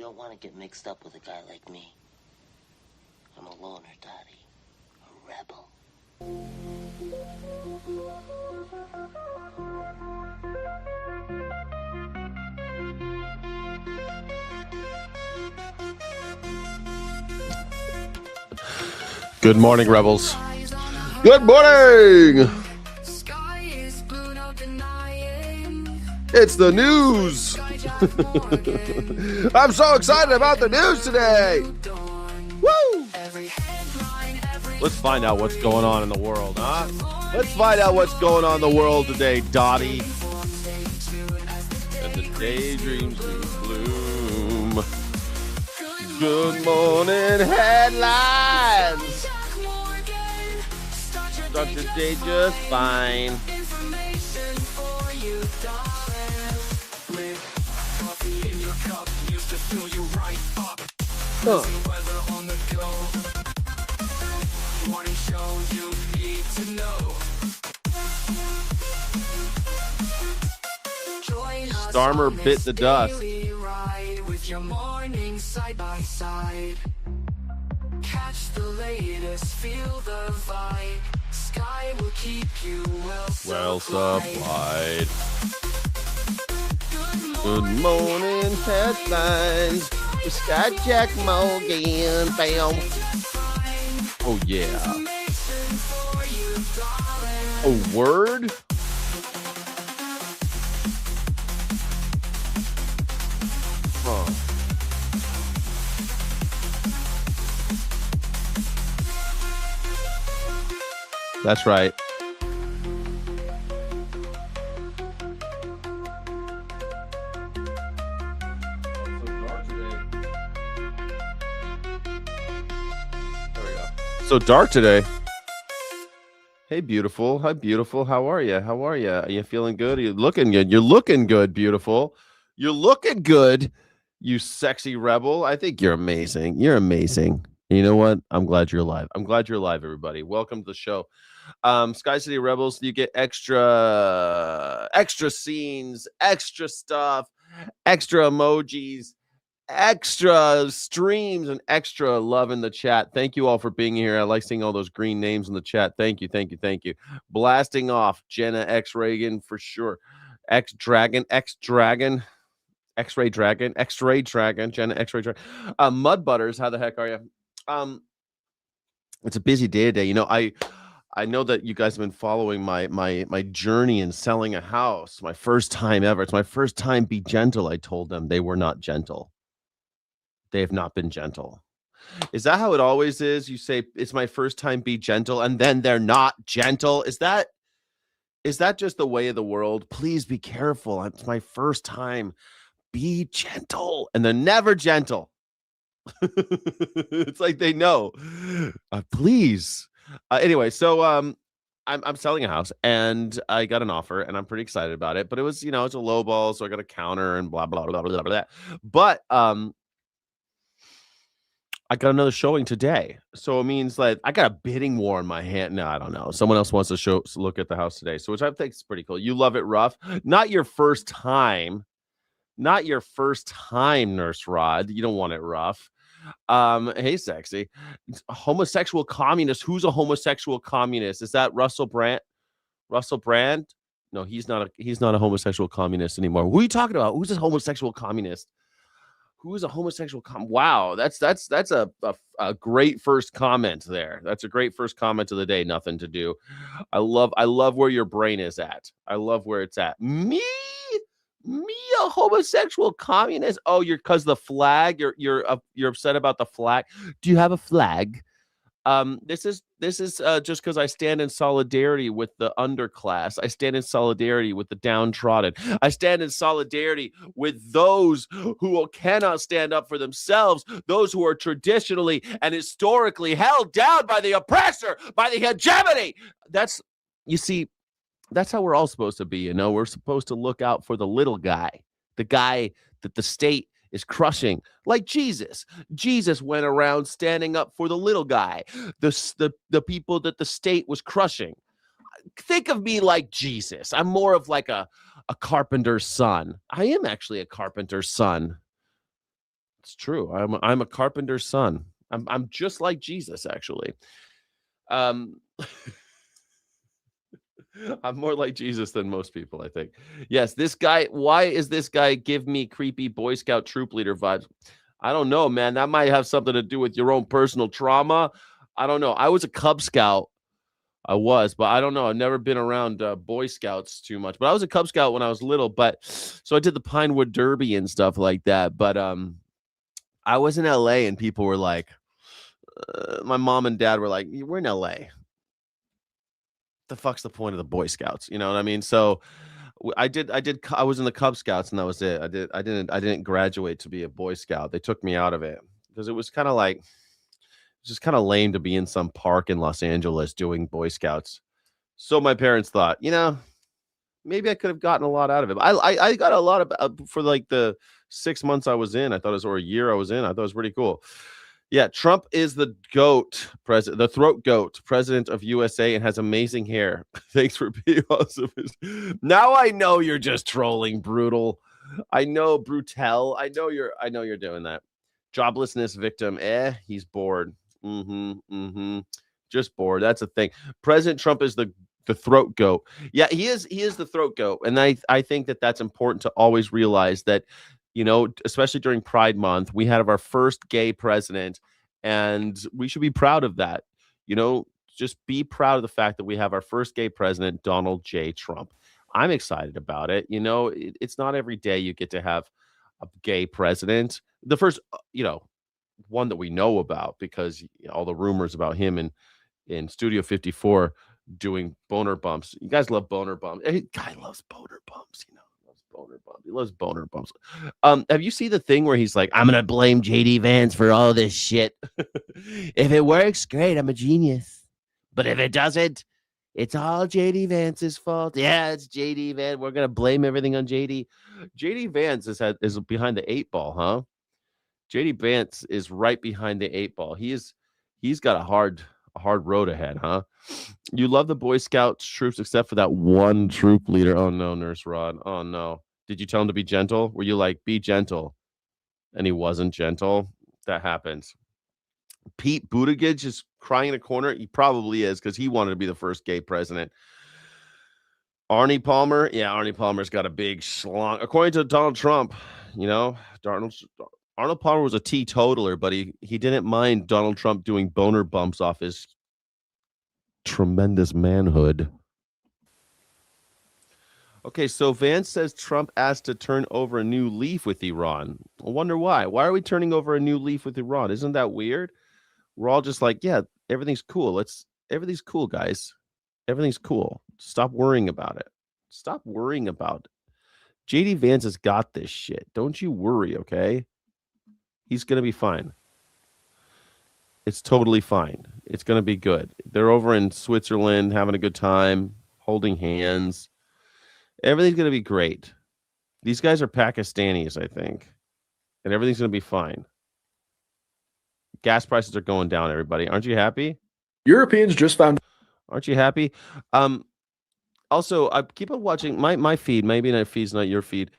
You don't want to get mixed up with a guy like me. I'm a loner, Dottie. A rebel. Good morning, rebels. Good morning. It's the news. I'm so excited about the news today. Woo! Let's find out what's going on in the world, huh? Let's find out what's going on in the world today, Dottie. And the daydreams do bloom. Good morning, headlines. Start your day just fine. Starmer bit the dust. Catch the latest, feel the vibe. Sky will keep you well supplied. Good morning, headlines. Sky Jack Morgan, bam. Oh yeah. A word? Huh. That's right. So dark today. Hey, beautiful. Hi, beautiful. How are you? How are you? Are you feeling good? Are you looking good? You're looking good, beautiful. You're looking good, you sexy rebel. I think you're amazing. You're amazing. And you know what? I'm glad you're alive. I'm glad you're alive, everybody. Welcome to the show. Sky City Rebels, you get extra scenes, extra stuff, extra emojis, extra streams, and extra love in the chat. Thank you all for being here. I like seeing all those green names in the chat. Thank you. Blasting off Jenna X Reagan for sure. X-Ray Dragon, Jenna X-Ray Dragon. Mud Butters, how the heck are you? It's a busy day today. You know, I know that you guys have been following my journey in selling a house. My first time ever. It's my first time. Be gentle. I told them. They were not gentle. They have not been gentle. Is that how it always is? You say it's my first time. Be gentle, and then they're not gentle. Is that just the way of the world? Please be careful. It's my first time. Be gentle, and they're never gentle. It's like they know. Please. Anyway, so I'm selling a house, and I got an offer, and I'm pretty excited about it. But it was, it's a low ball, so I got a counter and blah blah blah blah blah. But I got another showing today, so it means like I got a bidding war in my hand. No, I don't know. Someone else wants to look at the house today, so which I think is pretty cool. You love it rough, not your first time, Nurse Rod. You don't want it rough. Hey, sexy. Homosexual communist. Who's a homosexual communist? Is that Russell Brand? No, he's not a homosexual communist anymore. Who are you talking about? Who's a homosexual communist? Who is a homosexual Wow, that's a great first comment there. That's a great first comment of the day. Nothing to do. I love where your brain is at. I love where it's at. Me, a homosexual communist. Oh, because the flag. You're upset about the flag. Do you have a flag? This is just because I stand in solidarity with the underclass. I stand in solidarity with the downtrodden. I stand in solidarity with those who cannot stand up for themselves, those who are traditionally and historically held down by the oppressor, by the hegemony. That's how we're all supposed to be. We're supposed to look out for the little guy, the guy that the state is crushing, like Jesus. Jesus went around standing up for the little guy, the people that the state was crushing. Think of me like Jesus. I'm more of like a carpenter's son. I am actually a carpenter's son. It's true. I'm a carpenter's son. I'm just like Jesus, actually. Um, I'm more like Jesus than most people, I think. Yes, this guy. Why is this guy give me creepy Boy Scout troop leader vibes? I don't know, man. That might have something to do with your own personal trauma. I don't know. I was a Cub Scout. I was, but I don't know. I've never been around Boy Scouts too much. But I was a Cub Scout when I was little. But so I did the Pinewood Derby and stuff like that. But I was in LA and people were like, my mom and dad were like, "We're in LA. The fuck's the point of the Boy Scouts?" You know what I mean? So I was in the Cub Scouts and that was it. I didn't graduate to be a Boy Scout. They took me out of it because it was kind of like it's just kind of lame to be in some park in Los Angeles doing Boy Scouts. So my parents thought, maybe I could have gotten a lot out of it. I got a lot of for like the 6 months I was in. I thought it was or a year I was in. I thought it was pretty cool. Yeah, Trump is the goat president, the throat goat president of USA, and has amazing hair. Thanks for being awesome. Now I know you're just trolling, brutal. I know, brutal. I know you're doing that. Joblessness victim. He's bored. Just bored. That's a thing. President Trump is the throat goat. Yeah, he is. He is the throat goat, and I think that that's important to always realize that especially during Pride Month, we had our first gay president, and we should be proud of that. Just be proud of the fact that we have our first gay president, Donald J. Trump. I'm excited about it. It's not every day you get to have a gay president. The first, one that we know about because all the rumors about him in Studio 54 doing boner bumps. You guys love boner bumps. Hey, guy loves boner bumps, loves boner bumps. He loves boner bumps. Have you seen the thing where he's like, I'm gonna blame JD Vance for all this shit. If it works, great, I'm a genius. But if it doesn't, it's all JD Vance's fault. Yeah, it's JD Vance. We're gonna blame everything on JD. JD Vance is behind the 8 ball, huh? JD Vance is right behind the 8 ball. He's got a hard road ahead, huh? You love the Boy Scouts troops except for that one troop leader. Oh no, Nurse Rod. Oh no. Did you tell him to be gentle? Were you like, be gentle? And he wasn't gentle. That happens. Pete Buttigieg is crying in a corner. He probably is because he wanted to be the first gay president. Arnie Palmer. Yeah, Arnie Palmer's got a big schlong. According to Donald Trump, Arnold Palmer was a teetotaler, but he didn't mind Donald Trump doing boner bumps off his tremendous manhood. Okay, so Vance says Trump asked to turn over a new leaf with Iran. I wonder why. Why are we turning over a new leaf with Iran? Isn't that weird? We're all just like, yeah, everything's cool. Everything's cool, guys. Everything's cool. Stop worrying about it. Stop worrying about it. JD Vance has got this shit. Don't you worry, okay? He's going to be fine. It's totally fine. It's going to be good. They're over in Switzerland having a good time, holding hands. Everything's going to be great. These guys are Pakistanis, I think. And everything's going to be fine. Gas prices are going down, everybody. Aren't you happy? Europeans just found. Aren't you happy? Also, I keep on watching my feed. Maybe my feed's not your feed.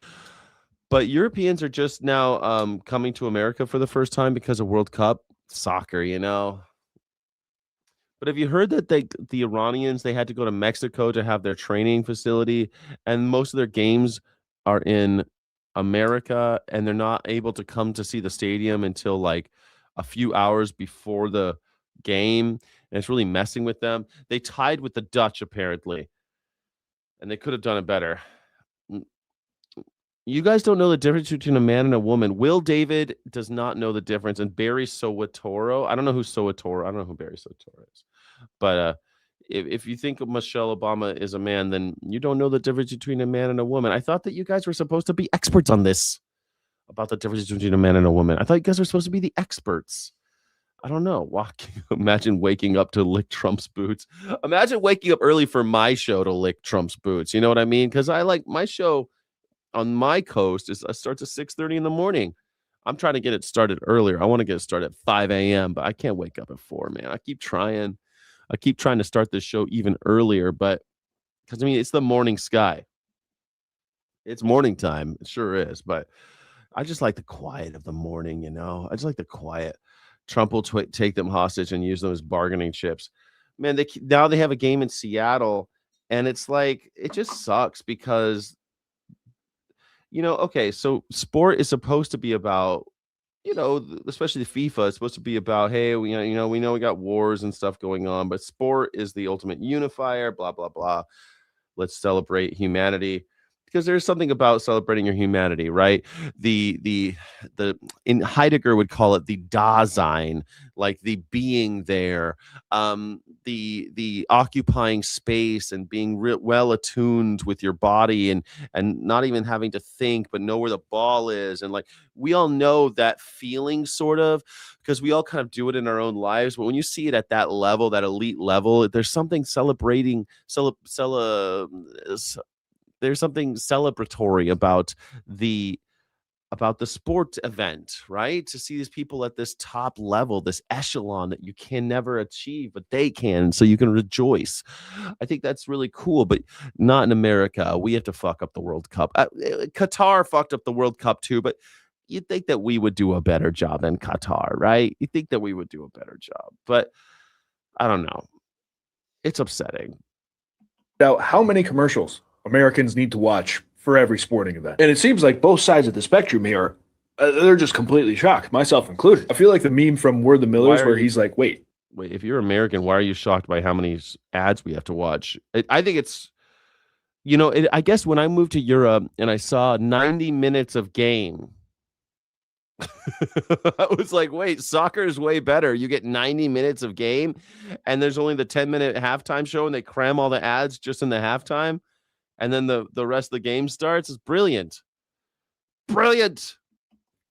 But Europeans are just now coming to America for the first time because of World Cup soccer, But have you heard that the Iranians, they had to go to Mexico to have their training facility, and most of their games are in America, and they're not able to come to see the stadium until like a few hours before the game, and it's really messing with them. They tied with the Dutch, apparently, and they could have done it better. You guys don't know the difference between a man and a woman. Will David does not know the difference. And Barry Soetoro, I don't know who Soetoro, I don't know who Barry Soetoro is. But if you think Michelle Obama is a man, then you don't know the difference between a man and a woman. I thought that you guys were supposed to be experts on this, about the difference between a man and a woman. I thought you guys were supposed to be the experts. I don't know. Imagine waking up to lick Trump's boots. Imagine waking up early for my show to lick Trump's boots. You know what I mean? Because I like my show on my coast starts at 6:30 in the morning. I'm trying to get it started earlier. I want to get it started at 5 a.m., but I can't wake up at 4, man. I keep trying to start this show even earlier, but because it's the morning sky. It's morning time. It sure is. But I just like the quiet of the morning, I just like the quiet. Trump will take them hostage and use them as bargaining chips. Man, now they have a game in Seattle, and it's like it just sucks because okay, so sport is supposed to be about especially the FIFA is supposed to be about, hey, we know we got wars and stuff going on, but sport is the ultimate unifier, blah blah blah. Let's celebrate humanity because there's something about celebrating your humanity, right? The in Heidegger would call it the Dasein, like the being there, the occupying space and being well attuned with your body and not even having to think but know where the ball is, and like we all know that feeling sort of because we all kind of do it in our own lives, but when you see it at that level, that elite level, there's something there's something celebratory about the sport event, right? To see these people at this top level, this echelon that you can never achieve, but they can, so you can rejoice. I think that's really cool, but not in America. We have to fuck up the World Cup. Qatar fucked up the World Cup too, but you'd think that we would do a better job than Qatar, right? You think that we would do a better job, but I don't know. It's upsetting. Now, how many commercials Americans need to watch for every sporting event? And it seems like both sides of the spectrum here, they're just completely shocked, myself included. I feel like the meme from We're the Millers where he's like, wait, if you're American, why are you shocked by how many ads we have to watch? I think it's, I guess when I moved to Europe and I saw 90 minutes of game, I was like, wait, soccer is way better. You get 90 minutes of game and there's only the 10-minute halftime show and they cram all the ads just in the halftime. And then the rest of the game starts. It's brilliant. Brilliant.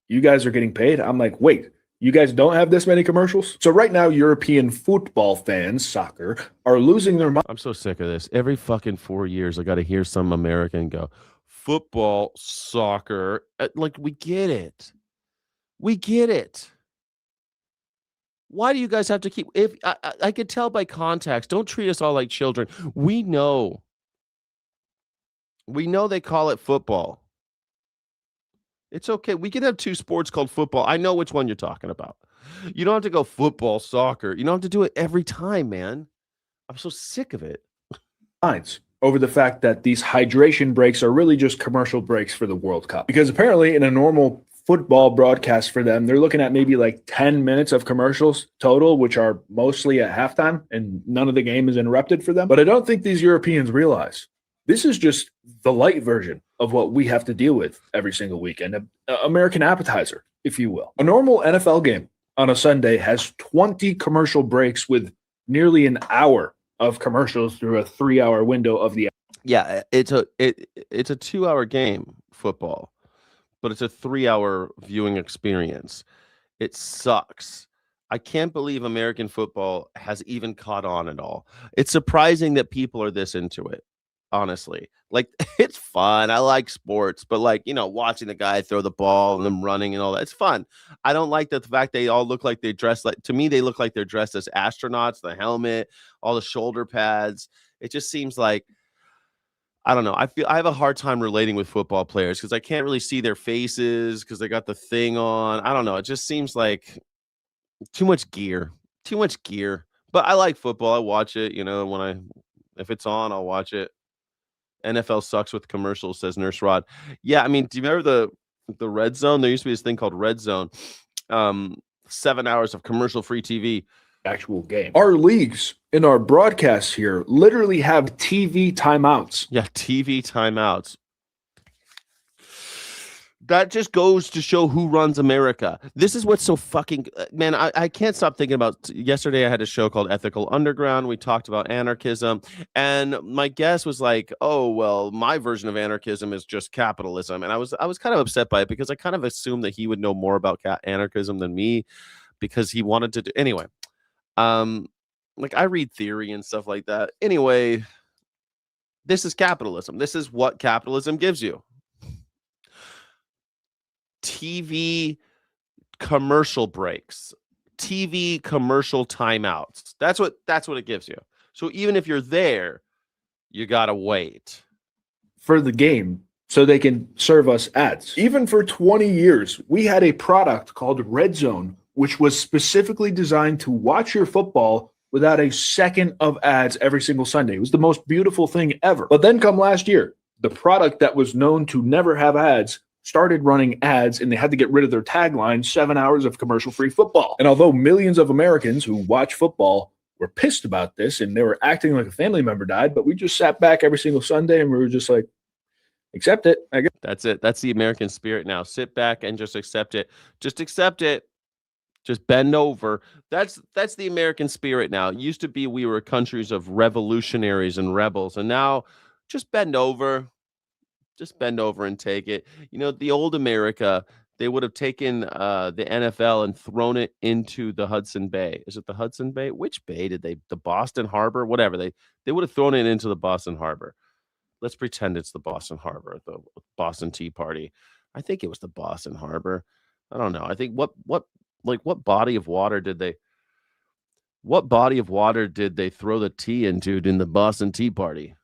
You guys are getting paid. I'm like, wait, you guys don't have this many commercials? So right now, European football fans, soccer, are losing their mind. I'm so sick of this. Every fucking 4 years, I got to hear some American go, football, soccer. Like, we get it. We get it. Why do you guys have to keep... If I could tell by context, don't treat us all like children. We know they call it football. It's okay. We can have two sports called football. I know which one you're talking about. You don't have to go football, soccer. You don't have to do it every time, man. I'm so sick of it. Over the fact that these hydration breaks are really just commercial breaks for the World Cup. Because apparently in a normal football broadcast for them, they're looking at maybe like 10 minutes of commercials total, which are mostly at halftime, and none of the game is interrupted for them. But I don't think these Europeans realize this is just the light version of what we have to deal with every single weekend, an American appetizer, if you will. A normal NFL game on a Sunday has 20 commercial breaks with nearly an hour of commercials through a 3-hour window of the... Yeah, it's a 2-hour game, football, but it's a 3-hour viewing experience. It sucks. I can't believe American football has even caught on at all. It's surprising that people are this into it. Honestly, like, it's fun. I like sports, but like, watching the guy throw the ball and them running and all that, it's fun. I don't like the fact they all look like they dress like, to me, they look like they're dressed as astronauts, the helmet, all the shoulder pads. It just seems like, I don't know. I have a hard time relating with football players because I can't really see their faces because they got the thing on. I don't know. It just seems like too much gear, but I like football. I watch it, if it's on, I'll watch it. NFL sucks with commercials, says Nurse Rod. Yeah, I mean, do you remember the Red Zone? There used to be this thing called Red Zone. 7 hours of commercial-free TV. Actual game. Our leagues in our broadcasts here literally have TV timeouts. Yeah, TV timeouts. That just goes to show who runs America. This is what's so fucking... Man, I can't stop thinking about... Yesterday, I had a show called Ethical Underground. We talked about anarchism. And my guest was like, oh, well, my version of anarchism is just capitalism. And I was kind of upset by it because I kind of assumed that he would know more about anarchism than me because he wanted to do... Anyway, like, I read theory and stuff like that. Anyway, this is capitalism. This is what capitalism gives you. TV commercial breaks, TV commercial timeouts. That's what it gives you. So even if you're there, you gotta wait for the game. so they can serve us ads. Even for 20 years, we had a product called Red Zone, which was specifically designed to watch your football without a second of ads every single Sunday. It was the most beautiful thing ever. But then come last year, the product that was known to never have ads started running ads, and they had to get rid of their tagline, 7 hours of commercial-free football. And although millions of Americans who watch football were pissed about this and they were acting like a family member died, but we just sat back every single Sunday and we were just like, accept it, I guess. That's it. That's the American spirit now. Sit back and just accept it. Just accept it. Just bend over. That's the American spirit now. It used to be we were countries of revolutionaries and rebels, and now just bend over. Just bend over and take it. You know, the old America, they would have taken the NFL and thrown it into the Hudson Bay. Is it the Hudson Bay? Which bay did they? The Boston Harbor? Whatever. They would have thrown it into the Boston Harbor. Let's pretend it's the Boston Harbor, the Boston Tea Party. I think it was the Boston Harbor. I don't know. I think what body of water did they throw the tea into in the Boston Tea Party?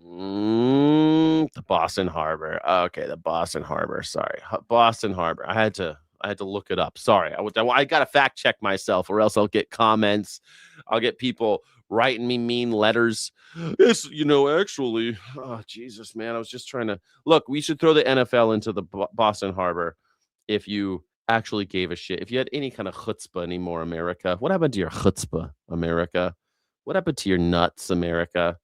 The Boston Harbor. Okay, the Boston Harbor. Sorry, Boston Harbor. I had to look it up. Sorry, I got to fact check myself, or else I'll get comments. I'll get people writing me mean letters. It's actually. Oh Jesus, man! I was just trying to look. We should throw the NFL into the Boston Harbor if you actually gave a shit. If you had any kind of chutzpah anymore, America. What happened to your chutzpah, America? What happened to your nuts, America?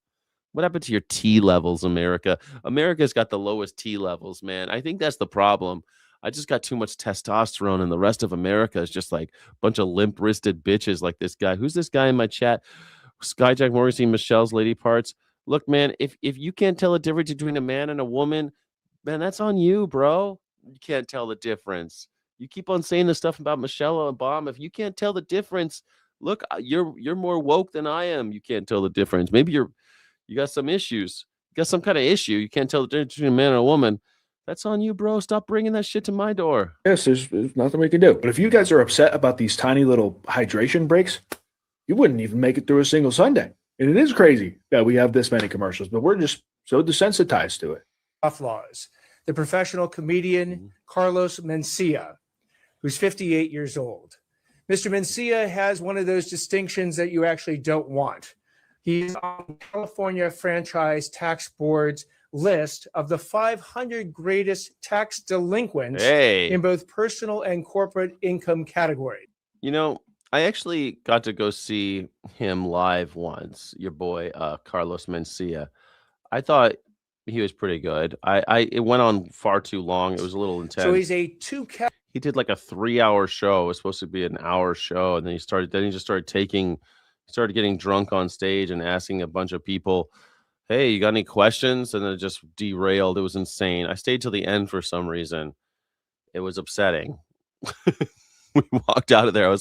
What happened to your T levels, America? America's got the lowest T levels, man. I think that's the problem. I just got too much testosterone, and the rest of America is just like a bunch of limp-wristed bitches like this guy. Who's this guy in my chat? Skyjack Morrissey, Michelle's Lady Parts. Look, man, if you can't tell the difference between a man and a woman, man, that's on you, bro. You can't tell the difference. You keep on saying the stuff about Michelle Obama. If you can't tell the difference, look, you're more woke than I am. You can't tell the difference. Maybe you got some issues. You got some kind of issue. You can't tell the difference between a man and a woman. That's on you, bro. Stop bringing that shit to my door. Yes, there's nothing we can do. But if you guys are upset about these tiny little hydration breaks, you wouldn't even make it through a single Sunday. And it is crazy that we have this many commercials, but we're just so desensitized to it. Laws. The professional comedian Carlos Mencia, who's 58 years old. Mr. Mencia has one of those distinctions that you actually don't want. He's on California Franchise Tax Board's list of the 500 greatest tax delinquents in both personal and corporate income categories. I actually got to go see him live once, your boy, Carlos Mencia. I thought he was pretty good. It went on far too long. It was a little intense. So he's he did like a 3-hour show. It was supposed to be an hour show. And then he just started getting drunk on stage and asking a bunch of people, hey, you got any questions? And then it just derailed. It was insane. I stayed till the end for some reason. It was upsetting. We walked out of there.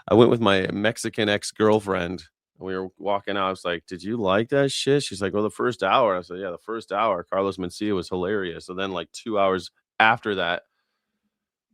I went with my Mexican ex-girlfriend. We were walking out. I was like, did you like that shit? She's like, well, the first hour. I said, yeah, the first hour. Carlos Mencia was hilarious. So then like 2 hours after that,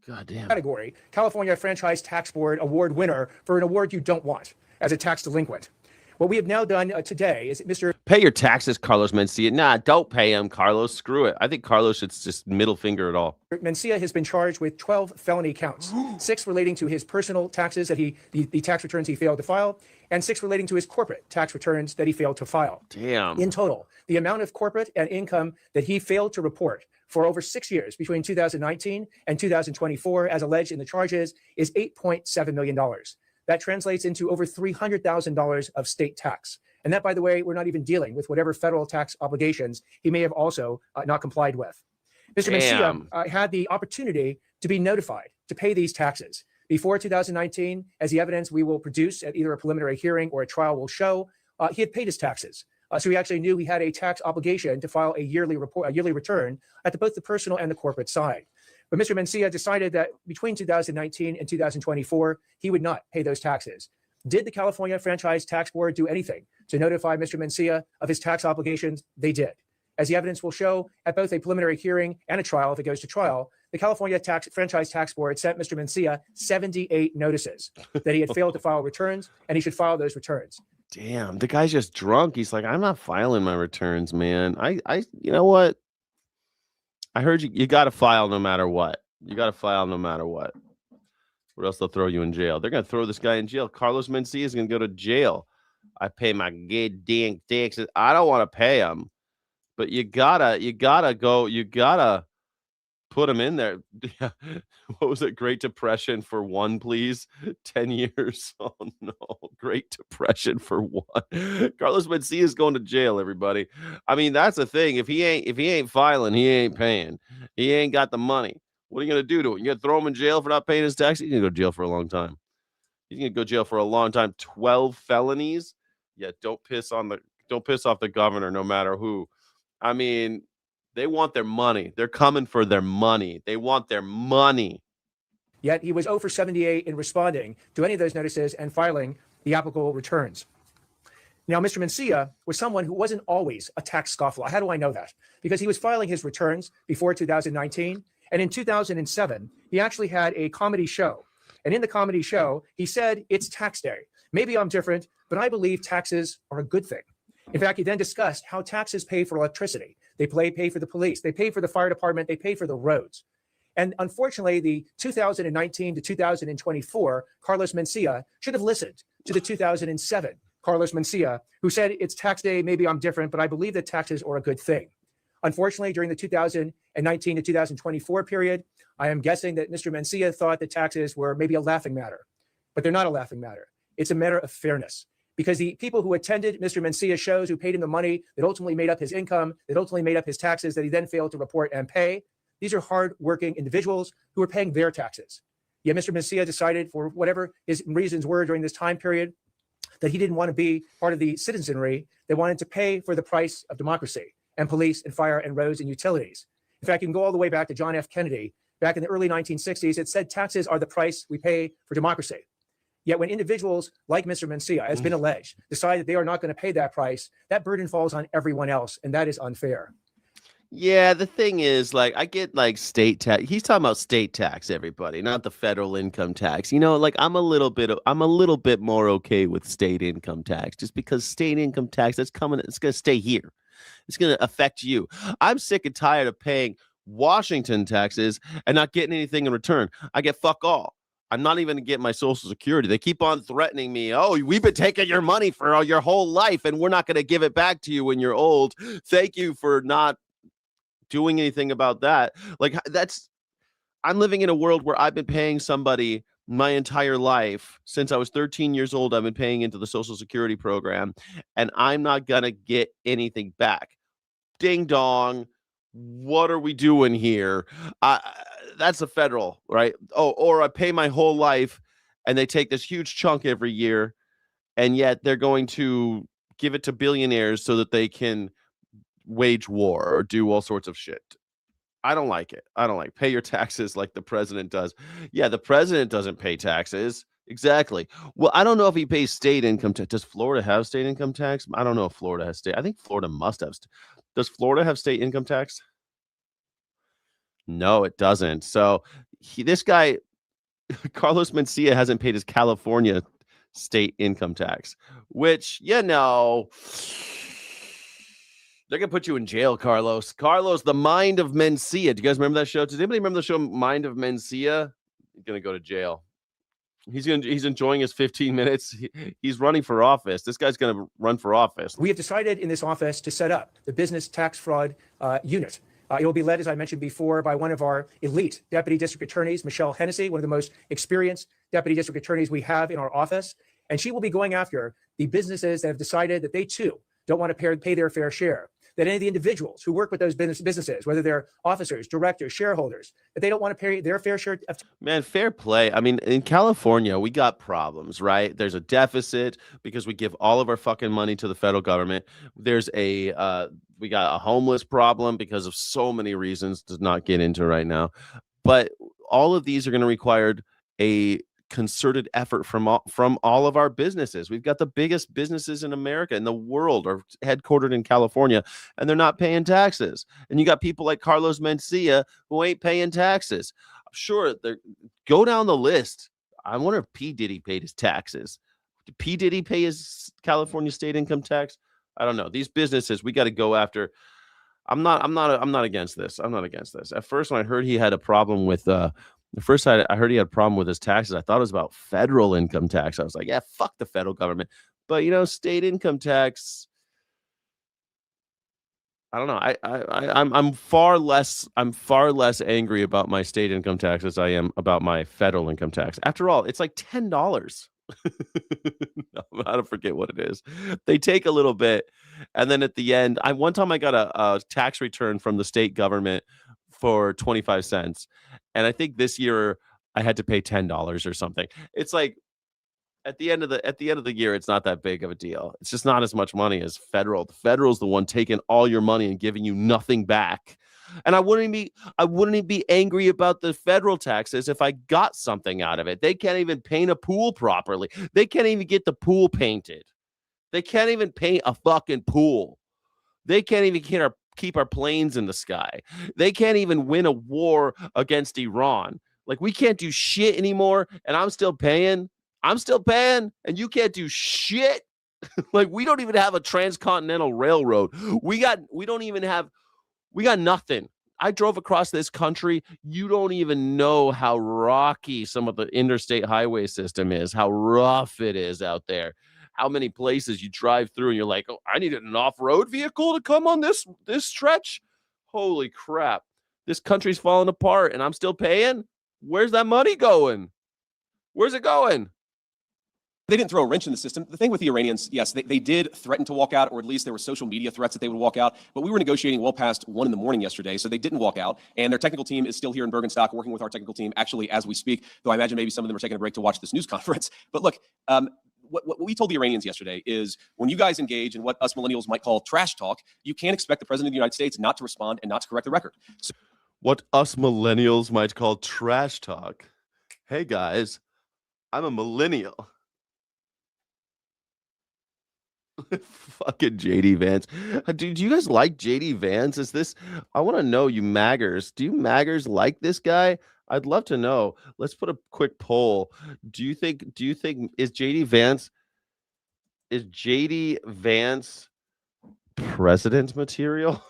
goddamn. Category, California Franchise Tax Board award winner for an award you don't want as a tax delinquent. What we have now done today is Mr. Pay your taxes, Carlos Mencia. Nah, don't pay him, Carlos. Screw it. I think Carlos should just middle finger it all. Mencia has been charged with 12 felony counts, 6 relating to his personal taxes that the tax returns he failed to file, and 6 relating to his corporate tax returns that he failed to file. Damn. In total, the amount of corporate and income that he failed to report for over 6 years between 2019 and 2024, as alleged in the charges, is $8.7 million. That translates into over $300,000 of state tax. And that, by the way, we're not even dealing with whatever federal tax obligations he may have also not complied with. Mr. Mencia had the opportunity to be notified to pay these taxes. Before 2019, as the evidence we will produce at either a preliminary hearing or a trial will show, he had paid his taxes. So he actually knew he had a tax obligation to file a yearly return at both the personal and the corporate side. But Mr. Mencia decided that between 2019 and 2024, he would not pay those taxes. Did the California Franchise Tax Board do anything to notify Mr. Mencia of his tax obligations? They did. As the evidence will show, at both a preliminary hearing and a trial, if it goes to trial, the California Franchise Tax Board sent Mr. Mencia 78 notices that he had failed to file returns, and he should file those returns. Damn, the guy's just drunk. He's like, I'm not filing my returns, man. You know what? I heard you got to file no matter what. You got to file no matter what. What else they'll throw you in jail? They're going to throw this guy in jail. Carlos Mencia is going to go to jail. I pay my good dang taxes. I don't want to pay him, but you gotta put him in there. Yeah. What was it? Great Depression for one, please. 10 years. Oh no. Great Depression for one. Carlos Mencia is going to jail, everybody. I mean, that's the thing. If he ain't filing, he ain't paying. He ain't got the money. What are you gonna do to him? You gonna throw him in jail for not paying his taxes? He's gonna go to jail for a long time. He's gonna go to jail for a long time. 12 felonies. Yeah, don't piss off the governor, no matter who. I mean, they want their money. They're coming for their money. They want their money. Yet he was 0 for 78 in responding to any of those notices and filing the applicable returns. Now, Mr. Mencia was someone who wasn't always a tax scofflaw. How do I know that? Because he was filing his returns before 2019. And in 2007, he actually had a comedy show. And in the comedy show, he said, it's tax day. Maybe I'm different, but I believe taxes are a good thing. In fact, he then discussed how taxes pay for electricity. They pay for the police. They pay for the fire department. They pay for the roads. And unfortunately, the 2019 to 2024 Carlos Mencia should have listened to the 2007 Carlos Mencia, who said, it's tax day, maybe I'm different, but I believe that taxes are a good thing. Unfortunately, during the 2019 to 2024 period, I am guessing that Mr. Mencia thought that taxes were maybe a laughing matter, but they're not a laughing matter. It's a matter of fairness. Because the people who attended Mr. Mencia's shows, who paid him the money that ultimately made up his income, that ultimately made up his taxes that he then failed to report and pay, these are hard-working individuals who are paying their taxes. Yet Mr. Mencia decided, for whatever his reasons were during this time period, that he didn't want to be part of the citizenry. They wanted to pay for the price of democracy and police and fire and roads and utilities. In fact, you can go all the way back to John F. Kennedy. Back in the early 1960s, it said taxes are the price we pay for democracy. Yet when individuals like Mr. Mencia, as been alleged, decide that they are not going to pay that price, that burden falls on everyone else, and that is unfair. Yeah, the thing is, like, I get like state tax. He's talking about state tax, everybody, not the federal income tax. You know, like I'm a little bit more okay with state income tax, just because state income tax it's going to stay here. It's going to affect you. I'm sick and tired of paying Washington taxes and not getting anything in return. I get fuck all. I'm not even getting my Social Security. They keep on threatening me. Oh, we've been taking your money for your whole life, and we're not going to give it back to you when you're old. Thank you for not doing anything about that. Like, I'm living in a world where I've been paying somebody my entire life. Since I was 13 years old, I've been paying into the Social Security program, and I'm not going to get anything back. Ding dong. What are we doing here? That's a federal, right? Oh, or I pay my whole life and they take this huge chunk every year, and yet they're going to give it to billionaires so that they can wage war or do all sorts of shit. I don't like it. Pay your taxes like the president does. Yeah, the president doesn't pay taxes. Exactly. Well, I don't know if he pays state income tax. Does Florida have state income tax? I don't know if Florida has state. I think Florida must have. Does Florida have state income tax? No, it doesn't. So this guy, Carlos Mencia, hasn't paid his California state income tax, which, you know, they're going to put you in jail, Carlos. Carlos, the Mind of Mencia. Do you guys remember that show? Does anybody remember the show Mind of Mencia? He's going to go to jail. He's enjoying his 15 minutes. He's running for office. This guy's going to run for office. We have decided in this office to set up the business tax fraud unit. It will be led, as I mentioned before, by one of our elite deputy district attorneys, Michelle Hennessy, one of the most experienced deputy district attorneys we have in our office. And she will be going after the businesses that have decided that they too don't want to pay their fair share. That any of the individuals who work with those businesses, whether they're officers, directors, shareholders, that they don't want to pay their fair share of. Man, fair play. I mean, in California, we got problems, right? There's a deficit because we give all of our fucking money to the federal government. There's we got a homeless problem because of so many reasons to not get into right now. But all of these are going to require a concerted effort from all of our businesses. We've got the biggest businesses in America, in the world, are headquartered in California, and they're not paying taxes. And you got people like Carlos Mencia who ain't paying taxes. Sure, go down the list. I wonder if P. Diddy paid his taxes. Did P. Diddy pay his California state income tax? I don't know. These businesses, we got to go after. I'm not against this. I'm not against this. At first, when I heard he had a problem with I heard he had a problem with his taxes. I thought it was about federal income tax. I was like, yeah, fuck the federal government. But state income tax. I don't know. I'm far less angry about my state income tax as I am about my federal income tax. After all, it's like $10. I don't forget what it is. They take a little bit, and then at the end, one time I got a tax return from the state government for 25 cents, and I think this year I had to pay $10 or something. It's like at the end of the year, it's not that big of a deal. It's just not as much money as federal. The federal's the one taking all your money and giving you nothing back. And I wouldn't be angry about the federal taxes if I got something out of it. They can't even paint a pool properly. They can't even get the pool painted. They can't even paint a fucking pool. They can't even keep our planes in the sky. They can't even win a war against Iran. Like, we can't do shit anymore, and I'm still paying, and you can't do shit. Like, we don't even have a transcontinental railroad. We got nothing. I drove across this country. You don't even know how rocky some of the interstate highway system is, how rough it is out there, how many places you drive through and you're like, oh, I needed an off-road vehicle to come on this stretch. Holy crap. This country's falling apart and I'm still paying? Where's that money going? Where's it going? They didn't throw a wrench in the system. The thing with the Iranians, yes, they did threaten to walk out, or at least there were social media threats that they would walk out. But we were negotiating well past 1 a.m. yesterday, so they didn't walk out. And their technical team is still here in Bergenstock, working with our technical team actually as we speak, though I imagine maybe some of them are taking a break to watch this news conference. But look, what we told the Iranians yesterday is when you guys engage in what us millennials might call trash talk, you can't expect the president of the United States not to respond and not to correct the record. So, what us millennials might call trash talk. Hey, guys, I'm a millennial. Fucking JD Vance. Do you guys like JD Vance? I want to know, you maggers. Do you maggers like this guy? I'd love to know. Let's put a quick poll. Do you think is JD Vance president material?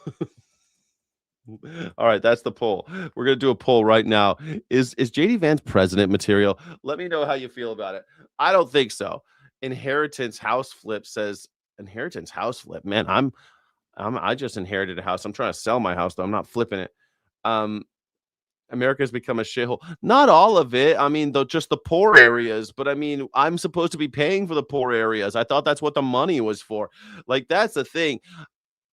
All right, that's the poll. We're going to do a poll right now. Is JD Vance president material? Let me know how you feel about it. I don't think so. Inheritance House Flip says, Inheritance House Flip. Man, I just inherited a house. I'm trying to sell my house, though. I'm not flipping it. America's become a shithole. Not all of it. I mean, just the poor areas. But I mean, I'm supposed to be paying for the poor areas. I thought that's what the money was for. Like, that's the thing.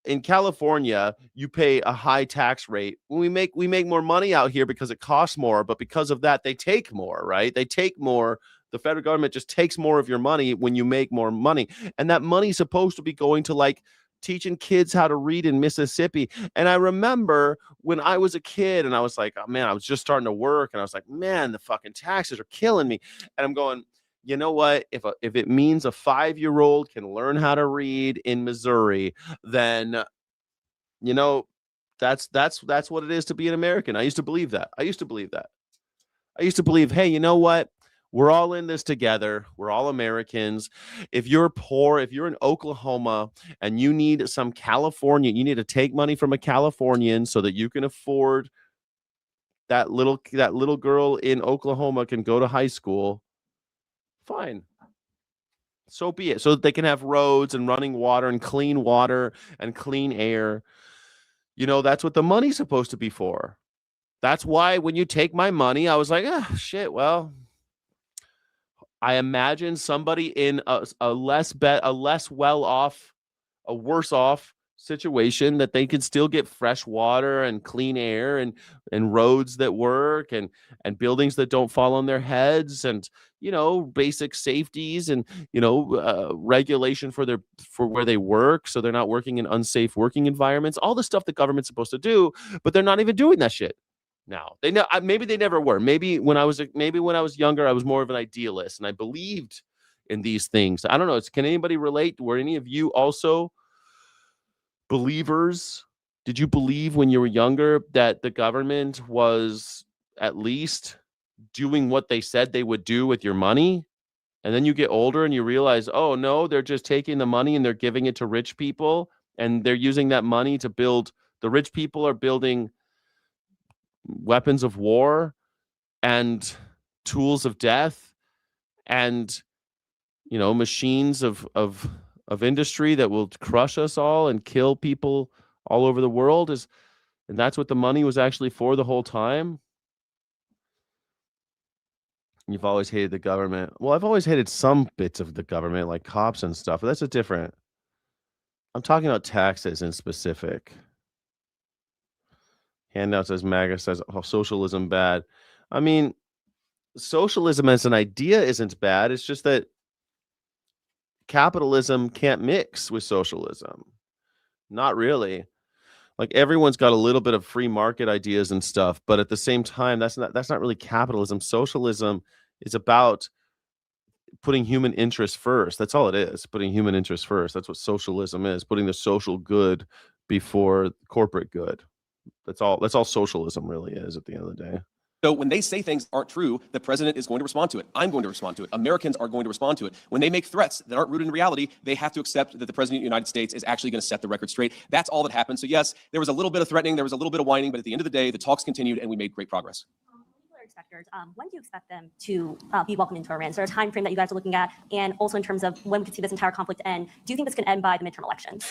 In California, you pay a high tax rate. We make more money out here because it costs more. But because of that, they take more, right? They take more. The federal government just takes more of your money when you make more money. And that money's supposed to be going to, like, teaching kids how to read in Mississippi. And I remember when I was a kid and I was like, oh, man, I was just starting to work. And I was like, man, the fucking taxes are killing me. And I'm going, you know what? If it means a 5-year-old can learn how to read in Missouri, then, that's what it is to be an American. I used to believe that. I used to believe, hey, you know what? We're all in this together. We're all Americans. If you're poor, if you're in Oklahoma and you need some California, you need to take money from a Californian so that you can afford that little girl in Oklahoma can go to high school. Fine. So be it. So that they can have roads and running water and clean air. That's what the money's supposed to be for. That's why when you take my money, I was like, shit, well, I imagine somebody in a worse off situation that they can still get fresh water and clean air and roads that work and buildings that don't fall on their heads and basic safeties and regulation for where they work so they're not working in unsafe working environments, all the stuff the government's supposed to do, but they're not even doing that shit. Now, maybe they never were. Maybe when I was younger, I was more of an idealist and I believed in these things. I don't know. Can anybody relate? Were any of you also believers? Did you believe when you were younger that the government was at least doing what they said they would do with your money? And then you get older and you realize, oh no, they're just taking the money and they're giving it to rich people and they're using that money to build The rich people are building weapons of war and tools of death and, you know, machines of industry that will crush us all and kill people all over the world. And that's what the money was actually for the whole time. You've always hated the government. Well, I've always hated some bits of the government, like cops and stuff, but that's a different. I'm talking about taxes in specific. Handouts, as MAGA says, oh, socialism bad. I mean, socialism as an idea isn't bad. It's just that capitalism can't mix with socialism. Not really. Like, everyone's got a little bit of free market ideas and stuff, but at the same time, that's not really capitalism. Socialism is about putting human interest first. That's all it is. Putting human interest first. That's what socialism is. Putting the social good before corporate good. That's all socialism really is at the end of the day. So when they say things aren't true, the president is going to respond to it. I'm going to respond to it. Americans are going to respond to it. When they make threats that aren't rooted in reality, they have to accept that the president of the United States is actually going to set the record straight. That's all that happened. So yes, there was a little bit of threatening, there was a little bit of whining, but at the end of the day, the talks continued and we made great progress. Inspectors, when do you expect them to be welcomed into Iran? Is there a time frame that you guys are looking at? And also in terms of when we could see this entire conflict end, do you think this can end by the midterm elections?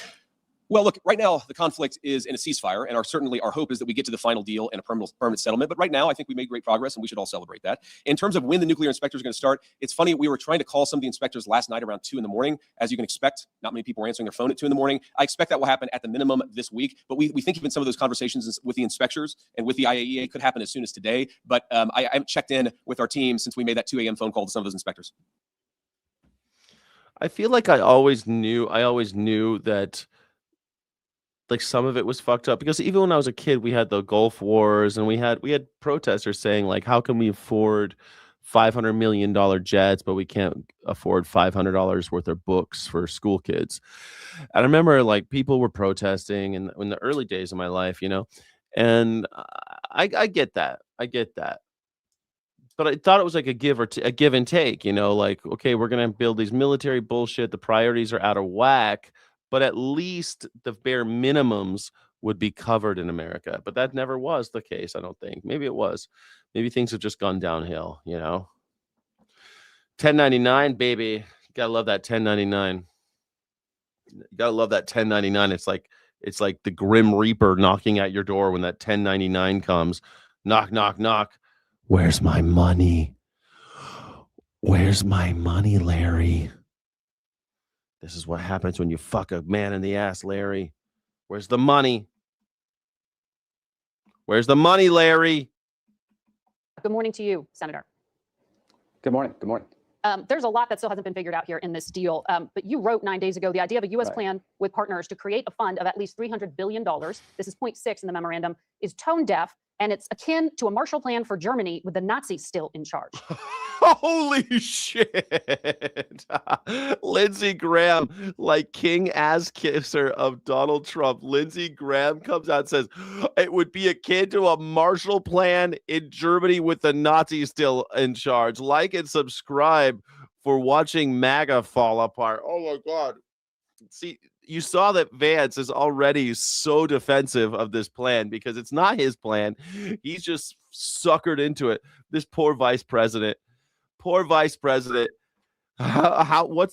Well, look, right now, the conflict is in a ceasefire, and certainly our hope is that we get to the final deal and a permanent settlement. But right now, I think we made great progress, and we should all celebrate that. In terms of when the nuclear inspectors are going to start, it's funny, we were trying to call some of the inspectors last night around 2 in the morning. As you can expect, not many people were answering their phone at 2 in the morning. I expect that will happen at the minimum this week, but we think even some of those conversations with the inspectors and with the IAEA could happen as soon as today. But I haven't checked in with our team since we made that 2 a.m. phone call to some of those inspectors. I feel like I always knew that, like, some of it was fucked up, because even when I was a kid, we had the Gulf Wars and we had protesters saying, like, how can we afford $500 million jets, but we can't afford $500 worth of books for school kids? And I remember, like, people were protesting in the early days of my life, you know, and I get that. But I thought it was like a give and take, you know, like, okay, we're going to build these military bullshit. The priorities are out of whack, but at least the bare minimums would be covered in America. But that never was the case, I don't think. Maybe it was. Maybe things have just gone downhill, you know. 1099, baby. You gotta love that 1099. You gotta love that 1099. It's like the Grim Reaper knocking at your door when that 1099 comes. Knock, knock, knock. Where's my money? Where's my money, Larry? This is what happens when you fuck a man in the ass, Larry. Where's the money? Where's the money, Larry? Good morning to you, Senator. Good morning. Good morning. There's a lot that still hasn't been figured out here in this deal, but you wrote 9 days ago the idea of a U.S. plan with partners to create a fund of at least $300 billion. This is point 6 in the memorandum, is tone deaf, and it's akin to a Marshall Plan for Germany with the Nazis still in charge. Holy shit. Lindsey Graham, like king ass kisser of Donald Trump. Lindsey Graham comes out and says it would be akin to a Marshall Plan in Germany with the Nazis still in charge. Like and subscribe for watching MAGA fall apart. Oh my God. See, you saw that Vance is already so defensive of this plan because it's not his plan. He's just suckered into it. This poor vice president. What's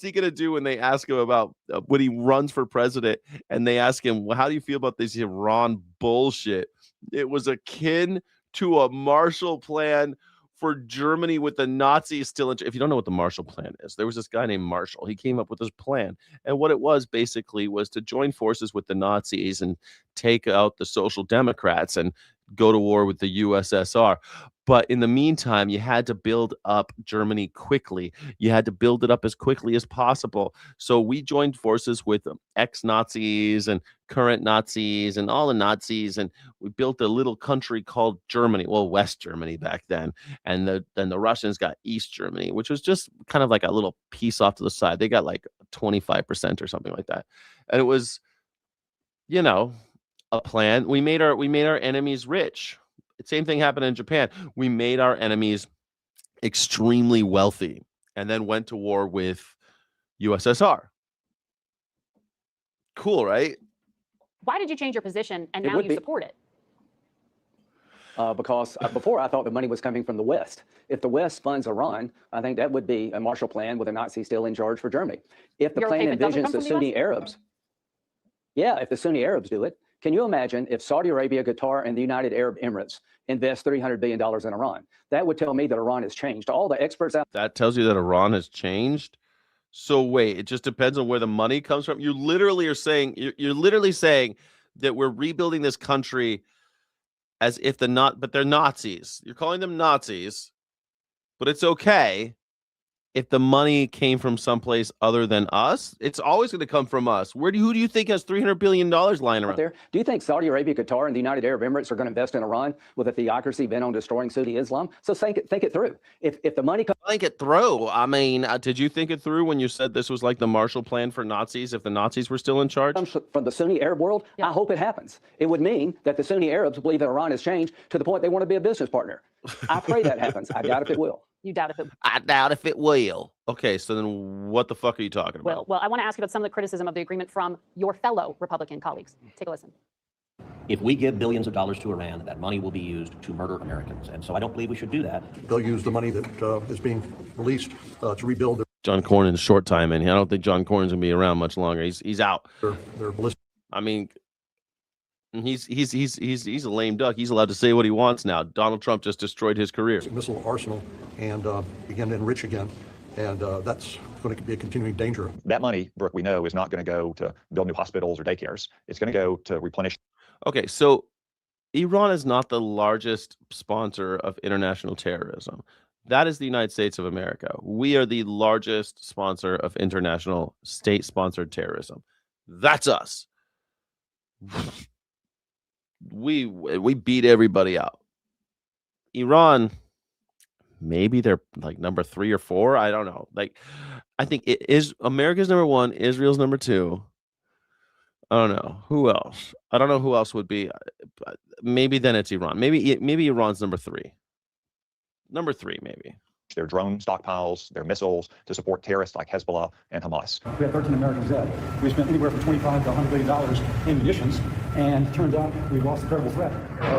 he going to do when they ask him about when he runs for president and they ask him, well, how do you feel about this Iran bullshit? It was akin to a Marshall Plan for Germany with the Nazis still in. If you don't know what the Marshall Plan is, there was this guy named Marshall. He came up with this plan. And what it was basically was to join forces with the Nazis and take out the Social Democrats and go to war with the USSR. But in the meantime, you had to build up Germany quickly. You had to build it up as quickly as possible. So we joined forces with ex-Nazis and current Nazis and all the Nazis, and we built a little country called Germany. Well, West Germany back then. And then the Russians got East Germany, which was just kind of like a little piece off to the side. They got like 25% or something like that. And it was, you know, a plan. We made our enemies rich. Same thing happened in Japan. We made our enemies extremely wealthy and then went to war with USSR. Cool, right? Why did you change your position and It now would you be. support it? Because before I thought the money was coming from the West. If the West funds Iran, I think that would be a Marshall Plan with the Nazis still in charge for Germany. If the You're plan okay if it doesn't envisions come the from the Sunni US? Arabs, yeah, if the Sunni Arabs do it, can you imagine if Saudi Arabia, Qatar, and the United Arab Emirates invest $300 billion in Iran? That would tell me that Iran has changed. All the experts out That tells you that Iran has changed. So wait, it just depends on where the money comes from. You literally are saying you're literally saying that we're rebuilding this country as if but they're Nazis. You're calling them Nazis, but it's okay if the money came from someplace other than us. It's always going to come from us. Who do you think has $300 billion lying around there, do you think Saudi Arabia, Qatar, and the United Arab Emirates are going to invest in Iran with a theocracy bent on destroying Sunni Islam? So think it through. If the money comes Think it through. I mean, did you think it through when you said this was like the Marshall Plan for Nazis if the Nazis were still in charge? from the Sunni Arab world, I hope it happens. It would mean that the Sunni Arabs believe that Iran has changed to the point they want to be a business partner. I pray that happens. I doubt if it will. You doubt if it I doubt if it will. Okay, so then what the fuck are you talking about? will. Well, I want to ask you about some of the criticism of the agreement from your fellow Republican colleagues. Take a listen. If we give billions of dollars to Iran, that money will be used to murder Americans. And so I don't believe we should do that. They'll use the money that is being released to rebuild their John Cornyn's short time, and I don't think John Cornyn's gonna be around much longer. He's out. ballistic I mean, he's a lame duck. He's allowed to say what he wants now. Donald Trump just destroyed his career. missile arsenal and begin to enrich again. And that's going to be a continuing danger. That money, Brooke, we know is not going to go to build new hospitals or daycares. It's going to go to replenish. Okay, so Iran is not the largest sponsor of international terrorism. That is the United States of America. We are the largest sponsor of international state-sponsored terrorism. That's us. We beat everybody out. Iran, maybe they're like number 3 or 4. I don't know. Like, I think it is America's number 1, Israel's number 2. I don't know who else. I don't know who else would be. Maybe then it's Iran. Maybe Iran's number 3. Number 3, maybe. Their drone stockpiles, their missiles to support terrorists like Hezbollah and Hamas. We had 13 Americans dead. We spent anywhere from $25 to $100 billion in munitions, and it turns out we lost a credible threat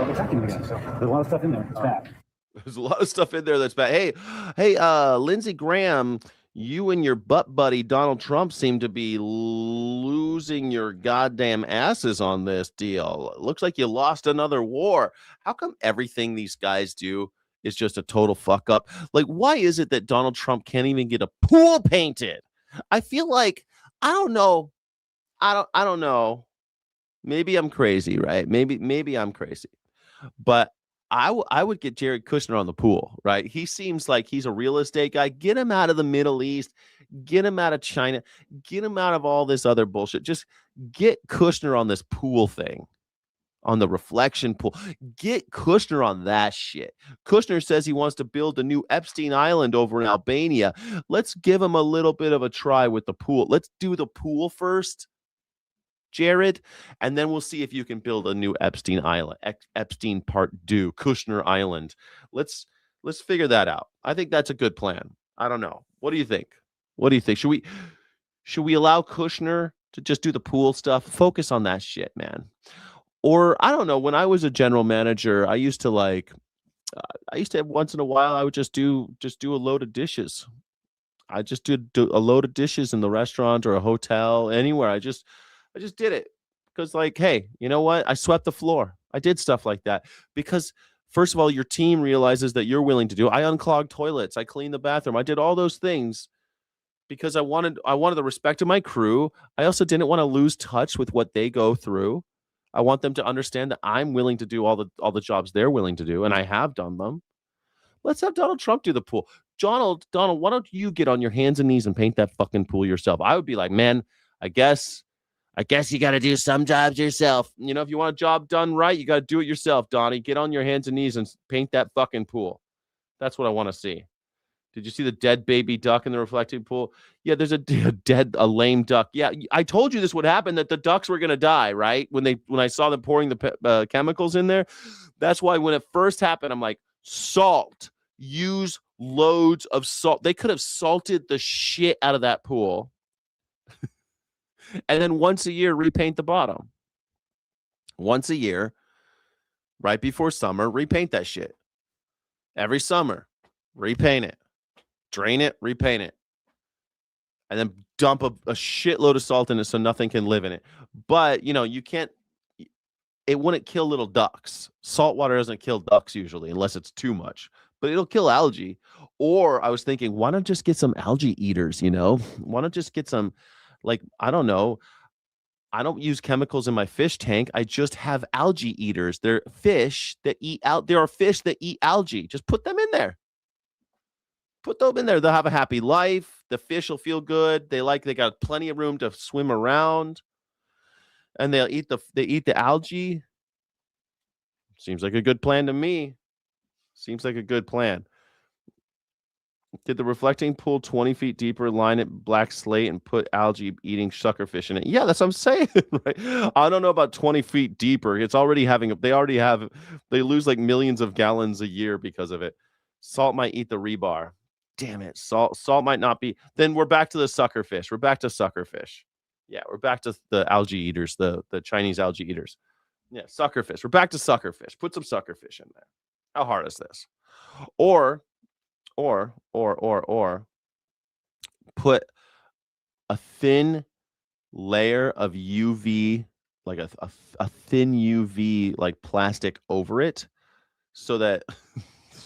attacking them again. So there's a lot of stuff in there. It's bad. There's a lot of stuff in there that's bad. Hey, Lindsey Graham, you and your butt buddy Donald Trump seem to be losing your goddamn asses on this deal. It looks like you lost another war. How come everything these guys do is just a total fuck up? Like, why is it that Donald Trump can't even get a pool painted? I feel like, I don't know. I don't know. Maybe I'm crazy, right? Maybe I'm crazy. But I would get Jared Kushner on the pool, right? He seems like he's a real estate guy. Get him out of the Middle East. Get him out of China. Get him out of all this other bullshit. Just get Kushner on this pool thing, on the reflection pool. Get Kushner on that shit. Kushner says he wants to build a new Epstein Island over in Albania. Let's give him a little bit of a try with the pool. Let's do the pool first, Jared, and then we'll see if you can build a new Epstein Island, Epstein Part 2, Kushner Island. Let's figure that out. I think that's a good plan. I don't know. What do you think? Should we allow Kushner to just do the pool stuff? Focus on that shit, man. Or I don't know. When I was a general manager, I used to have once in a while, I would just do a load of dishes. I just do a load of dishes in the restaurant or a hotel, anywhere. I just did it because, like, hey, you know what? I swept the floor. I did stuff like that because, first of all, your team realizes that you're willing to do. I unclogged toilets. I cleaned the bathroom. I did all those things because I wanted the respect of my crew. I also didn't want to lose touch with what they go through. I want them to understand that I'm willing to do all the jobs they're willing to do, and I have done them. Let's have Donald Trump do the pool. Donald, why don't you get on your hands and knees and paint that fucking pool yourself? I would be like, man, I guess you got to do some jobs yourself. You know, if you want a job done right, you got to do it yourself, Donnie. Get on your hands and knees and paint that fucking pool. That's what I want to see. Did you see the dead baby duck in the reflecting pool? Yeah, there's a lame duck. Yeah, I told you this would happen, that the ducks were going to die, right? When I saw them pouring the chemicals in there. That's why when it first happened, I'm like, salt. Use loads of salt. They could have salted the shit out of that pool. And then once a year, repaint the bottom. once a year, right before summer, repaint that shit. Every summer, repaint it, drain it, repaint it, and then dump a shitload of salt in it so nothing can live in it. But, you can't, it wouldn't kill little ducks. Salt water doesn't kill ducks usually unless it's too much, but it'll kill algae. Or I was thinking, why not just get some algae eaters, Why not just get some, I don't know. I don't use chemicals in my fish tank. I just have algae eaters. They're fish that eat out. There are fish that eat algae. Just put them in there. Put them in there. They'll have a happy life. The fish will feel good. They got plenty of room to swim around. And they eat the algae. Seems like a good plan to me. Seems like a good plan. Did the reflecting pool 20 feet deeper, line it black slate, and put algae eating suckerfish in it? Yeah, that's what I'm saying. Right? I don't know about 20 feet deeper. It's already they lose like millions of gallons a year because of it. Salt might eat the rebar. Damn it. Salt might not be. Then we're back to the suckerfish. We're back to suckerfish. Yeah, we're back to the algae eaters, the Chinese algae eaters. Yeah, suckerfish. We're back to suckerfish. Put some suckerfish in there. How hard is this? Or put a thin layer of UV, like a thin UV like plastic over it, so that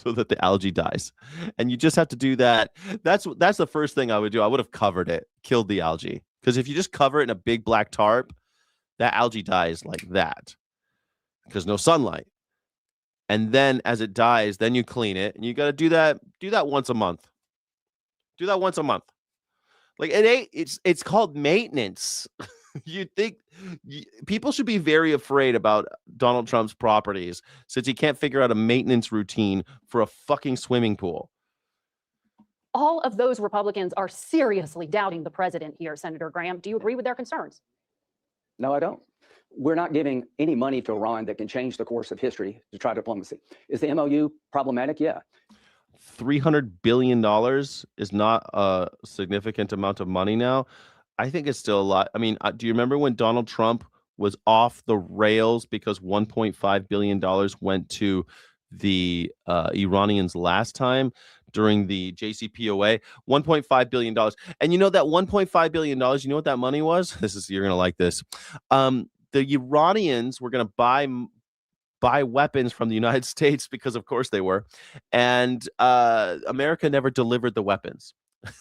the algae dies. And you just have to do that. That's the first thing I would do. I would have covered it, killed the algae. Because if you just cover it in a big black tarp, that algae dies like that. Because no sunlight. And then as it dies, then you clean it. And you got to do that once a month. Do that once a month. Like it's called maintenance. You think people should be very afraid about Donald Trump's properties since he can't figure out a maintenance routine for a fucking swimming pool. All of those Republicans are seriously doubting the president here, Senator Graham. Do you agree with their concerns? No, I don't. We're not giving any money to Iran that can change the course of history to try diplomacy. Is the MOU problematic? Yeah. $300 billion is not a significant amount of money now. I think it's still a lot. I mean, do you remember when Donald Trump was off the rails because $1.5 billion went to the Iranians last time during the JCPOA? $1.5 billion. And you know that $1.5 billion, you know what that money was? You're going to like this. The Iranians were going to buy weapons from the United States because, of course, they were. And America never delivered the weapons.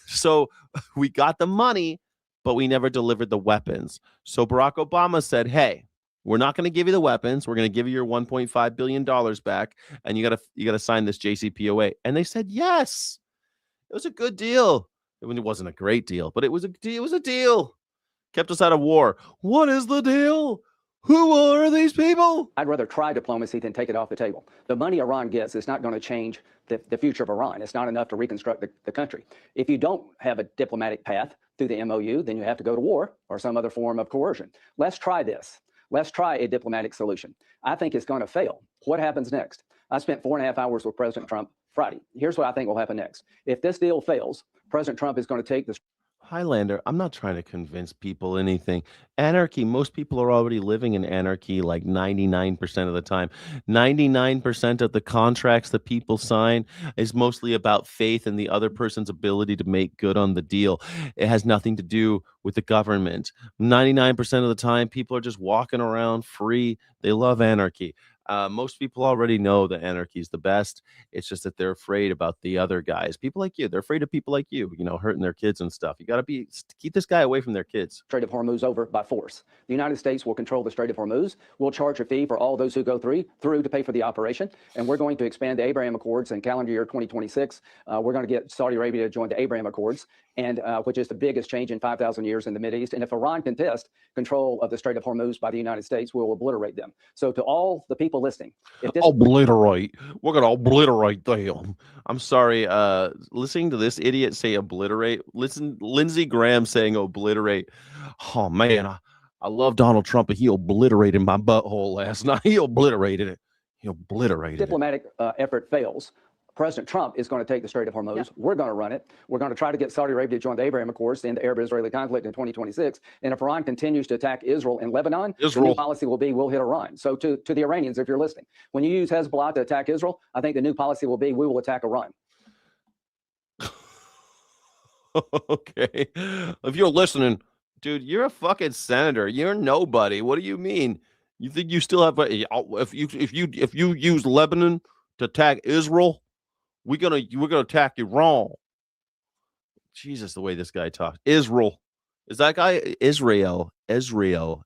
So we got the money, but we never delivered the weapons. So Barack Obama said, hey, we're not going to give you the weapons. We're going to give you your $1.5 billion back. And you got to sign this JCPOA. And they said, yes, it was a good deal. I mean, it wasn't a great deal, but it was a deal. Kept us out of war. What is the deal? Who are these people? I'd rather try diplomacy than take it off the table. The money Iran gets is not going to change the future of Iran. It's not enough to reconstruct the country. If you don't have a diplomatic path through the MOU, then you have to go to war or some other form of coercion. Let's try this. Let's try a diplomatic solution. I think it's going to fail. What happens next? I spent 4.5 hours with President Trump Friday. Here's what I think will happen next. If this deal fails, President Trump is going to take this. Highlander, I'm not trying to convince people anything. Anarchy, most people are already living in anarchy like 99% of the time. 99% of the contracts that people sign is mostly about faith and the other person's ability to make good on the deal. It has nothing to do with the government. 99% of the time, people are just walking around free. They love anarchy. Most people already know that anarchy is the best. It's just that they're afraid about the other guys. People like you, they're afraid of people like you, hurting their kids and stuff. You got to keep this guy away from their kids. Strait of Hormuz over by force. The United States will control the Strait of Hormuz. We'll charge a fee for all those who go through to pay for the operation. And we're going to expand the Abraham Accords in calendar year 2026. We're going to get Saudi Arabia to join the Abraham Accords, and which is the biggest change in 5,000 years in the Mideast. And if Iran contests control of the Strait of Hormuz by the United States, we'll obliterate them. So to all the people listening, if this obliterate, we're going to obliterate them. I'm sorry, listening to this idiot say obliterate, listen, Lindsey Graham saying obliterate. Oh man, I love Donald Trump, but he obliterated my butthole last night. He obliterated it. He obliterated diplomatic effort fails, President Trump is going to take the Strait of Hormuz. Yep. We're going to run it. We're going to try to get Saudi Arabia to join the Abraham Accords to end the Arab-Israeli conflict in 2026. And if Iran continues to attack Israel in Lebanon, the new policy will be we'll hit Iran. So to the Iranians, if you're listening, when you use Hezbollah to attack Israel, I think the new policy will be we will attack Iran. Okay. If you're listening, dude, you're a fucking senator. You're nobody. What do you mean? You think you still have if you use Lebanon to attack Israel, we're gonna attack Iran. Jesus, the way this guy talks. Israel. Is that guy Israel? Israel.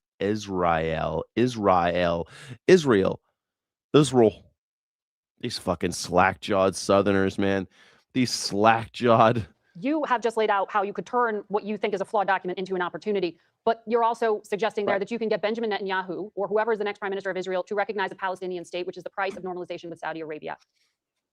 These fucking slack-jawed Southerners, man. These slack-jawed. You have just laid out how you could turn what you think is a flawed document into an opportunity, but you're also suggesting there that you can get Benjamin Netanyahu or whoever is the next prime minister of Israel to recognize a Palestinian state, which is the price of normalization with Saudi Arabia.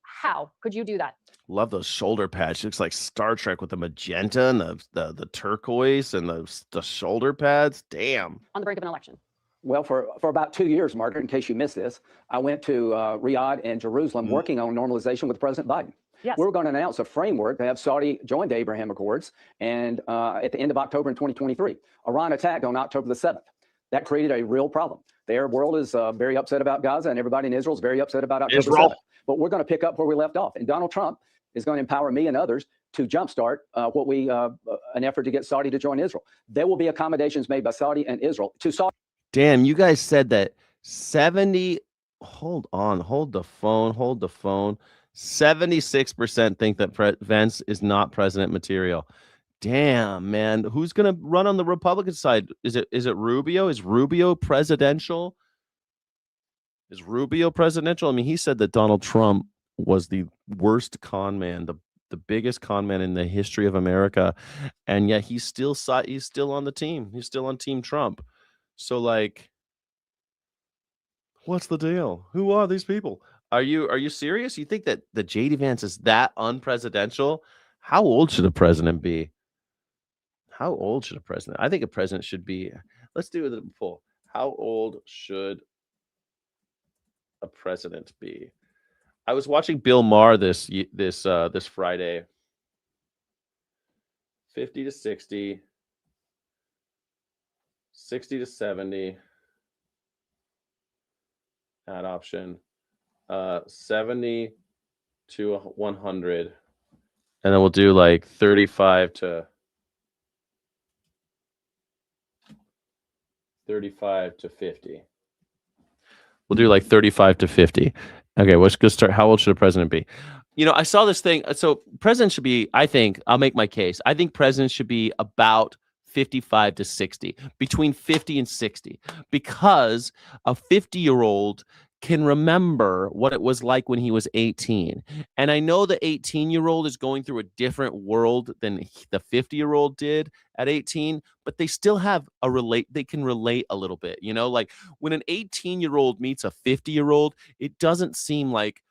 How could you do that? Love those shoulder pads. Looks like Star Trek with the magenta and the turquoise and the shoulder pads. Damn. On the brink of an election. Well, for about 2 years, Margaret, in case you missed this, I went to Riyadh and Jerusalem working on normalization with President Biden. Yes. We were going to announce a framework to have Saudi join the Abraham Accords, and at the end of October in 2023, Iran attacked on October the 7th. That created a real problem. The Arab world is very upset about Gaza, and everybody in Israel is very upset about October 7th. But we're going to pick up where we left off, and Donald Trump is going to empower me and others to jumpstart an effort to get Saudi to join Israel. There will be accommodations made by Saudi and Israel to Saudi. Damn, you guys said that 70. Hold on, hold the phone. 76% think that Vance is not president material. Damn, man. Who's going to run on the Republican side? Is it Rubio? Is Rubio presidential? I mean, he said that Donald Trump was the worst con man, the biggest con man in the history of America, and yet he's still on the team. He's still on Team Trump. So, like, what's the deal? Who are these people? Are you serious? You think that the JD Vance is that unpresidential? How old should a president be? I think a president should be. Let's do the poll. How old should a president be? I was watching Bill Maher this Friday. 50 to 60, 60 to 70. That option. 70 to 100, and then we'll do like 35 to 50. We'll do like 35 to 50. Okay, let's go start. How old should a president be? You know, I saw this thing. So president should be, I think, I'll make my case. I think presidents should be about 55 to 60, between 50 and 60, because a 50-year-old can remember what it was like when he was 18. And I know the 18-year-old is going through a different world than the 50-year-old did at 18, but they still have they can relate a little bit, you know, like when an 18-year-old meets a 50-year-old, it doesn't seem like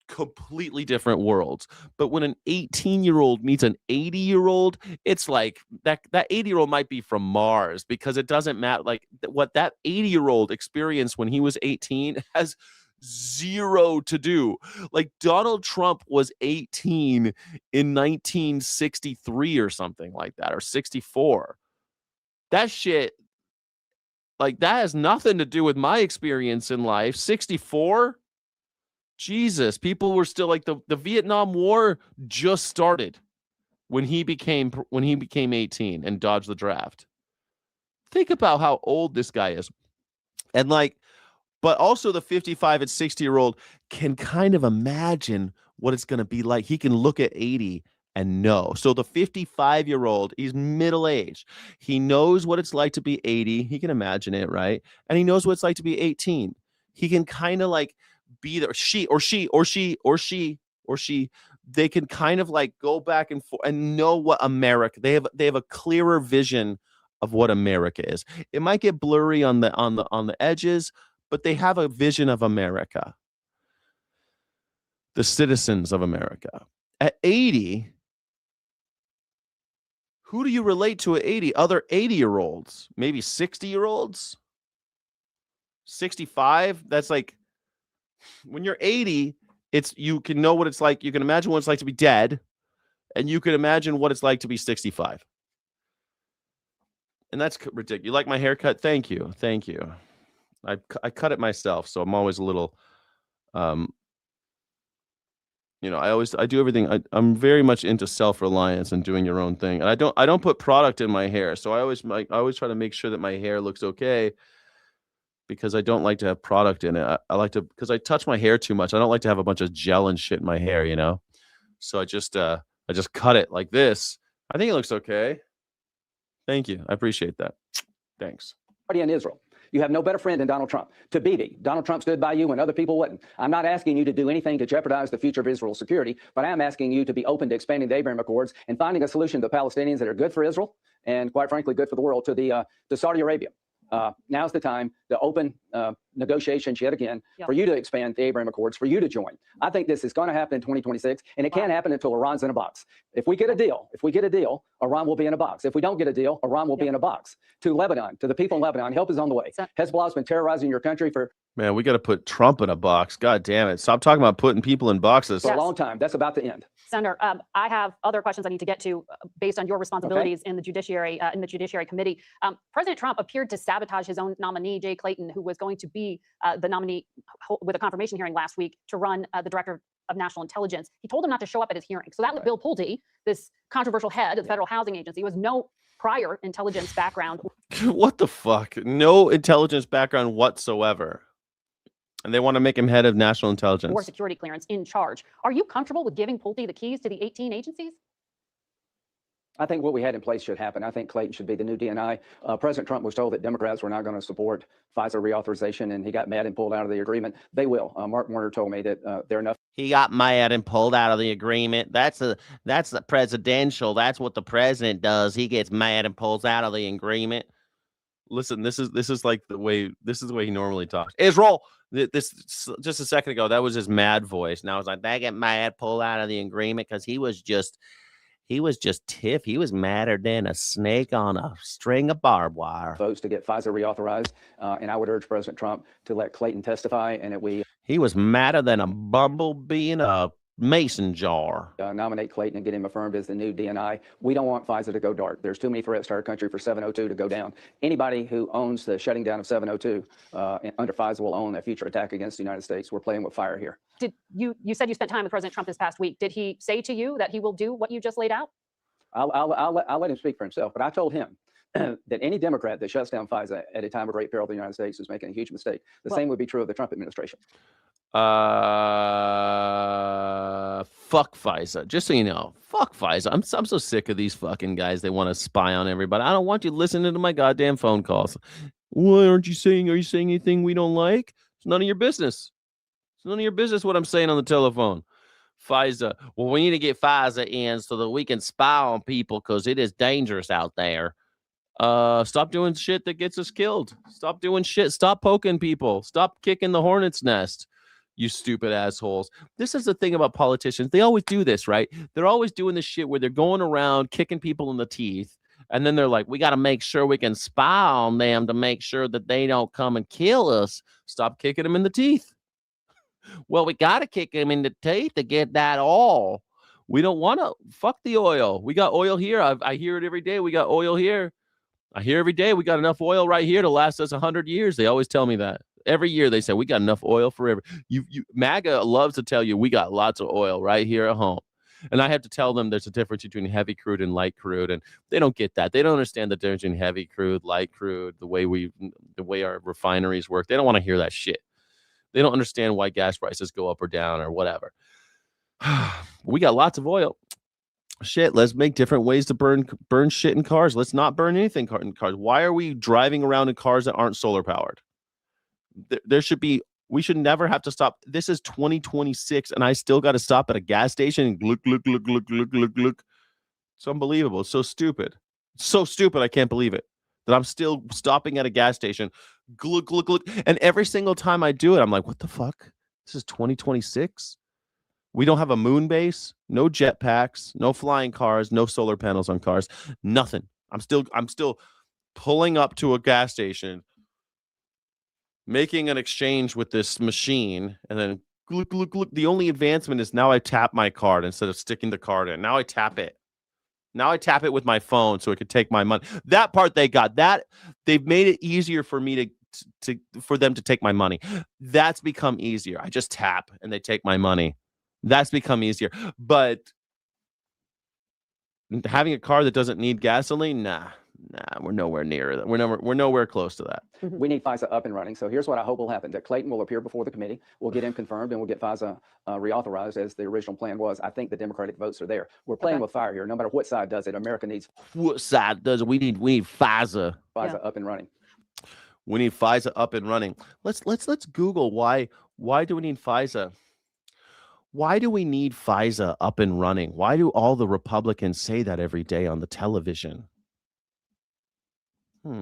completely different worlds. But when an 18-year-old meets an 80-year-old, it's like that 80-year-old might be from Mars, because it doesn't matter. Like what that 80-year-old experienced when he was 18 has zero to do. Like Donald Trump was 18 in 1963 or something like that, or 64. That shit, like that has nothing to do with my experience in life. 64? Jesus, people were still like the Vietnam War just started when he became 18 and dodged the draft. Think about how old this guy is. And like, but also the 55 and 60-year-old can kind of imagine what it's going to be like. He can look at 80 and know. So the 55-year-old, he's middle-aged. He knows what it's like to be 80. He can imagine it, right? And he knows what it's like to be 18. He can kind of like be there. They can kind of like go back and forth and know what America. They have a clearer vision of what America is. It might get blurry on the edges, but they have a vision of America. The citizens of America. At 80, who do you relate to at 80? Other 80-year-olds, maybe 60-year-olds, 65. That's like when you're 80, you can know what it's like. You can imagine what it's like to be dead, and you can imagine what it's like to be 65. And that's ridiculous. You like my haircut? Thank you. Thank you. I cut it myself, so I'm always a little, I do everything. I'm very much into self-reliance and doing your own thing. And I don't put product in my hair, so I always try to make sure that my hair looks okay, because I don't like to have product in it. I like to, because I touch my hair too much. I don't like to have a bunch of gel and shit in my hair, So I just cut it like this. I think it looks okay. Thank you. I appreciate that. Thanks. Party in Israel. You have no better friend than Donald Trump. To Bibi, Donald Trump stood by you when other people wouldn't. I'm not asking you to do anything to jeopardize the future of Israel's security, but I am asking you to be open to expanding the Abraham Accords and finding a solution to the Palestinians that are good for Israel and, quite frankly, good for the world, to Saudi Arabia. Now's the time to open negotiations yet again for you to expand the Abraham Accords, for you to join. I think this is going to happen in 2026, and it can't happen until Iran's in a box. If we get a deal, Iran will be in a box. If we don't get a deal, Iran will be in a box. To Lebanon, to the people in Lebanon, help is on the way. Hezbollah's been terrorizing your country for... Man, we got to put Trump in a box. God damn it. Stop talking about putting people in boxes. For a long time. That's about to end. Senator, I have other questions I need to get to based on your responsibilities in the Judiciary Committee. President Trump appeared to sabotage his own nominee, Jay Clayton, who was going to be the nominee with a confirmation hearing last week to run the Director of National Intelligence. He told him not to show up at his hearing. So that Bill Pulte, this controversial head of the Federal Housing Agency, was no prior intelligence background. What the fuck? No intelligence background whatsoever. And they want to make him head of national intelligence or security clearance in charge. Are you comfortable with giving Pulte the keys to the 18 agencies? I think what we had in place should happen. I think Clayton should be the new DNI. President Trump was told that Democrats were not going to support FISA reauthorization, and he got mad and pulled out of the agreement. They will. Mark Warner told me that there are enough. He got mad and pulled out of the agreement. That's the presidential. That's what the president does. He gets mad and pulls out of the agreement. Listen, this is like the way he normally talks. Israel. This just a second ago, that was his mad voice. Now it's like, they get mad, pull out of the agreement, because he was just tiff. He was madder than a snake on a string of barbed wire. Votes to get FISA reauthorized, and I would urge President Trump to let Clayton testify, and that he was madder than a bumblebee in a mason jar. Nominate Clayton and get him affirmed as the new DNI. We don't want FISA to go dark. There's too many threats to our country for 702 to go down. Anybody who owns the shutting down of 702 under FISA will own a future attack against the United States. We're playing with fire here. Did you said you spent time with President Trump this past week. Did he say to you that he will do what you just laid out? I'll let him speak for himself, but I told him that any Democrat that shuts down FISA at a time of great peril to the United States is making a huge mistake. The same would be true of the Trump administration. Fuck FISA. Just so you know, fuck FISA. I'm so sick of these fucking guys. They want to spy on everybody. I don't want you listening to my goddamn phone calls. Why aren't you saying? Are you saying anything we don't like? It's none of your business. It's none of your business what I'm saying on the telephone. FISA. Well, we need to get FISA in so that we can spy on people, because it is dangerous out there. Stop doing shit that gets us killed. Stop doing shit. Stop poking people. Stop kicking the hornet's nest. You stupid assholes. This is the thing about politicians. They always do this, right? They're always doing this shit where they're going around kicking people in the teeth. And then they're like, we got to make sure we can spy on them to make sure that they don't come and kill us. Stop kicking them in the teeth. Well, we got to kick them in the teeth to get that oil. We don't want to. Fuck the oil. We got oil here. I hear it every day. We got oil here. I hear every day we got enough oil right here to last us 100 years. They always tell me that. Every year they say we got enough oil forever. MAGA loves to tell you we got lots of oil right here at home. And I have to tell them there's a difference between heavy crude and light crude. And they don't get that. They don't understand the difference between heavy crude, light crude, the way our refineries work. They don't want to hear that shit. They don't understand why gas prices go up or down or whatever. We got lots of oil. Shit, let's make different ways to burn shit in cars. Let's not burn anything in cars. Why are we driving around in cars that aren't solar powered? We should never have to stop. This is 2026 and I still got to stop at a gas station and look. It's unbelievable. It's so stupid. It's so stupid. I can't believe it that I'm still stopping at a gas station. Look. And every single time I do it, I'm like, what the fuck? This is 2026. We don't have a moon base, no jetpacks, no flying cars, no solar panels on cars, nothing. I'm still pulling up to a gas station, making an exchange with this machine, and then Look. The only advancement is now I tap my card instead of sticking the card in. Now I tap it. Now I tap it with my phone so it could take my money. That part they got. That they've made it easier for me for them to take my money. That's become easier. I just tap and they take my money. That's become easier. But having a car that doesn't need gasoline, nah, we're nowhere near that. We're nowhere close to that. We need FISA up and running. So here's what I hope will happen: that Clayton will appear before the committee. We'll get him confirmed, and we'll get FISA reauthorized as the original plan was. I think the Democratic votes are there. We're playing with fire here. No matter what side does it, America needs. What side does it? We need FISA. FISA up and running. We need FISA up and running. Let's Google why do we need FISA? Why do we need FISA up and running? Why do all the Republicans say that every day on the television?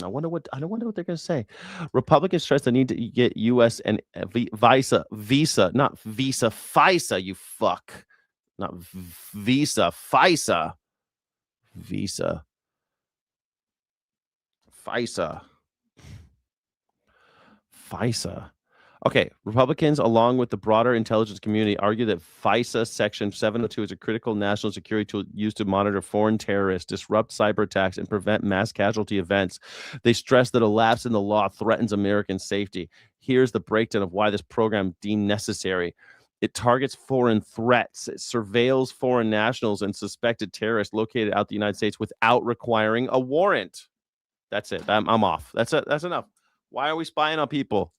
I wonder what they're going to say. Republicans stress the need to get U.S. and FISA, not Visa, FISA. You fuck, not Visa, FISA, Visa, FISA, FISA. Okay, Republicans, along with the broader intelligence community, argue that FISA Section 702 is a critical national security tool used to monitor foreign terrorists, disrupt cyber attacks, and prevent mass casualty events. They stress that a lapse in the law threatens American safety. Here's the breakdown of why this program deemed necessary. It targets foreign threats. It surveils foreign nationals and suspected terrorists located out the United States without requiring a warrant. That's it. I'm off. That's it. That's enough. Why are we spying on people?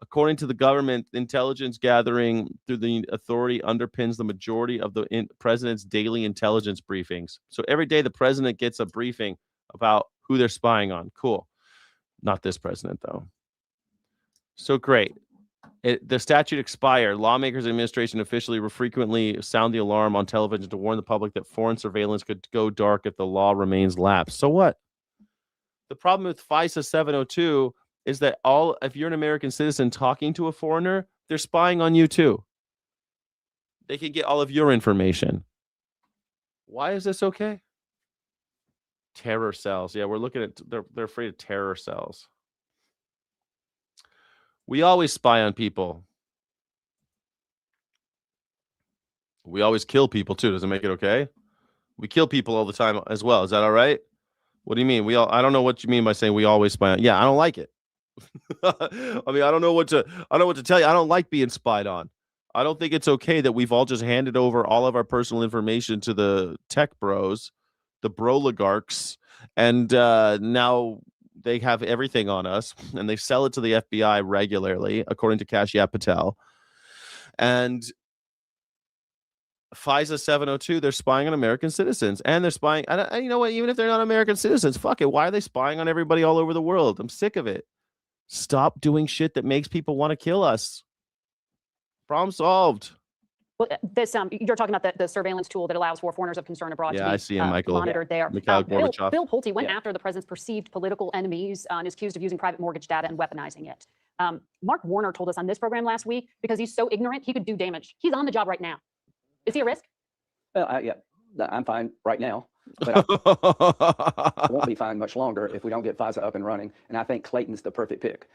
According to the government, intelligence gathering through the authority underpins the majority of the president's daily intelligence briefings. So every day the president gets a briefing about who they're spying on. Cool. Not this president, though. So great. The statute expired. Lawmakers and administration officially frequently sound the alarm on television to warn the public that foreign surveillance could go dark if the law remains lapsed. So what? The problem with FISA 702 is that if you're an American citizen talking to a foreigner, they're spying on you too. They can get all of your information. Why is this okay? Terror cells. Yeah, we're looking at, they're afraid of terror cells. We always spy on people. We always kill people too. Does it make it okay? We kill people all the time as well. Is that all right? What do you mean? I don't know what you mean by saying we always spy on. Yeah, I don't like it. I mean, I don't know what to tell you. I don't like being spied on. I don't think it's okay that we've all just handed over all of our personal information to the tech bros, the broligarchs, and now they have everything on us, and they sell it to the FBI regularly, according to Kashyap Patel. And FISA 702, they're spying on American citizens, and they're spying. And you know what? Even if they're not American citizens, fuck it. Why are they spying on everybody all over the world? I'm sick of it. Stop doing shit that makes people want to kill us. Problem solved. Well, this you're talking about the surveillance tool that allows for foreigners of concern abroad to be I see him, Michael. monitored there. Mikhail Bill Gorbachev. Pulte went after the president's perceived political enemies and is accused of using private mortgage data and weaponizing it. Mark Warner told us on this program last week, because he's so ignorant, he could do damage. He's on the job right now. Is he a risk? Yeah, I'm fine right now. But I won't be fine much longer if we don't get FISA up and running. And I think Clayton's the perfect pick.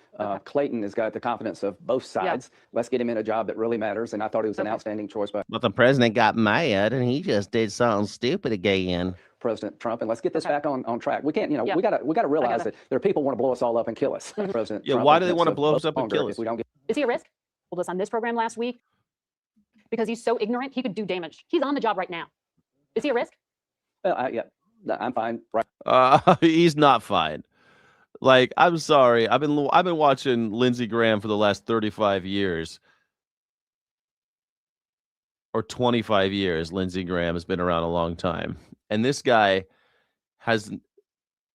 Clayton has got the confidence of both sides. Yeah. Let's get him in a job that really matters. And I thought he was an outstanding choice. But the president got mad and he just did something stupid again. President Trump, and let's get this back on track. We can't, we gotta realize that there are people who want to blow us all up and kill us. President Trump, why do they want to blow us up and kill us? If we don't get... Is he a risk? Told us on this program last week, because he's so ignorant, he could do damage. He's on the job right now. Is he a risk? Yeah. I'm fine. Right. He's not fine. Like, I'm sorry. I've been watching Lindsey Graham for the last 35 years. Or 25 years. Lindsey Graham has been around a long time. And this guy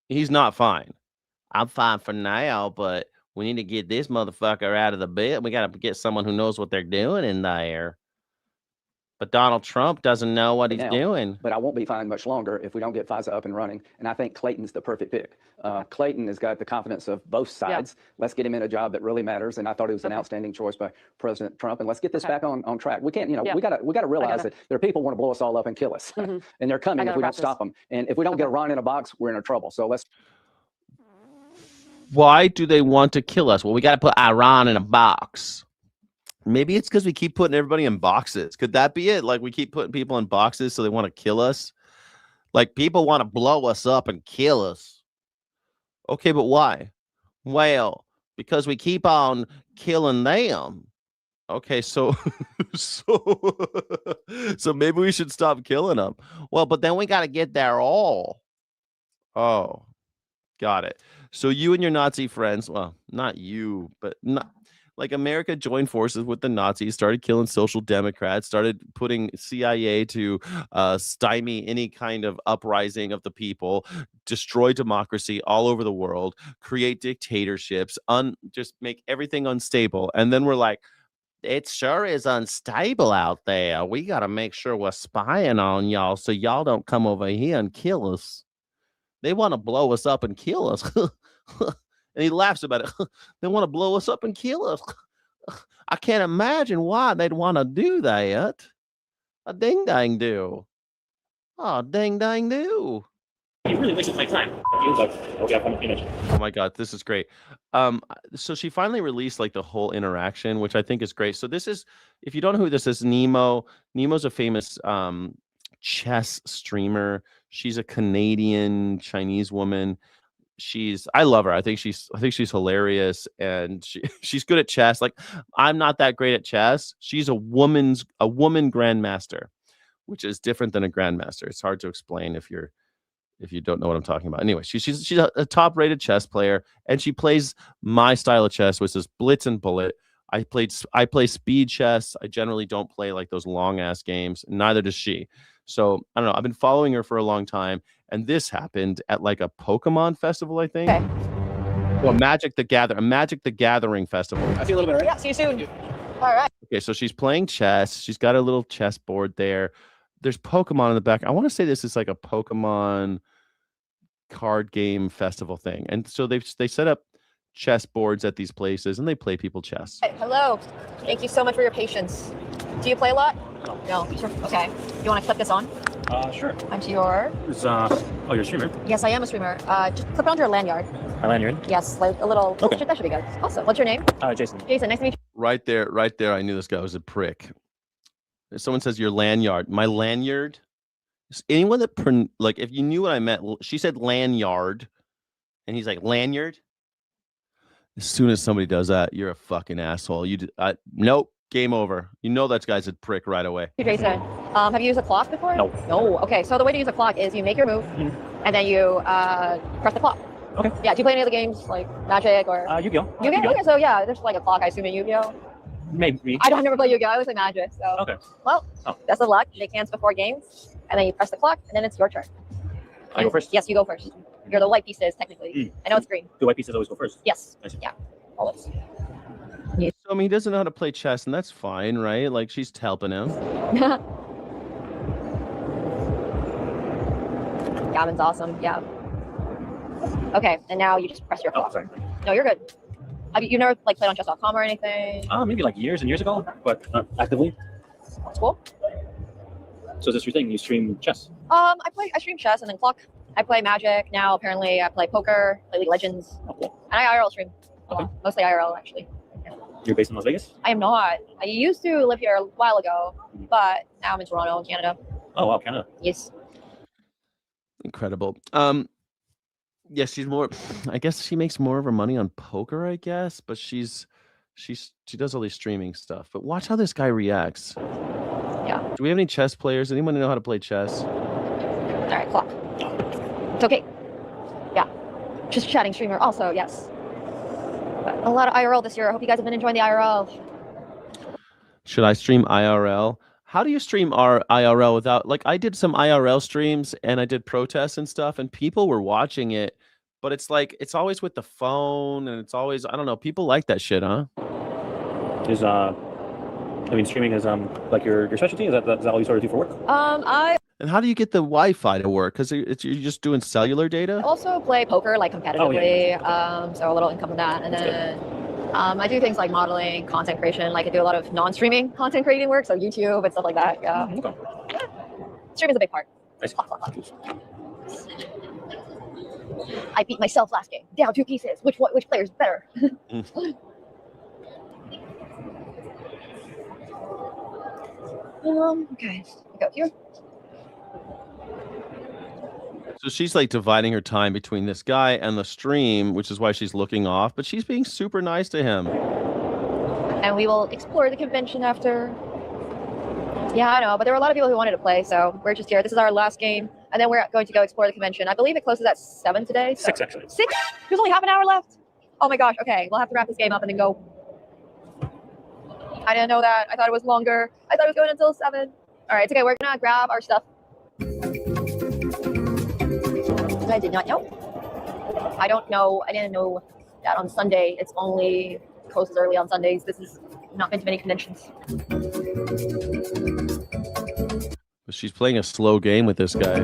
he's not fine. I'm fine for now, but we need to get this motherfucker out of the bed. We got to get someone who knows what they're doing in there. But Donald Trump doesn't know what he's doing. But I won't be fine much longer if we don't get FISA up and running. And I think Clayton's the perfect pick. Clayton has got the confidence of both sides. Yeah. Let's get him in a job that really matters. And I thought he was an outstanding choice by President Trump. And let's get this back on track. We can't, we gotta realize that there are people who want to blow us all up and kill us. And they're coming if we don't stop them. And if we don't get Iran in a box, we're in trouble. So let's. Why do they want to kill us? Well, we got to put Iran in a box. Maybe it's because we keep putting everybody in boxes. Could that be it? Like we keep putting people in boxes so they want to kill us. Like people want to blow us up and kill us. Okay, but why? Well, because we keep on killing them. Okay, so so maybe we should stop killing them. Well, but then we got to get there all. Oh, got it. So you and your Nazi friends, well, not you, but not like America joined forces with the Nazis, started killing social democrats, started putting CIA to stymie any kind of uprising of the people, destroy democracy all over the world, create dictatorships, just make everything unstable. And then we're like, it sure is unstable out there. We got to make sure we're spying on y'all so y'all don't come over here and kill us. They want to blow us up and kill us. And he laughs about it. They want to blow us up and kill us. I can't imagine why they'd want to do that. A ding dang do. Oh, ding dang do. You really wasted my time. Oh my god, this is great. So she finally released like the whole interaction, which I think is great. So this is, if you don't know who this is, Nemo. Nemo's a famous chess streamer. She's a Canadian Chinese woman. I love her. I think she's hilarious, and she's good at chess. Like I'm not that great at chess. She's a woman grandmaster, which is different than a grandmaster. It's hard to explain if you don't know what I'm talking about. Anyway, she's a top-rated chess player, and she plays my style of chess, which is blitz and bullet. I play speed chess. I generally don't play like those long-ass games. Neither does she. So I don't know. I've been following her for a long time, and this happened at like a Pokemon festival, I think. Okay. Well, Magic the Gathering festival. I see a little bit, right? Yeah, see you soon. All right. Okay, so she's playing chess. She's got a little chess board there. There's Pokemon in the back. I want to say this is like a Pokemon card game festival thing. And so they set up chess boards at these places and they play people chess. Hello. Thank you so much for your patience. Do you play a lot? No. Okay. You want to clip this on? Sure. Onto your... Oh, you're a streamer? Yes, I am a streamer. Just clip it onto your lanyard. My lanyard? Yes, like a little... Okay. That should be good. Awesome. What's your name? Jason. Jason, nice to meet you. Right there. I knew this guy was a prick. Someone says your lanyard. My lanyard? Anyone that, like, if you knew what I meant, she said lanyard, and he's like, lanyard? As soon as somebody does that, you're a fucking asshole. Nope. Game over. You know that guy's a prick right away. Hey, Jason, have you used a clock before? No. No. Okay, so the way to use a clock is you make your move, and then you press the clock. Okay. Yeah, do you play any other games, like Magic or... Yu-Gi-Oh. Yu-Gi-Oh? Okay, so yeah, there's like a clock, I assume, in Yu-Gi-Oh. Maybe. I don't never play Yu-Gi-Oh. I always play Magic, so... Okay. Well, best of luck. Shake hands before games, and then you press the clock, and then it's your turn. I go first? Yes, you go first. You're the white pieces, technically. I know it's green. Do white pieces always go first? Yes. I see. Yeah, always. So, I mean, he doesn't know how to play chess, and that's fine, right? Like, she's helping him. Gavin's awesome, yeah. Okay, and now you just press your clock. Sorry. No, you're good. Have you never like played on chess.com or anything? Maybe like years and years ago, but not actively. That's cool. So is this your thing? You stream chess? I stream chess and then clock. I play Magic now. Apparently, I play poker, play League of Legends, and I IRL stream. Mostly IRL, actually. You're based in Las Vegas? I am not. I used to live here a while ago, but now I'm in Toronto, Canada. Oh wow, Canada. Yes. Incredible. Yes, she's more. I guess she makes more of her money on poker, I guess, but she does all these streaming stuff. But watch how this guy reacts. Yeah. Do we have any chess players? Anyone know how to play chess? All right, clock. It's okay. Yeah. Just chatting streamer also, yes. But a lot of IRL this year. I hope you guys have been enjoying the IRL. Should I stream IRL? How do you stream IRL without, like, I did some IRL streams and I did protests and stuff and people were watching it, but it's like, it's always with the phone and it's always, I don't know, people like that shit, huh? Streaming is like your specialty? Is that all you sort of do for work? And how do you get the Wi-Fi to work? Because you're just doing cellular data? I also play poker like competitively, so a little income from that. And then I do things like modeling, content creation. Like I do a lot of non-streaming content creating work, so YouTube and stuff like that. Yeah. Okay. Streaming is a big part. I beat myself last game, down 2 pieces. Which player's better? Okay, go here. So she's like dividing her time between this guy and the stream, which is why she's looking off, but she's being super nice to him. And we will explore the convention after. Yeah, I know, but there were a lot of people who wanted to play, so we're just here. This is our last game, and then we're going to go explore the convention. I believe it closes at 7 today. So. 6, actually. 6? There's only half an hour left? Oh my gosh, okay. We'll have to wrap this game up and then go. I didn't know that. I thought it was longer. I thought it was going until 7. All right, it's okay. We're going to grab our stuff. I did not know. I don't know. I didn't know that on Sunday it's only closes early on Sundays. This is not been to many conventions. She's playing a slow game with this guy.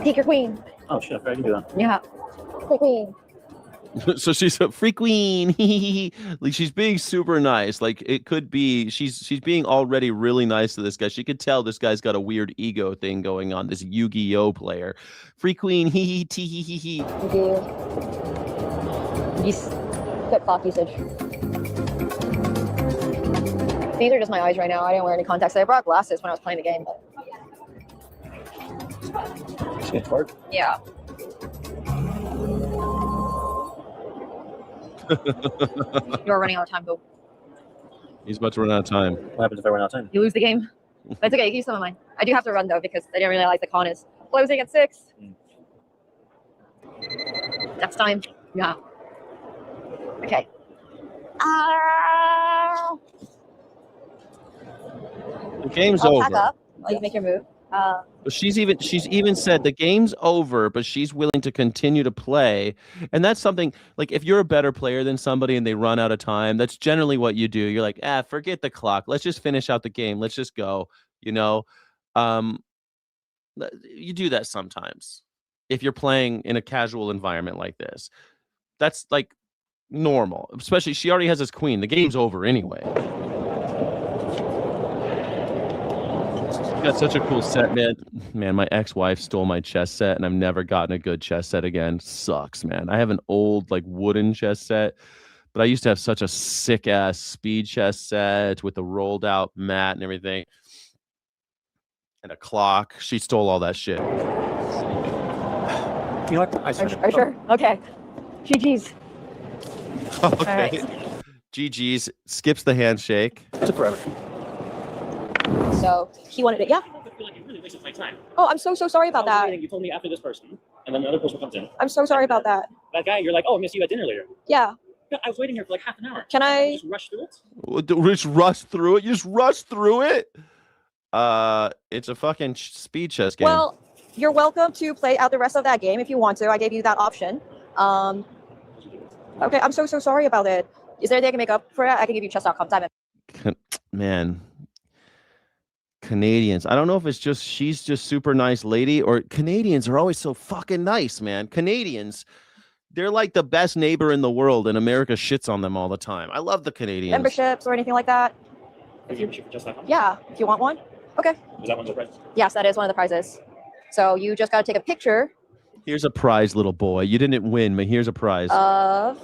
Take your queen. Oh shit, I can do that. Yeah. Take queen. So she's a free queen. Like she's being super nice. Like it could be she's being already really nice to this guy. She could tell this guy's got a weird ego thing going on. This Yu-Gi-Oh player, free queen. Hee hee tee hee hee hee. Yes. Good clock usage. These are just my eyes right now. I didn't wear any contacts. I brought glasses when I was playing the game. See it's hard. Yeah. You're running out of time, Go. He's about to run out of time. What happens if I run out of time? You lose the game. That's okay. You can use some of mine. I do have to run though because I didn't realize the con is closing at 6. That's time. Yeah. Okay. The game's I'll over. pack up while you make your move. But she's even said the game's over, but she's willing to continue to play. And that's something like if you're a better player than somebody and they run out of time, that's generally what you do. You're like, forget the clock. Let's just finish out the game. Let's just go. You know, you do that sometimes if you're playing in a casual environment like this. That's like normal, especially she already has his queen. The game's over anyway. Got such a cool set, man. Man, my ex-wife stole my chess set, and I've never gotten a good chess set again. Sucks, man. I have an old like wooden chess set, but I used to have such a sick-ass speed chess set with a rolled-out mat and everything, and a clock. She stole all that shit. You know what? Are you sure? Okay. GG's. Okay. Right. GG's. Skips the handshake. Took forever. So he wanted it. Yeah. I feel like you really wasted my time. Oh, I'm so sorry about that. You told me after this person, and then the other person comes in. I'm so sorry about that. That guy, you're like, oh, I missed you at dinner later. Yeah. Yeah, I was waiting here for like half an hour. Can I just rush through it? Just rush through it. You just rush through it. It's a fucking speed chess game. Well, you're welcome to play out the rest of that game if you want to. I gave you that option. Okay, I'm so sorry about it. Is there anything I can make up for it? I can give you chess.com. Man. Canadians. I don't know if it's just she's just super nice lady or Canadians are always so fucking nice, man. Canadians, they're like the best neighbor in the world and America shits on them all the time. I love the Canadians. Memberships or anything like that? Yeah, if you want one. Okay. Is that one of the prizes? Yes, that is one of the prizes. So you just got to take a picture. Here's a prize, little boy. You didn't win, but here's a prize. Of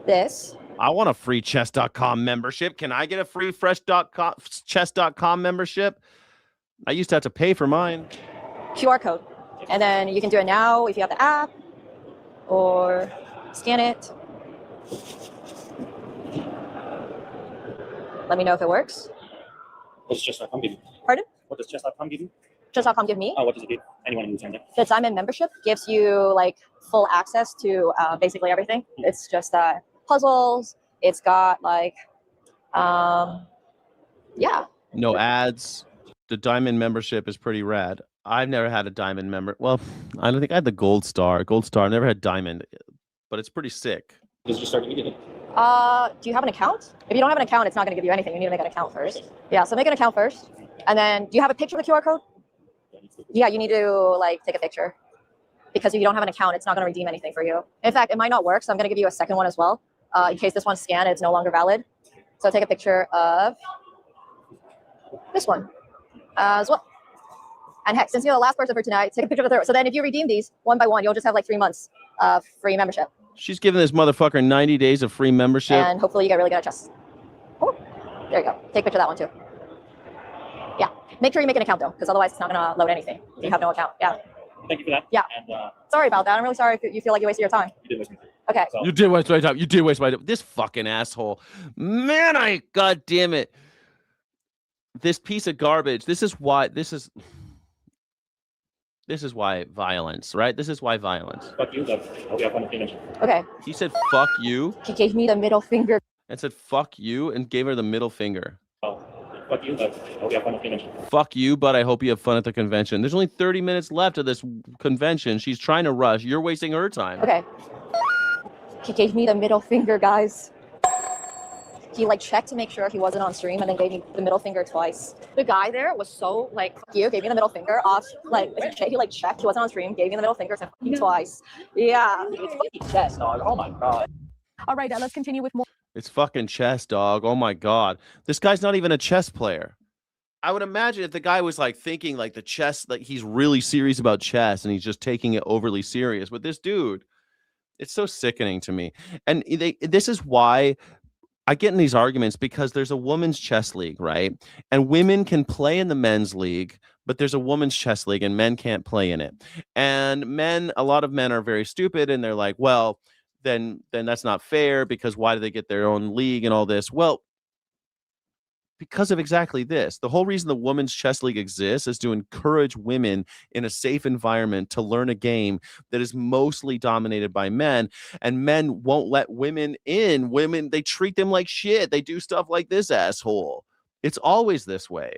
this. I want a free chess.com membership. Can I get a free chess.com membership? I used to have to pay for mine. QR code. And then you can do it now if you have the app or scan it. Let me know if it works. What does chess.com give you? Pardon? What does chess.com give you? Chess.com give me? Oh, what does it give? Anyone who's on there? The Diamond membership gives you like full access to basically everything. It's just puzzles. It's got like, yeah. No ads. The Diamond membership is pretty rad. I've never had a Diamond member. Well, I don't think I had the Gold Star. I never had Diamond, but it's pretty sick. Does it just start immediately? Do you have an account? If you don't have an account, it's not going to give you anything. You need to make an account first. Yeah, so make an account first. And then do you have a picture of the QR code? Yeah, you need to like take a picture. Because if you don't have an account, it's not going to redeem anything for you. In fact, it might not work, so I'm going to give you a second one as well. In case this one's scanned, it's no longer valid. So take a picture of this one as well. And heck, since you're the last person for tonight, take a picture of the third. So then if you redeem these one by one, you'll just have like 3 months of free membership. She's giving this motherfucker 90 days of free membership. And hopefully you get really good at chess. Cool. There you go. Take a picture of that one too. Yeah. Make sure you make an account though, because otherwise it's not going to load anything if you have no account. Yeah. Thank you for that. Yeah. And, sorry about that. I'm really sorry if you feel like you wasted your time. you did waste my time. Okay. So, You did waste my time. You did waste my time. This fucking asshole. Man, God damn it. This piece of garbage. This is why violence, right? This is why violence. fuck you. That's, I hope you have fun with the convention. Okay. He said, fuck you, He gave me the middle finger. and said, fuck you, and gave her the middle finger. Oh, fuck you. That's, I hope you have fun with the convention. Fuck you, but I hope you have fun at the convention. There's only 30 minutes left of this convention. She's trying to rush. You're wasting her time. Okay. He gave me the middle finger, guys. He like checked to make sure he wasn't on stream and then gave me the middle finger twice. The guy there was so like, fuck you, gave me the middle finger off. Like, he like checked, he wasn't on stream, gave me the middle finger, said fuck you twice. Yeah. It's fucking chess, dog. Oh my God. All right, let's continue with more. It's fucking chess, dog. Oh my God. This guy's not even a chess player. I would imagine if the guy was like thinking like the chess, like he's really serious about chess and he's just taking it overly serious. But this dude, it's so sickening to me. And this is why I get in these arguments, because there's a women's chess league, right? And women can play in the men's league, but there's a women's chess league and men can't play in it. And a lot of men are very stupid and they're like, well, then that's not fair, because why do they get their own league and all this? Well, because of exactly this. The whole reason the women's chess league exists is to encourage women in a safe environment to learn a game that is mostly dominated by men, and men won't let women in. Women, they treat them like shit. They do stuff like this asshole. It's always this way.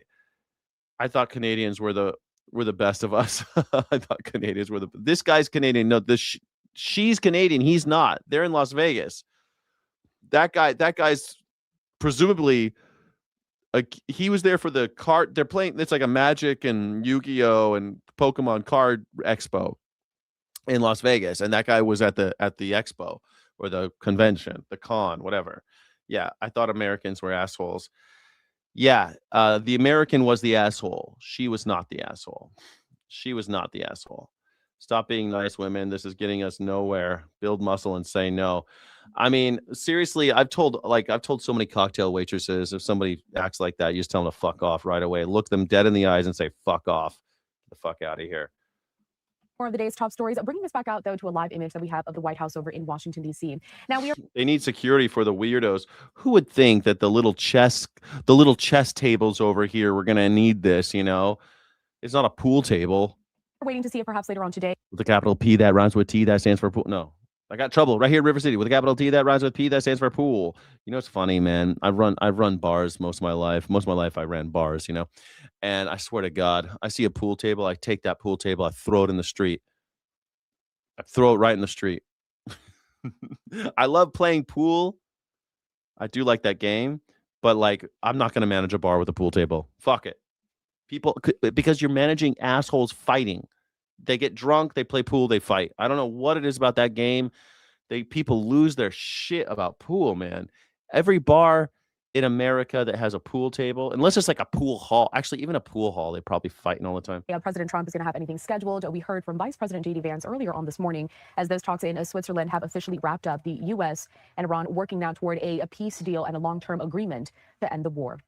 I thought Canadians were the best of us. I thought Canadians were this guy's Canadian. No, she's Canadian. He's not. They're in Las Vegas. That guy's presumably he was there for the card. They're playing. It's like a Magic and Yu-Gi-Oh and Pokemon card expo in Las Vegas, and that guy was at the expo or the convention, the con, whatever. Yeah, I thought Americans were assholes. Yeah, the American was the asshole. She was not the asshole. She was not the asshole. Stop being nice, women. This is getting us nowhere. Build muscle and say no. I mean, seriously, I've told so many cocktail waitresses, if somebody acts like that, you just tell them to fuck off right away. Look them dead in the eyes and say, fuck off. Get the fuck out of here. More of the day's top stories. Bringing this back out, though, to a live image that we have of the White House over in Washington, D.C. Now They need security for the weirdos. Who would think that the little chess tables over here were going to need this, you know? It's not a pool table. We're waiting to see if perhaps later on today. With a capital P that rhymes with T that stands for pool. No. I got trouble right here in River City with a capital T that rhymes with P that stands for pool. You know, it's funny, man. I've run bars most of my life. Most of my life I ran bars, you know. And I swear to God, I see a pool table. I take that pool table. I throw it in the street. I throw it right in the street. I love playing pool. I do like that game. But, like, I'm not going to manage a bar with a pool table. Fuck it. Because you're managing assholes fighting. They get drunk, they play pool, they fight. I don't know what it is about that game. People lose their shit about pool, man. Every bar in America that has a pool table, unless it's like a pool hall, actually even a pool hall, they're probably fighting all the time. Yeah, President Trump is going to have anything scheduled. We heard from Vice President J.D. Vance earlier on this morning as those talks in Switzerland have officially wrapped up. The U.S. and Iran working now toward a peace deal and a long-term agreement to end the war.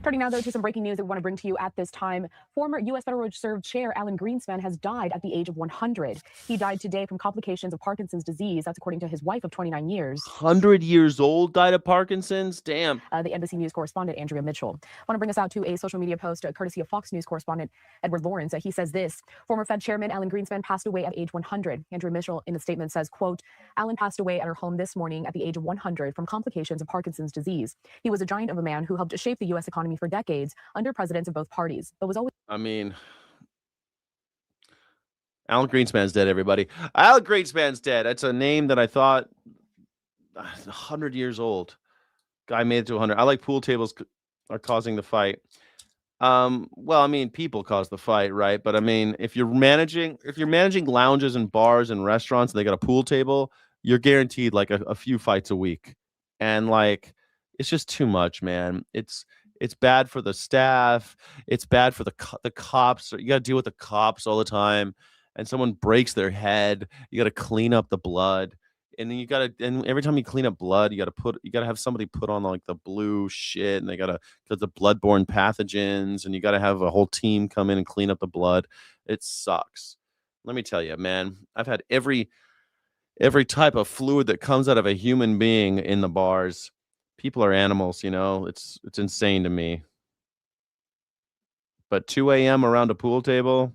Turning now, though, to some breaking news that we want to bring to you at this time. Former U.S. Federal Reserve Chair Alan Greenspan has died at the age of 100. He died today from complications of Parkinson's disease. That's according to his wife of 29 years. 100 years old, died of Parkinson's? Damn. The NBC News correspondent, Andrea Mitchell. I want to bring us out to a social media post courtesy of Fox News correspondent Edward Lawrence. He says this: former Fed Chairman Alan Greenspan passed away at age 100. Andrea Mitchell in a statement says, quote, Alan passed away at her home this morning at the age of 100 from complications of Parkinson's disease. He was a giant of a man who helped shape the U.S. economy for decades under presidents of both parties, but was always... I mean, Alan Greenspan's dead, everybody. Alan Greenspan's dead. That's a name that I thought 100 years old. Guy made it to 100. I like pool tables are causing the fight. Well, I mean, people cause the fight, right? But I mean, if you're managing lounges and bars and restaurants, and they got a pool table, you're guaranteed like a few fights a week. And like, it's just too much, man. It's bad for the staff. It's bad for the cops. You got to deal with the cops all the time. And someone breaks their head. You got to clean up the blood. And then and every time you clean up blood, you gotta have somebody put on like the blue shit, and they gotta, because the bloodborne pathogens, and you gotta have a whole team come in and clean up the blood. It sucks. Let me tell you, man, I've had every type of fluid that comes out of a human being in the bars. People are animals, it's insane to me. But 2 a.m. around a pool table,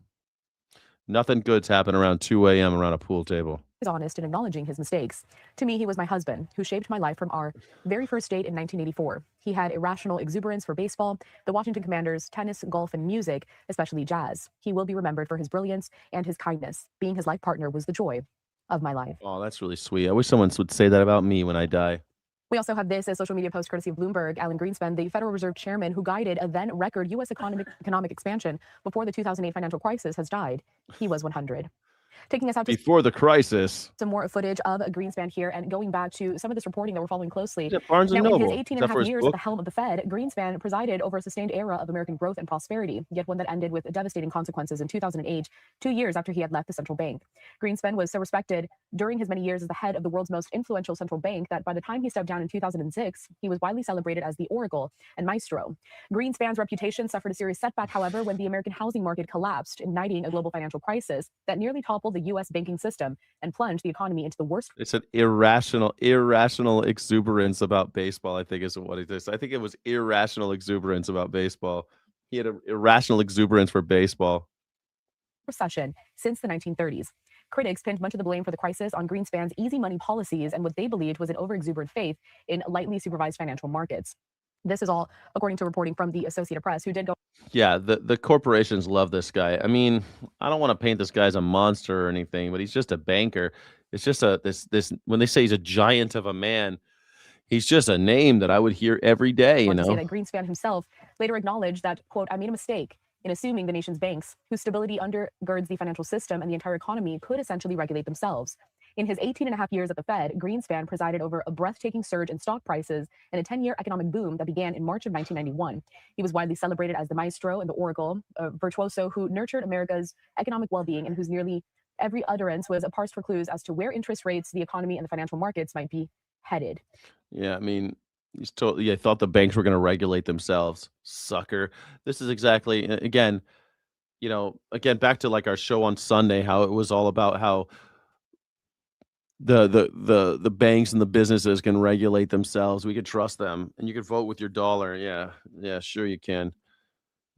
nothing good's happen around 2 a.m. around a pool table. Is honest in acknowledging his mistakes. To me, he was my husband who shaped my life from our very first date in 1984. He had irrational exuberance for baseball, the Washington Commanders, tennis, golf, and music, especially jazz. He will be remembered for his brilliance and his kindness. Being his life partner was the joy of my life. Oh, that's really sweet. I wish someone would say that about me when I die. We also have this, a social media post courtesy of Bloomberg. Alan Greenspan, the Federal Reserve chairman who guided a then record U.S. economic expansion before the 2008 financial crisis, has died. He was 100. Taking us out to Before the crisis. some more footage of Greenspan here, and going back to some of this reporting that we're following closely. Yeah, Barnes and Now, in Noble. his 18 Is that and a for half his years at book? the helm of the Fed, Greenspan presided over a sustained era of American growth and prosperity, yet one that ended with devastating consequences in 2008, 2 years after he had left the central bank. Greenspan was so respected during his many years as the head of the world's most influential central bank that by the time he stepped down in 2006, he was widely celebrated as the Oracle and Maestro. Greenspan's reputation suffered a serious setback, however, when the American housing market collapsed, igniting a global financial crisis that nearly toppled the U.S. banking system and plunged the economy into the worst. It's an irrational exuberance about baseball, I think is what it is. I think it was irrational exuberance about baseball. He had an irrational exuberance for baseball. Recession since the 1930s. Critics pinned much of the blame for the crisis on Greenspan's easy money policies and what they believed was an overexuberant faith in lightly supervised financial markets. This is all according to reporting from the Associated Press, who did go. Yeah, the corporations love this guy. I mean, I don't want to paint this guy as a monster or anything, but he's just a banker. It's just this when they say he's a giant of a man, he's just a name that I would hear every day, To say that Greenspan himself later acknowledged that, quote, I made a mistake in assuming the nation's banks, whose stability undergirds the financial system and the entire economy, could essentially regulate themselves. In his 18 and a half years at the Fed, Greenspan presided over a breathtaking surge in stock prices and a 10-year economic boom that began in March of 1991. He was widely celebrated as the maestro and the oracle, a virtuoso who nurtured America's economic well-being and whose nearly every utterance was a parse for clues as to where interest rates, the economy, and the financial markets might be headed. Yeah, I mean, he's totally. I thought the banks were going to regulate themselves, sucker. This is exactly again, back to like our show on Sunday, how it was all about how the banks and the businesses can regulate themselves. We could trust them, and you could vote with your dollar. Yeah, sure you can.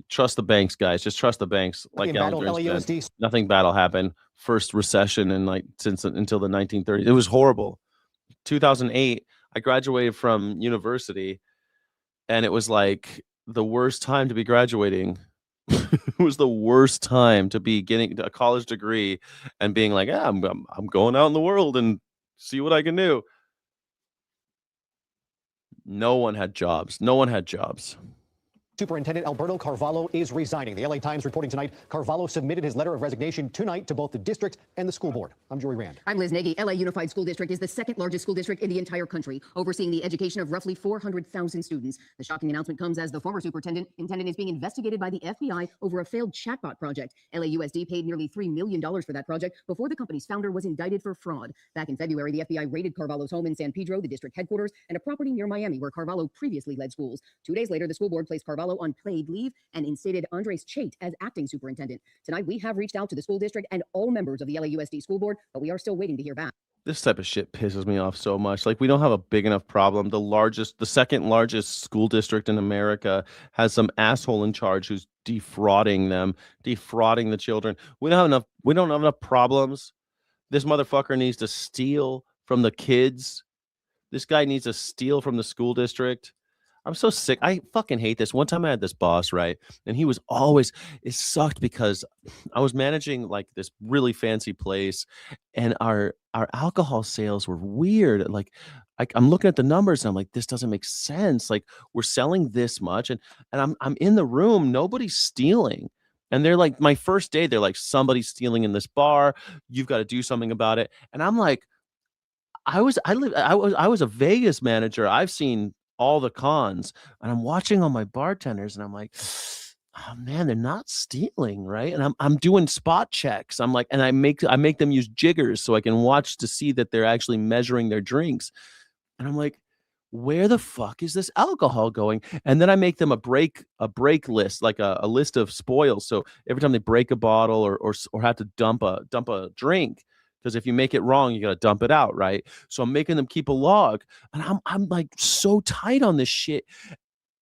Trust the banks, guys. Just trust the banks. Like nothing bad will happen. First recession in until the 1930s. It was horrible. 2008. I graduated from university, and it was like the worst time to be graduating. It was the worst time to be getting a college degree and being like, I'm going out in the world and see what I can do. No one had jobs. Superintendent Alberto Carvalho is resigning. The LA Times reporting tonight, Carvalho submitted his letter of resignation tonight to both the district and the school board. I'm Joey Rand. I'm Liz Nagy. LA Unified School District is the second largest school district in the entire country, overseeing the education of roughly 400,000 students. The shocking announcement comes as the former superintendent is being investigated by the FBI over a failed chatbot project. LAUSD paid nearly $3 million for that project before the company's founder was indicted for fraud. Back in February, the FBI raided Carvalho's home in San Pedro, the district headquarters, and a property near Miami where Carvalho previously led schools. 2 days later, the school board placed Carvalho on paid leave and instated Andres Chait as acting superintendent. Tonight, we have reached out to the school district and all members of the LAUSD school board, but we are still waiting to hear back. This type of shit pisses me off so much. Like, we don't have a big enough problem. The second largest school district in America has some asshole in charge who's defrauding the children. We don't have enough problems. This motherfucker needs to steal from the kids. This guy needs to steal from the school district. I'm so sick. I fucking hate this. One time I had this boss, right? And he was always, it sucked because I was managing like this really fancy place and our alcohol sales were weird. Like I'm looking at the numbers and I'm like, this doesn't make sense. Like we're selling this much and I'm in the room, nobody's stealing. And they're like, my first day, they're like, somebody's stealing in this bar. You've got to do something about it. And I'm like, I was a Vegas manager. I've seen all the cons, and I'm watching all my bartenders and I'm like, oh man, they're not stealing, right? And I'm doing spot checks. I'm like, and I make them use jiggers so I can watch to see that they're actually measuring their drinks. And I'm like, where the fuck is this alcohol going? And then I make them a break list, like a list of spoils. So every time they break a bottle or have to dump a drink, because if you make it wrong, you got to dump it out, right? So I'm making them keep a log, and I'm like so tight on this shit,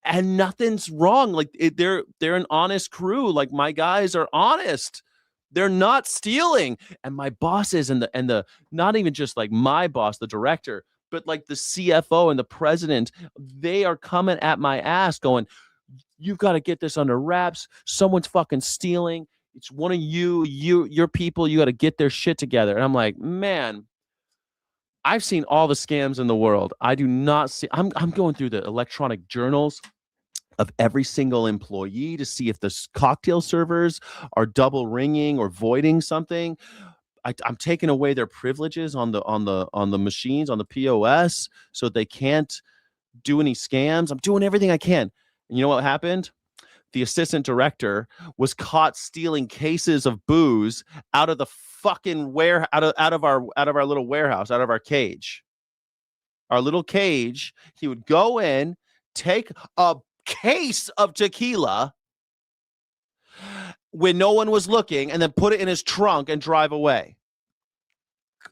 and nothing's wrong. Like they're an honest crew. Like my guys are honest. They're not stealing. And my bosses and the not even just like my boss, the director, but like the CFO and the president, they are coming at my ass going, you've got to get this under wraps. Someone's fucking stealing. It's one of your people. You got to get their shit together. And I'm like, man, I've seen all the scams in the world. I do not see. I'm going through the electronic journals of every single employee to see if the cocktail servers are double ringing or voiding something. I'm taking away their privileges on the machines, on the POS, so they can't do any scams. I'm doing everything I can. And you know what happened? The assistant director was caught stealing cases of booze out of the fucking out of our little warehouse, out of our cage. Our little cage. He would go in, take a case of tequila when no one was looking, and then put it in his trunk and drive away.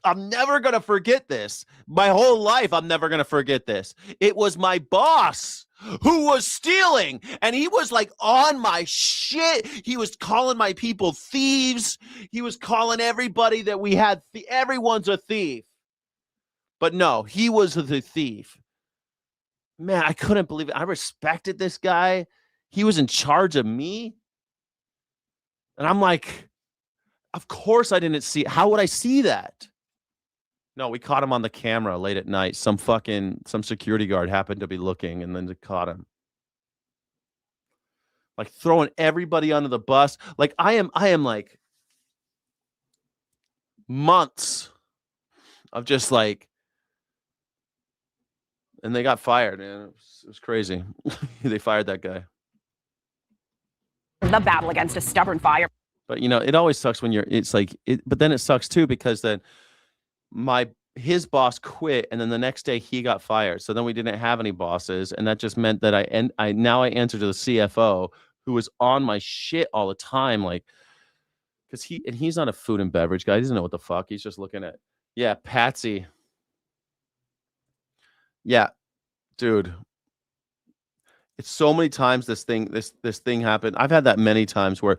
I'm never going to forget this. My whole life, I'm never going to forget this. It was my boss who was stealing, and he was like on my shit. He was calling my people thieves. He was calling everybody that we had. Everyone's a thief. But no, he was the thief. Man, I couldn't believe it. I respected this guy. He was in charge of me. And I'm like, of course I didn't see it. How would I see that? No, we caught him on the camera late at night. Some security guard happened to be looking, and then they caught him. Like throwing everybody under the bus. Like I am like months of just like, and they got fired, man. It was crazy. They fired that guy. The battle against a stubborn fire. But you know, it always sucks when but then it sucks too, because then his boss quit, and then the next day he got fired. So then we didn't have any bosses, and that just meant that I answer to the CFO, who was on my shit all the time, like, because he's not a food and beverage guy. He doesn't know what the fuck. He's just looking at, yeah, Patsy. Yeah, dude. It's so many times this thing happened. I've had that many times where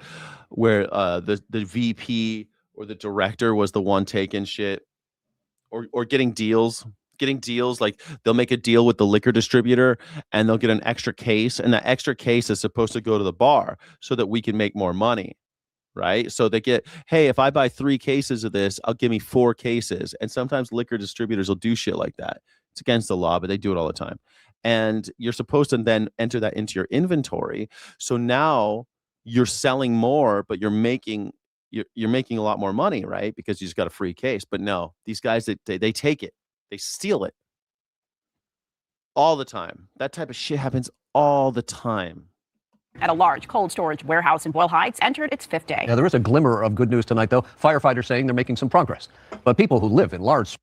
the VP or the director was the one taking shit, or getting deals. Like they'll make a deal with the liquor distributor and they'll get an extra case, and that extra case is supposed to go to the bar so that we can make more money. Right. So they get, hey, if I buy 3 cases of this, I'll give me 4 cases. And sometimes liquor distributors will do shit like that. It's against the law, but they do it all the time. And you're supposed to then enter that into your inventory. So now you're selling more, but you're making a lot more money, right? Because you just got a free case. But no, these guys, they take it. They steal it all the time. That type of shit happens all the time. At a large cold storage warehouse in Boyle Heights entered its 5th day. Yeah, there is a glimmer of good news tonight, though. Firefighters saying they're making some progress. But people who live in large...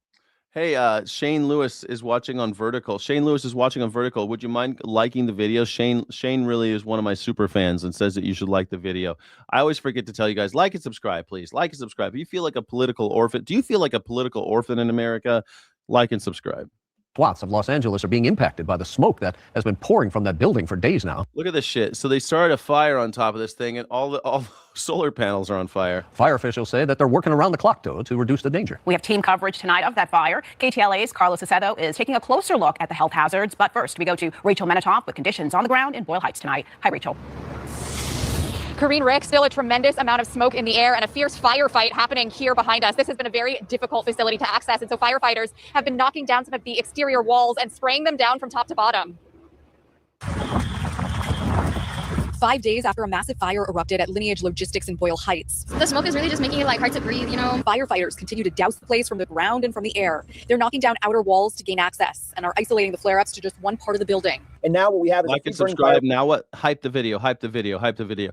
Hey, Shane Lewis is watching on Vertical. Shane Lewis is watching on Vertical. Would you mind liking the video? Shane really is one of my super fans and says that you should like the video. I always forget to tell you guys, like and subscribe, please. Like and subscribe. If you feel like a political orphan, do you feel like a political orphan in America? Like and subscribe. Swaths of Los Angeles are being impacted by the smoke that has been pouring from that building for days now. Look at this shit. So they started a fire on top of this thing, and all the solar panels are on fire. Fire officials say that they're working around the clock, though, to reduce the danger. We have team coverage tonight of that fire. KTLA's Carlos Acedo is taking a closer look at the health hazards. But first, we go to Rachel Menitoff with conditions on the ground in Boyle Heights tonight. Hi, Rachel. Karine Rick, still a tremendous amount of smoke in the air and a fierce firefight happening here behind us. This has been a very difficult facility to access, and so firefighters have been knocking down some of the exterior walls and spraying them down from top to bottom. 5 days after a massive fire erupted at Lineage Logistics in Boyle Heights. The smoke is really just making it like hard to breathe, you know? Firefighters continue to douse the place from the ground and from the air. They're knocking down outer walls to gain access and are isolating the flare-ups to just one part of the building. And now what we have is Like and subscribe. Now what? Hype the video. Hype the video. Hype the video.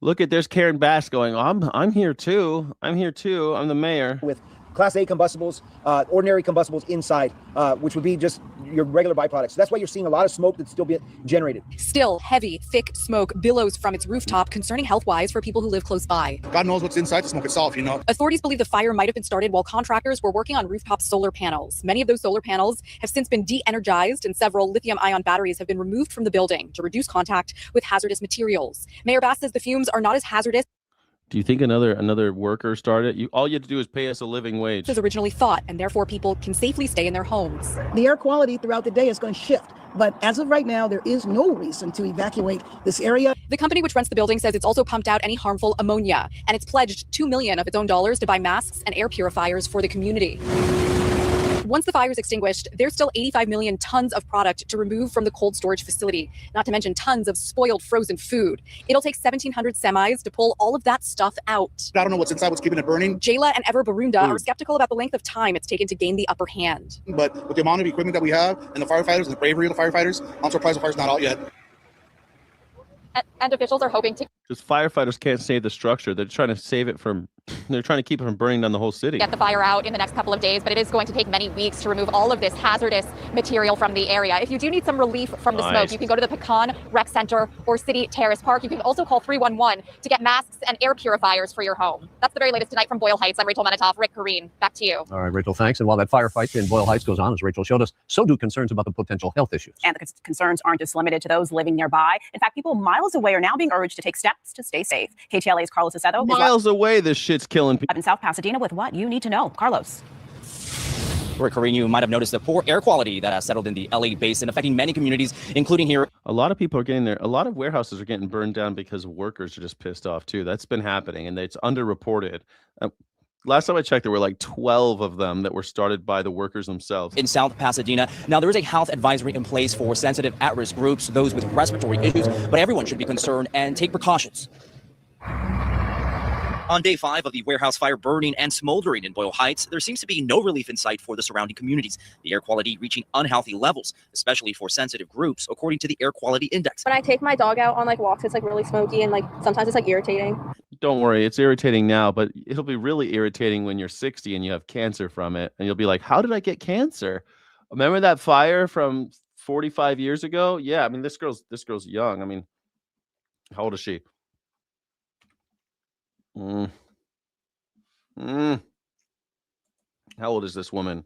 Look at there's Karen Bass going. I'm here too. I'm here too. I'm the mayor. With Class A combustibles, ordinary combustibles inside, which would be just your regular byproducts. So that's why you're seeing a lot of smoke that's still being generated. Still, heavy, thick smoke billows from its rooftop, concerning health-wise for people who live close by. God knows what's inside the smoke itself, you know. Authorities believe the fire might have been started while contractors were working on rooftop solar panels. Many of those solar panels have since been de-energized, and several lithium-ion batteries have been removed from the building to reduce contact with hazardous materials. Mayor Bass says the fumes are not as hazardous. Do you think another worker started? All you have to do is pay us a living wage. As originally thought, and therefore people can safely stay in their homes. The air quality throughout the day is going to shift. But as of right now, there is no reason to evacuate this area. The company which rents the building says it's also pumped out any harmful ammonia, and it's pledged $2 million of its own dollars to buy masks and air purifiers for the community. Once the fire is extinguished, there's still 85 million tons of product to remove from the cold storage facility, not to mention tons of spoiled frozen food. It'll take 1,700 semis to pull all of that stuff out. I don't know what's inside, what's keeping it burning. Jayla and Ever Barunda are skeptical about the length of time it's taken to gain the upper hand. But with the amount of equipment that we have and the firefighters and the bravery of the firefighters, I'm surprised the fire's not out yet. And officials are hoping to Because firefighters can't save the structure. They're trying to save it from. They're trying to keep it from burning down the whole city. get the fire out in the next couple of days, but it is going to take many weeks to remove all of this hazardous material from the area. If you do need some relief from the smoke, you can go to the Pecan Rec Center or City Terrace Park. You can also call 311 to get masks and air purifiers for your home. That's the very latest tonight from Boyle Heights. I'm Rachel Menitoff. Rick Kareen, back to you. All right, Rachel, thanks. And while that firefight in Boyle Heights goes on, as Rachel showed us, so do concerns about the potential health issues. And the concerns aren't just limited to those living nearby. In fact, people miles away are now being urged to take steps to stay safe. KTLA's Carlos Acedo Miles away, this shit's killing people. Up in South Pasadena with what you need to know. Carlos. Rick Kareen, you might have noticed the poor air quality that has settled in the LA basin, affecting many communities, including here. A lot of people are getting there. A lot of warehouses are getting burned down because workers are just pissed off too. That's been happening, and it's underreported. Last time I checked, there were like 12 of them that were started by the workers themselves. In South Pasadena. Now, there is a health advisory in place for sensitive at-risk groups, those with respiratory issues, but everyone should be concerned and take precautions. On day 5 of the warehouse fire burning and smoldering in Boyle Heights, there seems to be no relief in sight for the surrounding communities, the air quality reaching unhealthy levels, especially for sensitive groups, according to the Air Quality Index. When I take my dog out on like walks, it's like really smoky and like sometimes it's like irritating. Don't worry, it's irritating now, but it'll be really irritating when you're 60 and you have cancer from it, and you'll be like, how did I get cancer? Remember that fire from 45 years ago? Yeah, I mean, this girl's young. I mean, how old is she? How old is this woman?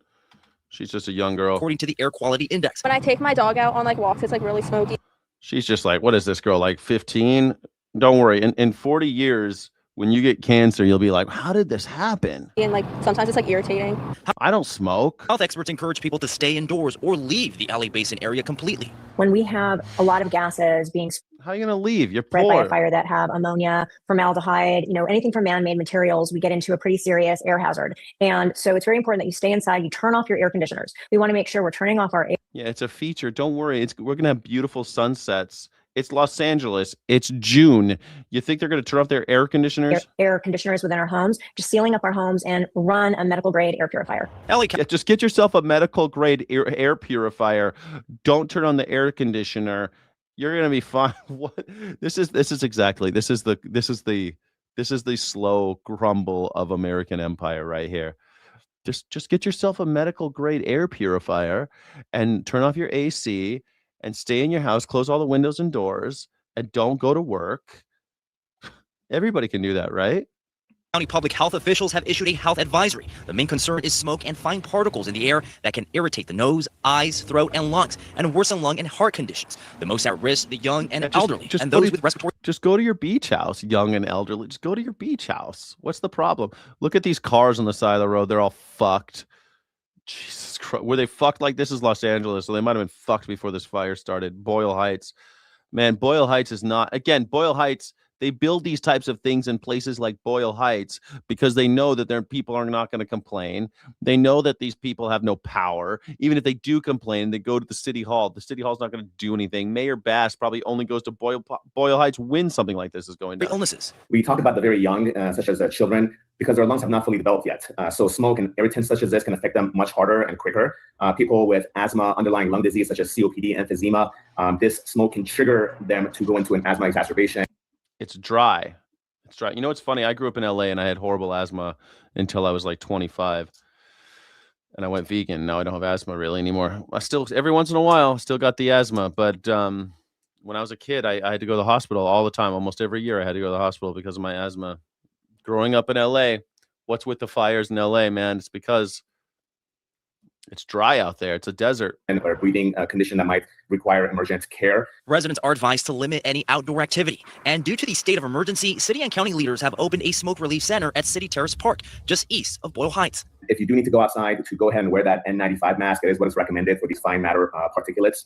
She's just a young girl. According to the Air Quality Index. When I take my dog out on like walks, it's like really smoky. She's just like, what is this girl, like 15? Don't worry. In 40 years, when you get cancer, you'll be like, how did this happen? And like sometimes it's like irritating. I don't smoke. Health experts encourage people to stay indoors or leave the LA basin area completely. When we have a lot of gases being how are you going to leave? You're spread by poor. a fire that have ammonia, formaldehyde, anything from man-made materials, we get into a pretty serious air hazard. And so it's very important that you stay inside, you turn off your air conditioners. We want to make sure we're turning off our air. Yeah, it's a feature. Don't worry. We're going to have beautiful sunsets. It's Los Angeles. It's June. You think they're going to turn off their air conditioners? Air conditioners within our homes, just sealing up our homes and run a medical grade air purifier. Just get yourself a medical grade air purifier. Don't turn on the air conditioner. You're going to be fine. What? This is the slow crumble of American empire right here. Just get yourself a medical grade air purifier and turn off your AC. And stay in your house, close all the windows and doors, and don't go to work. Everybody can do that, right? County public health officials have issued a health advisory. The main concern is smoke and fine particles in the air that can irritate the nose, eyes, throat, and lungs, and worsen lung and heart conditions. The most at risk, the young and elderly, and those with respiratory. Just go to your beach house, young and elderly. Just go to your beach house. What's the problem? Look at these cars on the side of the road. They're all fucked. Jesus Christ. Were they fucked? Like, this is Los Angeles, so they might have been fucked before this fire started. Boyle Heights. Man, Boyle Heights is not. Again, Boyle Heights, They build these types of things in places like Boyle Heights because they know that their people are not going to complain. They know that these people have no power. Even if they do complain, they go to the city hall. The city hall's not going to do anything. Mayor Bass probably only goes to Boyle Heights when something like this is going down. Illnesses. We talk about the very young, such as children, because their lungs have not fully developed yet. So smoke and irritants such as this can affect them much harder and quicker. People with asthma, underlying lung disease such as COPD, emphysema, this smoke can trigger them to go into an asthma exacerbation. It's dry. It's dry. You know, it's funny. I grew up in LA and I had horrible asthma until I was like 25. And I went vegan. Now I don't have asthma really anymore. I still, every once in a while, still got the asthma. But when I was a kid, I had to go to the hospital all the time. Almost every year I had to go to the hospital because of my asthma. Growing up in LA, what's with the fires in LA, man? It's because it's dry out there. It's a desert. And a breathing condition that might require emergent care. Residents are advised to limit any outdoor activity. And due to the state of emergency, city and county leaders have opened a smoke relief center at City Terrace Park, just east of Boyle Heights. If you do need to go outside, to go ahead and wear that N95 mask. It is what is recommended for these fine matter particulates.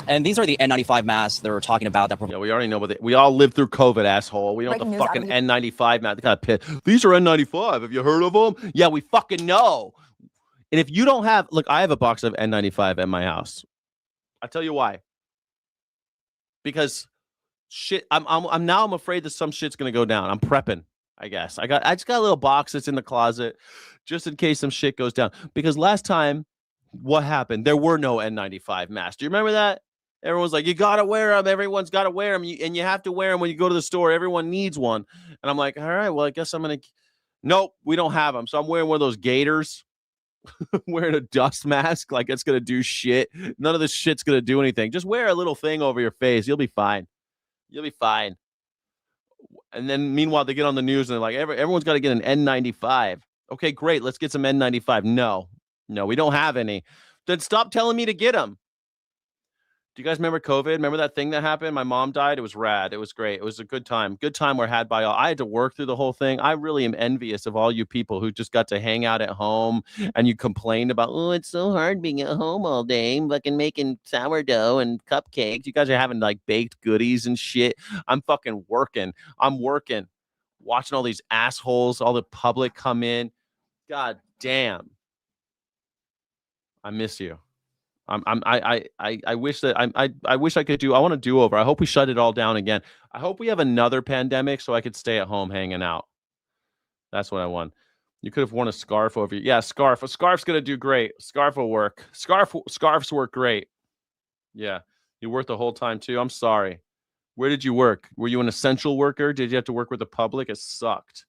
And these are the N95 masks they're talking about. That yeah, we already know what we all lived through COVID, asshole. We know what the fucking N95 mask. Kind of pit. These are N95. Have you heard of them? Yeah, we fucking know. And if you don't have, look, I have a box of N95 at my house. I'll tell you why. Because shit, I'm afraid that some shit's gonna go down. I'm prepping, I guess. I just got a little box that's in the closet just in case some shit goes down. Because last time, what happened? There were no N95 masks. Do you remember that? Everyone's like, you gotta wear them. Everyone's gotta wear them, and you have to wear them when you go to the store. Everyone needs one. And I'm like, all right, well, I guess I'm gonna. Nope, we don't have them. So I'm wearing one of those gaiters. Wearing a dust mask like it's gonna do shit. None of this shit's gonna do anything. Just wear a little thing over your face. You'll be fine. You'll be fine. And then meanwhile, they get on the news and they're like, everyone's got to get an N95. Okay, great. Let's get some N95. No, we don't have any. Then stop telling me to get them. Do you guys remember COVID? Remember that thing that happened? My mom died. It was rad. It was great. It was a good time. Good time were had by all. I had to work through the whole thing. I really am envious of all you people who just got to hang out at home and you complained about, oh, it's so hard being at home all day, fucking making sourdough and cupcakes. You guys are having like baked goodies and shit. I'm fucking working. I'm working. Watching all these assholes, all the public come in. God damn. I miss you. I wish that I wish I could do. I want to do over. I hope we shut it all down again. I hope we have another pandemic so I could stay at home hanging out. That's what I want. You could have worn a scarf over you. Yeah, scarf. A scarf's gonna do great. Scarf will work. Scarves work great. Yeah, you worked the whole time too. I'm sorry. Where did you work? Were you an essential worker? Did you have to work with the public? It sucked.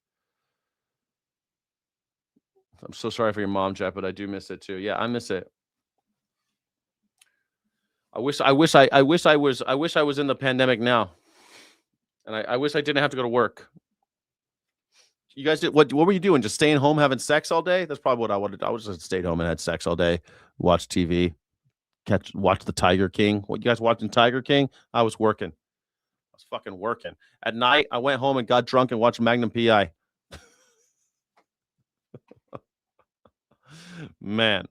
I'm so sorry for your mom, Jeff, but I do miss it too. Yeah, I miss it. I wish I was in the pandemic now. And I wish I didn't have to go to work. You guys did what were you doing? Just staying home having sex all day? That's probably what I wanted. I was just stayed home and had sex all day, watch TV, watch the Tiger King. What, you guys watching Tiger King? I was working. I was fucking working. At night, I went home and got drunk and watched Magnum PI. Man.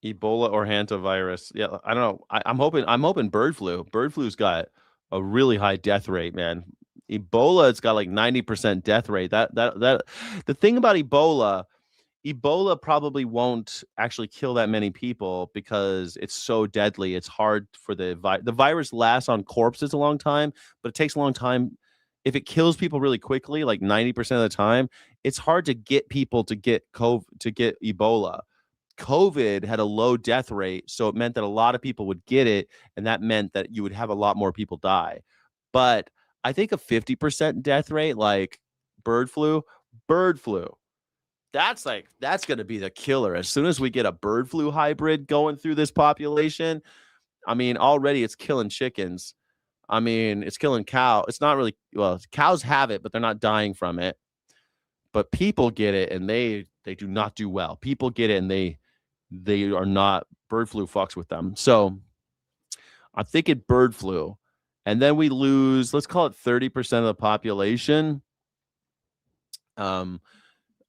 Ebola or hantavirus. Yeah, I don't know. I'm hoping bird flu. Bird flu's got a really high death rate, man. Ebola, it's got like 90% death rate. That the thing about Ebola probably won't actually kill that many people because it's so deadly. It's hard for the virus lasts on corpses a long time, but it takes a long time. If it kills people really quickly, like 90% of the time, it's hard to get people to get Ebola. COVID had a low death rate, so it meant that a lot of people would get it, and that meant that you would have a lot more people die. But I think a 50% death rate, like bird flu, that's going to be the killer. As soon as we get a bird flu hybrid going through this population, I mean, already it's killing chickens. I mean, it's killing cow. It's not really, well, cows have it, but they're not dying from it. But people get it, and they do not do well. People get it, and they are not, bird flu fucks with them. So I'm thinking bird flu. And then we lose, let's call it 30% of the population. I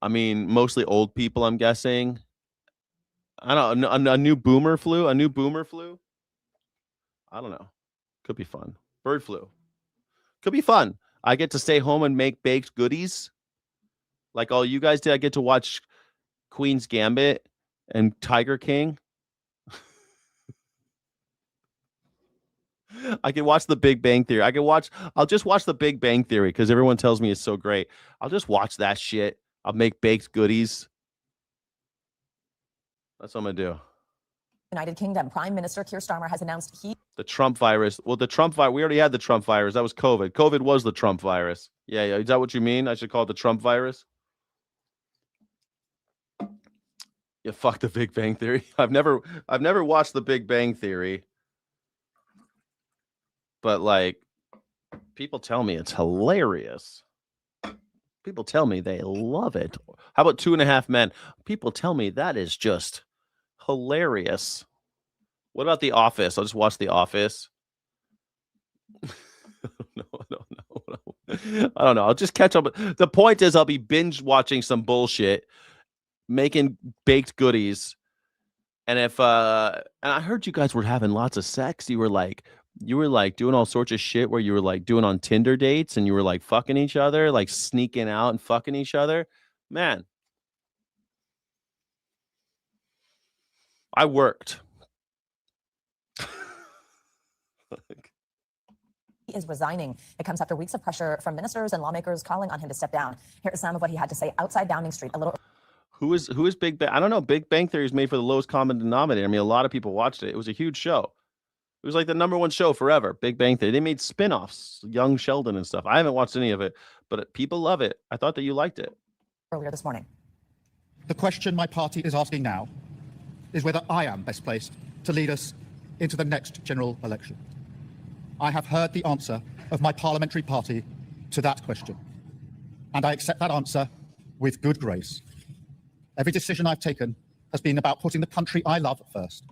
mean, mostly old people, I'm guessing. I don't know, a new boomer flu. I don't know. Could be fun. Bird flu. Could be fun. I get to stay home and make baked goodies like all you guys did. I get to watch Queen's Gambit and Tiger King. I can watch The Big Bang Theory. I'll just watch The Big Bang Theory because everyone tells me it's so great. I'll just watch that shit. I'll make baked goodies. That's what I'm going to do. United Kingdom Prime Minister Keir Starmer has announced The Trump virus. Well, the Trump virus, we already had the Trump virus. That was COVID. COVID was the Trump virus. Yeah. Is that what you mean? I should call it the Trump virus? Yeah, fuck The Big Bang Theory. I've never watched The Big Bang Theory. But like, people tell me it's hilarious. People tell me they love it. How about 2.5 Men? People tell me that is just hilarious. What about The Office? I'll just watch The Office. No. I don't know. I'll just catch up. The point is I'll be binge watching some bullshit, making baked goodies. And if and I heard you guys were having lots of sex. You were like doing all sorts of shit where you were like doing on Tinder dates and you were like fucking each other, like sneaking out and fucking each other. Man, I worked. he is resigning. It comes after weeks of pressure from ministers and lawmakers calling on him to step down. Here is some of what he had to say outside Downing Street a little. Who is Big Bang? I don't know. Big Bang Theory is made for the lowest common denominator. I mean, a lot of people watched it. It was a huge show. It was like the #1 show forever, Big Bang Theory. They made spin-offs, Young Sheldon and stuff. I haven't watched any of it, but people love it. I thought that you liked it. Earlier this morning. The question my party is asking now is whether I am best placed to lead us into the next general election. I have heard the answer of my parliamentary party to that question, and I accept that answer with good grace. Every decision I've taken has been about putting the country I love first.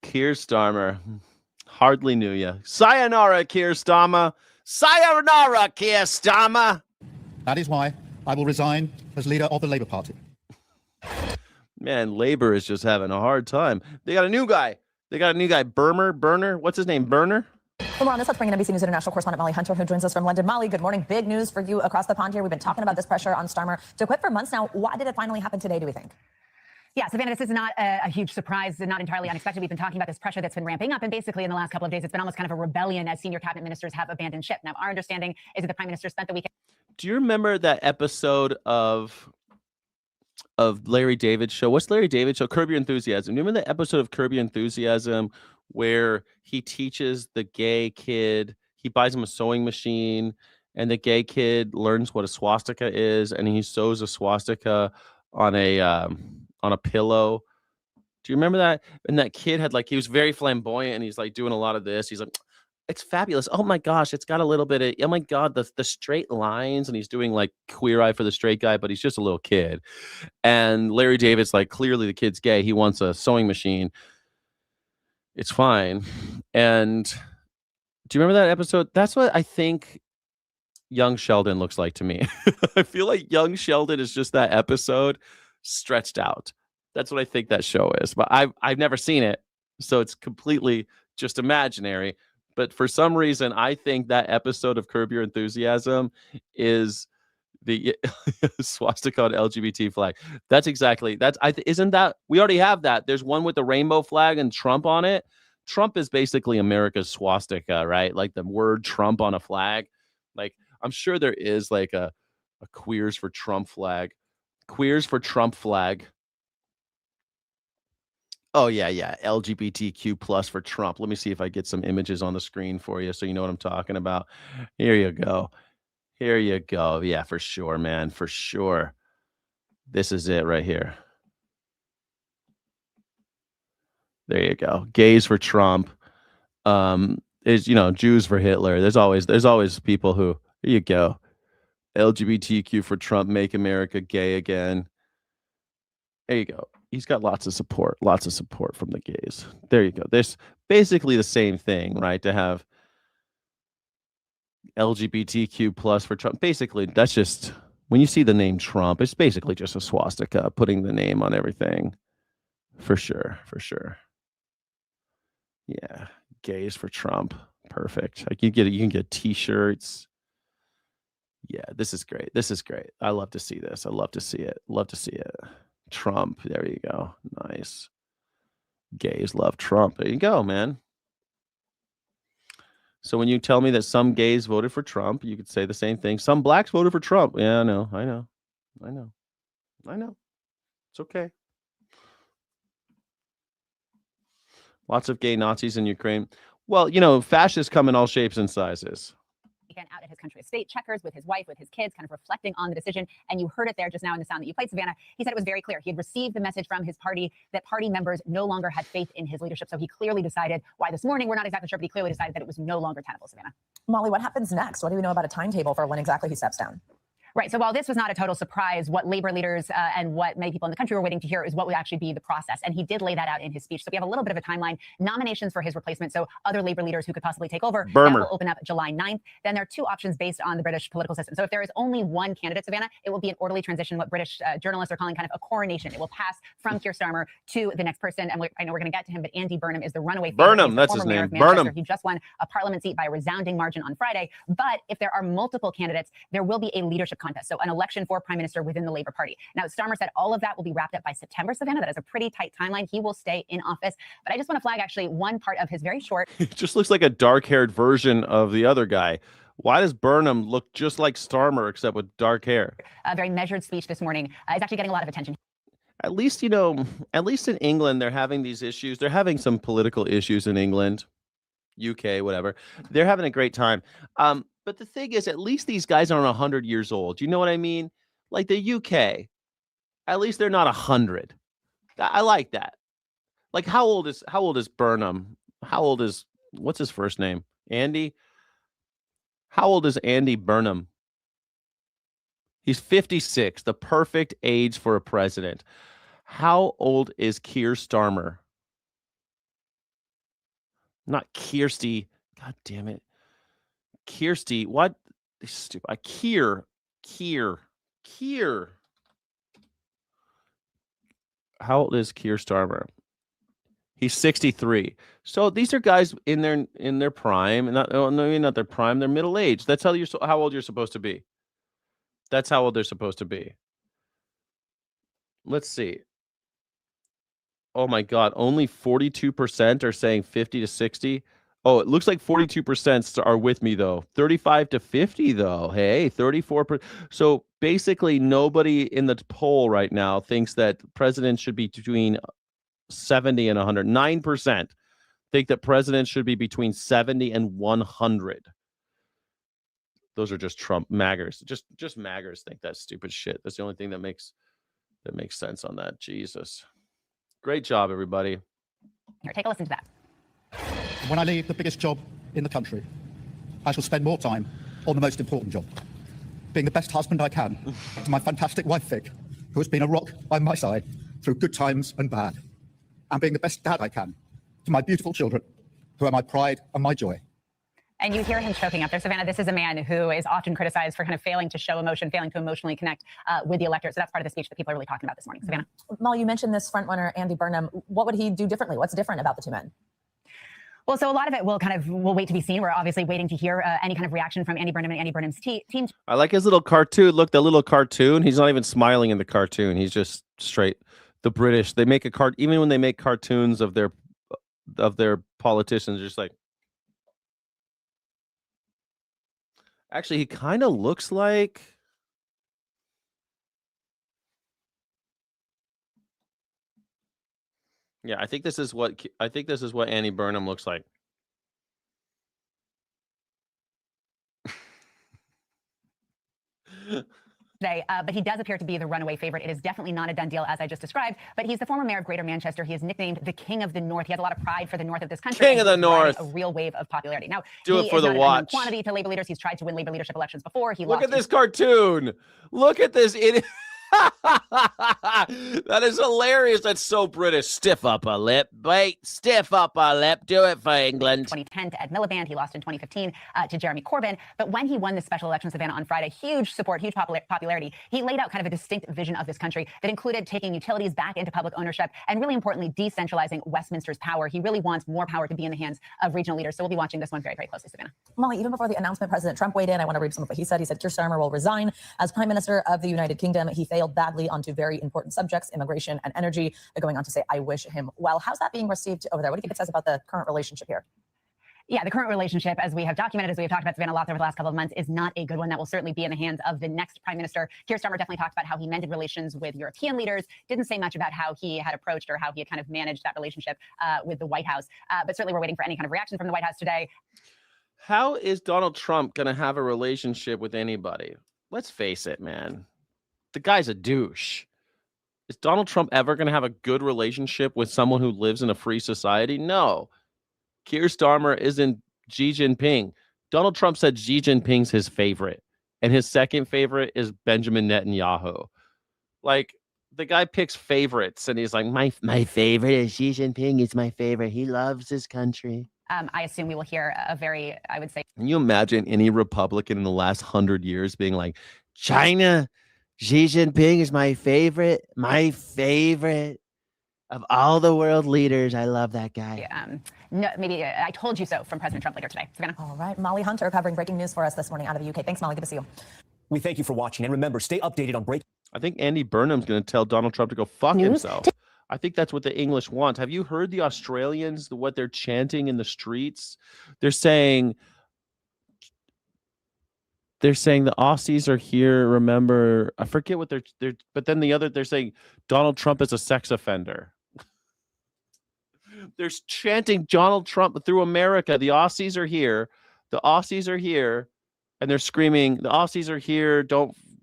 Keir Starmer. Hardly knew you. Sayonara, Keir Starmer. Sayonara, Keir Starmer. That is why I will resign as leader of the Labour Party. Man, Labour is just having a hard time. They got a new guy. Burner. What's his name? Burner? For more on this, let's bring in NBC News International correspondent Molly Hunter, who joins us from London. Molly, good morning. Big news for you across the pond here. We've been talking about this pressure on Starmer to quit for months now. Why did it finally happen today, do we think? Yeah, Savannah, this is not a huge surprise and not entirely unexpected. We've been talking about this pressure that's been ramping up, and basically in the last couple of days, it's been almost kind of a rebellion as senior cabinet ministers have abandoned ship. Now, our understanding is that the prime minister spent the weekend. Do you remember that episode of Larry David's show? What's Larry David's show? Curb Your Enthusiasm. Do you remember the episode of Curb Your Enthusiasm where he teaches the gay kid, he buys him a sewing machine, and the gay kid learns what a swastika is, and he sews a swastika on a pillow. Do you remember that? And that kid had he was very flamboyant, and he's like doing a lot of this. He's like, it's fabulous. Oh my gosh, it's got a little bit of, oh my God, the straight lines. And he's doing like Queer Eye for the Straight Guy, but he's just a little kid. And Larry David's like, clearly the kid's gay. He wants a sewing machine. It's fine. And do you remember that episode? That's what I think young Sheldon looks like to me. I feel like young Sheldon is just that episode stretched out. That's what I think that show is. But I've never seen it, so it's completely just imaginary. But for some reason, I think that episode of Curb Your Enthusiasm is the swastika on LGBT flag. Isn't that, we already have that. There's one with the rainbow flag and Trump on it. Trump is basically America's swastika, right? Like the word Trump on a flag. Like, I'm sure there is like a Queers for Trump flag. Queers for Trump flag. Oh, yeah. LGBTQ plus for Trump. Let me see if I get some images on the screen for you so you know what I'm talking about. Here you go. Yeah, for sure, man. For sure. This is it right here. There you go. Gays for Trump. Is Jews for Hitler. There's always people who, here you go. LGBTQ for Trump, make America gay again. There you go. He's got lots of support from the gays. There you go. There's basically the same thing, right? To have LGBTQ plus for Trump. Basically, that's just, when you see the name Trump, it's basically just a swastika, putting the name on everything. For sure. Yeah. Gays for Trump. Perfect. Like you can get t-shirts. Yeah, this is great. This is great. I love to see this. I love to see it. Love to see it. Trump. There you go. Nice. Gays love Trump. There you go, man. So when you tell me that some gays voted for Trump, you could say the same thing. Some blacks voted for Trump. Yeah, I know. It's okay. Lots of gay Nazis in Ukraine. Well, fascists come in all shapes and sizes. Weekend out at his country estate, checkers with his wife, with his kids, kind of reflecting on the decision. And you heard it there just now in the sound that you played, Savannah. He said it was very clear. He had received the message from his party that party members no longer had faith in his leadership. So he clearly decided why this morning, we're not exactly sure, but he clearly decided that it was no longer tenable, Savannah. Molly, what happens next? What do we know about a timetable for when exactly he steps down? Right. So while this was not a total surprise, what labor leaders and what many people in the country were waiting to hear is what would actually be the process. And he did lay that out in his speech. So we have a little bit of a timeline. Nominations for his replacement, so other labor leaders who could possibly take over, that will open up July 9th. Then there are two options based on the British political system. So if there is only one candidate, Savannah, it will be an orderly transition, what British journalists are calling kind of a coronation. It will pass from Keir Starmer to the next person. And I know we're going to get to him, but Andy Burnham is the runaway favorite. Burnham, that's his name. Burnham. He just won a parliament seat by a resounding margin on Friday. But if there are multiple candidates, there will be a leadership contest. So an election for prime minister within the Labour Party. Now, Starmer said all of that will be wrapped up by September, Savannah. That is a pretty tight timeline. He will stay in office. But I just want to flag actually one part of his very short. It just looks like a dark-haired version of the other guy. Why does Burnham look just like Starmer except with dark hair? A very measured speech this morning is actually getting a lot of attention. At least, at least in England, they're having these issues. They're having some political issues in England, UK, whatever. They're having a great time. But the thing is, at least these guys aren't 100 years old. Do you know what I mean? Like the UK, at least they're not 100. I like that. Like how old is Burnham? What's his first name? Andy? How old is Andy Burnham? He's 56, the perfect age for a president. How old is Keir Starmer? Not Kirsty. God damn it. Kirsty. What? Stupid. Keir. How old is Keir Starmer? He's 63. So these are guys in their prime, not their prime, they're middle age. That's how old you're supposed to be. That's how old they're supposed to be. Let's see. Oh my God, only 42% are saying 50 to 60. Oh, it looks like 42% are with me though. 35 to 50 though. Hey, 34%. So basically nobody in the poll right now thinks that presidents should be between 70 and 100. 9% think that presidents should be between 70 and 100. Those are just Trump maggers. Just maggers think that stupid shit. That's the only thing that makes sense on that. Jesus. Great job, everybody. Here, take a listen to that. When I leave the biggest job in the country, I shall spend more time on the most important job, being the best husband I can to my fantastic wife, Vic, who has been a rock by my side through good times and bad, and being the best dad I can to my beautiful children, who are my pride and my joy. And you hear him choking up there, Savannah. This is a man who is often criticized for kind of failing to show emotion, failing to emotionally connect with the electorate. So that's part of the speech that people are really talking about this morning. Savannah. Molly, you mentioned this frontrunner, Andy Burnham. What would he do differently? What's different about the two men? Well, so a lot of it we'll wait to be seen. We're obviously waiting to hear any kind of reaction from Andy Burnham and Andy Burnham's team. I like his little cartoon. Look, the little cartoon. He's not even smiling in the cartoon. He's just straight. The British, they make even when they make cartoons of their politicians, just like. Actually, he kind of looks like. Yeah, I think this is what Andy Burnham looks like. Today, but he does appear to be the runaway favorite. It is definitely not a done deal, as I just described. But he's the former mayor of Greater Manchester. He is nicknamed the King of the North. He has a lot of pride for the north of this country. King of the North. A real wave of popularity. Now, do it for the watch. Quantity to labor leaders. He's tried to win labor leadership elections before. Look at this cartoon. Look at this. That is hilarious. That's so British. Stiff upper lip. Wait, stiff upper lip. Do it for England. 2010 to Ed Miliband. He lost in 2015 to Jeremy Corbyn. But when he won the special election, Savannah, on Friday, huge support, huge popularity. He laid out kind of a distinct vision of this country that included taking utilities back into public ownership and, really importantly, decentralizing Westminster's power. He really wants more power to be in the hands of regional leaders. So we'll be watching this one very, very closely, Savannah. Molly, even before the announcement, President Trump weighed in. I want to read some of what he said. He said Keir Starmer will resign as Prime Minister of the United Kingdom. He failed badly on two very important subjects, immigration and energy. They're going on to say, I wish him well. How's that being received over there? What do you think it says about the current relationship here? Yeah, the current relationship, as we have documented, as we have talked about, Savannah, lots over the last couple of months, is not a good one. That will certainly be in the hands of the next prime minister. Keir Starmer definitely talked about how he mended relations with European leaders, didn't say much about how he had approached or how he had kind of managed that relationship with the White House. But certainly we're waiting for any kind of reaction from the White House today. How is Donald Trump going to have a relationship with anybody? Let's face it, man. The guy's a douche. Is Donald Trump ever going to have a good relationship with someone who lives in a free society? No. Keir Starmer isn't Xi Jinping. Donald Trump said Xi Jinping's his favorite, and his second favorite is Benjamin Netanyahu. Like, the guy picks favorites, and he's like, my favorite is Xi Jinping. Is my favorite. He loves his country. I assume we will hear a very, I would say. Can you imagine any Republican in the last 100 years being like, China, Xi Jinping is my favorite of all the world leaders. I love that guy. No, maybe I told you so from President Trump later today. Savannah. All right. Molly Hunter covering breaking news for us this morning out of the UK. Thanks, Molly. Good to see you. We thank you for watching. And remember, stay updated on breaking. I think Andy Burnham's going to tell Donald Trump to go fuck himself. I think that's what the English want. Have you heard the Australians, what they're chanting in the streets? They're saying the Aussies are here. Remember, I forget what they're but then they're saying Donald Trump is a sex offender. They're chanting Donald Trump through America. The Aussies are here. The Aussies are here. And they're screaming, the Aussies are here.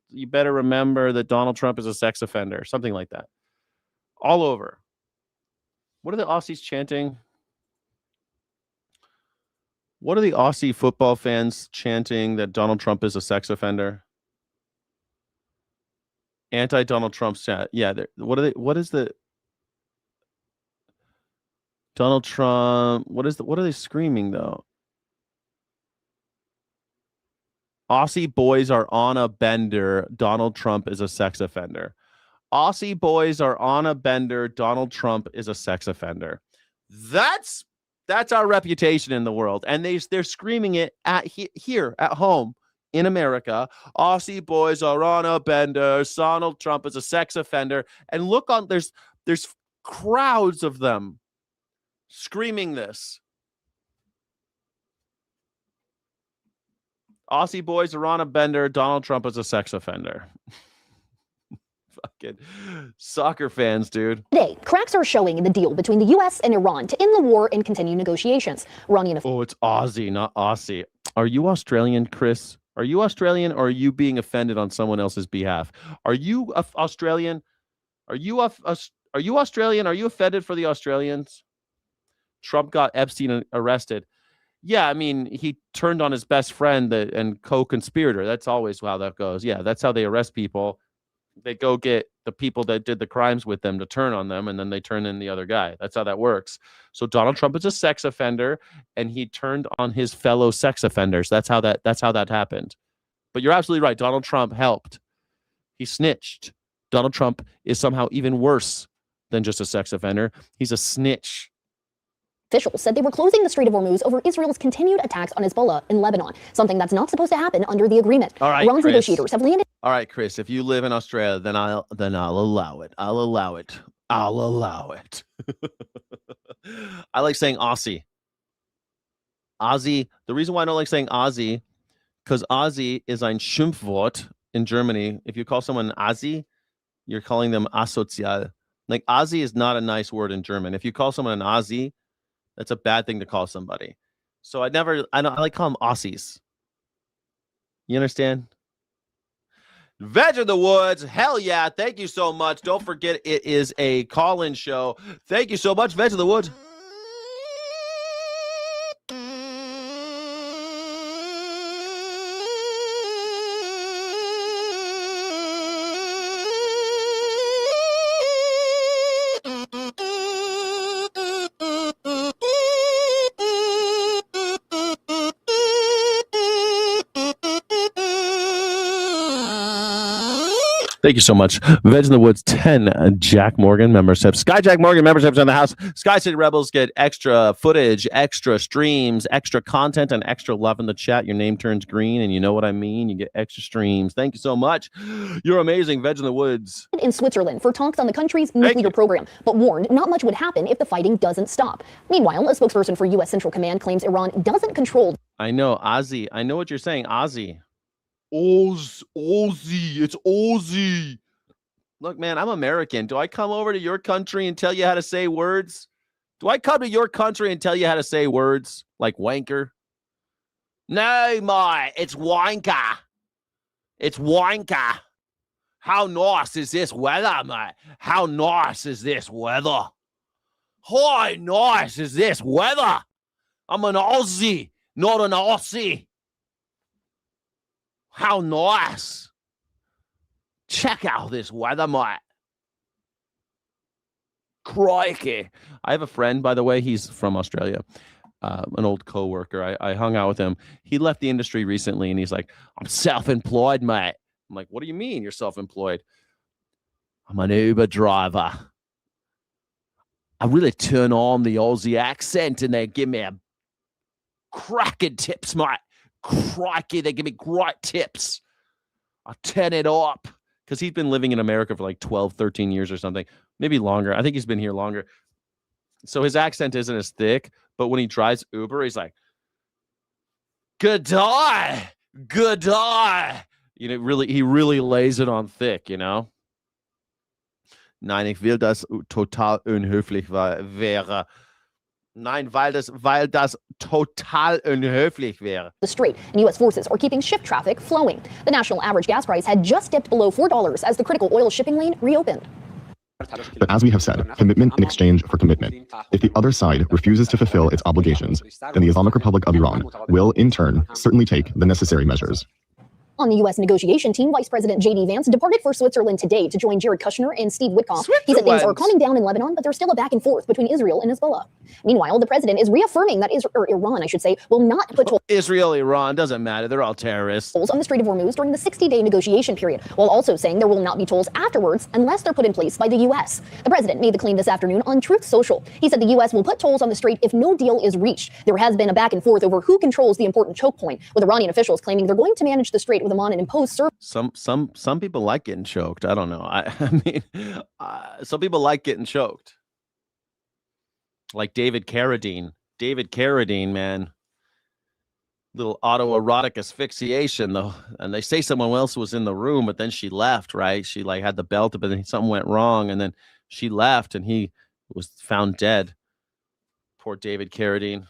You better remember that Donald Trump is a sex offender. Something like that. All over. What are the Aussies chanting? What are the Aussie football fans chanting that Donald Trump is a sex offender? Anti-Donald Trump chat. Yeah. What is the Donald Trump? What are they screaming though? Aussie boys are on a bender. Donald Trump is a sex offender. Aussie boys are on a bender. Donald Trump is a sex offender. That's our reputation in the world. And they're screaming it here at home in America. Aussie boys are on a bender. Donald Trump is a sex offender. And look on, there's crowds of them screaming this. Aussie boys are on a bender. Donald Trump is a sex offender. Fucking soccer fans, dude. Today, cracks are showing in the deal between the U.S. and Iran to end the war and continue negotiations. Iranian. Oh, it's Aussie, not Aussie. Are you Australian, Chris? Are you Australian, or are you being offended on someone else's behalf? Are you Australian? Are you Australian? Are you offended for the Australians? Trump got Epstein arrested. Yeah, I mean, he turned on his best friend and co-conspirator. That's always how that goes. Yeah, that's how they arrest people. They go get the people that did the crimes with them to turn on them, and then they turn in the other guy. That's how that works. So Donald Trump is a sex offender, and he turned on his fellow sex offenders. That's how that happened. But you're absolutely right. Donald Trump helped. He snitched. Donald Trump is somehow even worse than just a sex offender. He's a snitch. Officials said they were closing the Strait of Hormuz over Israel's continued attacks on Hezbollah in Lebanon, something that's not supposed to happen under the agreement. All right, Iran's Chris. negotiators have landed. All right, Chris, if you live in Australia, then I'll allow it. I'll allow it. I like saying Aussie. Aussie. The reason why I don't like saying Aussie, because Aussie is ein Schimpfwort in Germany. If you call someone Aussie, you're calling them asozial. Like Aussie is not a nice word in German. If you call someone an Aussie, that's a bad thing to call somebody. So I like to call them Aussies. You understand? Veg in the Woods. Hell yeah. Thank you so much. Don't forget it is a call-in show. Thank you so much, Veg in the Woods. Thank you so much. Veg in the Woods 10 Jack Morgan memberships. Sky Jack Morgan memberships in the house. Sky City Rebels get extra footage, extra streams, extra content, and extra love in the chat. Your name turns green, and you know what I mean. You get extra streams. Thank you so much. You're amazing. Veg in the Woods. In Switzerland for talks on the country's nuclear program, but warned not much would happen if the fighting doesn't stop. Meanwhile, a spokesperson for U.S. Central Command claims Iran doesn't control. I know, Ozzy. I know what you're saying, Ozzy. Ozzy. It's Ozzy. Look, man, I'm American. Do I come over to your country and tell you how to say words? Do I come to your country and tell you how to say words like wanker? No, mate. It's wanker. It's wanker. How nice is this weather, mate? How nice is this weather? How nice is this weather? I'm an Aussie, not an Aussie. How nice. Check out this weather, mate. Crikey. I have a friend, by the way, he's from Australia, an old co-worker. I hung out with him. He left the industry recently, and he's like, I'm self-employed, mate. I'm like, what do you mean you're self-employed? I'm an Uber driver. I really turn on the Aussie accent, and they give me a cracking tips, mate. Crikey, they give me great tips. I turn it up. Because he's been living in America for like 12, 13 years or something. Maybe longer. I think he's been here longer. So his accent isn't as thick. But when he drives Uber, he's like, good day. Good day. You know, he really lays it on thick, you know? Nein, ich will das total unhöflich wäre. Nein, weil das total unhöflich wäre. The strait, and U.S. forces are keeping ship traffic flowing. The national average gas price had just dipped below $4 as the critical oil shipping lane reopened. But as we have said, commitment in exchange for commitment. If the other side refuses to fulfill its obligations, then the Islamic Republic of Iran will, in turn, certainly take the necessary measures. On the U.S. negotiation team, Vice President J.D. Vance departed for Switzerland today to join Jared Kushner and Steve Witkoff. He said things are calming down in Lebanon, but there's still a back and forth between Israel and Hezbollah. Meanwhile, the president is reaffirming that Iran, will not put tolls. Israel, Iran, doesn't matter. They're all terrorists. On the Strait of Hormuz during the 60-day negotiation period, while also saying there will not be tolls afterwards unless they're put in place by the U.S. The president made the claim this afternoon on Truth Social. He said the U.S. will put tolls on the strait if no deal is reached. There has been a back and forth over who controls the important choke point, with Iranian officials claiming they're going to manage the strait with Oman and impose service. Some people like getting choked. I don't know. I mean, some people like getting choked. Like David Carradine. David Carradine, man. Little autoerotic asphyxiation, though. And they say someone else was in the room, but then she left, right? She like had the belt, but then something went wrong, and then she left, and he was found dead. Poor David Carradine.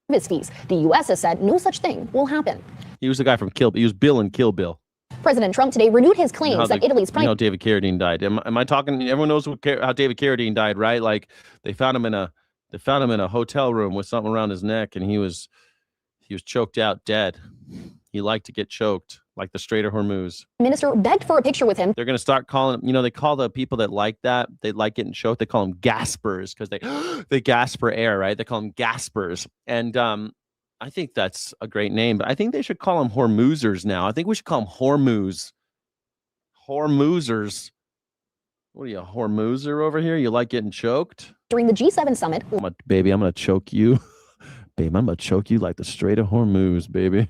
Fees. The U.S. has said no such thing will happen. He was the guy from Kill Bill. He was Bill in Kill Bill. President Trump today renewed his claims that Italy's prime. You know, David Carradine died. Am I talking? Everyone knows how David Carradine died, right? Like they found him in a hotel room with something around his neck, and he was choked out, dead. He liked to get choked, like the Strait of Hormuz. Minister begged for a picture with him. They're going to start calling, they call the people that like that, they like getting choked, they call them gaspers because they gasp for air, right? They call them gaspers. And I think that's a great name, but I think they should call them Hormuzers now. I think we should call them Hormuz. Hormuzers. What are you, a Hormuzer over here? You like getting choked? During the G7 summit. Baby, I'm going to choke you. Babe, I'm going to choke you like the Strait of Hormuz, baby.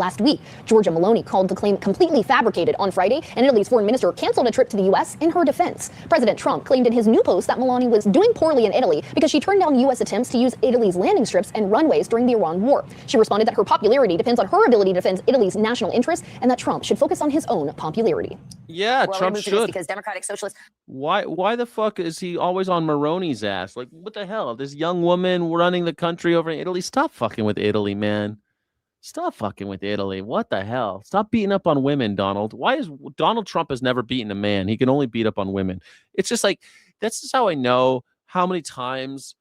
Last week, Giorgia Meloni called the claim completely fabricated on Friday, and Italy's foreign minister canceled a trip to the U.S. in her defense. President Trump claimed in his new post that Meloni was doing poorly in Italy because she turned down U.S. attempts to use Italy's landing strips and runways during the Iran war. She responded that her popularity depends on her ability to defend Italy's national interests and that Trump should focus on his own popularity. Yeah, Trump should. Because Democratic Socialists. Why the fuck is he always on Maroni's ass? Like, what the hell? This young woman running the country over in Italy. Stop fucking with Italy, man. Stop fucking with Italy. What the hell? Stop beating up on women, Donald. Why is Donald Trump has never beaten a man? He can only beat up on women. It's just like, that's just how I know how many times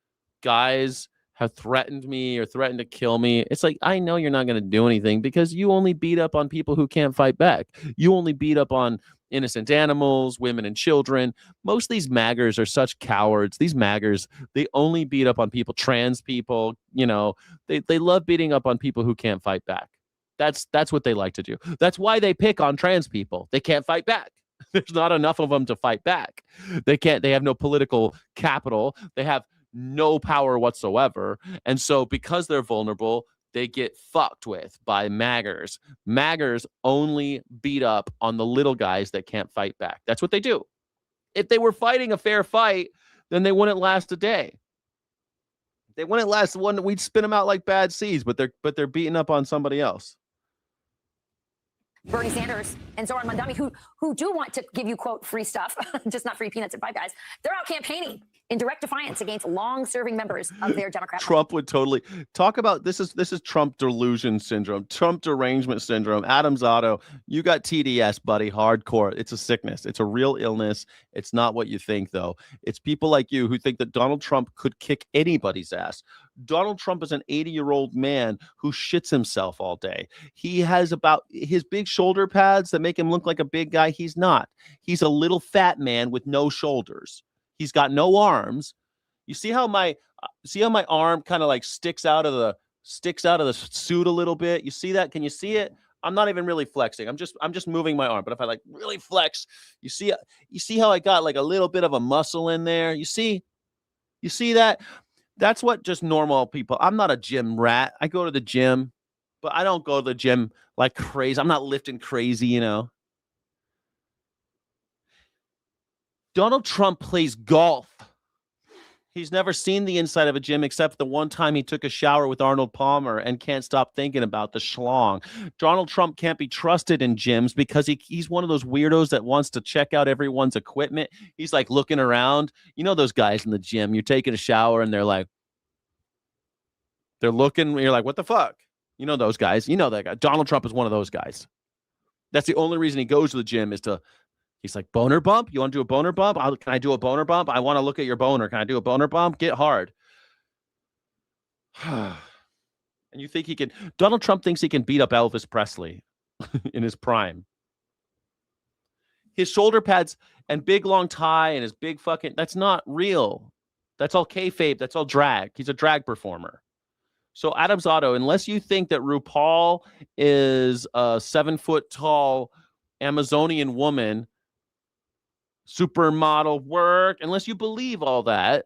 guys have threatened me or threatened to kill me. It's like, I know you're not going to do anything because you only beat up on people who can't fight back. You only beat up on innocent animals, women and children. Most of these maggers are such cowards. These maggers, they only beat up on people, trans people, they love beating up on people who can't fight back. That's what they like to do. That's why they pick on trans people. They can't fight back. There's not enough of them to fight back. They have no political capital. They have no power whatsoever. And so because they're vulnerable, they get fucked with by maggers. Maggers only beat up on the little guys that can't fight back. That's what they do. If they were fighting a fair fight, then they wouldn't last a day. They wouldn't last one. We'd spin them out like bad seeds, but they're beating up on somebody else. Bernie Sanders and Zoran Mandami, who do want to give you, quote, free stuff, just not free peanuts at Five Guys, they're out campaigning in direct defiance against long-serving members of their Democrat Party. Trump would totally talk about this is Trump delusion syndrome, Trump derangement syndrome. Adam's Auto, you got TDS, buddy, hardcore. It's a sickness. It's a real illness. It's not what you think, though. It's people like you who think that Donald Trump could kick anybody's ass. Donald Trump is an 80-year-old man who shits himself all day. He has about his big shoulder pads that make him look like a big guy. He's not. He's a little fat man with no shoulders. He's got no arms. You see how my arm kind of like sticks out of the suit a little bit? You see that? Can you see it? I'm not even really flexing. I'm just moving my arm. But if I like really flex, you see how I got like a little bit of a muscle in there? You see that? That's what just normal people. I'm not a gym rat. I go to the gym, but I don't go to the gym like crazy. I'm not lifting crazy, you know. Donald Trump plays golf. He's never seen the inside of a gym except the one time he took a shower with Arnold Palmer and can't stop thinking about the schlong. Donald Trump can't be trusted in gyms because he's one of those weirdos that wants to check out everyone's equipment. He's like looking around. You know those guys in the gym, you're taking a shower and they're looking, you're like, what the fuck? You know those guys. You know that guy. Donald Trump is one of those guys. That's the only reason he goes to the gym is to he's like, boner bump? You want to do a boner bump? Can I do a boner bump? I want to look at your boner. Can I do a boner bump? Get hard. And you think Donald Trump thinks he can beat up Elvis Presley in his prime. His shoulder pads and big long tie and his big fucking, that's not real. That's all kayfabe. That's all drag. He's a drag performer. So Adam's Auto, unless you think that RuPaul is a 7-foot tall Amazonian woman, supermodel work, unless you believe all that,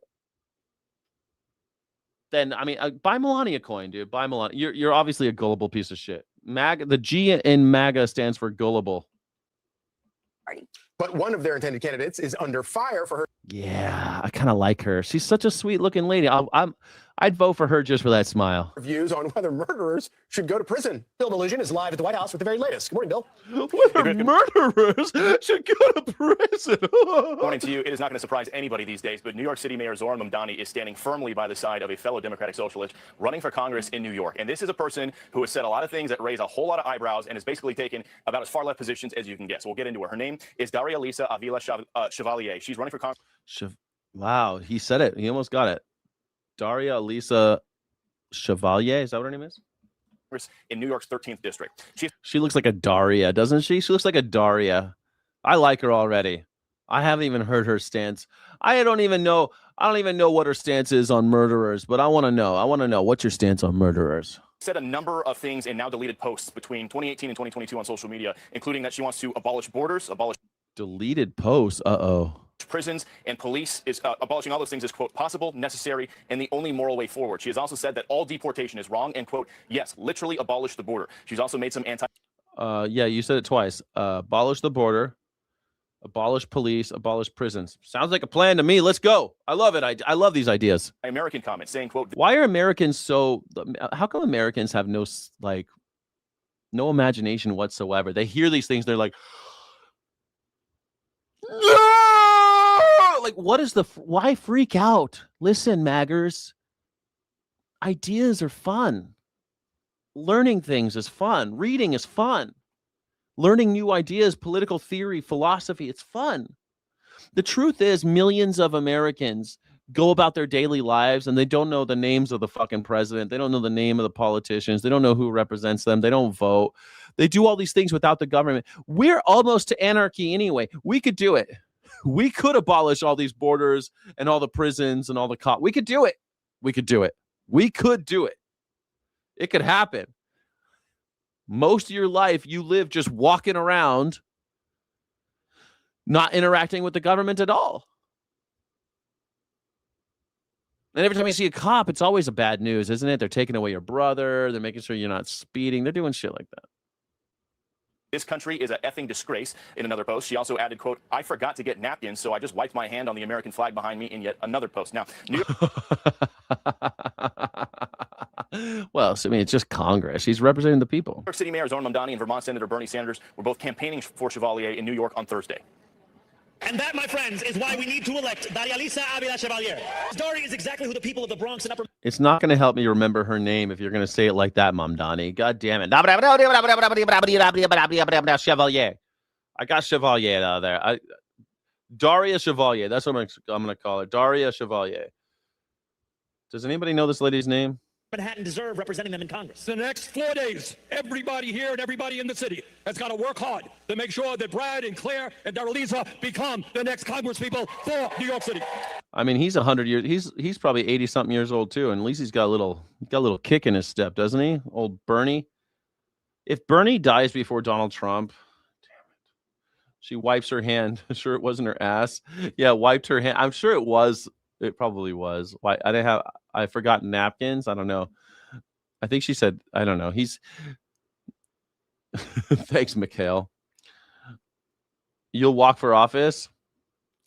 then I mean, buy Melania coin, dude. Buy Melania. You're obviously a gullible piece of shit. MAGA, the G in MAGA stands for gullible. But one of their intended candidates is under fire for her. Yeah, I kind of like her. She's such a sweet looking lady. I'd vote for her just for that smile. Views on whether murderers should go to prison. Bill Delusion is live at the White House with the very latest. Good morning, Bill. Whether murderers should go to prison. Morning to you. It is not going to surprise anybody these days, but New York City Mayor Zoran Mamdani is standing firmly by the side of a fellow Democratic socialist running for Congress in New York. And this is a person who has said a lot of things that raise a whole lot of eyebrows and has basically taken about as far left positions as you can get. So we'll get into her. Her name is Daria Lisa Avila Chevalier. She's running for Congress. Wow, he said it. He almost got it. Daria Lisa Chevalier, is that what her name is? In New York's 13th district. She looks like a Daria, doesn't she? She looks like a Daria. I like her already. I haven't even heard her stance. I don't even know what her stance is on murderers, but I want to know. What's your stance on murderers? Said a number of things in now deleted posts between 2018 and 2022 on social media, including that she wants to abolish borders, abolish deleted posts. Prisons and police, is abolishing all those things is, quote, possible, necessary, and the only moral way forward. She has also said that all deportation is wrong and, quote, yes, literally abolish the border. She's also made some yeah, you said it twice. Abolish the border, abolish police, abolish prisons. Sounds like a plan to me. Let's go. I love it. I love these ideas. American comments saying, quote, why are Americans how come Americans have no imagination whatsoever? They hear these things. They're like, no! Like, why freak out? Listen, maggers, ideas are fun. Learning things is fun. Reading is fun. Learning new ideas, political theory, philosophy, it's fun. The truth is, millions of Americans go about their daily lives and they don't know the names of the fucking president. They don't know the name of the politicians. They don't know who represents them. They don't vote. They do all these things without the government. We're almost to anarchy anyway. We could do it. We could abolish all these borders and all the prisons and all the cops. We could do it. We could do it. We could do it. It could happen. Most of your life, you live just walking around, not interacting with the government at all. And every time you see a cop, it's always a bad news, isn't it? They're taking away your brother. They're making sure you're not speeding. They're doing shit like that. This country is an effing disgrace. In another post, she also added, quote, I forgot to get napkins, so I just wiped my hand on the American flag behind me in yet another post. Now, New York Well, I mean, it's just Congress. He's representing the people. City Mayor Zohran Mamdani and Vermont Senator Bernie Sanders were both campaigning for Chevalier in New York on Thursday. And that, my friends, is why we need to elect Daria Lisa Avila Chevalier. Dari is exactly who the people of the Bronx and Upper... It's not going to help me remember her name if you're going to say it like that, Mamdani. God damn it. Chevalier. I got Chevalier out of there. Daria Chevalier. That's what I'm going to call her. Daria Chevalier. Does anybody know this lady's name? Manhattan deserve representing them in Congress. The next 4 days, everybody here and everybody in the city has got to work hard to make sure that Brad and Claire and Daralisa become the next congresspeople for New York City. I mean, he's 100 years. He's probably 80-something years old too, and at least he's got a little kick in his step, doesn't he? Old Bernie. If Bernie dies before Donald Trump, damn it, she wipes her hand. I'm sure it wasn't her ass. Yeah, wiped her hand. I'm sure it was. It probably was. Why I forgot napkins. I don't know. I think she said, I don't know. He's thanks, Mikhail. You'll walk for office.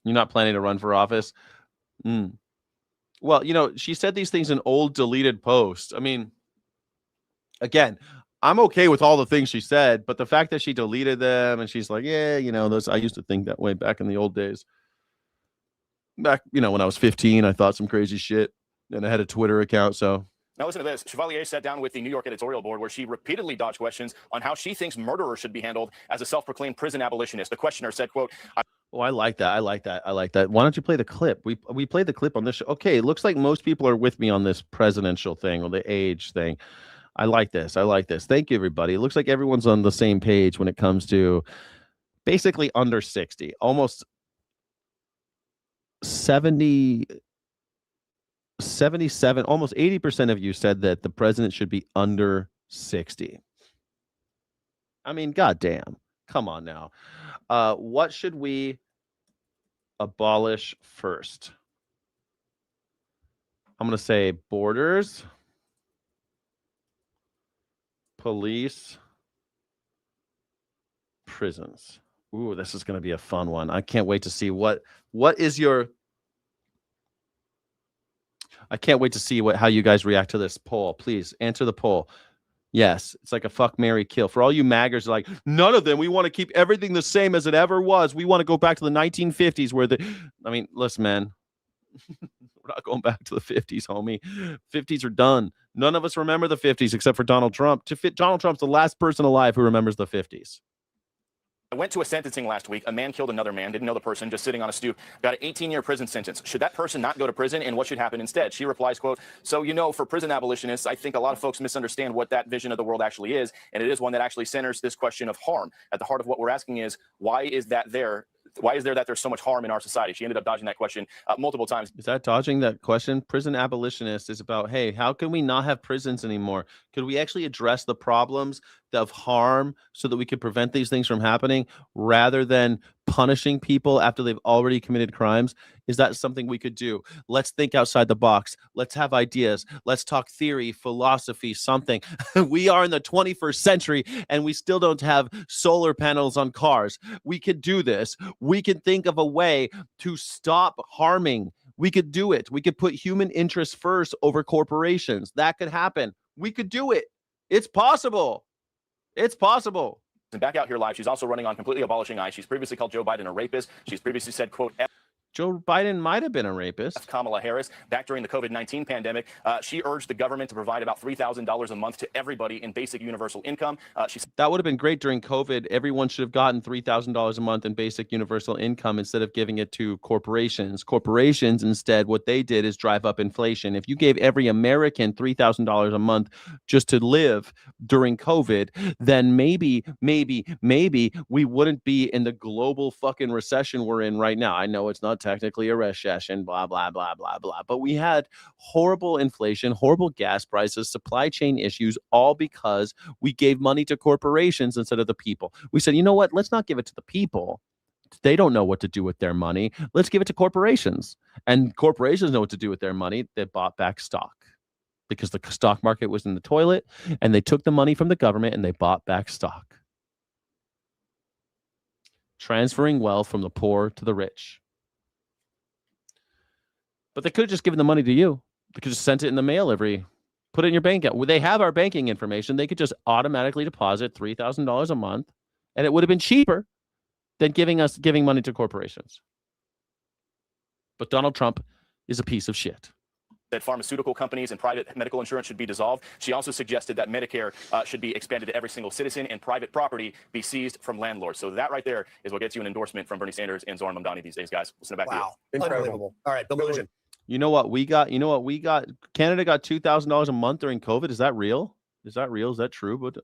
You're not planning to run for office. Well, she said these things in old deleted posts. I mean, again, I'm okay with all the things she said, but the fact that she deleted them and she's like, yeah, those, I used to think that way back in the old days. Back, when I was 15, I thought some crazy shit, and I had a Twitter account. So now listen to this. Chevalier sat down with the New York editorial board where she repeatedly dodged questions on how she thinks murderers should be handled as a self-proclaimed prison abolitionist. The questioner said, quote, oh, I like that. I like that. Why don't you play the clip? We played the clip on this show. Okay, it looks like most people are with me on this presidential thing or the age thing. I like this. Thank you, everybody. It looks like everyone's on the same page when it comes to basically under 60, almost 77, almost 80% of you said that the president should be under 60. I mean, goddamn. Come on now. What should we abolish first? I'm going to say borders, police, prisons. Ooh, this is going to be a fun one. I can't wait to see what is your... I can't wait to see how you guys react to this poll. Please answer the poll. Yes, it's like a fuck, marry, kill. For all you maggers, like, none of them. We want to keep everything the same as it ever was. We want to go back to the 1950s where listen, man. We're not going back to the 50s, homie. 50s are done. None of us remember the 50s except for Donald Trump. Donald Trump's the last person alive who remembers the 50s. I went to a sentencing last week. A man killed another man, didn't know the person, just sitting on a stoop, got an 18-year prison sentence. Should that person not go to prison, and what should happen instead? She replies, quote, so, for prison abolitionists, I think a lot of folks misunderstand what that vision of the world actually is, and it is one that actually centers this question of harm. At the heart of what we're asking is, why is there that there's so much harm in our society? She ended up dodging that question multiple times. Is that dodging that question? Prison abolitionist is about, hey, how can we not have prisons anymore? Could we actually address the problems of harm so that we could prevent these things from happening rather than punishing people after they've already committed crimes? Is that something we could do? Let's think outside the box. Let's have ideas. Let's talk theory, philosophy, something. We are in the 21st century and we still don't have solar panels on cars. We could do this. We can think of a way to stop harming. We could do it. We could put human interests first over corporations. That could happen. We could do it. It's possible. It's possible. And back out here live, she's also running on completely abolishing ICE. She's previously called Joe Biden a rapist. She's previously said, quote, Joe Biden might have been a rapist. Kamala Harris, back during the COVID-19 pandemic, she urged the government to provide about $3,000 a month to everybody in basic universal income. That would have been great during COVID. Everyone should have gotten $3,000 a month in basic universal income instead of giving it to corporations. Corporations, instead, what they did is drive up inflation. If you gave every American $3,000 a month just to live during COVID, then maybe we wouldn't be in the global fucking recession we're in right now. I know it's not technically a recession, blah, blah, blah, blah, blah. But we had horrible inflation, horrible gas prices, supply chain issues, all because we gave money to corporations instead of the people. We said, you know what? Let's not give it to the people. They don't know what to do with their money. Let's give it to corporations. And corporations know what to do with their money. They bought back stock because the stock market was in the toilet, and they took the money from the government and they bought back stock. Transferring wealth from the poor to the rich. But they could have just given the money to you. They could have sent it in the mail put it in your bank account. They have our banking information. They could just automatically deposit $3,000 a month, and it would have been cheaper than giving money to corporations. But Donald Trump is a piece of shit. That pharmaceutical companies and private medical insurance should be dissolved. She also suggested that Medicare should be expanded to every single citizen and private property be seized from landlords. So that right there is what gets you an endorsement from Bernie Sanders and Zoran Mamdani these days, guys. Listen back to you. Unbelievable. All right, delusion. You know what we got? Canada got $2,000 a month during COVID. Is that real? Is that true? But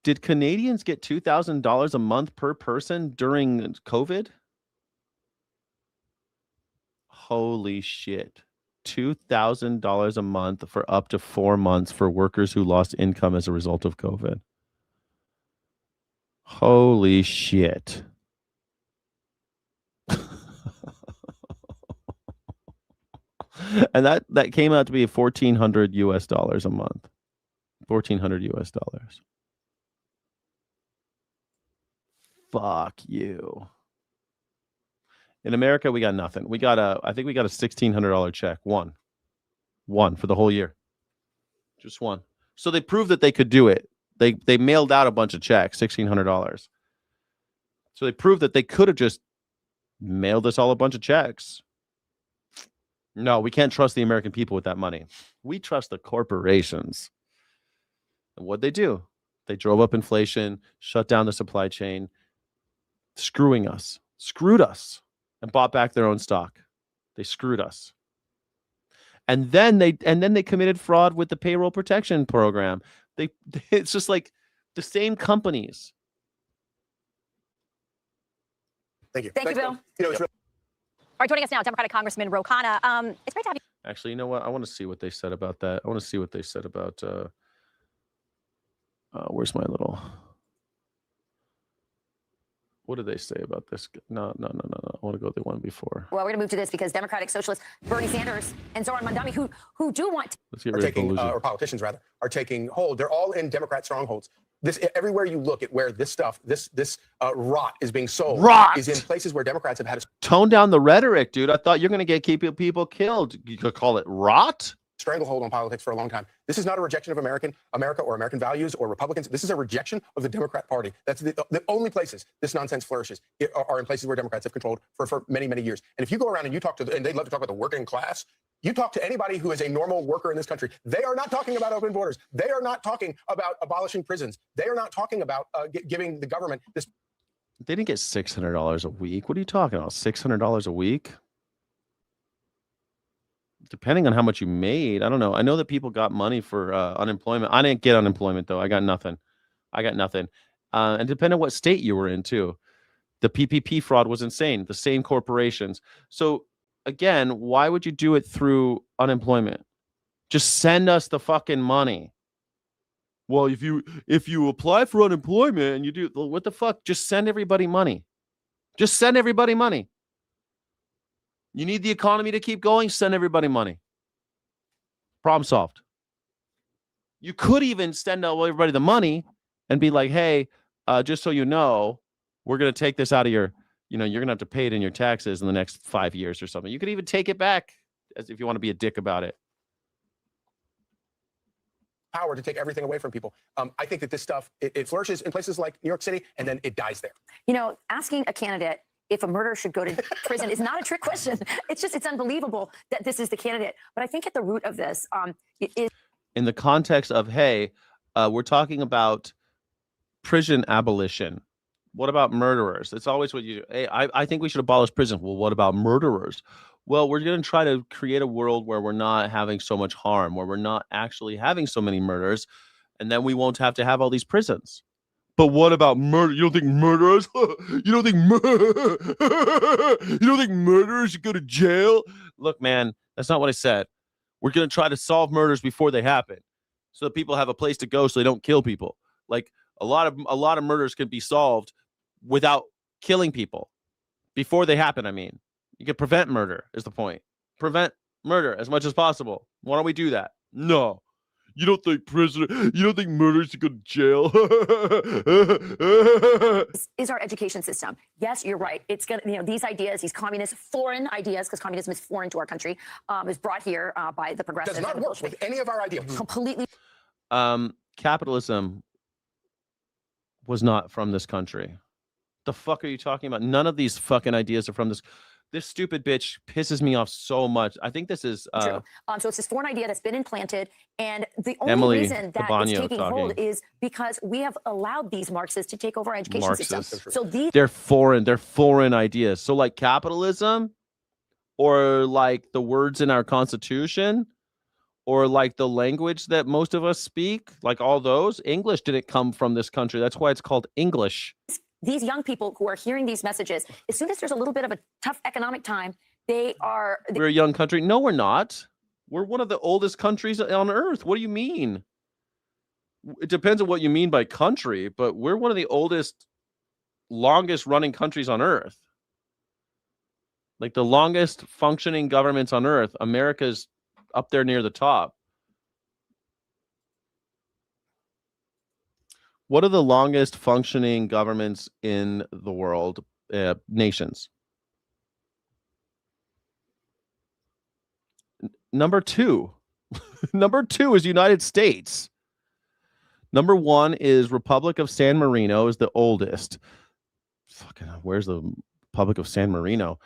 did Canadians get $2,000 a month per person during COVID? Holy shit. $2,000 a month for up to 4 months for workers who lost income as a result of COVID. Holy shit. And that came out to be $1,400 US a month. $1,400 US. Fuck you. In America, we got nothing. I think we got a $1,600 check. One for the whole year. Just one. So they proved that they could do it. They mailed out a bunch of checks, $1,600. So they proved that they could have just mailed us all a bunch of checks. No, we can't trust the American people with that money. We trust the corporations. And what'd they do? They drove up inflation, shut down the supply chain, screwed us, and bought back their own stock. They screwed us. And then they committed fraud with the payroll protection program. It's just like the same companies. Thank you. Thank you, Bill. All right, joining us now, Democratic Congressman Ro Khanna. It's great to have you. Actually, you know what? I want to see what they said about that. I want to see what they said about. Where's my little? What did they say about this? No. I want to go to the one before. Well, we're going to move to this because Democratic Socialists Bernie Sanders and Zoran Mamdani, who do want to. Let's get rid of collusion. Or politicians rather, are taking hold. They're all in Democrat strongholds. Everywhere you look at where this stuff, this rot is being sold, is in places where Democrats have had tone down the rhetoric, dude. I thought you're going to keep people killed. You could call it rot. Stranglehold on politics for a long time. This is not a rejection of America or American values or Republicans. This is a rejection of the Democrat Party. That's the only places this nonsense flourishes are in places where Democrats have controlled for many, many years. And if you go around and you talk to and they love to talk about the working class, you talk to anybody who is a normal worker in this country, they are not talking about open borders. They are not talking about abolishing prisons. They are not talking about giving the government this. They didn't get $600 a week. What are you talking about? $600 a week? Depending on how much you made, I don't know. I know that people got money for unemployment. I didn't get unemployment, though. I got nothing. And depending on what state you were in, too. The PPP fraud was insane. The same corporations. So, again, why would you do it through unemployment? Just send us the fucking money. Well, if you apply for unemployment and you do, what the fuck? Just send everybody money. Just send everybody money. You need the economy to keep going? Send everybody money. Problem solved. You could even send everybody the money and be like, hey, just so you know, we're going to take this out of your, you're going to have to pay it in your taxes in the next 5 years or something. You could even take it back as if you want to be a dick about it. Power to take everything away from people. I think that this stuff, it flourishes in places like New York City, and then it dies there. Asking a candidate if a murderer should go to prison is not a trick question. It's unbelievable that this is the candidate. But I think at the root of this is in the context of, hey, we're talking about prison abolition. What about murderers? It's always what you do. Hey, I think we should abolish prison. Well, what about murderers? Well, we're going to try to create a world where we're not having so much harm, where we're not actually having so many murders, and then we won't have to have all these prisons. But what about murder? You don't think murderers? You don't think you don't think murderers should go to jail? Look, man, that's not what I said. We're gonna try to solve murders before they happen, so that people have a place to go, so they don't kill people. Like a lot of murders can be solved without killing people before they happen. I mean, you can prevent murder. Is the point? Prevent murder as much as possible. Why don't we do that? No. You don't think murderers should go to jail? Is our education system. Yes, you're right. It's going to, these ideas, these communist, foreign ideas, because communism is foreign to our country, is brought here by the progressives. Does not work with any of our ideas. Completely. Capitalism was not from this country. The fuck are you talking about? None of these fucking ideas are from this. This stupid bitch pisses me off so much. I think this is true. So it's this foreign idea that's been implanted, and the only Emily reason that it's taking hold is because we have allowed these Marxists to take over our education system. So they're foreign ideas. So like capitalism, or like the words in our Constitution, or like the language that most of us speak, like all those, English didn't come from this country. That's why it's called English. These young people who are hearing these messages, as soon as there's a little bit of a tough economic time, we're a young country. No, we're not. We're one of the oldest countries on earth. What do you mean? It depends on what you mean by country, but we're one of the oldest, longest running countries on earth. Like the longest functioning governments on earth, America's up there near the top. What are the longest functioning governments in the world? Nations. Number 2. Number 2 is United States. Number 1 is Republic of San Marino, is the oldest. Fucking, where's the Republic of San Marino?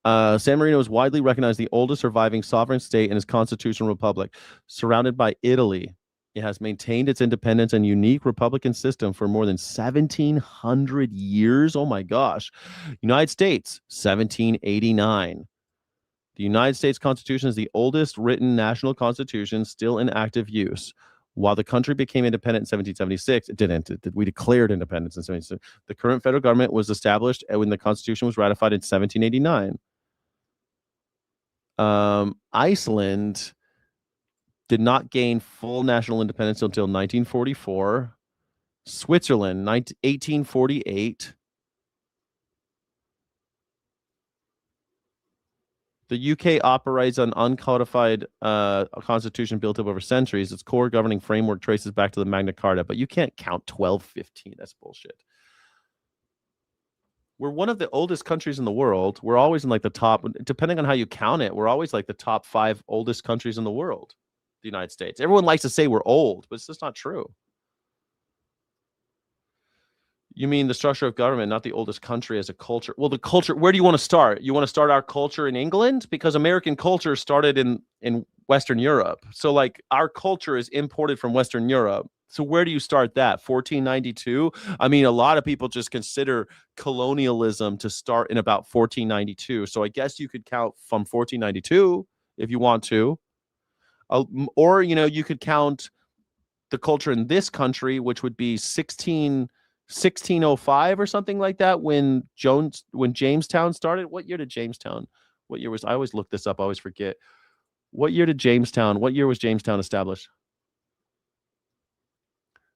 San Marino is widely recognized the oldest surviving sovereign state and is constitutional republic, surrounded by Italy. It has maintained its independence and unique republican system for more than 1,700 years. Oh my gosh. United States, 1789. The United States Constitution is the oldest written national constitution still in active use. While the country became independent in 1776, it didn't. We declared independence in 1776. The current federal government was established when the Constitution was ratified in 1789. Iceland did not gain full national independence until 1944. Switzerland, 1848. The UK operates an uncodified constitution built up over centuries. Its core governing framework traces back to the Magna Carta, but you can't count 1215. That's bullshit. We're one of the oldest countries in the world. We're always in like the top, depending on how you count it, we're always like the top 5 oldest countries in the world. The United States. Everyone likes to say we're old, but it's just not true. You mean the structure of government, not the oldest country as a culture. Well, the culture, where do you want to start? You want to start our culture in England? Because American culture started in Western Europe. So like our culture is imported from Western Europe. So where do you start that? 1492? I mean, a lot of people just consider colonialism to start in about 1492. So I guess you could count from 1492 if you want to. Or, you could count the culture in this country, which would be 1605 or something like that, when Jamestown started. What year did Jamestown? I always look this up. I always forget. What year was Jamestown established?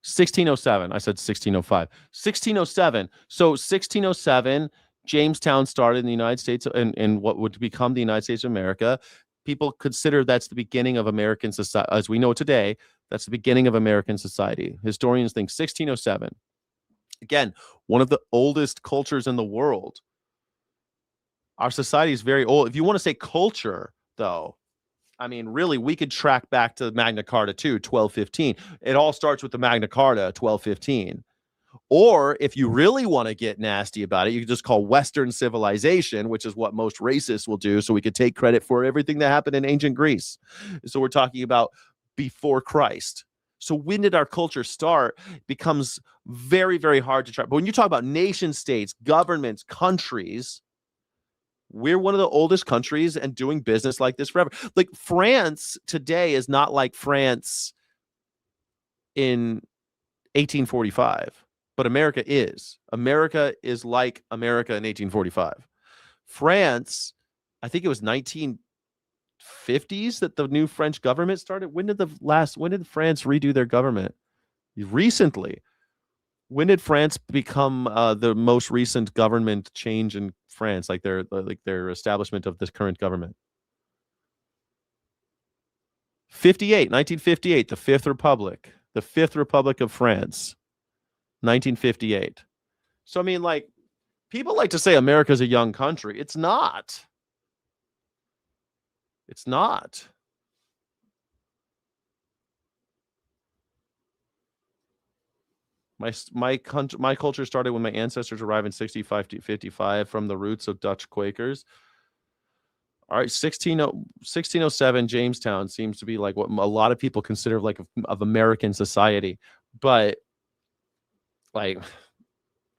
1607. I said 1605. 1607. So 1607, Jamestown started in the United States and what would become the United States of America. People consider that's the beginning of American society. As we know today, that's the beginning of American society. Historians think 1607. Again, one of the oldest cultures in the world. Our society is very old. If you want to say culture, though, I mean, really, we could track back to Magna Carta too, 1215. It all starts with the Magna Carta, 1215. Or if you really want to get nasty about it, you can just call Western civilization, which is what most racists will do. So we could take credit for everything that happened in ancient Greece. So we're talking about before Christ. So when did our culture start? It becomes very, very hard to track. But when you talk about nation states, governments, countries, we're one of the oldest countries and doing business like this forever. Like France today is not like France in 1845. but America is. America is like America in 1845. France, I think it was 1950s that the new French government started. When did France redo their government? Recently. When did France become the most recent government change in France, like their establishment of this current government? 1958, the Fifth Republic of France, 1958. So, I mean, like, people like to say America's a young country. It's not. It's not. My culture started when my ancestors arrived in 1655 from the roots of Dutch Quakers. All right, 1607 Jamestown seems to be like what a lot of people consider like of American society, but like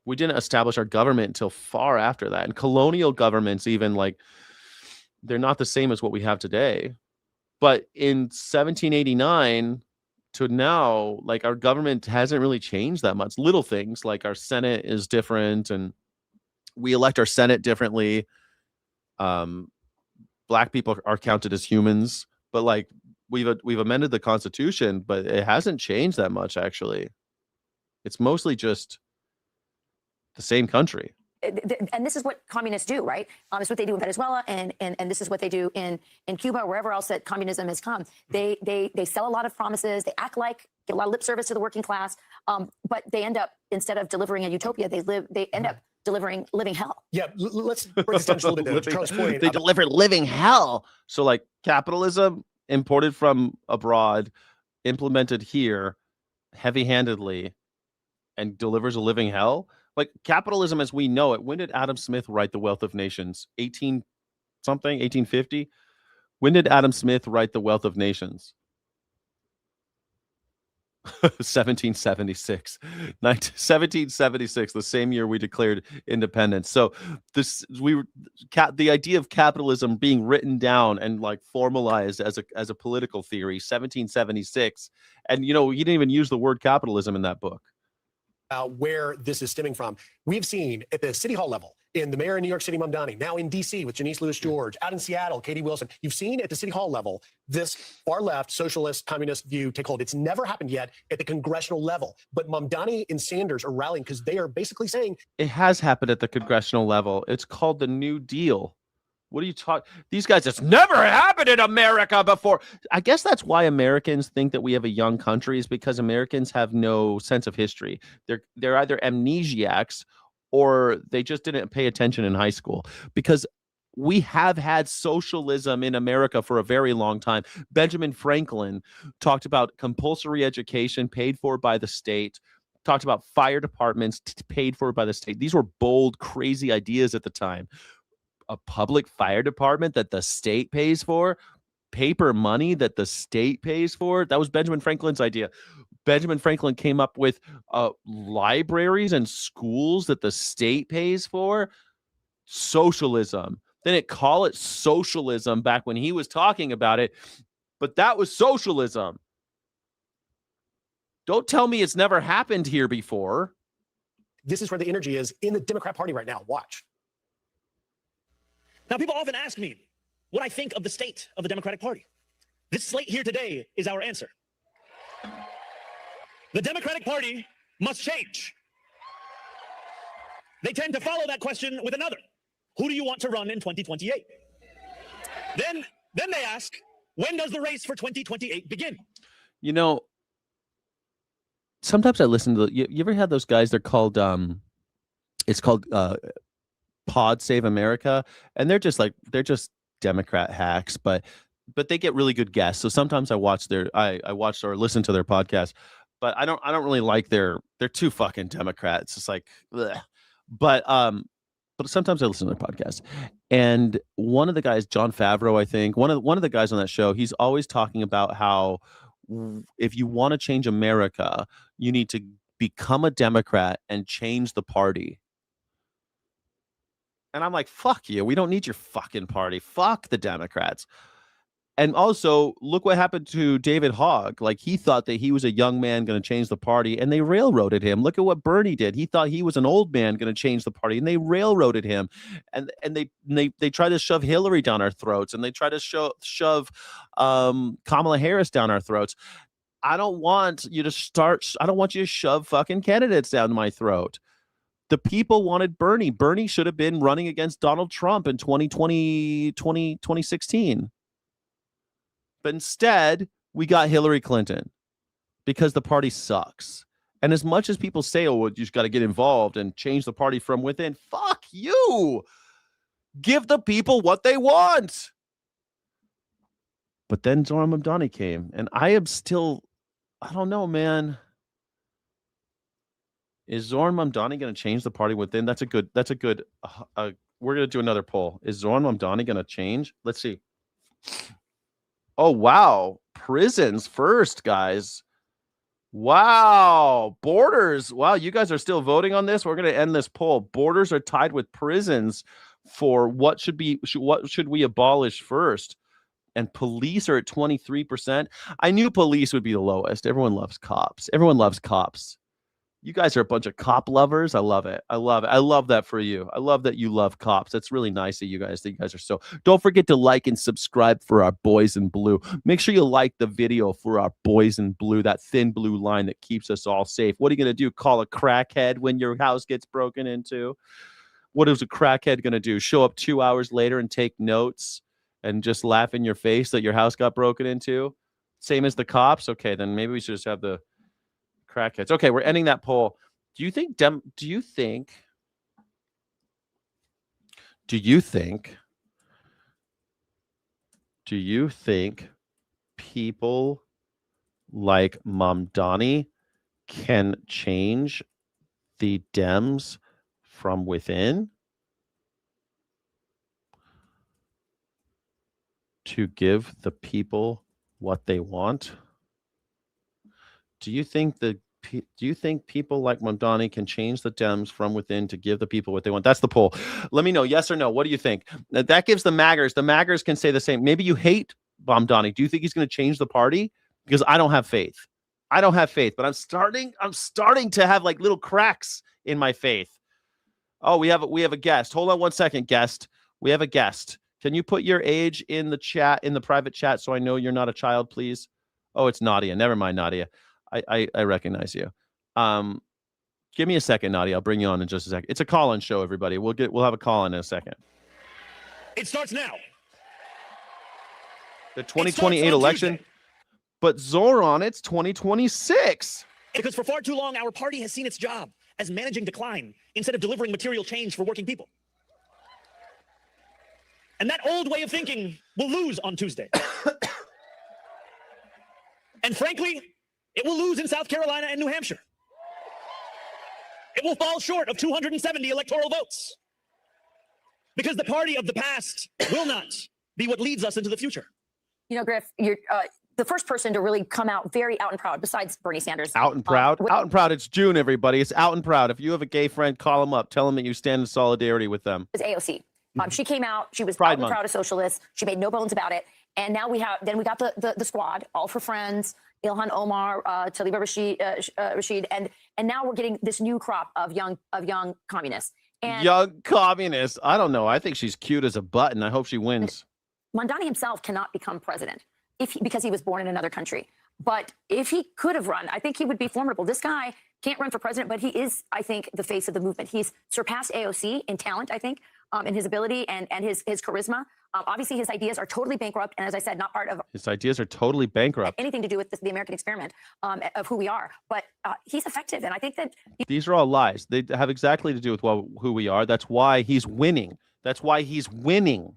we didn't establish our government until far after that. And colonial governments, even, like, they're not the same as what we have today. But in 1789 to now, like, our government hasn't really changed that much. Little things like our Senate is different, and we elect our Senate differently. Black people are counted as humans, but like we've amended the Constitution, but it hasn't changed that much, actually. It's mostly just the same country. And this is what communists do, right? It's what they do in Venezuela, and this is what they do in Cuba, wherever else that communism has come. They sell a lot of promises. They act like, get a lot of lip service to the working class, but they end up, instead of delivering a utopia, they end up delivering living hell. Yeah, let's break this down just a little bit, though. To Charles' point, They deliver living hell. So, like, capitalism imported from abroad, implemented here heavy-handedly, and delivers a living hell. Like, capitalism as we know it. When did Adam Smith write The Wealth of Nations? 1850? When did Adam Smith write The Wealth of Nations? 1776. 1776, the same year we declared independence. So the idea of capitalism being written down and like formalized as a political theory, 1776, and he didn't even use the word capitalism in that book. Where this is stemming from. We've seen at the city hall level, in the mayor of New York City, Mamdani, now in D.C. with Janice Lewis George, out in Seattle, Katie Wilson. You've seen at the city hall level this far left socialist communist view take hold. It's never happened yet at the congressional level. But Mamdani and Sanders are rallying because they are basically saying it has happened at the congressional level. It's called the New Deal. What are you talking? These guys, it's never happened in America before. I guess that's why Americans think that we have a young country, is because Americans have no sense of history. They're either amnesiacs or they just didn't pay attention in high school, because we have had socialism in America for a very long time. Benjamin Franklin talked about compulsory education paid for by the state, talked about fire departments paid for by the state. These were bold, crazy ideas at the time. A public fire department that the state pays for, paper money that the state pays for. That was Benjamin Franklin's idea. Benjamin Franklin came up with libraries and schools that the state pays for. Socialism. They didn't call it socialism back when he was talking about it, but that was socialism. Don't tell me it's never happened here before. this is where the energy is in the Democrat Party right now. Watch. Now, people often ask me what I think of the state of the Democratic Party. This slate here today is our answer. The Democratic Party must change. They tend to follow that question with another. Who do you want to run in 2028? Then they ask, when does the race for 2028 begin? You know, sometimes I listen to you ever had those guys? They're called it's called Pod Save America, and they're just Democrat hacks, but they get really good guests. So sometimes I watch I watch or listen to their podcast, but I don't really like they're too fucking Democrat. It's just like bleh. But sometimes I listen to their podcast, and one of the guys, John Favreau, I think one of the guys on that show, he's always talking about how if you want to change America, you need to become a Democrat and change the party. And I'm like, fuck you. We don't need your fucking party. Fuck the Democrats. And also, look what happened to David Hogg. Like, he thought that he was a young man going to change the party, and they railroaded him. Look at what Bernie did. He thought he was an old man going to change the party, and they railroaded him. And they try to shove Hillary down our throats, and they try to shove Kamala Harris down our throats. I don't want you to shove fucking candidates down my throat. The people wanted Bernie. Bernie should have been running against Donald Trump in 2016. But instead, we got Hillary Clinton because the party sucks. And as much as people say, oh, well, you just got to get involved and change the party from within, fuck you. Give the people what they want. But then Zoran Mamdani came, and I don't know, man. Is Zoran Mamdani going to change the party within? That's a good, we're going to do another poll. Is Zoran Mamdani going to change? Let's see. Oh, wow. Prisons first, guys. Wow. Borders. Wow. You guys are still voting on this. We're going to end this poll. Borders are tied with prisons for what should we abolish first. And police are at 23%. I knew police would be the lowest. Everyone loves cops. Everyone loves cops. You guys are a bunch of cop lovers. I love it. I love it. I love that for you. I love that you love cops. That's really nice of you guys. That you guys are so. Don't forget to like and subscribe for our boys in blue. Make sure you like the video for our boys in blue, that thin blue line that keeps us all safe. What are you going to do? Call a crackhead when your house gets broken into? What is a crackhead going to do? Show up 2 hours later and take notes and just laugh in your face that your house got broken into? Same as the cops? Okay, then maybe we should just have the crackheads. Okay, we're ending that poll. Do you think people like Mamdani can change the Dems from within to give the people what they want? Do you think people like Mamdani can change the Dems from within to give the people what they want? That's the poll. Let me know, yes or no. What do you think? That gives the Maggers. The Maggers can say the same. Maybe you hate Mamdani. Do you think he's going to change the party? Because I don't have faith. But I'm starting to have like little cracks in my faith. Oh, we have a guest. Hold on one second, guest. We have a guest. Can you put your age in the chat, in the private chat, so I know you're not a child, please? Oh, it's Nadia. Never mind, Nadia. I recognize you. Give me a second, Nadia. I'll bring you on in just a second. It's a call-in show, everybody. We'll have a call-in in a second. It starts now. The 2028 election. Tuesday. But Zoran, it's 2026. Because for far too long, our party has seen its job as managing decline instead of delivering material change for working people. And that old way of thinking will lose on Tuesday. And frankly, it will lose in South Carolina and New Hampshire. It will fall short of 270 electoral votes. Because the party of the past will not be what leads us into the future. You know, Griff, you're the first person to really come out very out and proud, besides Bernie Sanders. Out and proud? Out and proud. It's June, everybody. It's out and proud. If you have a gay friend, call them up. Tell them that you stand in solidarity with them. It's AOC. She came out. She was out and proud of socialists. She made no bones about it. And now we got the squad, All for Friends, Ilhan Omar, Taliba Rashid, and now we're getting this new crop of young communists. And young communists. I don't know. I think she's cute as a button. I hope she wins. Mamdani himself cannot become president because he was born in another country. But if he could have run, I think he would be formidable. This guy can't run for president, but he is, I think, the face of the movement. He's surpassed AOC in talent, I think, in his ability and his charisma. Obviously, his ideas are totally bankrupt. And as I said, not part of his ideas are totally bankrupt. Anything to do with the American experiment of who we are. But he's effective. And I think that these are all lies. They have exactly to do with who we are. That's why he's winning. That's why he's winning.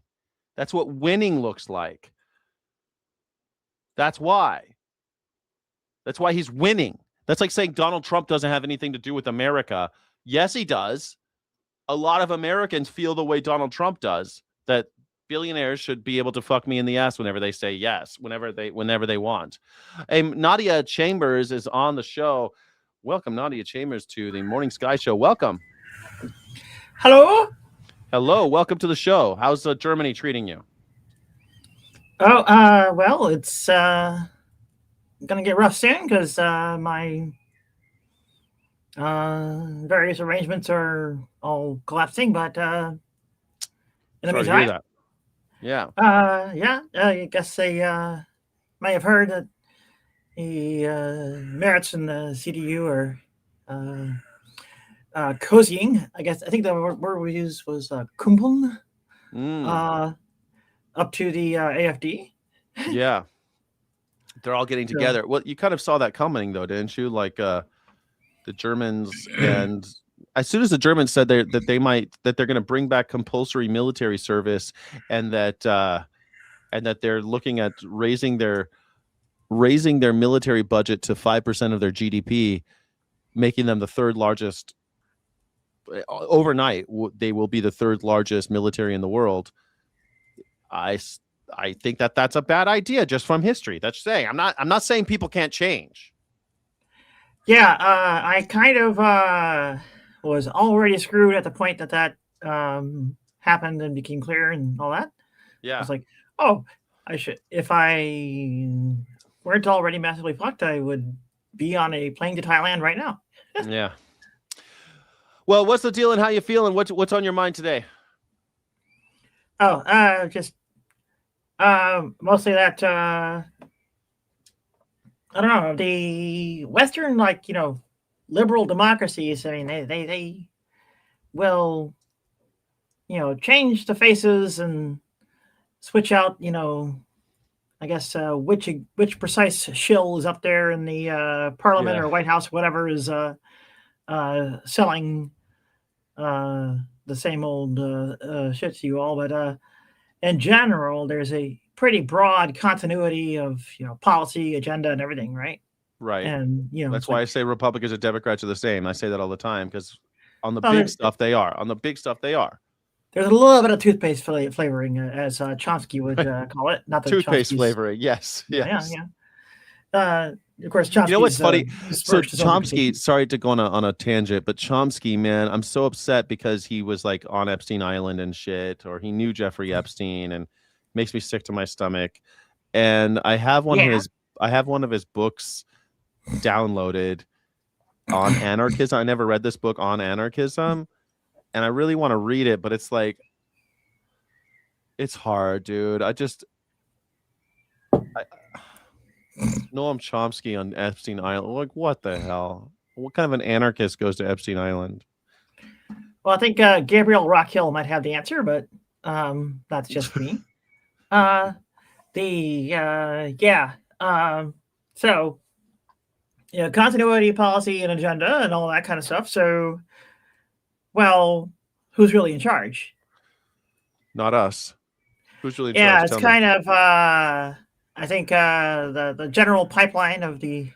That's what winning looks like. That's why. That's why he's winning. That's like saying Donald Trump doesn't have anything to do with America. Yes, he does. A lot of Americans feel the way Donald Trump does, that billionaires should be able to fuck me in the ass whenever they say yes, whenever they want. Nadia Chambers is on the show. Welcome, Nadia Chambers, to the Morning Sky Show. Welcome. Hello. Hello. Welcome to the show. How's Germany treating you? Oh, well, it's gonna get rough soon because my various arrangements are all collapsing. But in the Sorry to hear meantime, that. Yeah. yeah, I guess they may have heard that the merits in the CDU are cozying. I guess I think the word we used was kumpeln up to the AFD. Yeah. They're all getting So- together. Well, you kind of saw that coming though, didn't you? Like the Germans, and as soon as the Germans said that they're going to bring back compulsory military service, and that they're looking at raising their military budget to 5% of their GDP, making them the third largest overnight. They will be the third largest military in the world. I think that's a bad idea just from history. That's saying I'm not saying people can't change. Yeah, I kind of was already screwed at the point that happened and became clear and all that. Yeah. I was like, oh, I should, if I weren't already massively fucked, I would be on a plane to Thailand right now. Yeah. Well, what's the deal and how you feeling? What's on your mind today? Oh, just mostly that I don't know, the Western, like, liberal democracies. I mean, they will, change the faces and switch out, I guess which precise shill is up there in the Parliament or White House, whatever, is selling the same old shit to you all. But in general, there's a pretty broad continuity of policy, agenda, and everything, right? Right. And that's why I say Republicans and Democrats are the same. I say that all the time because on the Well, big there's- stuff they are. On the big stuff they are. There's a little bit of toothpaste flavoring, as Chomsky would call it. Not that Toothpaste Chomsky's- flavoring. Yes. Yes. Yeah. Of course, Chomsky. You know what's funny? So dispersed his own reputation. Chomsky, sorry to go on a tangent, but Chomsky, man, I'm so upset because he was like on Epstein Island and shit, or he knew Jeffrey Epstein, and makes me sick to my stomach. And I have one of his books downloaded on anarchism. I never read this book on anarchism, and I really want to read it, but it's like it's hard, dude. Noam Chomsky on Epstein Island. Like, what the hell? What kind of an anarchist goes to Epstein Island? Well, I think Gabriel Rockhill might have the answer, but that's just me. So continuity, policy, and agenda, and all that kind of stuff. So, well, who's really in charge? Not us. Who's really in Yeah, charge? it's Tell me. kind of. I think the general pipeline of the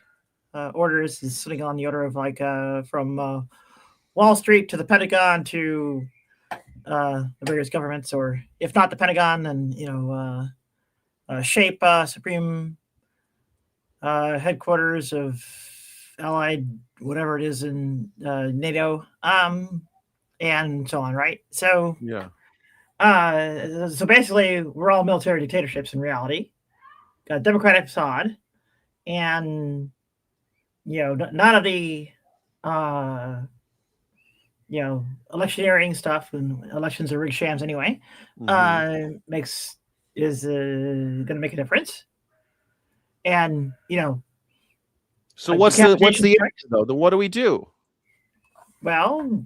orders is sitting on the order of like from Wall Street to the Pentagon to the various governments, or if not the Pentagon, then shape Supreme headquarters of Allied whatever it is in NATO, and so on, right? So yeah. So basically, we're all military dictatorships in reality. Got a democratic facade, and none of the electioneering stuff, and elections are rigged shams anyway, is going to make a difference. And So what's the answer though? Then what do we do? Well,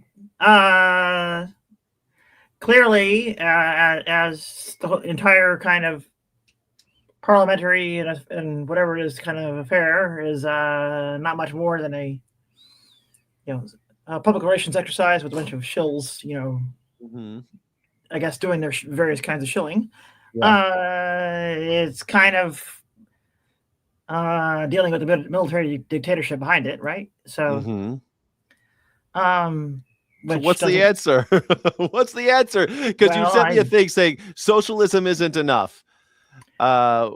clearly, as the entire kind of parliamentary and whatever it is kind of affair is not much more than a public relations exercise with a bunch of shills, I guess doing their various kinds of shilling. It's kind of dealing with the military dictatorship behind it, right? So, so what's the answer? What's the answer? Because you sent me a thing saying socialism isn't enough.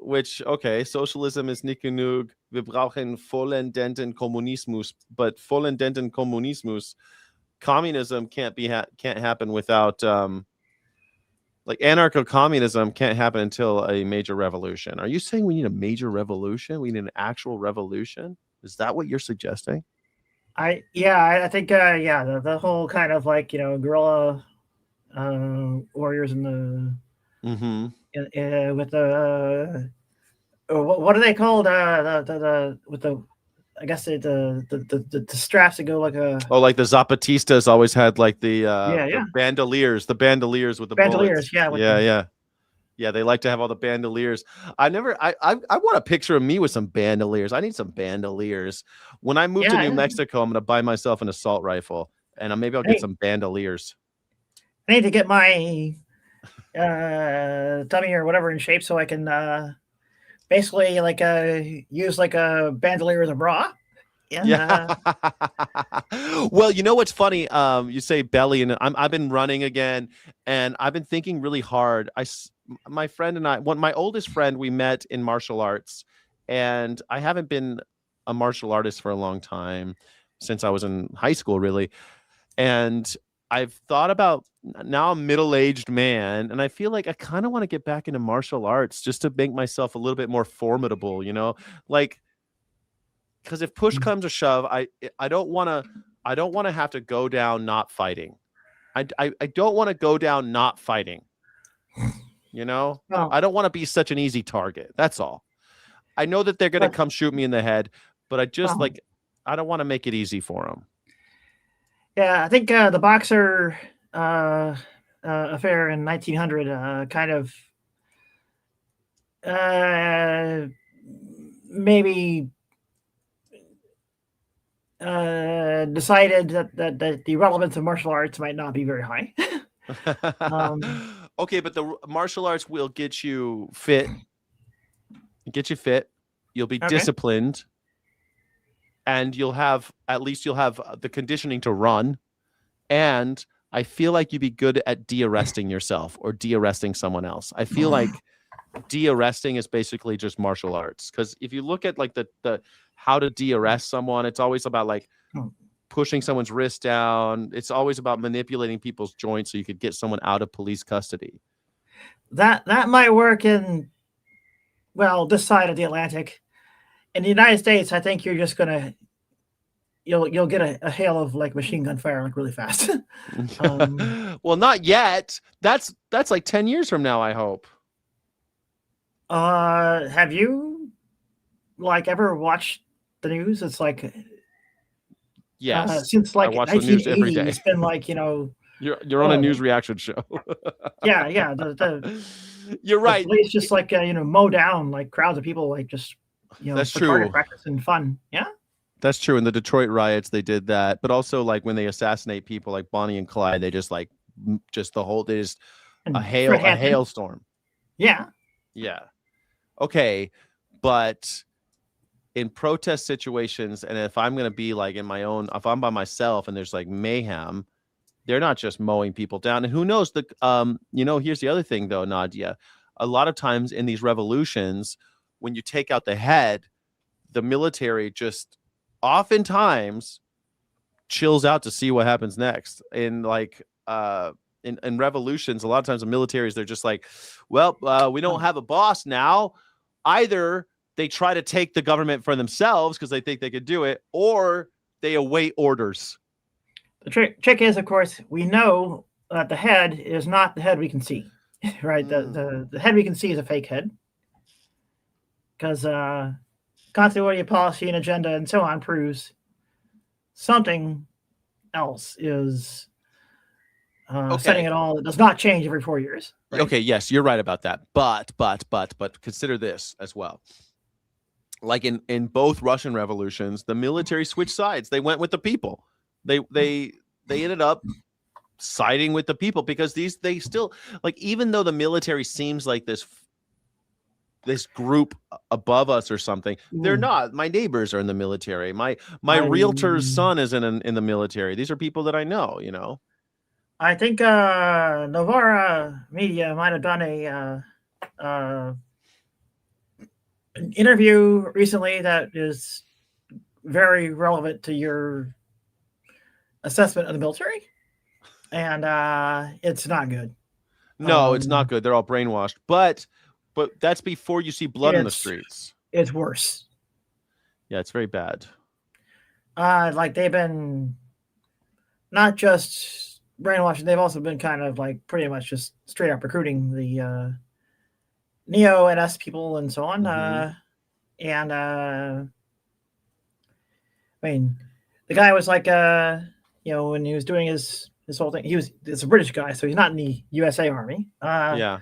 Which, okay, socialism is nicht genug. Wir brauchen vollendeten Kommunismus, but vollendeten Kommunismus, communism can't happen without Like anarcho-communism can't happen until a major revolution. Are you saying we need a major revolution? We need an actual revolution? Is that what you're suggesting? I think the whole kind of like, you know, guerrilla warriors in the with the what are they called? With the I guess the straps that go like a like the Zapatistas always had like the yeah. bandoliers with the Bandoliers, bullets. yeah, Yeah, they like to have all the bandoliers. I want a picture of me with some bandoliers. I need some bandoliers. When I move to New Mexico, I'm going to buy myself an assault rifle, and maybe I'll get some bandoliers. I need to get my tummy or whatever in shape so I can basically like use like a bandolier as a bra. Yeah. Well, you know what's funny? You say belly, and I've been running again, and I've been thinking really hard. My friend and I, my oldest friend, we met in martial arts, and I haven't been a martial artist for a long time, since I was in high school, really. And I've thought about, now I'm a middle-aged man, and I feel like I kind of want to get back into martial arts just to make myself a little bit more formidable, you know, like, because if push comes to shove, I don't want to have to go down not fighting. I don't want to go down not fighting. You know, I don't want to be such an easy target. That's all. I know that they're going to come shoot me in the head, but I just I don't want to make it easy for them. Yeah, I think the Boxer affair in 1900 kind of maybe decided that the relevance of martial arts might not be very high. Okay, but the martial arts will get you fit. You'll be disciplined, and you'll have the conditioning to run. And I feel like you'd be good at de-arresting yourself or de-arresting someone else. I feel like de-arresting is basically just martial arts, because if you look at like the how to de-arrest someone, it's always about like pushing someone's wrist down. It's always about manipulating people's joints so you could get someone out of police custody. That might work in, well, this side of the Atlantic. In the United States, I think you're just gonna you'll get a hail of like machine gun fire like really fast. Well, not yet. That's like 10 years from now, I hope. Have you like ever watched the news? It's like yes, since like I watch the news every 1980, day. it's been like, you know, you're on a news reaction show. yeah. You're right. The police just like you know, mow down like crowds of people, like just, you know, That's for true. target practice and fun. Yeah. That's true. In the Detroit riots, they did that. But also, like when they assassinate people like Bonnie and Clyde, they just like a hailstorm. Yeah. Yeah. Okay. But in protest situations, and if I'm going to be like if I'm by myself and there's like mayhem, they're not just mowing people down. And who knows, here's the other thing though, Nadia. A lot of times in these revolutions, when you take out the head, the military just oftentimes chills out to see what happens next. In like in revolutions, a lot of times the militaries, they're just like, well, we don't have a boss now. Either they try to take the government for themselves because they think they could do it, or they await orders. The trick is, of course, we know that the head is not the head we can see, right? The head we can see is a fake head, because continuity of policy and agenda and so on proves something else is setting it all. It does not change every 4 years. Right? Okay, yes, you're right about that. But consider this as well. Like in both Russian revolutions, the military switched sides. They went with the people. They ended up siding with the people because they still, like, even though the military seems like this group above us or something, they're not. My neighbors are in the military. My realtor's son is in the military. These are people that I know, you know. I think Novara Media might have done an interview recently that is very relevant to your assessment of the military, and it's not good. No, it's not good. They're all brainwashed. But that's before you see blood in the streets. It's worse. Yeah, it's very bad. Like they've been not just brainwashing, they've also been kind of like pretty much just straight up recruiting the neo-NS people and so on. And I mean, the guy was like, when he was doing his whole thing, it's a British guy, so he's not in the USA Army. Yeah.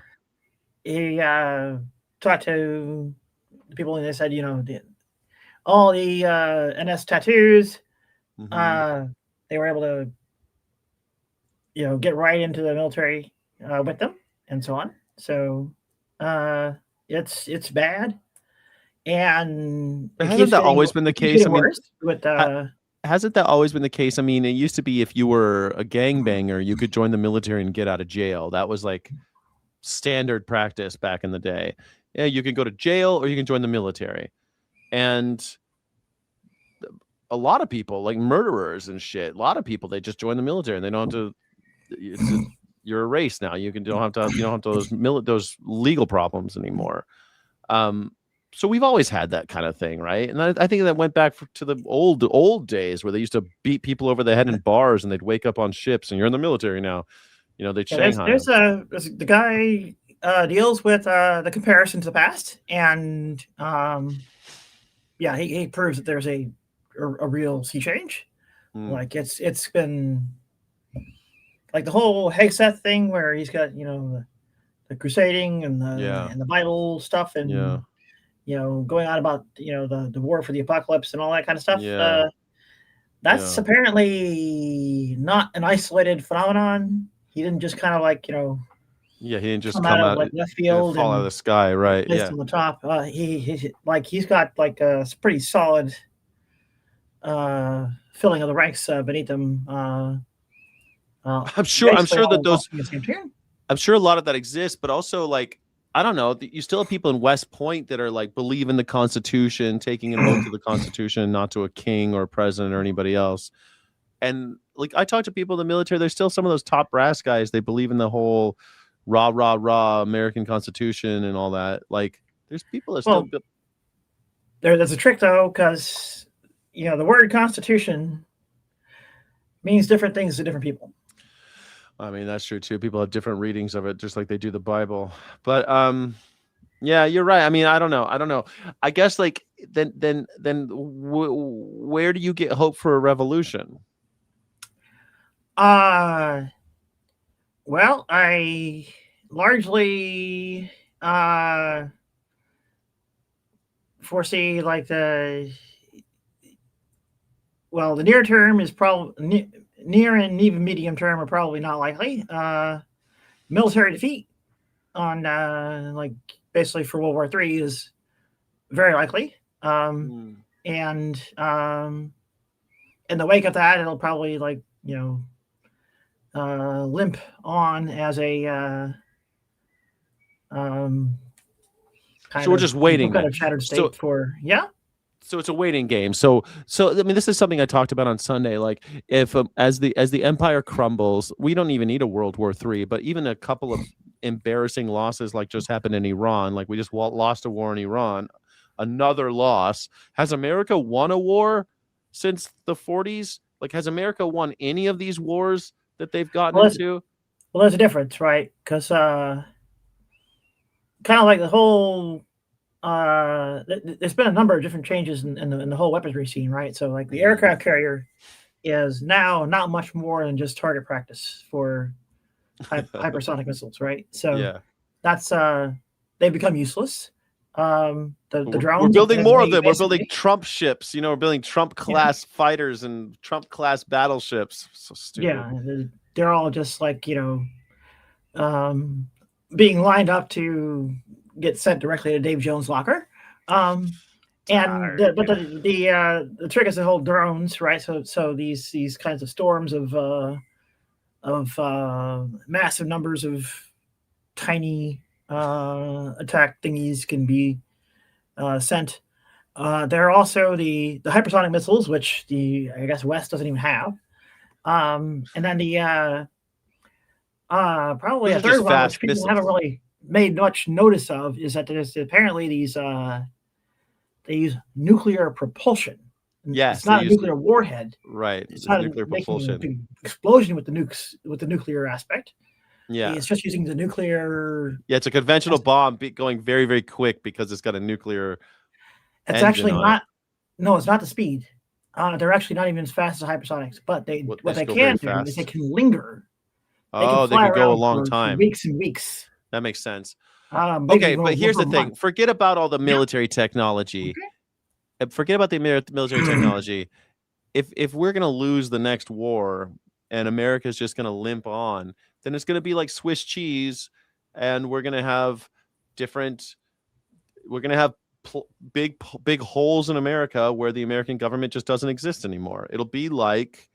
He talked to the people and they said, all the NS tattoos, they were able to, get right into the military with them and so on. So it's bad. And hasn't that always been the case? I mean, with hasn't that always been the case? I mean, it used to be if you were a gangbanger, you could join the military and get out of jail. That was like standard practice back in the day. Yeah, you can go to jail or you can join the military. And a lot of people, like murderers and shit, a lot of people, they just join the military and they don't have to. You're erased now. You don't have those legal problems anymore. So we've always had that kind of thing, right? And I think that went back to the old days where they used to beat people over the head in bars and they'd wake up on ships and you're in the military now. They'd Shanghai. There's the guy deals with the comparison to the past, and he proves that there's a real sea change. Like it's been like the whole Hegseth thing where he's got the crusading and the Bible stuff and going on about the war for the apocalypse and all that kind of stuff. That's apparently not an isolated phenomenon. He didn't just kind of like he didn't just come out of left field fall out of the sky, right? Yeah, on the top. He's got like a pretty solid filling of the ranks beneath him. I'm sure that I'm sure a lot of that exists, but also like I don't know. You still have people in West Point that are like believe in the Constitution, taking an oath to the Constitution, not to a king or a president or anybody else. And like I talk to people in the military, there's still some of those top brass guys. They believe in the whole rah rah rah American Constitution and all that. Like there's people that still. There's a trick though, because the word Constitution means different things to different people. I mean, that's true too. People have different readings of it, just like they do the Bible. But yeah, you're right. I mean, I don't know. I guess like then where do you get hope for a revolution? Well, I largely foresee like the near term is probably near and even medium term are probably not likely. Military defeat on like basically for World War III is very likely. And in the wake of that, it'll probably like limp on as a so we're just waiting. Kind of shattered state So it's a waiting game. So I mean, this is something I talked about on Sunday. Like, if as the empire crumbles, we don't even need a World War III, but even a couple of embarrassing losses, like just happened in Iran. Like we just lost a war in Iran, another loss. Has America won a war since the 40s? Like, has America won any of these wars that they've gotten into? Well, there's a difference, right? Because kind of like the whole. There's been a number of different changes in the whole weaponry scene, right? So like the aircraft carrier is now not much more than just target practice for hypersonic missiles, right? So that's they become useless. The drones. We're building more of them. We're building Trump ships. We're building Trump class fighters and Trump class battleships. So stupid. Yeah, they're all just like being lined up to get sent directly to Dave Jones' locker. But the trick is the whole drones, right? So these kinds of storms of massive numbers of tiny attack thingies can be sent. There are also the hypersonic missiles, which I guess West doesn't even have. And then Probably These a are just third one, fast which people missiles. haven't really made much notice of, is that there's apparently these they use nuclear propulsion. Yes, It's not they a use nuclear warhead. right. It's It's not nuclear making a propulsion. big explosion with the nukes, with the nuclear aspect. Yeah. It's just using the nuclear. Yeah, it's a conventional bomb going very, very quick because it's got a nuclear It's engine actually on not. it. No, it's not the speed. They're actually not even as fast as hypersonics. But They what just they go very can do is they fast. can linger. Oh, they fly can go a around long for time. weeks and weeks. That makes sense. Maybe Okay, but here's the over a thing. month. Forget about all the military technology. Forget about the military technology. If we're going to lose the next war and America's just going to limp on, then it's going to be like Swiss cheese, and we're going to have big holes in America where the American government just doesn't exist anymore. It'll be like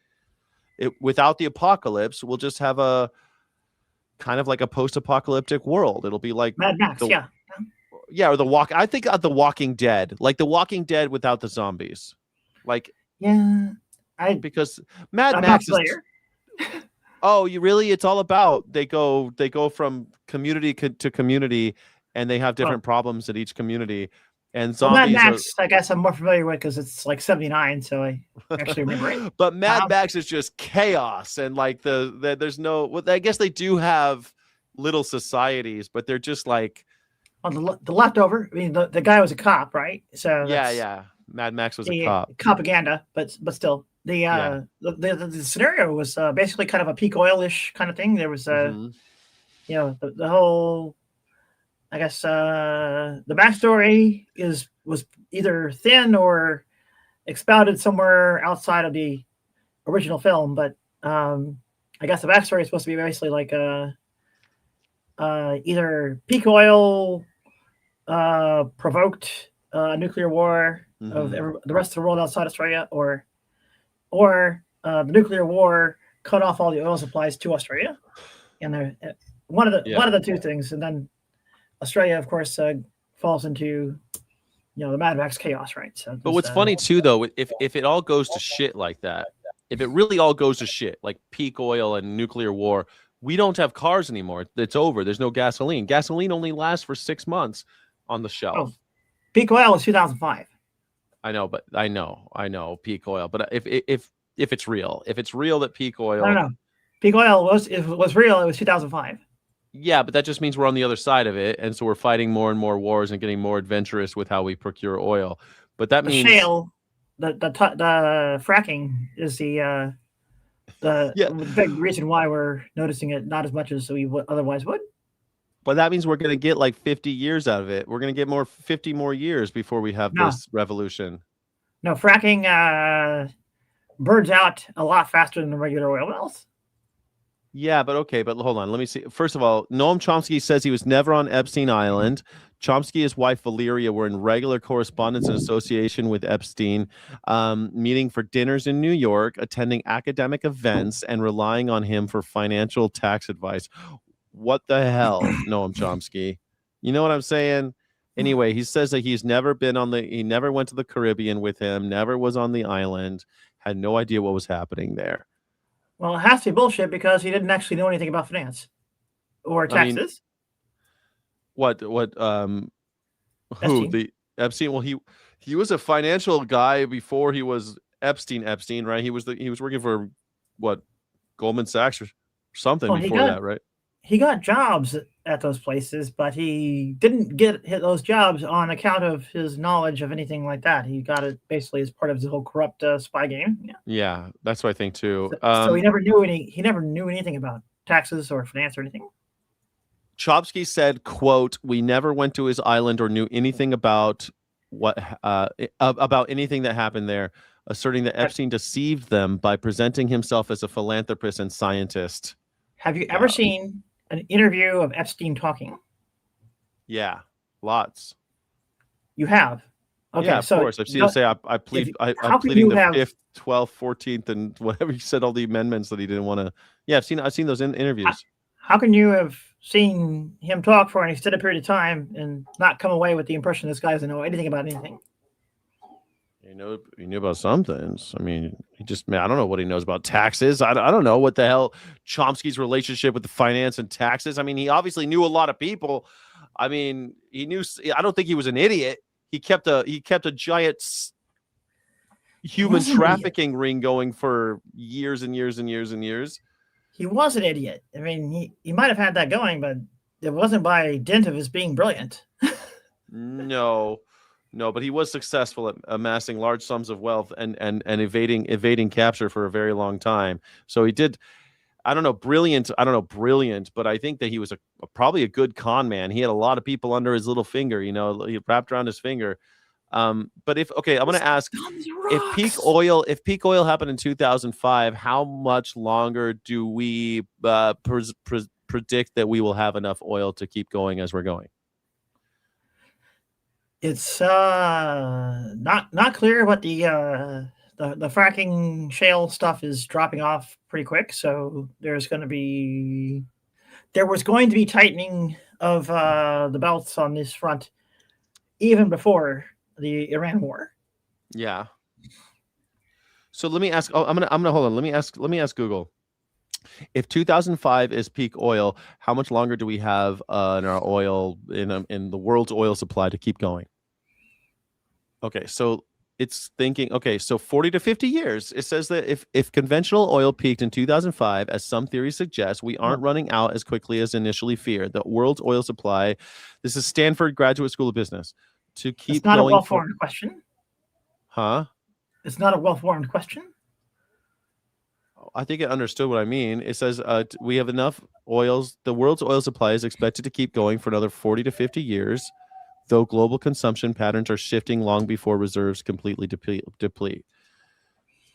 without the apocalypse, we'll just have a kind of like a post-apocalyptic world. It'll be like Mad Max, yeah. Yeah, or I think of The Walking Dead, like The Walking Dead without the zombies. Like because Mad I'm Max not is familiar. Oh, you really? It's all about they go from community to community, and they have different problems at each community. And Well, Mad zombies Max, I guess I'm more familiar with because it's like 79, so I actually remember it. But Mad Max is just chaos, and like there's no. Well, I guess they do have little societies, but they're just like. On the leftover, I mean, the guy was a cop, right? So yeah. Mad Max was a the cop. propaganda, but still, the scenario was basically kind of a peak oil-ish kind of thing. There was the whole, I guess, the backstory was either thin or expounded somewhere outside of the original film. But I guess the backstory is supposed to be basically like either peak oil provoked nuclear war of the rest of the world outside Australia, or the nuclear war cut off all the oil supplies to Australia, and one of the two things, and then Australia, of course, falls into the Mad Max chaos, right? So, but what's funny too, though, if it all goes to shit like that, if it really all goes to shit, like peak oil and nuclear war, we don't have cars anymore. It's over. There's no gasoline. Gasoline only lasts for 6 months on the shelf. Oh, peak oil was 2005. I know peak oil, but if it's real, that peak oil, I don't know. Peak oil was real. It was 2005. Yeah, but that just means we're on the other side of it, and so we're fighting more and more wars and getting more adventurous with how we procure oil. But that means shale, the fracking is the big reason why we're noticing it not as much as we otherwise would. But that means we're going to get like 50 years out of it. We're going to get 50 more years before we have this revolution. No, fracking burns out a lot faster than the regular oil wells. Yeah, but hold on. Let me see. First of all, Noam Chomsky says he was never on Epstein Island. Chomsky and his wife Valeria were in regular correspondence and association with Epstein, meeting for dinners in New York, attending academic events, and relying on him for financial tax advice. What the hell, Noam Chomsky? You know what I'm saying? Anyway, he says that he never went to the Caribbean with him, never was on the island, had no idea what was happening there. Well, it has to be bullshit because he didn't actually know anything about finance or taxes. Epstein? The Epstein? Well, he was a financial guy before he was Epstein, right? He was working for Goldman Sachs or something before that, right? He got jobs at those places, but he didn't get those jobs on account of his knowledge of anything like that. He got it basically as part of his whole corrupt spy game. Yeah, that's what I think too. So he never knew anything about taxes or finance or anything. Chomsky said, quote, "We never went to his island or knew anything about about anything that happened there," asserting that Epstein deceived them by presenting himself as a philanthropist and scientist. Have you ever seen an interview of Epstein talking? Yeah, lots. You have? Okay, yeah, of course. I've seen him say, I'm pleading the 5th, 12th, 14th, and whatever. He said all the amendments that he didn't want to. Yeah, I've seen those interviews. How can you have seen him talk for an extended period of time and not come away with the impression this guy doesn't know anything about anything? He knew about some things. I mean, I don't know what he knows about taxes. I don't know what the hell Chomsky's relationship with the finance and taxes. I mean, he obviously knew a lot of people. I mean, he knew. I don't think he was an idiot. He kept a giant human trafficking ring going for years and years and years and years. He was an idiot. I mean, he might have had that going, but it wasn't by dint of his being brilliant. No, but he was successful at amassing large sums of wealth and evading capture for a very long time. So he did. I don't know brilliant, but I think that he was probably a good con man. He had a lot of people under his little finger, he wrapped around his finger. But I'm going to ask, if peak oil happened in 2005, how much longer do we predict that we will have enough oil to keep going as we're going? It's not clear, but the fracking shale stuff is dropping off pretty quick. So there was going to be tightening of the belts on this front even before the Iran war. Yeah. So let me ask. Oh, I'm gonna hold on. Let me ask Google. If 2005 is peak oil, how much longer do we have in our oil in the world's oil supply to keep going? Okay, so it's thinking. Okay, so 40 to 50 years. It says that if conventional oil peaked in 2005, as some theories suggest, we aren't running out as quickly as initially feared. The world's oil supply. This is Stanford Graduate School of Business. To keep it's not going a well-formed question. Huh? It's not a well-formed question. I think it understood what I mean. It says we have enough oils. The world's oil supply is expected to keep going for another 40 to 50 years, though global consumption patterns are shifting long before reserves completely deplete.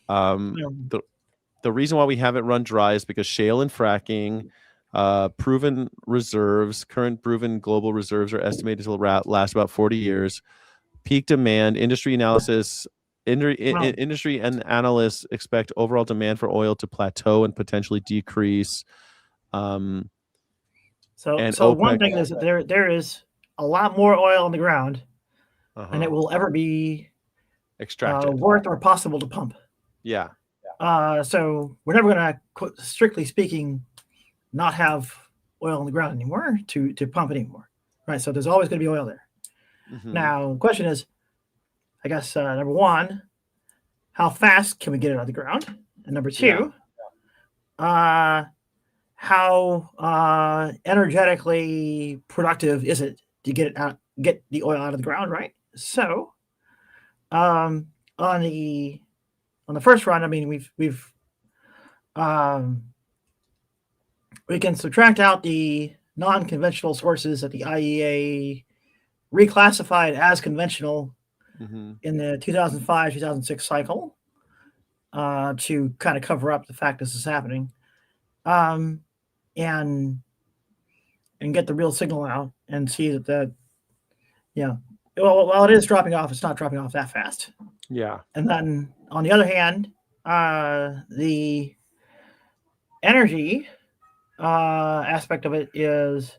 The reason why we haven't run dry is because shale and fracking, proven reserves, current proven global reserves are estimated to last about 40 years. Peak demand, industry and analysts expect overall demand for oil to plateau and potentially decrease. So one thing is that there is a lot more oil on the ground than it will ever be extracted, worth or possible to pump. Yeah. So we're never going to, strictly speaking, not have oil on the ground anymore to pump anymore, right? So there's always going to be oil there. Mm-hmm. Now, the question is, I guess, number one, how fast can we get it out of the ground? And number two, how energetically productive is it to get the oil out of the ground, right? So, on the first run, I mean, we can subtract out the non-conventional sources that the IEA reclassified as conventional in the 2005-2006 cycle to kind of cover up the fact this is happening, and get the real signal out and see that while it is dropping off, it's not dropping off that fast. Yeah. And then on the other hand, the energy aspect of it is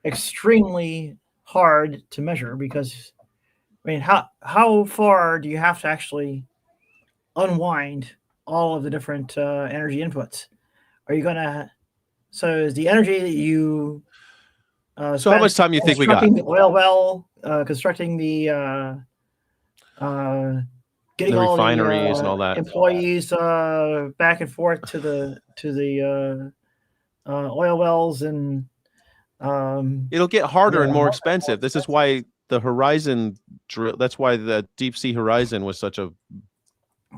extremely hard to measure because, I mean, how far do you have to actually unwind all of the different energy inputs? Are you so is the energy that you so how much time do you think we got? Constructing the oil well, constructing the getting the all refineries and all that, employees back and forth to the oil wells, and it'll get harder and more expensive. This is why the Horizon drill. That's why the Deep Sea Horizon was such a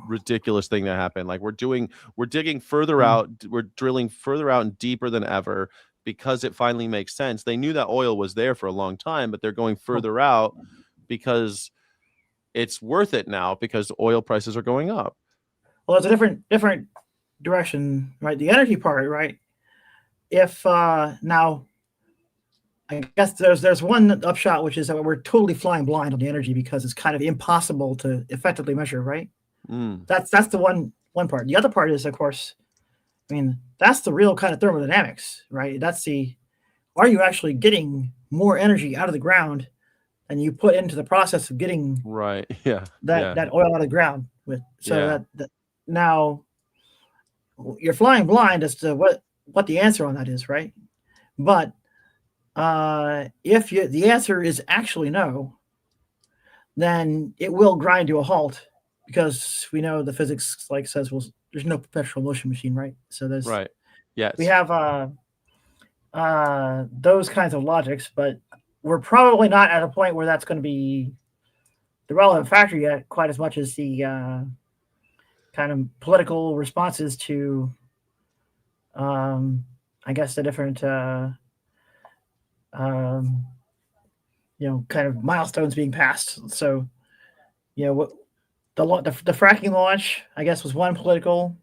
ridiculous thing that happened. Like we're digging further out, we're drilling further out and deeper than ever because it finally makes sense. They knew that oil was there for a long time, but they're going further out because it's worth it now because oil prices are going up. Well, it's a different direction, right? The energy part, right? If now, I guess there's one upshot, which is that we're totally flying blind on the energy because it's kind of impossible to effectively measure, right? That's the one part. The other part is, of course, I mean, that's the real kind of thermodynamics, right? Are you actually getting more energy out of the ground and you put into the process of getting Right. Yeah. that oil out of the ground. So Yeah. that now you're flying blind as to what the answer on that is, right? But if the answer is actually no, then it will grind to a halt, because we know the physics says, well, there's no perpetual motion machine, right? So there's Right. Yes. we have those kinds of logics, but we're probably not at a point where that's going to be the relevant factor yet, quite as much as the kind of political responses to, I guess, the different, kind of milestones being passed. So, what the fracking launch, I guess, was one political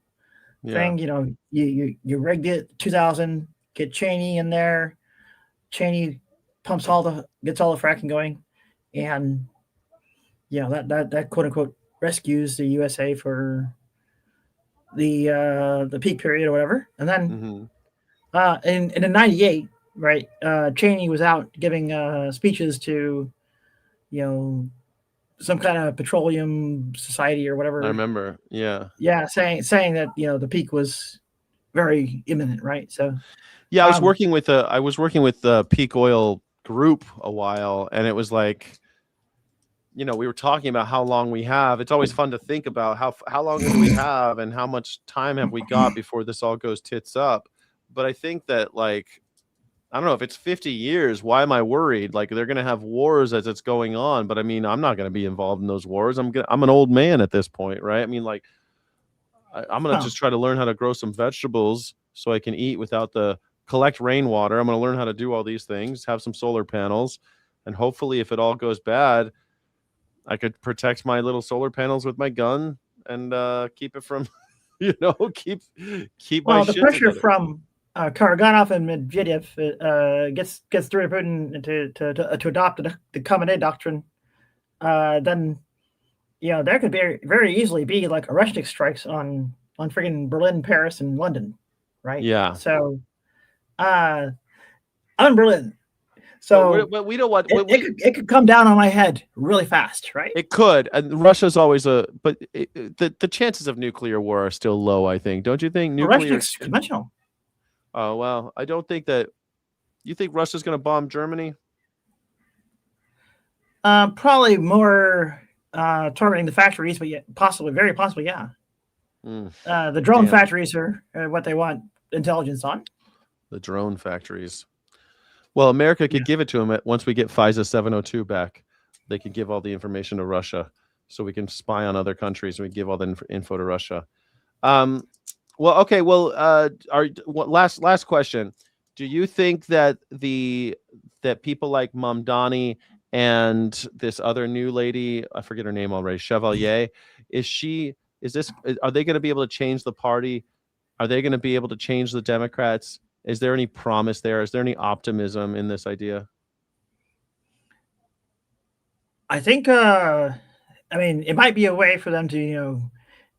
thing. You rigged it 2000, get Cheney in there. Cheney gets all the fracking going, and that quote unquote rescues the USA for the peak period or whatever. And then in '98, right, Cheney was out giving speeches to some kind of petroleum society or whatever. I remember. Yeah. Yeah, saying that the peak was very imminent, right? So yeah, I was working with the peak oil group a while, and it was like, we were talking about how long we have. It's always fun to think about how long do we have and how much time have we got before this all goes tits up. But I think that, I don't know, if it's 50 years, why am I worried? They're going to have wars as it's going on, but I mean, I'm not going to be involved in those wars. I'm an old man at this point, right? I mean, I'm going to just try to learn how to grow some vegetables so I can eat without collect rainwater. I'm going to learn how to do all these things, have some solar panels, and hopefully if it all goes bad, I could protect my little solar panels with my gun and keep it from, keep my the shit pressure together. from Karaganov and Medvedev gets through Putin to adopt the Common Doctrine, then there could very easily be Oreshnik strikes on friggin' Berlin, Paris, and London, right? Yeah. So, I'm in Berlin, so but we know what it could come down on my head really fast, right? It could, and Russia's always but the chances of nuclear war are still low. I think, don't you think? Oreshnik's conventional. Oh well, I don't think that. You think Russia's going to bomb Germany? Probably more targeting the factories, but very possibly, yeah. The drone factories are what they want intelligence on. The drone factories. Well, America could give it to them once we get FISA 702 back. They could give all the information to Russia, so we can spy on other countries and we give all the info to Russia. Well, okay. Well, last question. Do you think that that people like Mamdani and this other new lady, I forget her name already, Chevalier, are they going to be able to change the party? Are they going to be able to change the Democrats? Is there any promise there? Is there any optimism in this idea? I think, it might be a way for them to,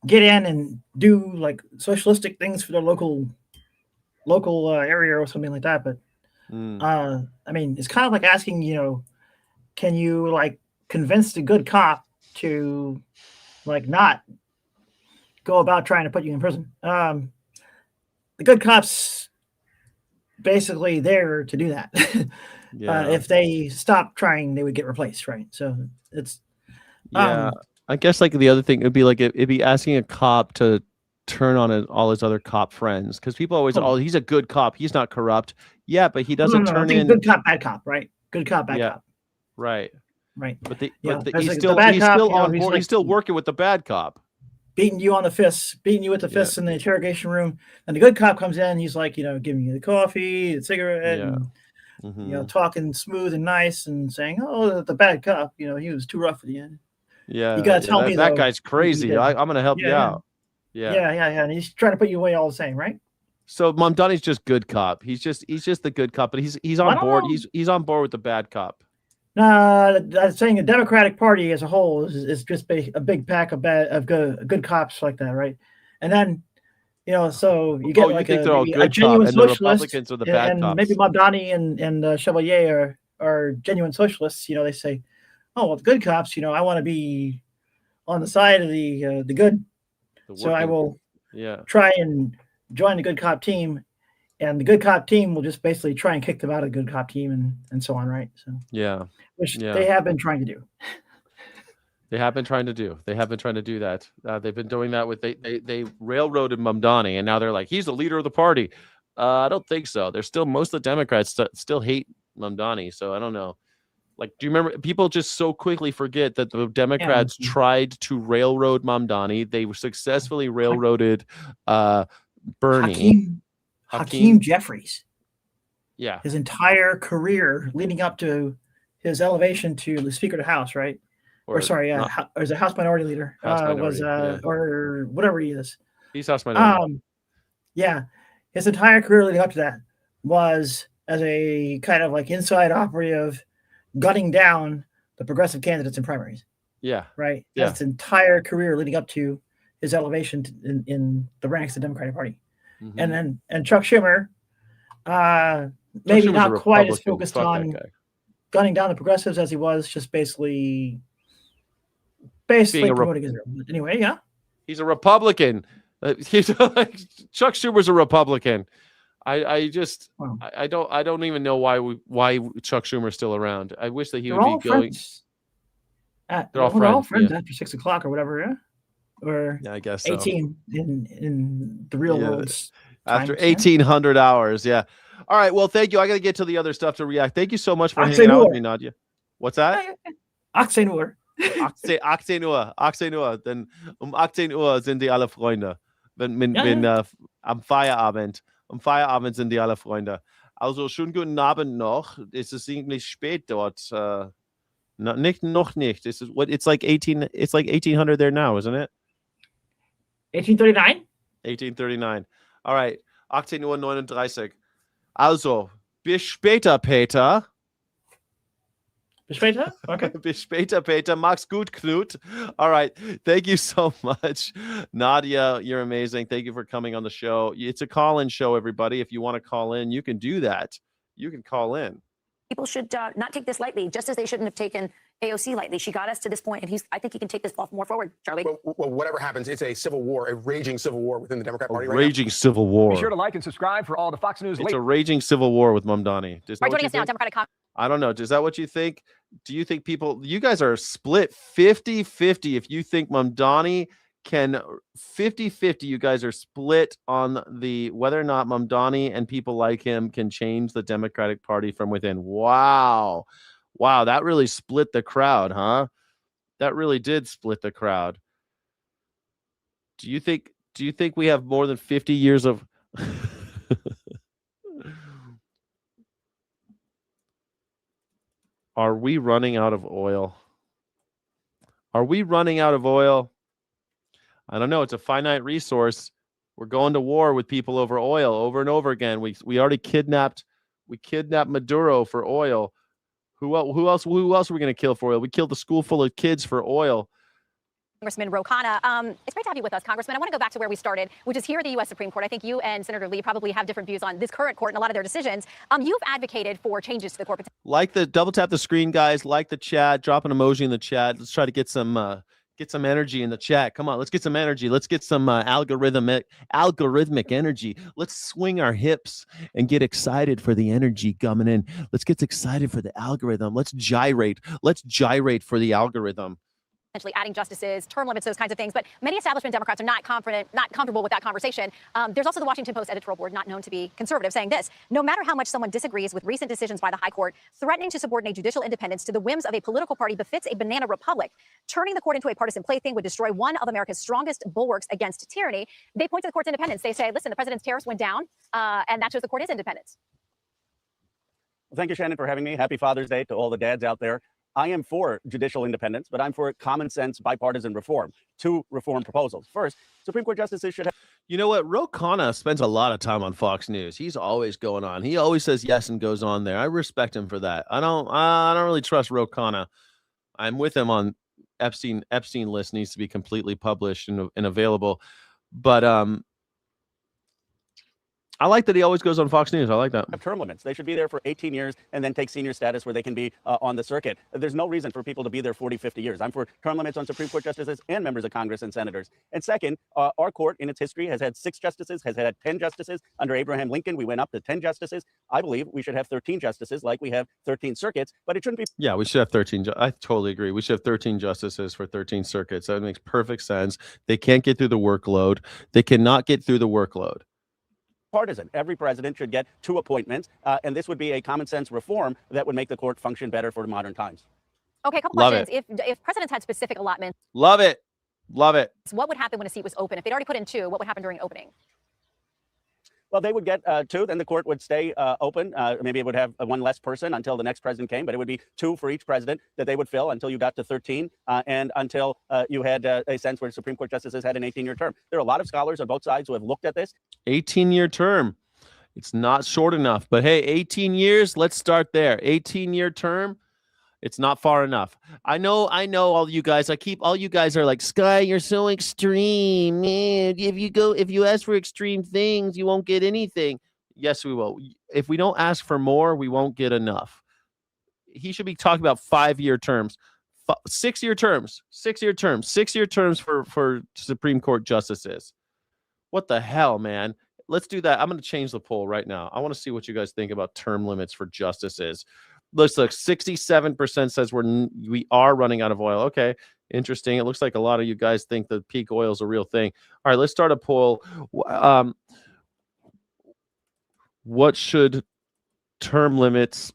get in and do socialistic things for their local area or something like that. But, it's kind of like asking, can you convince the good cop to not go about trying to put you in prison? The good cops basically there to do that. If they stop trying, they would get replaced, right? So it's I guess the other thing would be it'd be asking a cop to turn on all his other cop friends, because people always he's a good cop, he's not corrupt. Yeah, but he doesn't turn in good cop, bad cop, right? Good cop, bad cop. Right. But he's still on board. He's still working with the bad cop, beating you with the fists in the interrogation room. And the good cop comes in, he's giving you the coffee, the cigarette, and talking smooth and nice and saying, "Oh, the bad cop, he was too rough at the end." Yeah, you gotta tell me that guy's crazy. I'm gonna help you out. Yeah, and he's trying to put you away all the same, right? So Mamdani's just good cop. He's just the good cop, but he's on board. He's on board with the bad cop. No, I'm saying the Democratic Party as a whole is just a big pack of good cops like that, right? And then, so you get a genuine and socialist, the Republicans are the bad and cops. maybe Mamdani and Chevalier are genuine socialists. They say, oh, well, the good cops, I want to be on the side of the good. So I will try and join the good cop team, and the good cop team will just basically try and kick them out of the good cop team and so on, right? So which they have been trying to do. They have been trying to do. They have been trying to do that. They've been doing that with they railroaded Mamdani, and now they're like, he's the leader of the party. I don't think so. There's still most of the Democrats still hate Mamdani, so I don't know. Like, do you remember? People just so quickly forget that the Democrats tried to railroad Mamdani. They successfully railroaded Bernie. Hakeem Jeffries. Yeah. His entire career leading up to his elevation to the Speaker of the House, right? Or is a House Minority Leader. Or whatever he is. He's House Minority. His entire career leading up to that was as a kind of like inside operative, gunning down the progressive candidates in primaries. Yeah. Right. Yeah. That's his entire career leading up to his elevation in the ranks of the Democratic Party. Mm-hmm. And Chuck Schumer, maybe Schumer's not quite as Republican. focused Fuck on that guy. gunning down the progressives as he was just basically promoting Israel. But anyway, yeah. He's a Republican. He's like, Chuck Schumer's a Republican. I don't even know why Chuck Schumer's still around. I wish that he would be going. They're all friends after 6 o'clock or whatever, yeah. Or I guess so. 18 in the real world. After 1,800 hours, yeah. All right, well, thank you. I got to get to the other stuff to react. Thank you so much for hanging out with me, Nadia. What's that? 18 Uhr. 18 Uhr. 18 Uhr. Denn 18 Uhr sind die alle Freunde. Wenn am Feierabend. Am Feierabend sind die alle Freunde. Also, schönen guten Abend noch. Es ist ziemlich spät dort. Noch nicht. It's like 1800 there now, isn't it? 1839? 1839. All right. 18:39 Uhr. Also, bis später, Peter. Bis später? Okay. Bis später, Peter. Mach's gut, Knut. All right. Thank you so much. Nadia, you're amazing. Thank you for coming on the show. It's a call-in show, everybody. If you want to call in, you can do that. You can call in. People should not take this lightly, just as they shouldn't have taken AOC lightly. She got us to this point, and I think he can take this more forward, Charlie. Well, whatever happens, it's a civil war, a raging civil war within the Democrat Party. Raging civil war. Be sure to like and subscribe for all the Fox News. It's a raging civil war with Mamdani. Right, joining us now, Democratic Congress. I don't know. Is that what you think? Do you think you guys are split 50-50 if you think Mamdani can 50-50, you guys are split on the whether or not Mamdani and people like him can change the Democratic Party from within. Wow, that really split the crowd, huh? That really did split the crowd. Do you think we have more than 50 years of Are we running out of oil? Are we running out of oil? I don't know. It's a finite resource. We're going to war with people over oil over and over again. We already kidnapped Maduro for oil. Who else are we going to kill for oil? We killed a school full of kids for oil. Congressman Ro Khanna, it's great to have you with us, Congressman. I want to go back to where we started, which is here at the U.S. Supreme Court. I think you and Senator Lee probably have different views on this current court and a lot of their decisions. You've advocated for changes to the court. Like the double tap the screen, guys. Like the chat. Drop an emoji in the chat. Let's try to get some energy in the chat. Come on, let's get some energy. Let's get some algorithmic energy. Let's swing our hips and get excited for the energy coming in. Let's get excited for the algorithm. Let's gyrate. Let's gyrate for the algorithm. Essentially adding justices, term limits, those kinds of things. But many establishment Democrats are not comfortable with that conversation. There's also the Washington Post editorial board, not known to be conservative, saying this: no matter how much someone disagrees with recent decisions by the High Court, threatening to subordinate judicial independence to the whims of a political party befits a banana republic. Turning the court into a partisan plaything would destroy one of America's strongest bulwarks against tyranny. They point to the court's independence. They say, listen, the president's tariffs went down, and that shows the court is independent. Well, thank you, Shannon, for having me. Happy Father's Day to all the dads out there. I am for judicial independence, but I'm for common sense bipartisan reform. 2 reform proposals. First, Supreme Court justices should have. You know what? Ro Khanna spends a lot of time on Fox News. He's always going on. He always says yes and goes on there. I respect him for that. I don't really trust Ro Khanna. I'm with him on Epstein list needs to be completely published and available. But I like that he always goes on Fox News. I like that. Have term limits. They should be there for 18 years and then take senior status where they can be on the circuit. There's no reason for people to be there 40, 50 years. I'm for term limits on Supreme Court justices and members of Congress and senators. And second, our court in its history has had 6 justices, has had 10 justices. Under Abraham Lincoln, we went up to 10 justices. I believe we should have 13 justices like we have 13 circuits, but it shouldn't be. Yeah, we should have 13. I totally agree. We should have 13 justices for 13 circuits. That makes perfect sense. They can't get through the workload. They cannot get through the workload. Partisan. Every president should get 2 appointments, and this would be a common sense reform that would make the court function better for modern times. Okay, a couple Love questions. If presidents had specific allotments, Love it. Love it. what would happen when a seat was open? If they'd already put in 2, what would happen during opening? Well, they would get 2, then the court would stay open. Maybe it would have 1 less person until the next president came, but it would be 2 for each president that they would fill until you got to 13 and until you had a sense where Supreme Court justices had an 18-year term. There are a lot of scholars on both sides who have looked at this. 18-year term. It's not short enough, but hey, 18 years, let's start there. 18-year term, it's not far enough. I know all you guys. All you guys are like, Sky, you're so extreme, man. If you ask for extreme things, you won't get anything. Yes, we will. If we don't ask for more, we won't get enough. He should be talking about 5-year terms, 6-year terms, 6-year terms, 6-year terms for Supreme Court justices. What the hell, man? Let's do that. I'm going to change the poll right now. I want to see what you guys think about term limits for justices. Looks like 67% says we are running out of oil. Okay, interesting. It looks like a lot of you guys think the peak oil is a real thing. All right, let's start a poll. What should term limits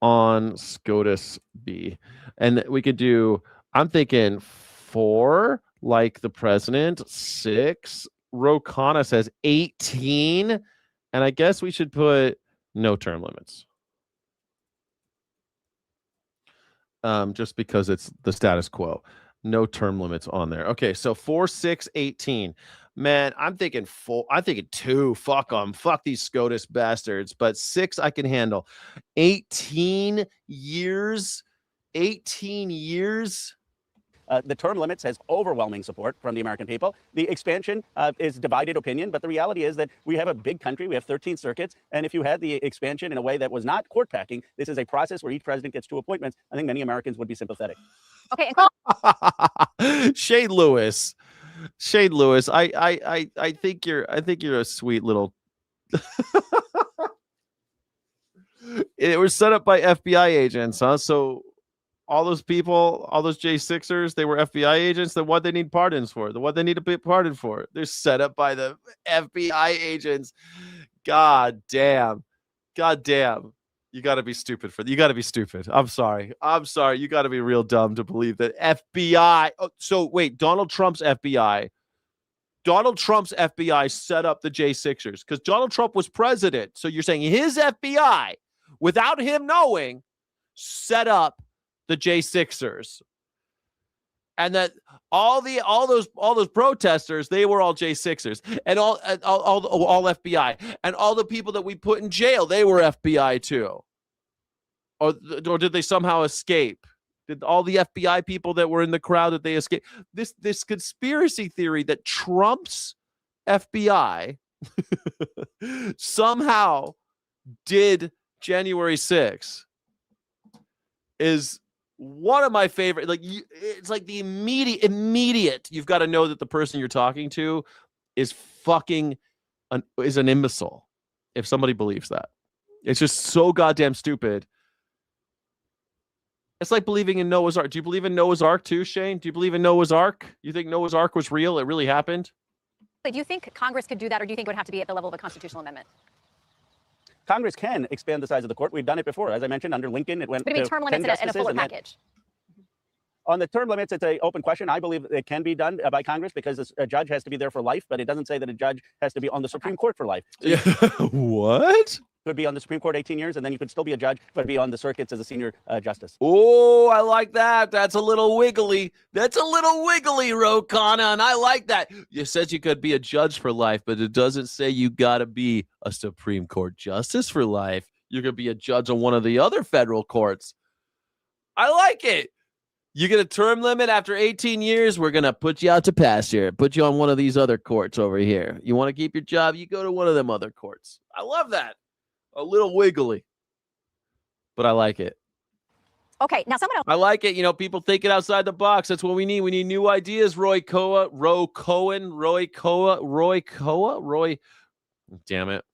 on SCOTUS be? And we could do, I'm thinking 4, like the president, 6. Rokana says 18. And I guess we should put no term limits. Just because it's the status quo. No term limits on there. Okay, so 4, 6, 18. Man, I'm thinking 4. I'm thinking 2. Fuck them. Fuck these SCOTUS bastards. But 6 I can handle. 18 years. 18 years. The term limits has overwhelming support from the American people. The expansion is divided opinion, but the reality is that we have a big country. We have 13 circuits. And if you had the expansion in a way that was not court packing, this is a process where each president gets 2 appointments. I think many Americans would be sympathetic. Okay. Shade Lewis. I think you're a sweet little. It was set up by FBI agents, huh? So all those people, all those J6ers, they were FBI agents. Then what they need pardons for? What they need to be pardoned for? They're set up by the FBI agents. God damn. You got to be stupid you got to be stupid. I'm sorry. You got to be real dumb to believe that FBI. Oh, so wait, Donald Trump's FBI set up the J6ers because Donald Trump was president. So you're saying his FBI, without him knowing, set up the J6ers, and that all those protesters, they were all J6ers, and all FBI, and all the people that we put in jail, they were FBI too, or did they somehow escape? Did all the FBI people that were in the crowd, that they escape? This conspiracy theory that Trump's FBI somehow did January 6th is one of my favorite. It's like the immediate. You've got to know that the person you're talking to is is an imbecile. If somebody believes that, it's just so goddamn stupid. It's like believing in Noah's Ark. Do you believe in Noah's Ark too, Shane? Do you believe in Noah's Ark? You think Noah's Ark was real? It really happened? Do you think Congress could do that, or do you think it would have to be at the level of a constitutional amendment? Congress can expand the size of the court. We've done it before. As I mentioned, under Lincoln, it went But I mean, to term 10 limits in a fuller justices, package. On the term limits, it's an open question. I believe it can be done by Congress because a judge has to be there for life, but it doesn't say that a judge has to be on the Supreme Court for life. So What? could be on the Supreme Court 18 years, and then you could still be a judge, but be on the circuits as a senior justice. Oh, I like that. That's a little wiggly. Rokana, and I like that. It says you could be a judge for life, but it doesn't say you got to be a Supreme Court justice for life. You could be a judge on one of the other federal courts. I like it. You get a term limit after 18 years, we're going to put you out to pasture, put you on one of these other courts over here. You want to keep your job, you go to one of them other courts. I love that. A little wiggly, but I like it. Okay, now someone else. I like it. You know, people thinking outside the box. That's what we need. We need new ideas. Roy Cohen. Damn it.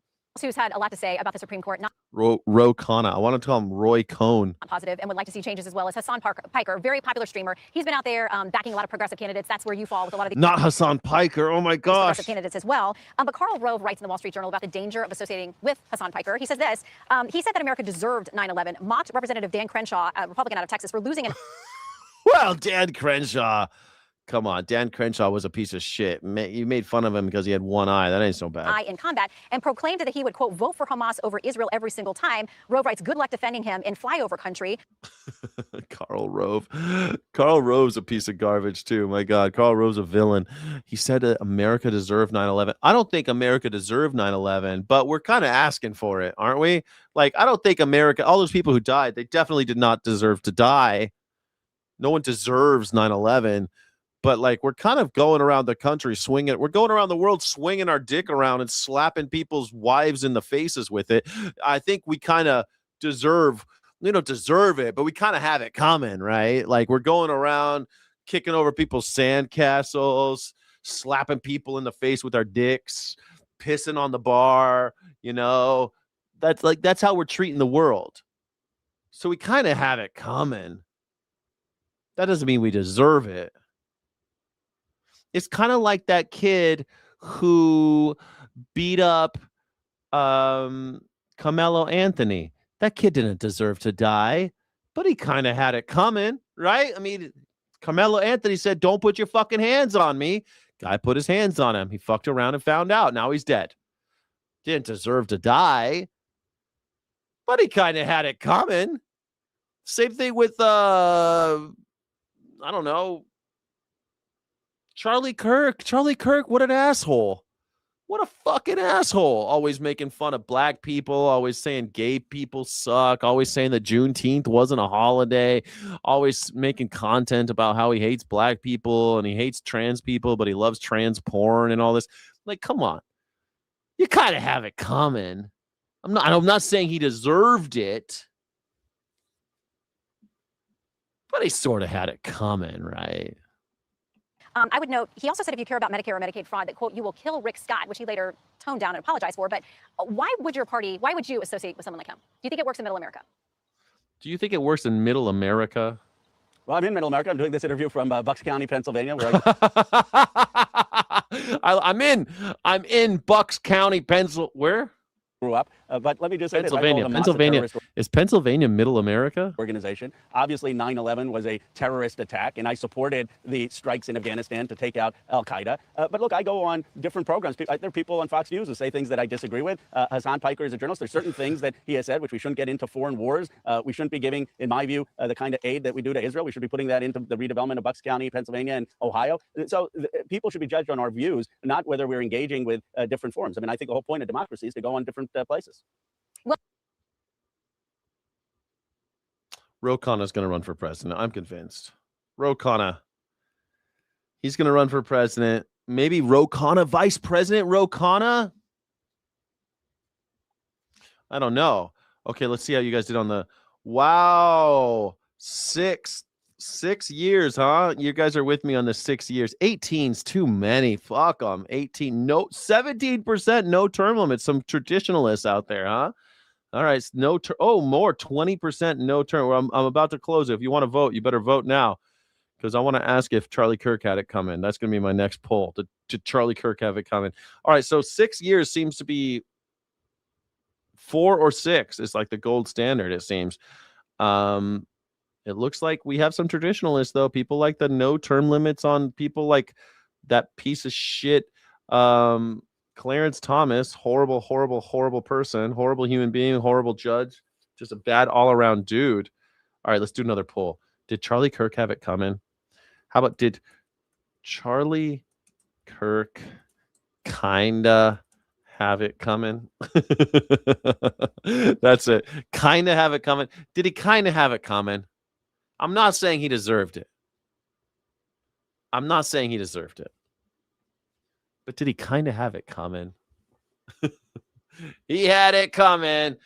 Who's had a lot to say about the Supreme Court, not Ro Khanna. I want to call him Roy Cohn. positive, and would like to see changes as well as Hassan Piker, very popular streamer. He's been out there backing a lot of progressive candidates. That's where you fall with a lot of the Not Hassan Piker. Oh my gosh. progressive candidates as well. But Karl Rove writes in the Wall Street Journal about the danger of associating with Hassan Piker. He says this. He said that America deserved 9/11. Mocked Representative Dan Crenshaw, a Republican out of Texas, for losing an. Well, Dan Crenshaw. Come on, Dan Crenshaw was a piece of shit. You made fun of him because he had one eye. That ain't so bad. Eye in combat, and proclaimed that he would, quote, vote for Hamas over Israel every single time. Rove writes, good luck defending him in flyover country. Karl Rove. Karl Rove's a piece of garbage, too. My God, Karl Rove's a villain. He said that America deserved 9/11. I don't think America deserved 9/11, but we're kind of asking for it, aren't we? Like, I don't think America, all those people who died, they definitely did not deserve to die. No one deserves 9/11. But like we're kind of going around the country swinging. We're going around the world swinging our dick around and slapping people's wives in the faces with it. I think we kind of deserve. We don't deserve it, but we kind of have it coming, right? Like we're going around kicking over people's sandcastles, slapping people in the face with our dicks, pissing on the bar. You know, that's how we're treating the world. So we kind of have it coming. That doesn't mean we deserve it. It's kind of like that kid who beat up Carmelo Anthony. That kid didn't deserve to die, but he kind of had it coming, right? I mean, Carmelo Anthony said, don't put your fucking hands on me. Guy put his hands on him. He fucked around and found out. Now he's dead. Didn't deserve to die, but he kind of had it coming. Same thing with, I don't know, Charlie Kirk. Charlie Kirk, what an asshole. What a fucking asshole. Always making fun of black people, always saying gay people suck, always saying that Juneteenth wasn't a holiday, always making content about how he hates black people and he hates trans people, but he loves trans porn and all this. Like, come on. You kind of have it coming. I'm not saying he deserved it, but he sort of had it coming, right? I would note, he also said if you care about Medicare or Medicaid fraud, that, quote, you will kill Rick Scott, which he later toned down and apologized for. But why would you associate with someone like him? Do you think it works in Middle America? Do you think it works in Middle America? Well, I'm in Middle America. I'm doing this interview from Bucks County, Pennsylvania. Where I'm in Bucks County, Pennsylvania. Where? Grew up, but let me just say Pennsylvania. this. Pennsylvania. Is Pennsylvania Middle America? Organization. Obviously, 9/11 was a terrorist attack, and I supported the strikes in Afghanistan to take out Al-Qaeda. But look, I go on different programs. There are people on Fox News who say things that I disagree with. Hassan Piker is a journalist. There's certain things that he has said which we shouldn't get into foreign wars. We shouldn't be giving, in my view, the kind of aid that we do to Israel. We should be putting that into the redevelopment of Bucks County, Pennsylvania, and Ohio. So people should be judged on our views, not whether we're engaging with different forums. I mean, I think the whole point of democracy is to go on different places. Ro Khanna's going to run for president. I'm convinced. Ro Khanna. He's going to run for president. Maybe Ro Khanna, vice president Ro Khanna? I don't know. Okay, let's see how you guys did on the... Wow. 6 years, huh? You guys are with me on the 6 years. 18's too many. Fuck them. 18. No, 17% no term limit. Some traditionalists out there, huh? All right, more 20% no term. I'm about to close it. If you want to vote, you better vote now, because I want to ask if Charlie Kirk had it coming. That's going to be my next poll. Did Charlie Kirk have it coming? All right, so 6 years seems to be 4 or 6. It's like the gold standard, it seems. It looks like we have some traditionalists, though. People like the no term limits on people like that piece of shit. Clarence Thomas, horrible, horrible, horrible person, horrible human being, horrible judge, just a bad all-around dude. All right, let's do another poll. Did Charlie Kirk have it coming? How about did Charlie Kirk kinda have it coming? That's it. Kinda have it coming. Did he kinda have it coming? I'm not saying he deserved it. I'm not saying he deserved it. But did he kind of have it coming? He had it coming.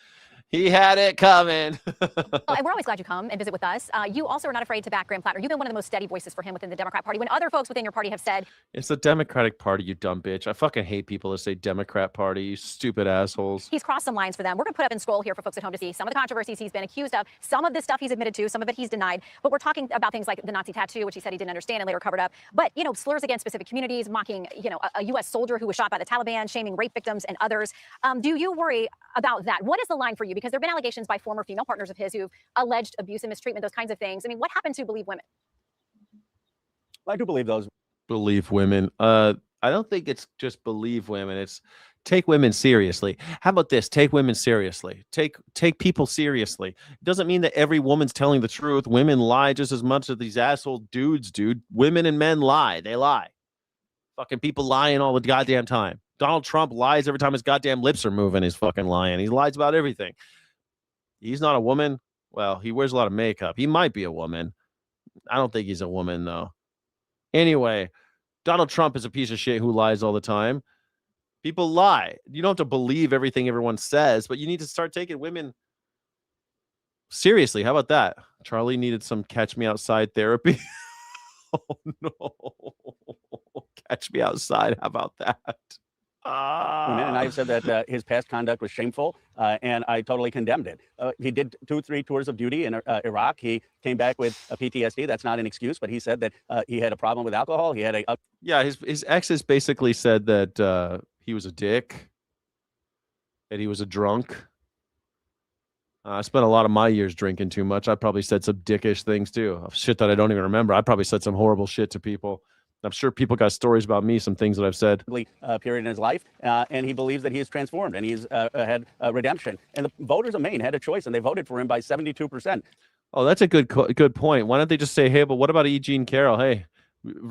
He had it coming. Well, and we're always glad you come and visit with us. You also are not afraid to back Graham Plattner. You've been one of the most steady voices for him within the Democrat Party. When other folks within your party have said, It's the Democratic Party, you dumb bitch. I fucking hate people that say Democrat Party, you stupid assholes. he's crossed some lines for them. We're going to put up in scroll here for folks at home to see some of the controversies he's been accused of, some of this stuff he's admitted to, some of it he's denied. But we're talking about things like the Nazi tattoo, which he said he didn't understand and later covered up. But, slurs against specific communities, mocking, a U.S. soldier who was shot by the Taliban, shaming rape victims and others. Do you worry about that? What is the line for you? Because there have been allegations by former female partners of his who've alleged abuse and mistreatment, those kinds of things. I mean, what happened to Believe Women? I do believe those. Believe women. I don't think it's just believe women. It's take women seriously. How about this? Take women seriously. Take people seriously. It doesn't mean that every woman's telling the truth. Women lie just as much as these asshole dudes do. Women and men lie. They lie. Fucking people lying all the goddamn time. Donald Trump lies every time his goddamn lips are moving. He's fucking lying. He lies about everything. He's not a woman. Well, he wears a lot of makeup. He might be a woman. I don't think he's a woman, though. Anyway, Donald Trump is a piece of shit who lies all the time. People lie. You don't have to believe everything everyone says, but you need to start taking women seriously. How about that? Charlie needed some catch me outside therapy. Oh, no. Catch me outside. How about that? And I said that his past conduct was shameful, and I totally condemned it. He did 2-3 tours of duty in Iraq. He came back with a PTSD. That's not an excuse, but he said that he had a problem with alcohol. He had a yeah. His exes basically said that he was a dick, that he was a drunk. I spent a lot of my years drinking too much. I probably said some dickish things too. Shit that I don't even remember. I probably said some horrible shit to people. I'm sure people got stories about me, some things that I've said. Period in his life, and he believes that he is transformed and he's had redemption. And the voters of Maine had a choice, and they voted for him by 72%. Oh, that's a good point. Why don't they just say, hey, but what about E. Jean Carroll? Hey,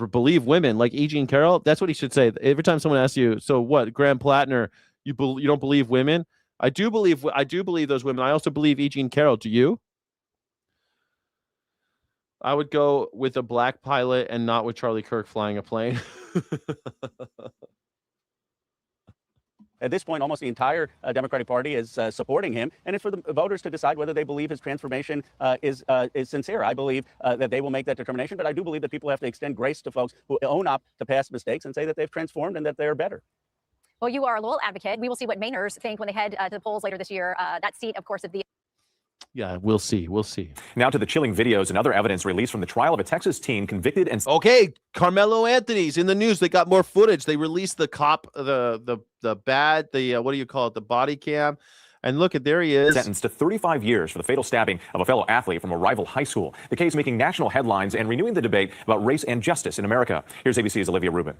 believe women like E. Jean Carroll. That's what he should say. Every time someone asks you, so what, Graham Plattner, you don't believe women? I do believe those women. I also believe E. Jean Carroll. Do you? I would go with a black pilot and not with Charlie Kirk flying a plane. At this point, almost the entire Democratic Party is supporting him, and it's for the voters to decide whether they believe his transformation is sincere. I believe that they will make that determination, but I do believe that people have to extend grace to folks who own up to past mistakes and say that they've transformed and that they're better. Well, you are a loyal advocate. We will see what Mainers think when they head to the polls later this year. That seat, of course, of the Yeah, we'll see. We'll see. Now to the chilling videos and other evidence released from the trial of a Texas teen convicted and... Okay, Carmelo Anthony's in the news. They got more footage. They released the cop, the what do you call it? The body cam. And look at, there he is. Sentenced to 35 years for the fatal stabbing of a fellow athlete from a rival high school. The case making national headlines and renewing the debate about race and justice in America. Here's ABC's Olivia Rubin.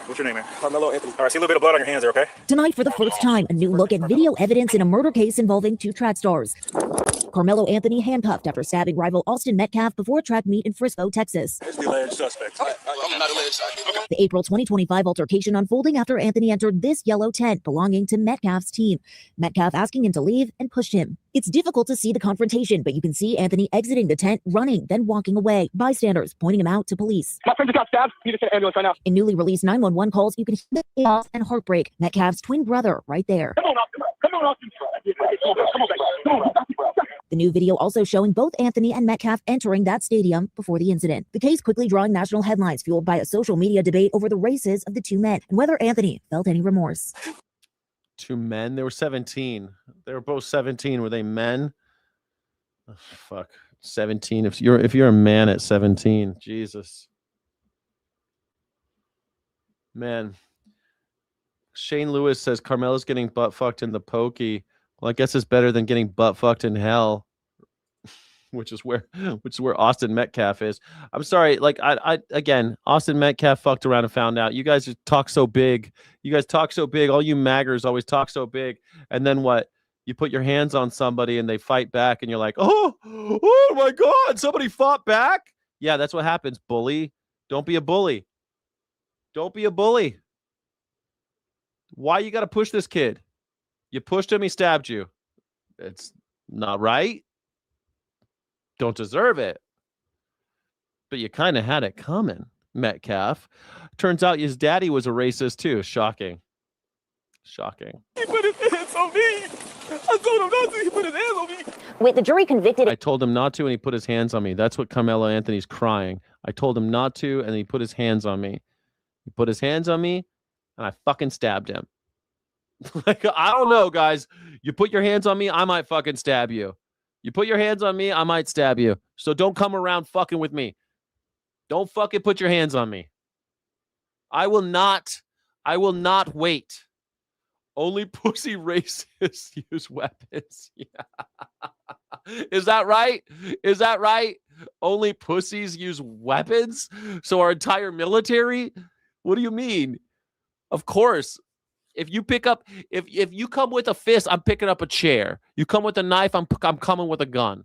What's your name, man? Carmelo Anthony. All right, see a little bit of blood on your hands there, okay? Tonight, for the first time, a new look at video evidence in a murder case involving two track stars. Carmelo Anthony handcuffed after stabbing rival Austin Metcalf before a track meet in Frisco, Texas. Here's the alleged suspect. I'm not alleged. Okay. The April 2025 altercation unfolding after Anthony entered this yellow tent belonging to Metcalf's team. Metcalf asking him to leave and pushed him. It's difficult to see the confrontation, but you can see Anthony exiting the tent, running, then walking away. Bystanders pointing him out to police. My friend just got stabbed. Need to get an ambulance right now. In newly released 911 calls, you can hear the chaos and heartbreak. Metcalf's twin brother right there. Come on, Austin. Come on, Austin. Come on. The new video also showing both Anthony and Metcalf entering that stadium before the incident. The case quickly drawing national headlines, fueled by a social media debate over the races of the two men and whether Anthony felt any remorse. Two men? They were 17. They were both 17. Were they men? Oh, fuck. 17. If you're a man at 17, Jesus. Man. Shane Lewis says Carmelo's getting butt fucked in the pokey. Well, I guess it's better than getting butt fucked in hell, which is where Austin Metcalf is. I'm sorry, like I again, Austin Metcalf fucked around and found out. You guys just talk so big. You guys talk so big. All you maggers always talk so big. And then what? You put your hands on somebody and they fight back, and you're like, oh my God, somebody fought back. Yeah, that's what happens, bully. Don't be a bully. Don't be a bully. Why you got to push this kid? You pushed him, he stabbed you. It's not right. don't deserve it. But you kind of had it coming, Metcalf. Turns out his daddy was a racist too. Shocking. Shocking. He put his hands on me. I told him not to. He put his hands on me. Wait, the jury convicted. I told him not to, and he put his hands on me. That's what Carmelo Anthony's crying. I told him not to, and he put his hands on me. He put his hands on me, and I fucking stabbed him. Like, I don't know, guys. You put your hands on me, I might fucking stab you. You put your hands on me, I might stab you. So don't come around fucking with me. Don't fucking put your hands on me. I will not wait. Only pussy racists use weapons. Yeah. Is that right? Is that right? Only pussies use weapons? So our entire military? What do you mean? Of course. If you pick up, if you come with a fist, I'm picking up a chair. You come with a knife, I'm coming with a gun.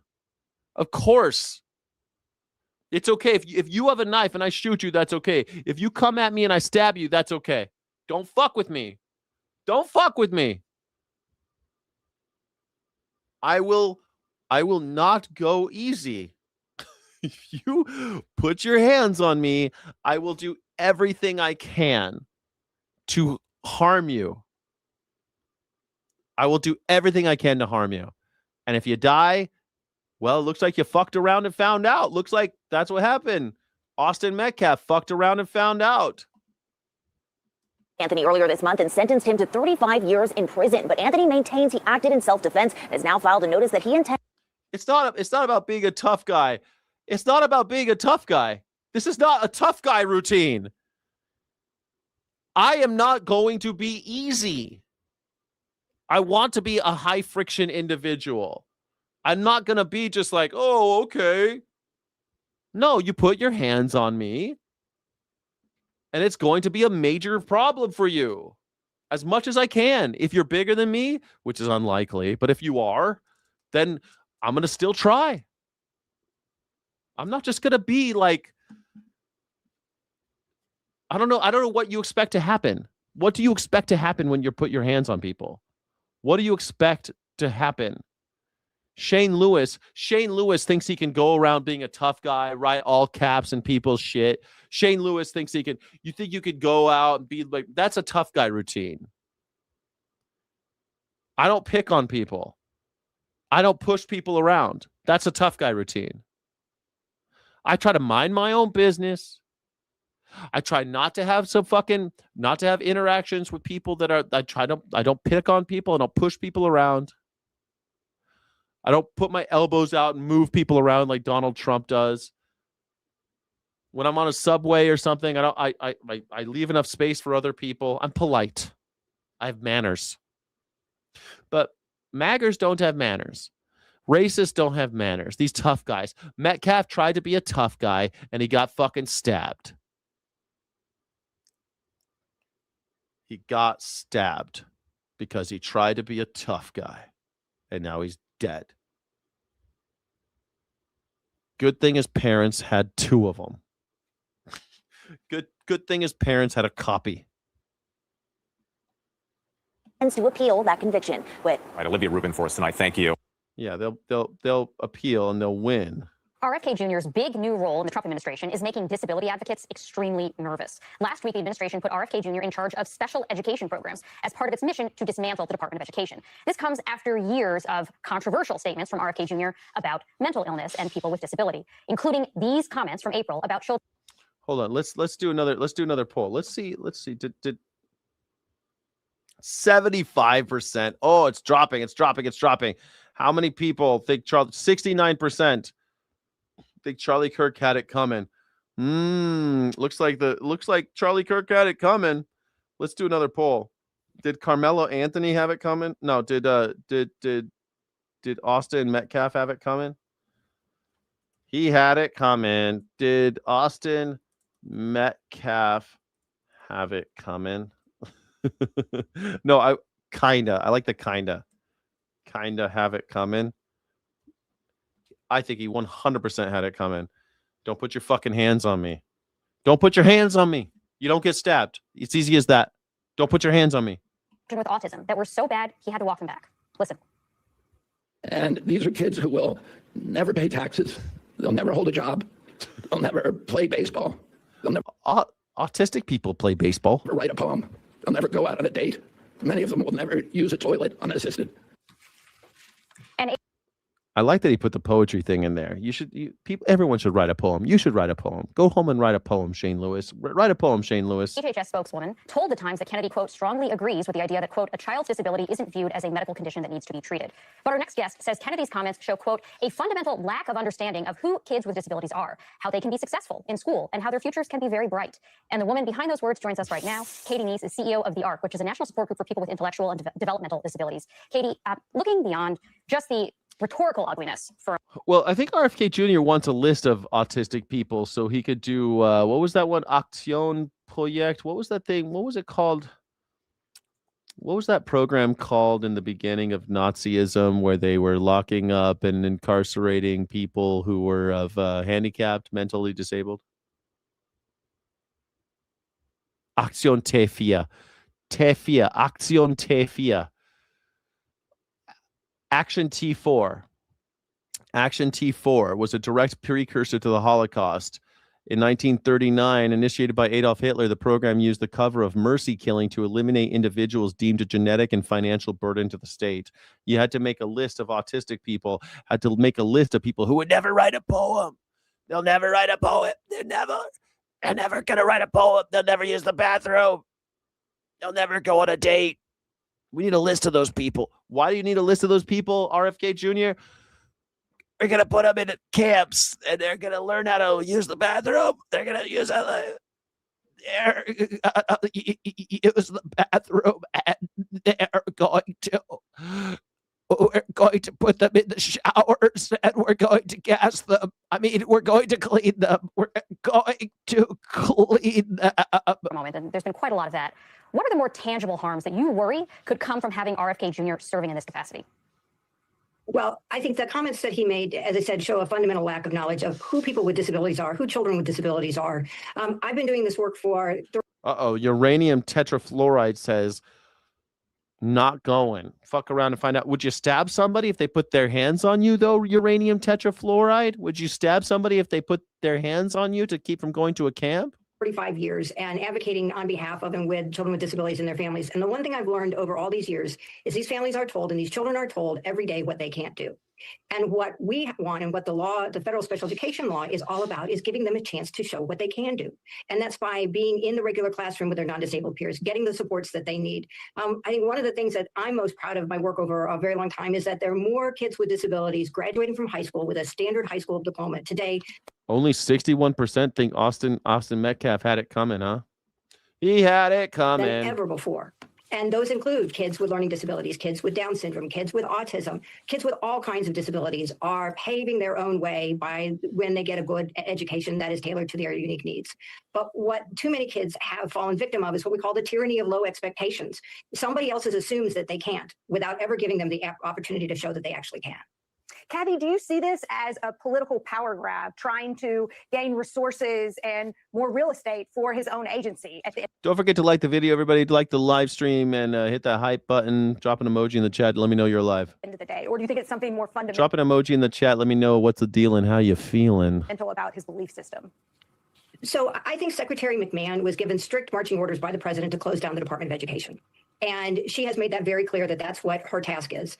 Of course. It's okay. If you have a knife and I shoot you, that's okay. If you come at me and I stab you, that's okay. Don't fuck with me. Don't fuck with me. I will not go easy. If you put your hands on me, I will do everything I can to harm you. I will do everything I can to harm you. And if you die, well, it looks like you fucked around and found out. Looks like that's what happened. Austin Metcalf fucked around and found out. Anthony earlier this month and sentenced him to 35 years in prison. But Anthony maintains he acted in self-defense and has now filed a notice that he intends. It's not about being a tough guy. It's not about being a tough guy. This is not a tough guy routine. I am not going to be easy. I want to be a high friction individual. I'm not going to be just like, oh, okay. No, you put your hands on me, and it's going to be a major problem for you as much as I can. If you're bigger than me, which is unlikely, but if you are, then I'm going to still try. I'm not just going to be like, I don't know what you expect to happen. What do you expect to happen when you put your hands on people? What do you expect to happen? Shane Lewis thinks he can go around being a tough guy, write all caps in people's shit. Shane Lewis thinks he can. You think you could go out and be like, that's a tough guy routine. I don't pick on people. I don't push people around. That's a tough guy routine. I try to mind my own business. I try not to have interactions with people that are, I don't pick on people. I don't push people around. I don't put my elbows out and move people around like Donald Trump does. When I'm on a subway or something, I leave enough space for other people. I'm polite. I have manners. But maggers don't have manners. Racists don't have manners. These tough guys. Metcalf tried to be a tough guy and he got fucking stabbed. He got stabbed because he tried to be a tough guy. And now he's dead. Good thing his parents had two of them. Good thing his parents had a copy. To appeal that conviction. Right, Olivia Rubin for us tonight. Thank you. Yeah, they'll appeal and they'll win. RFK Jr.'s big new role in the Trump administration is making disability advocates extremely nervous. Last week, the administration put RFK Jr. in charge of special education programs as part of its mission to dismantle the Department of Education. This comes after years of controversial statements from RFK Jr. about mental illness and people with disability, including these comments from April about children. Hold on, let's do another poll. Let's see. Did 75%? Oh, it's dropping. How many people think 69% think Charlie Kirk had it coming? Looks like Charlie Kirk had it coming. Let's do another poll. Did Carmelo Anthony have it coming? No, did Austin Metcalf have it coming? He had it coming. Did Austin Metcalf have it coming? No, I like the kinda have it coming. I think he 100% had it coming. Don't put your fucking hands on me. Don't put your hands on me. You don't get stabbed. It's easy as that. Don't put your hands on me. With autism that were so bad, he had to walk them back. Listen. And these are kids who will never pay taxes. They'll never hold a job. They'll never play baseball. They'll never autistic people play baseball. write a poem. They'll never go out on a date. Many of them will never use a toilet unassisted. I like that he put the poetry thing in there. Everyone should write a poem. You should write a poem. Go home and write a poem, Shane Lewis. Write a poem, Shane Lewis. HHS spokeswoman told The Times that Kennedy, quote, strongly agrees with the idea that, quote, a child's disability isn't viewed as a medical condition that needs to be treated. But our next guest says Kennedy's comments show, quote, a fundamental lack of understanding of who kids with disabilities are, how they can be successful in school, and how their futures can be very bright. And the woman behind those words joins us right now. Katie Neese is CEO of the ARC, which is a national support group for people with intellectual and developmental disabilities. Katie, looking beyond just the rhetorical ugliness for Well, I think RFK Jr. wants a list of autistic people so he could do what was that one? Action Project. What was that thing? What was it called? What was that program called in the beginning of Nazism where they were locking up and incarcerating people who were of handicapped, mentally disabled? Action T4. Action T4. Action T4. Action T4 was a direct precursor to the Holocaust. In 1939, initiated by Adolf Hitler, the program used the cover of mercy killing to eliminate individuals deemed a genetic and financial burden to the state. You had to make a list of autistic people, had to make a list of people who would never write a poem. They'll never write a poem. They're never going to write a poem. They'll never use the bathroom. They'll never go on a date. We need a list of those people. Why do you need a list of those people, RFK Jr.? We're going to put them in camps, and they're going to learn how to use the bathroom. They're going to use the bathroom, and we're going to put them in the showers, and we're going to gas them. I mean, we're going to clean them. We're going to clean them. moment, and there's been quite a lot of that. What are the more tangible harms that you worry could come from having RFK Jr. serving in this capacity? Well, I think the comments that he made, as I said, show a fundamental lack of knowledge of who people with disabilities are, who children with disabilities are. I've been doing this work for... Uranium tetrafluoride says, not going. Fuck around and find out. Would you stab somebody if they put their hands on you, though, uranium tetrafluoride? Would you stab somebody if they put their hands on you to keep from going to a camp? 45 years and advocating on behalf of and with children with disabilities and their families. And the one thing I've learned over all these years is these families are told and these children are told every day what they can't do. And what we want and what the law, the federal special education law is all about is giving them a chance to show what they can do. And that's by being in the regular classroom with their non-disabled peers, getting the supports that they need. I think one of the things that I'm most proud of my work over a very long time is that there are more kids with disabilities graduating from high school with a standard high school diploma today. Only 61% think Austin Metcalf had it coming, huh? He had it coming. Than ever before. And those include kids with learning disabilities, kids with Down syndrome, kids with autism, kids with all kinds of disabilities are paving their own way by when they get a good education that is tailored to their unique needs. But what too many kids have fallen victim of is what we call the tyranny of low expectations. Somebody else assumes that they can't without ever giving them the opportunity to show that they actually can. Kathy, do you see this as a political power grab, trying to gain resources and more real estate for his own agency? Don't forget to like the video, everybody. Like the live stream and hit that hype button. Drop an emoji in the chat. Let me know you're live. End of the day, or do you think it's something more fundamental? Drop an emoji in the chat. Let me know what's the deal and how you feeling. About his belief system. So I think Secretary McMahon was given strict marching orders by the president to close down the Department of Education. And she has made that very clear that that's what her task is.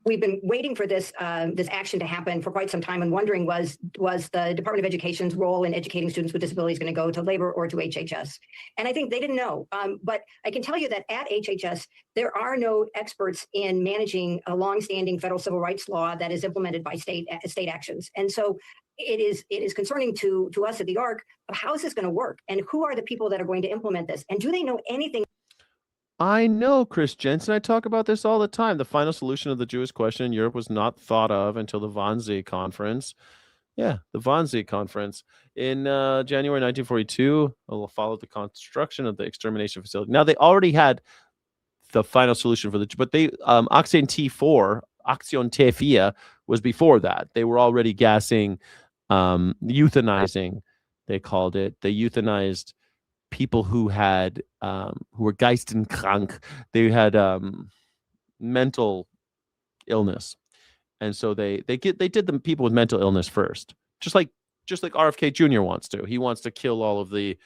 We've been waiting for this action to happen for quite some time and wondering was the Department of Education's role in educating students with disabilities going to go to labor or to HHS? And I think they didn't know. But I can tell you that at HHS, there are no experts in managing a longstanding federal civil rights law that is implemented by state actions. And so it is concerning to us at the ARC of how is this going to work and who are the people that are going to implement this? And do they know anything? I know, Chris Jensen. I talk about this all the time. The final solution of the Jewish question in Europe was not thought of until the Wannsee Conference. Yeah, the Wannsee Conference in January 1942 followed the construction of the extermination facility. Now, they already had the final solution for but they Action T4, Action T4 was before that. They were already gassing, euthanizing, they called it. They euthanized people who had who were geisteskrank. They had mental illness. And so they did the people with mental illness first, just like RFK Jr. wants to. He wants to kill all of the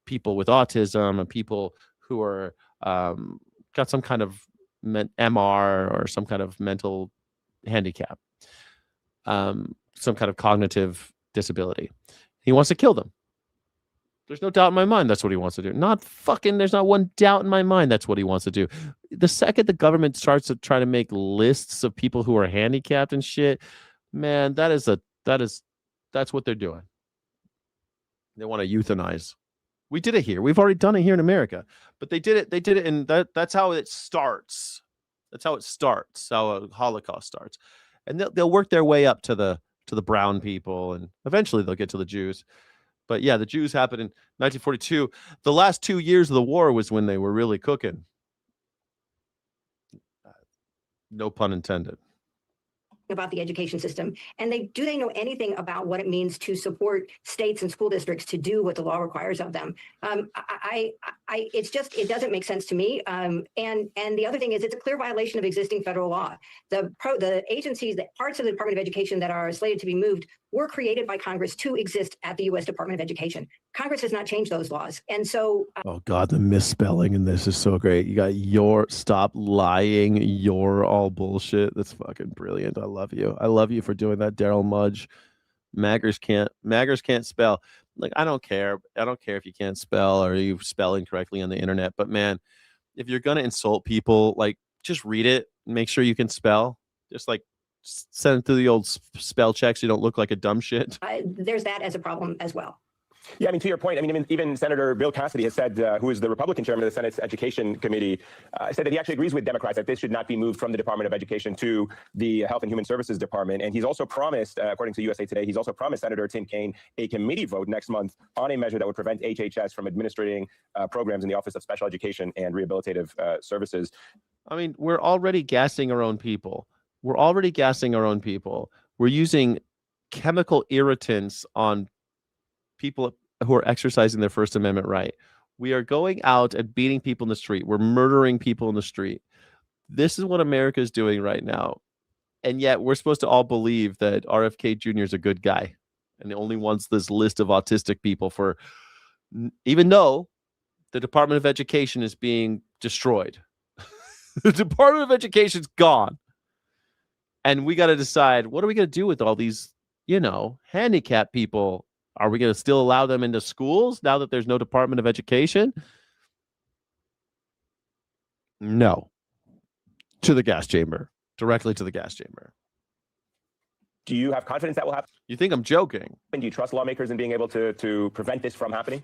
people with autism and people who are got some kind of MR or some kind of mental handicap, some kind of cognitive disability. He wants to kill them. There's no doubt in my mind that's what he wants to do. There's not one doubt in my mind that's what he wants to do. The second the government starts to try to make lists of people who are handicapped and shit, man, that's what they're doing. They want to euthanize. We did it here. We've already done it here in America. But they did it and that's how it starts. That's how it starts, how a Holocaust starts. And they'll work their way up to the brown people, and eventually they'll get to the Jews. But yeah, the Jews happened in 1942. The last 2 years of the war was when they were really cooking. No pun intended. About the education system, and do they know anything about what it means to support states and school districts to do what the law requires of them? It doesn't make sense to me. And the other thing is, it's a clear violation of existing federal law. The agencies, the parts of the Department of Education that are slated to be moved were created by Congress to exist at the U.S. Department of Education. Congress has not changed those laws, and so. Oh God, the misspelling in this is so great. You got your, stop lying, you're all bullshit. That's fucking brilliant. I love you. I love you for doing that, Daryl Mudge. Maggers can't spell. Like, I don't care. I don't care if you can't spell or you spell incorrectly on the internet. But man, if you're gonna insult people, like, just read it. Make sure you can spell. Just like send it through the old spell check so you don't look like a dumb shit. There's that as a problem as well. Yeah, I mean, to your point, I mean, even Senator Bill Cassidy has said, who is the Republican chairman of the Senate's Education Committee, said that he actually agrees with Democrats that this should not be moved from the Department of Education to the Health and Human Services Department. And he's also promised, according to USA Today, he's also promised Senator Tim Kaine a committee vote next month on a measure that would prevent HHS from administering programs in the Office of Special Education and Rehabilitative Services. I mean, we're already gassing our own people. We're using chemical irritants on people who are exercising their First Amendment right. We are going out and beating people in the street. We're murdering people in the street. This is what America is doing right now. And yet we're supposed to all believe that RFK Jr. is a good guy and he only wants this list of autistic people for, even though the Department of Education is being destroyed. The Department of Education's gone. And we got to decide, what are we going to do with all these, handicapped people? Are we going to still allow them into schools now that there's no Department of Education? No. To the gas chamber. Directly to the gas chamber. Do you have confidence that will happen? You think I'm joking? And do you trust lawmakers in being able to prevent this from happening?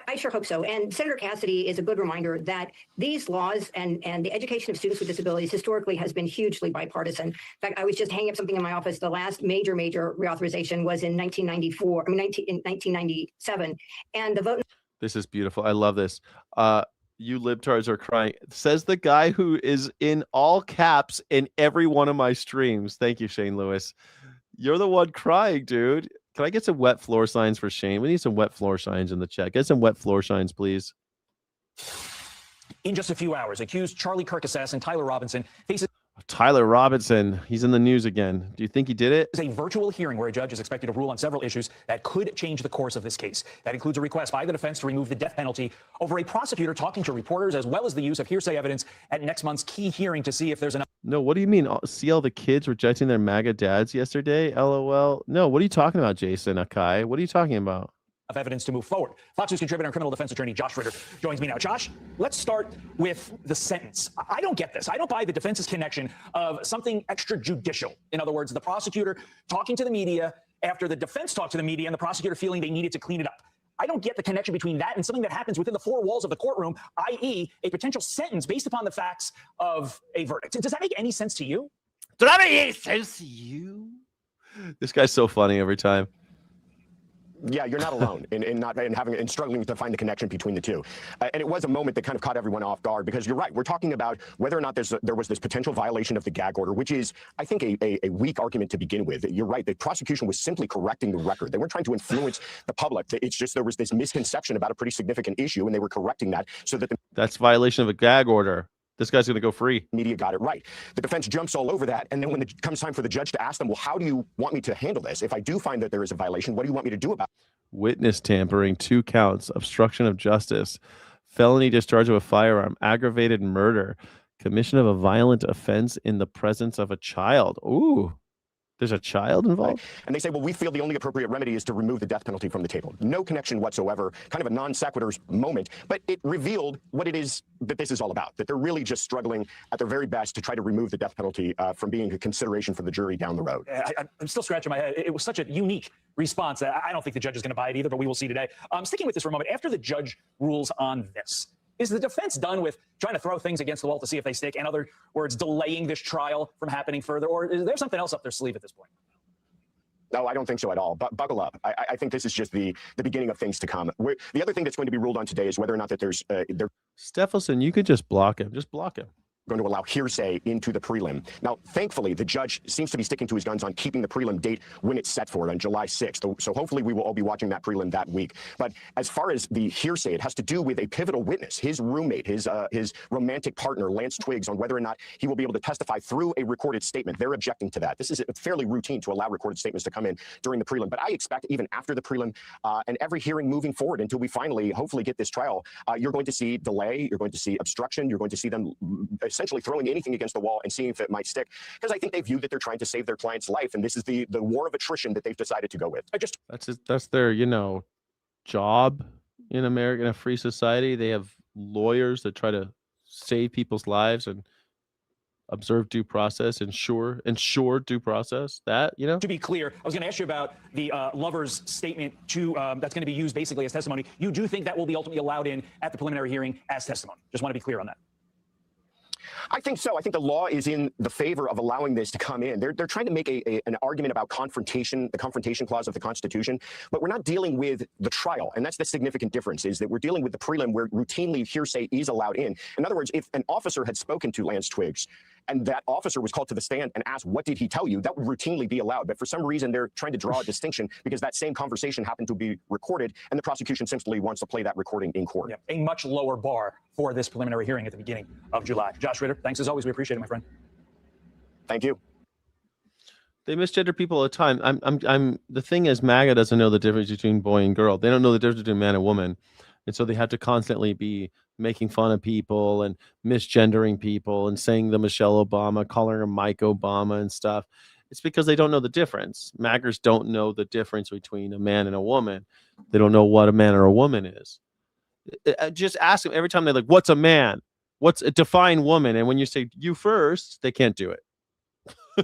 I sure hope so. And Senator Cassidy is a good reminder that these laws and the education of students with disabilities historically has been hugely bipartisan. In fact, I was just hanging up something in my office. The last major reauthorization was in 1997. And the vote. This is beautiful. I love this. You libtards are crying. Says the guy who is in all caps in every one of my streams. Thank you, Shane Lewis. You're the one crying, dude. Can I get some wet floor signs for Shane? We need some wet floor signs in the chat. Get some wet floor signs, please. In just a few hours, accused Charlie Kirk assassin Tyler Robinson faces Tyler Robinson, he's in the news again. Do you think he did it? a virtual hearing where a judge is expected to rule on several issues that could change the course of this case. That includes a request by the defense to remove the death penalty over a prosecutor talking to reporters, as well as the use of hearsay evidence at next month's key hearing to see if there's enough. No, what do you mean? See all the kids rejecting their MAGA dads yesterday? LOL. No, what are you talking about, Jason Akai? What are you talking about? Of evidence to move forward. Fox News contributor and criminal defense attorney Josh Ritter joins me now. Josh, let's start with the sentence. I don't get this. I don't buy the defense's connection of something extrajudicial. In other words, the prosecutor talking to the media after the defense talked to the media and the prosecutor feeling they needed to clean it up. I don't get the connection between that and something that happens within the four walls of the courtroom, i.e. a potential sentence based upon the facts of a verdict. Does that make any sense to you? Does that make any sense to you? This guy's so funny every time. Yeah, you're not alone in struggling to find the connection between the two. And it was a moment that kind of caught everyone off guard, because you're right. We're talking about whether or not there was this potential violation of the gag order, which is, I think, a weak argument to begin with. You're right. The prosecution was simply correcting the record. They weren't trying to influence the public. It's just there was this misconception about a pretty significant issue, and they were correcting that so that that's violation of a gag order. this guy's going to go free. Media got it right. The defense jumps all over that. And then when it comes time for the judge to ask them, well, how do you want me to handle this? If I do find that there is a violation, what do you want me to do about it? Witness tampering, 2 counts, obstruction of justice, felony discharge of a firearm, aggravated murder, commission of a violent offense in the presence of a child. Ooh. There's a child involved? And they say, well, we feel the only appropriate remedy is to remove the death penalty from the table. No connection whatsoever, kind of a non sequitur moment, but it revealed what it is that this is all about, that they're really just struggling at their very best to try to remove the death penalty from being a consideration for the jury down the road. I'm still scratching my head. It was such a unique response. I don't think the judge is going to buy it either, but we will see today. Sticking with this for a moment, after the judge rules on this, is the defense done with trying to throw things against the wall to see if they stick? In other words, delaying this trial from happening further? Or is there something else up their sleeve at this point? No, I don't think so at all. But buckle up. I think this is just the beginning of things to come. The other thing that's going to be ruled on today is whether or not that there's Stephenson, you could just block him. Just block him. Going to allow hearsay into the prelim. Now, thankfully, the judge seems to be sticking to his guns on keeping the prelim date when it's set for, on July 6th. So hopefully we will all be watching that prelim that week. But as far as the hearsay, it has to do with a pivotal witness, his roommate, his romantic partner, Lance Twiggs, on whether or not he will be able to testify through a recorded statement. They're objecting to that. This is fairly routine to allow recorded statements to come in during the prelim. But I expect even after the prelim and every hearing moving forward until we finally, hopefully, get this trial, you're going to see delay, you're going to see obstruction, you're going to see them essentially throwing anything against the wall and seeing if it might stick, because I think they view that they're trying to save their client's life, and this is the war of attrition that they've decided to go with. That's their job in America, in a free society. They have lawyers that try to save people's lives and observe due process, ensure due process. To be clear, I was going to ask you about the lover's statement that's going to be used basically as testimony. You do think that will be ultimately allowed in at the preliminary hearing as testimony? Just want to be clear on that. I think so. I think the law is in the favor of allowing this to come in. They're trying to make an argument about confrontation, the confrontation clause of the Constitution, but we're not dealing with the trial. And that's the significant difference, is that we're dealing with the prelim where routinely hearsay is allowed in. In other words, if an officer had spoken to Lance Twiggs and that officer was called to the stand and asked, what did he tell you? That would routinely be allowed. But for some reason, they're trying to draw a distinction because that same conversation happened to be recorded, and the prosecution simply wants to play that recording in court. Yeah, a much lower bar for this preliminary hearing at the beginning of July. Josh Ritter, thanks as always. We appreciate it, my friend. Thank you. They misgender people all the time. The thing is, MAGA doesn't know the difference between boy and girl. They don't know the difference between man and woman. And so they have to constantly be making fun of people and misgendering people and saying the Michelle Obama, calling her Mike Obama and stuff. It's because they don't know the difference. MAGAs don't know the difference between a man and a woman. They don't know what a man or a woman is. Just ask them every time they're like, what's a man? What's a define woman? And when you say you first, they can't do it.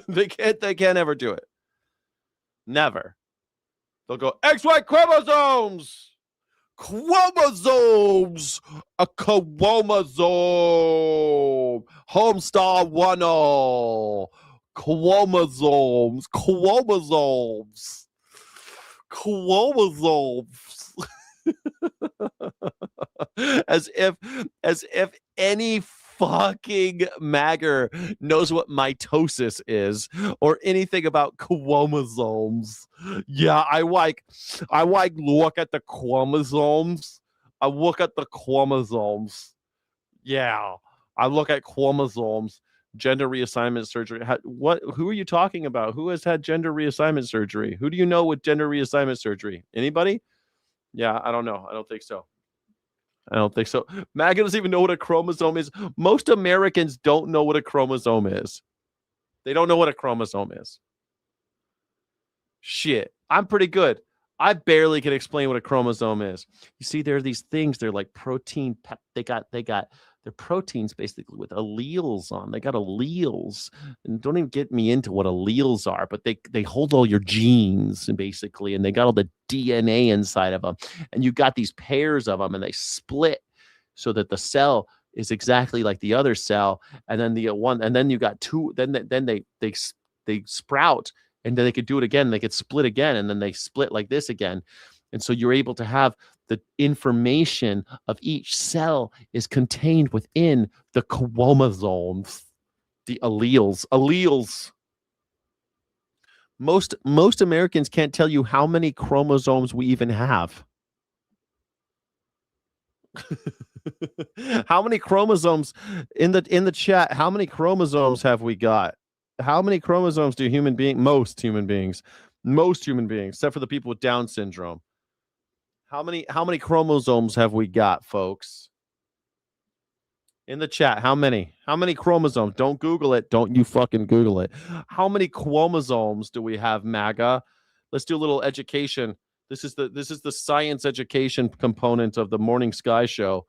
They can't ever do it. Never. They'll go XY chromosomes. Chromosomes. A chromosome. Homestar 10. Chromosomes. As if any fucking magger knows what mitosis is or anything about chromosomes. Yeah, I like look at the chromosomes. I look at the chromosomes. Yeah, I look at chromosomes. Gender reassignment surgery. Who are you talking about? Who has had gender reassignment surgery? Who do you know with gender reassignment surgery? Anybody? Yeah, I don't know. I don't think so. MAGA doesn't even know what a chromosome is. Most Americans don't know what a chromosome is. They don't know what a chromosome is. Shit. I'm pretty good. I barely can explain what a chromosome is. You see, there are these things. They're like protein. They're proteins basically with alleles on. They got alleles. And don't even get me into what alleles are, but they hold all your genes and basically, and they got all the DNA inside of them. And you got these pairs of them and they split so that the cell is exactly like the other cell. And then the one, and then you got two, then they sprout, and then they could do it again. They could split again, and then they split like this again. And so you're able to have the information of each cell is contained within the chromosomes, the alleles. Most Americans can't tell you how many chromosomes we even have. How many chromosomes in the chat? How many chromosomes have we got? How many chromosomes do most human beings, except for the people with Down syndrome? How many chromosomes have we got, folks? In the chat, how many chromosomes? Don't Google it. Don't you fucking Google it. How many chromosomes do we have, MAGA? Let's do a little education. This is the science education component of the Morning Sky Show.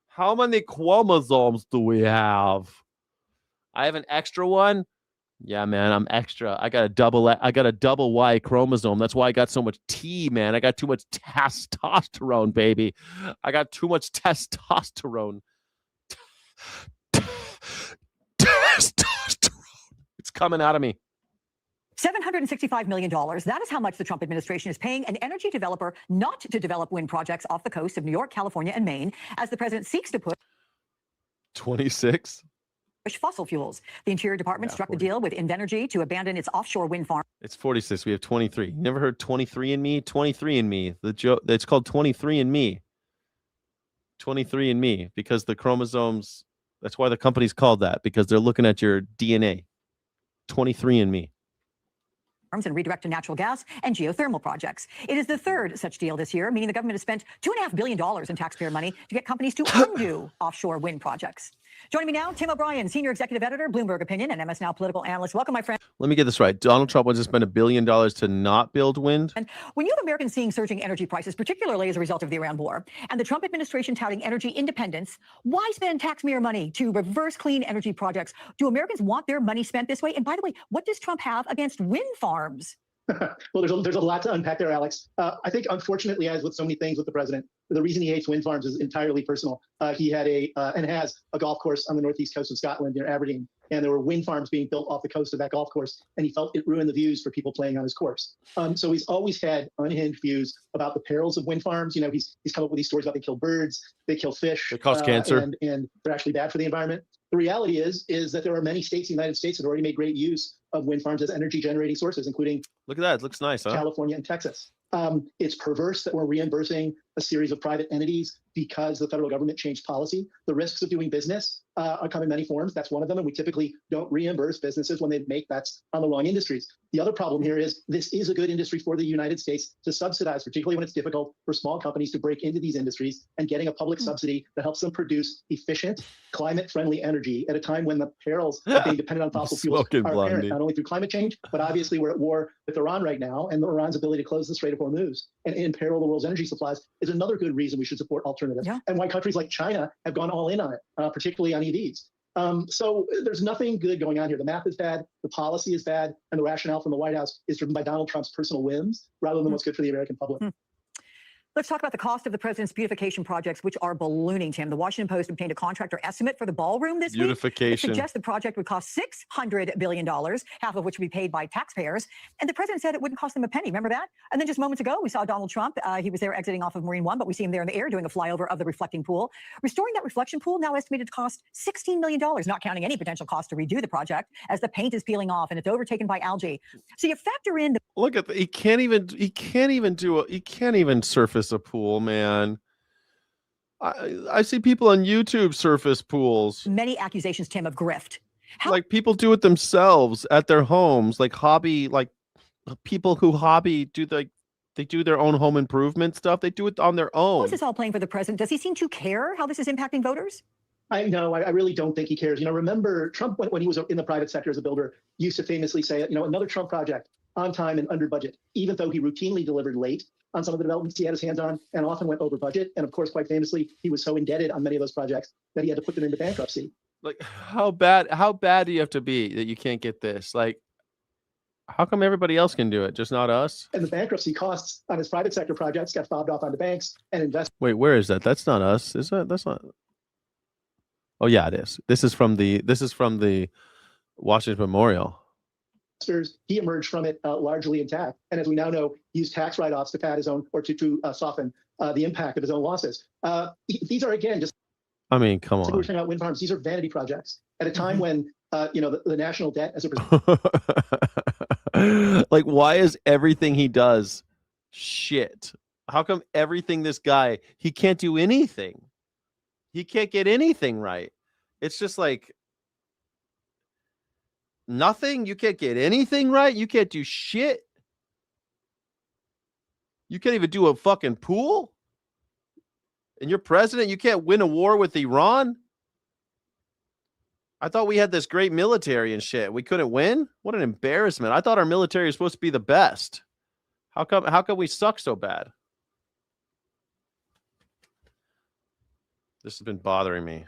How many chromosomes do we have? I have an extra one. Yeah, man, I'm extra. I got a double Y chromosome. That's why I got so much T, man. I got too much testosterone, baby. I got too much testosterone. Testosterone. It's coming out of me. $765 million. That is how much the Trump administration is paying an energy developer not to develop wind projects off the coast of New York, California, and Maine, as the president seeks to push 26. fossil fuels. The Interior Department struck the deal with Invenergy to abandon its offshore wind farm. It's 46. We have 23. You never heard 23andMe? 23andMe. The joke. It's called 23andMe. 23andMe because the chromosomes. That's why the company's called that, because they're looking at your DNA. 23andMe. And redirect to natural gas and geothermal projects. It is the third such deal this year, meaning the government has spent $2.5 billion in taxpayer money to get companies to undo offshore wind projects. Joining me now, Tim O'Brien, Senior Executive Editor, Bloomberg Opinion, and MS Now political analyst. Welcome, my friend. Let me get this right. Donald Trump wants to spend $1 billion to not build wind. And when you have Americans seeing surging energy prices, particularly as a result of the Iran war, and the Trump administration touting energy independence, why spend taxpayer money to reverse clean energy projects? Do Americans want their money spent this way? And by the way, what does Trump have against wind farms? Well, there's a lot to unpack there, Alex. I think, unfortunately, as with so many things with the president, the reason he hates wind farms is entirely personal. He had and has a golf course on the northeast coast of Scotland near Aberdeen, and there were wind farms being built off the coast of that golf course, and he felt it ruined the views for people playing on his course. So he's always had unhinged views about the perils of wind farms. You know, he's come up with these stories about they kill birds, they kill fish, they cause cancer, and they're actually bad for the environment. The reality is that there are many states in the United States that already made great use of wind farms as energy generating sources, including look at that, it looks nice, huh? California and Texas. It's perverse that we're reimbursing a series of private entities because the federal government changed policy. The risks of doing business come in many forms. That's one of them, and we typically don't reimburse businesses when they make bets on the wrong industries. The other problem here is this is a good industry for the United States to subsidize, particularly when it's difficult for small companies to break into these industries, and getting a public subsidy that helps them produce efficient, climate-friendly energy at a time when the perils of being dependent on fossil fuels are apparent, not only through climate change, but obviously we're at war with Iran right now, and Iran's ability to close the Strait of Hormuz and imperil the world's energy supplies is another good reason we should support alternatives, and why countries like China have gone all in on it, particularly on EVs. So there's nothing good going on here. The math is bad, the policy is bad, and the rationale from the White House is driven by Donald Trump's personal whims rather than what's good for the American public. Let's talk about the cost of the president's beautification projects, which are ballooning, Tim. The Washington Post obtained a contractor estimate for the ballroom this week. It suggests the project would cost $600 billion, half of which would be paid by taxpayers. And the president said it wouldn't cost them a penny. Remember that? And then just moments ago, we saw Donald Trump. He was there exiting off of Marine One, but we see him there in the air doing a flyover of the reflecting pool. Restoring that reflection pool now estimated to cost $16 million, not counting any potential cost to redo the project, as the paint is peeling off and it's overtaken by algae. So you factor in the look at he can't even surface a pool, man. I see people on YouTube surface pools. Many accusations, Tim, of grift. Like people do it themselves at their homes, like people who they do their own home improvement stuff. They do it on their own. How is this all playing for the president? Does he seem to care how this is impacting voters? I really don't think he cares. Remember Trump, when he was in the private sector as a builder, used to famously say, another Trump project on time and under budget, even though he routinely delivered late on some of the developments he had his hands on and often went over budget. And of course, quite famously, he was so indebted on many of those projects that he had to put them into bankruptcy. Like, how bad do you have to be that you can't get this? Like, how come everybody else can do it, just not us? And the bankruptcy costs on his private sector projects got fobbed off onto banks and investors. Wait, where is that? That's not us. Is that? That's not. Oh yeah, it is. This is from the Washington Memorial. He emerged from it largely intact, and as we now know, used tax write-offs to pad his own or to soften the impact of his own losses. These are again just. I mean, come on. We're talking about wind farms. These are vanity projects at a time when the national debt as a like, why is everything he does shit? How come everything he can't do anything? He can't get anything right. It's just like nothing. You can't get anything right. You can't do shit. You can't even do a fucking pool. And you're president. You can't win a war with Iran. I thought we had this great military and shit. We couldn't win? What an embarrassment. I thought our military was supposed to be the best. How come we suck so bad? This has been bothering me.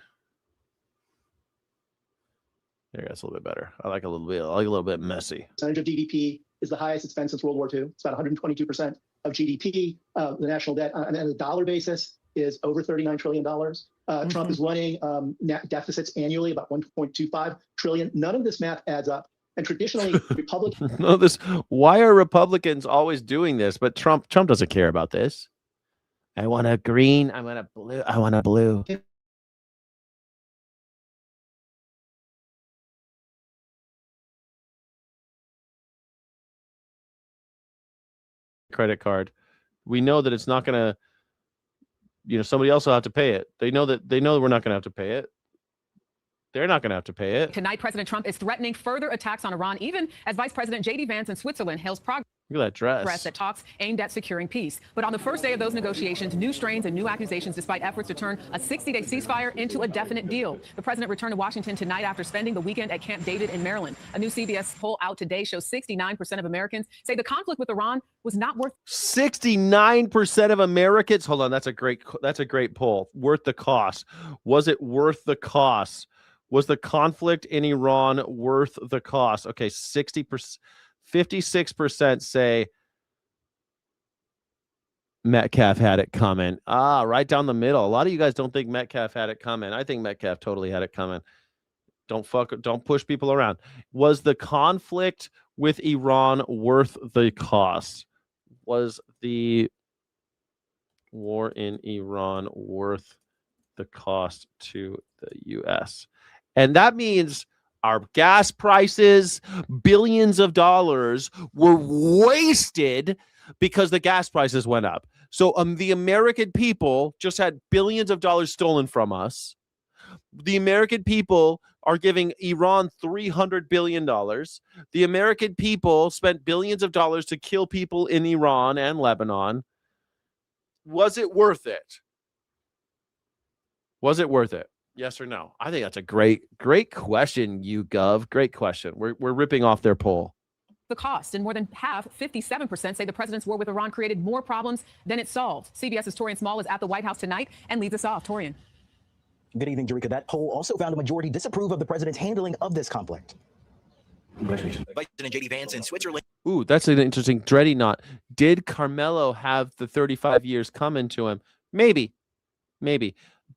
There, that's a little bit better. I like a little bit messy. Percentage of GDP is the highest it's been since World War II. It's about 122% of GDP. The national debt on a dollar basis is over $39 trillion. Trump is running net deficits annually about 1.25 trillion. None of this math adds up. And traditionally, Republicans. No, why are Republicans always doing this? But Trump doesn't care about this. I want a green. I want a blue. I want a blue. Credit card. We know that it's not going to, somebody else will have to pay it. They know that we're not going to have to pay it. They're not going to have to pay it. Tonight, President Trump is threatening further attacks on Iran, even as Vice President J.D. Vance in Switzerland hails progress. Look at that dress. That talks aimed at securing peace. But on the first day of those negotiations, new strains and new accusations despite efforts to turn a 60-day ceasefire into a definite deal. The president returned to Washington tonight after spending the weekend at Camp David in Maryland. A new CBS poll out today shows 69% of Americans say the conflict with Iran was not worth. 69% of Americans. Hold on, that's a great poll. Worth the cost. Was it worth the cost? Was the conflict in Iran worth the cost? Okay, 60%. 56% say Metcalf had it coming. Right down the middle. A lot of you guys don't think Metcalf had it coming. I think Metcalf totally had it coming. Don't push people around. Was the conflict with Iran worth the cost? Was the war in Iran worth the cost to the U.S.? And that means our gas prices, billions of dollars were wasted because the gas prices went up. So the American people just had billions of dollars stolen from us. The American people are giving Iran $300 billion. The American people spent billions of dollars to kill people in Iran and Lebanon. Was it worth it? Was it worth it? Yes or no? I think that's a great question, YouGov. Great question. We're ripping off their poll. The cost, and more than half, 57%, say the president's war with Iran created more problems than it solved. CBS's Torian Small was at the White House tonight and leads us off. Torian. Good evening, Jerika. That poll also found a majority disapprove of the president's handling of this conflict. Vice President J.D. Vance in Switzerland. Ooh, that's an interesting dready knot. Did Carmelo have the 35 years coming to him? Maybe.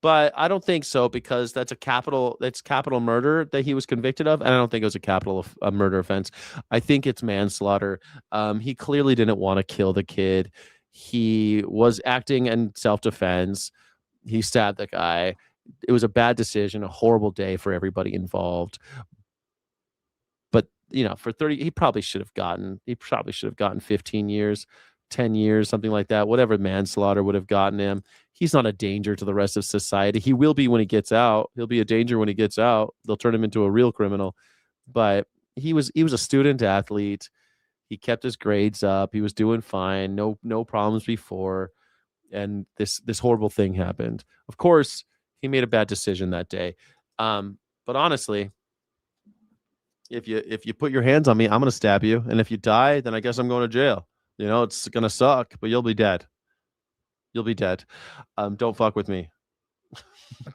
But I don't think so, because that's capital murder that he was convicted of, and I don't think it was a capital murder offense. I think it's manslaughter. He clearly didn't want to kill the kid. He was acting in self-defense. He stabbed the guy. It was a bad decision, a horrible day for everybody involved. But for 30, he probably should have gotten 15 years. 10 years, something like that, whatever manslaughter would have gotten him. He's not a danger to the rest of society. He will be when he gets out. He'll be a danger when he gets out. They'll turn him into a real criminal. But he was a student athlete. He kept his grades up. He was doing fine. No problems before. And this horrible thing happened. Of course, he made a bad decision that day. But honestly, if you put your hands on me, I'm going to stab you. And if you die, then I guess I'm going to jail. It's going to suck, but you'll be dead. You'll be dead. Don't fuck with me.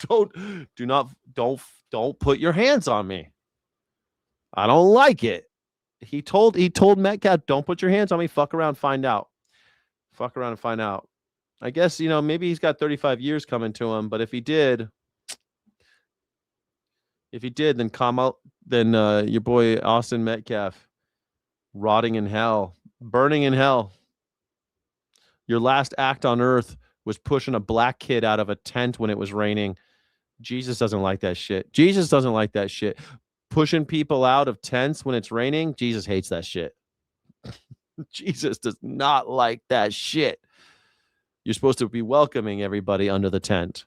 Don't put your hands on me. I don't like it. He told Metcalf, don't put your hands on me. Fuck around, find out. Fuck around and find out. I guess, maybe he's got 35 years coming to him, but if he did, then your boy Austin Metcalf, rotting in hell. Burning in hell. Your last act on earth was pushing a black kid out of a tent when it was raining. Jesus doesn't like that shit. Jesus doesn't like that shit. Pushing people out of tents when it's raining, Jesus hates that shit. Jesus does not like that shit. You're supposed to be welcoming everybody under the tent.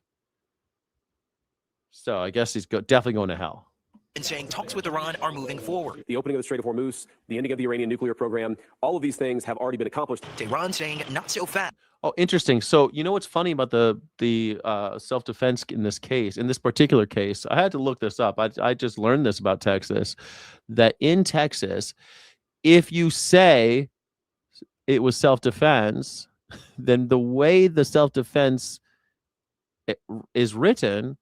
So I guess he's definitely going to hell. And saying talks with Iran are moving forward. The opening of the Strait of Hormuz, the ending of the Iranian nuclear program, all of these things have already been accomplished. Tehran saying not so fast. Oh, interesting. So you know what's funny about the self-defense in this case, in this particular case? I had to look this up. I just learned this about Texas, that in Texas, if you say it was self-defense, then the way the self-defense is written,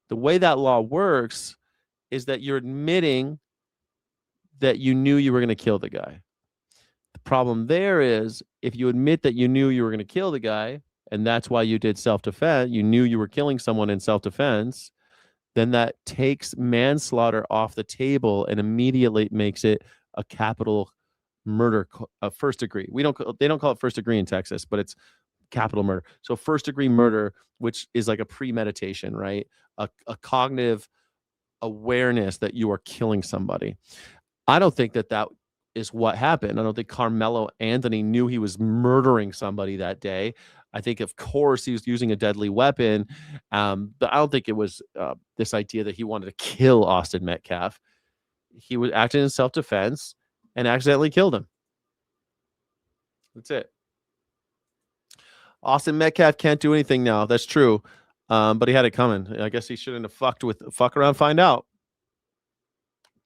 the way that law works is that you're admitting that you knew you were going to kill the guy. The problem there is if you admit that you knew you were going to kill the guy, and that's why you did self-defense, you knew you were killing someone in self-defense, then that takes manslaughter off the table and immediately makes it a capital murder, first degree. They don't call it first degree in Texas, but it's capital murder. So first degree murder, which is like a premeditation, right? A cognitive awareness that you are killing somebody. I don't think that is what happened. I don't think Carmelo Anthony knew he was murdering somebody that day. I think, of course, he was using a deadly weapon, but I don't think it was this idea that he wanted to kill Austin Metcalf. He was acting in self-defense and accidentally killed him. That's it. Austin Metcalf can't do anything now. That's true. But he had it coming. I guess he shouldn't have fuck around, find out.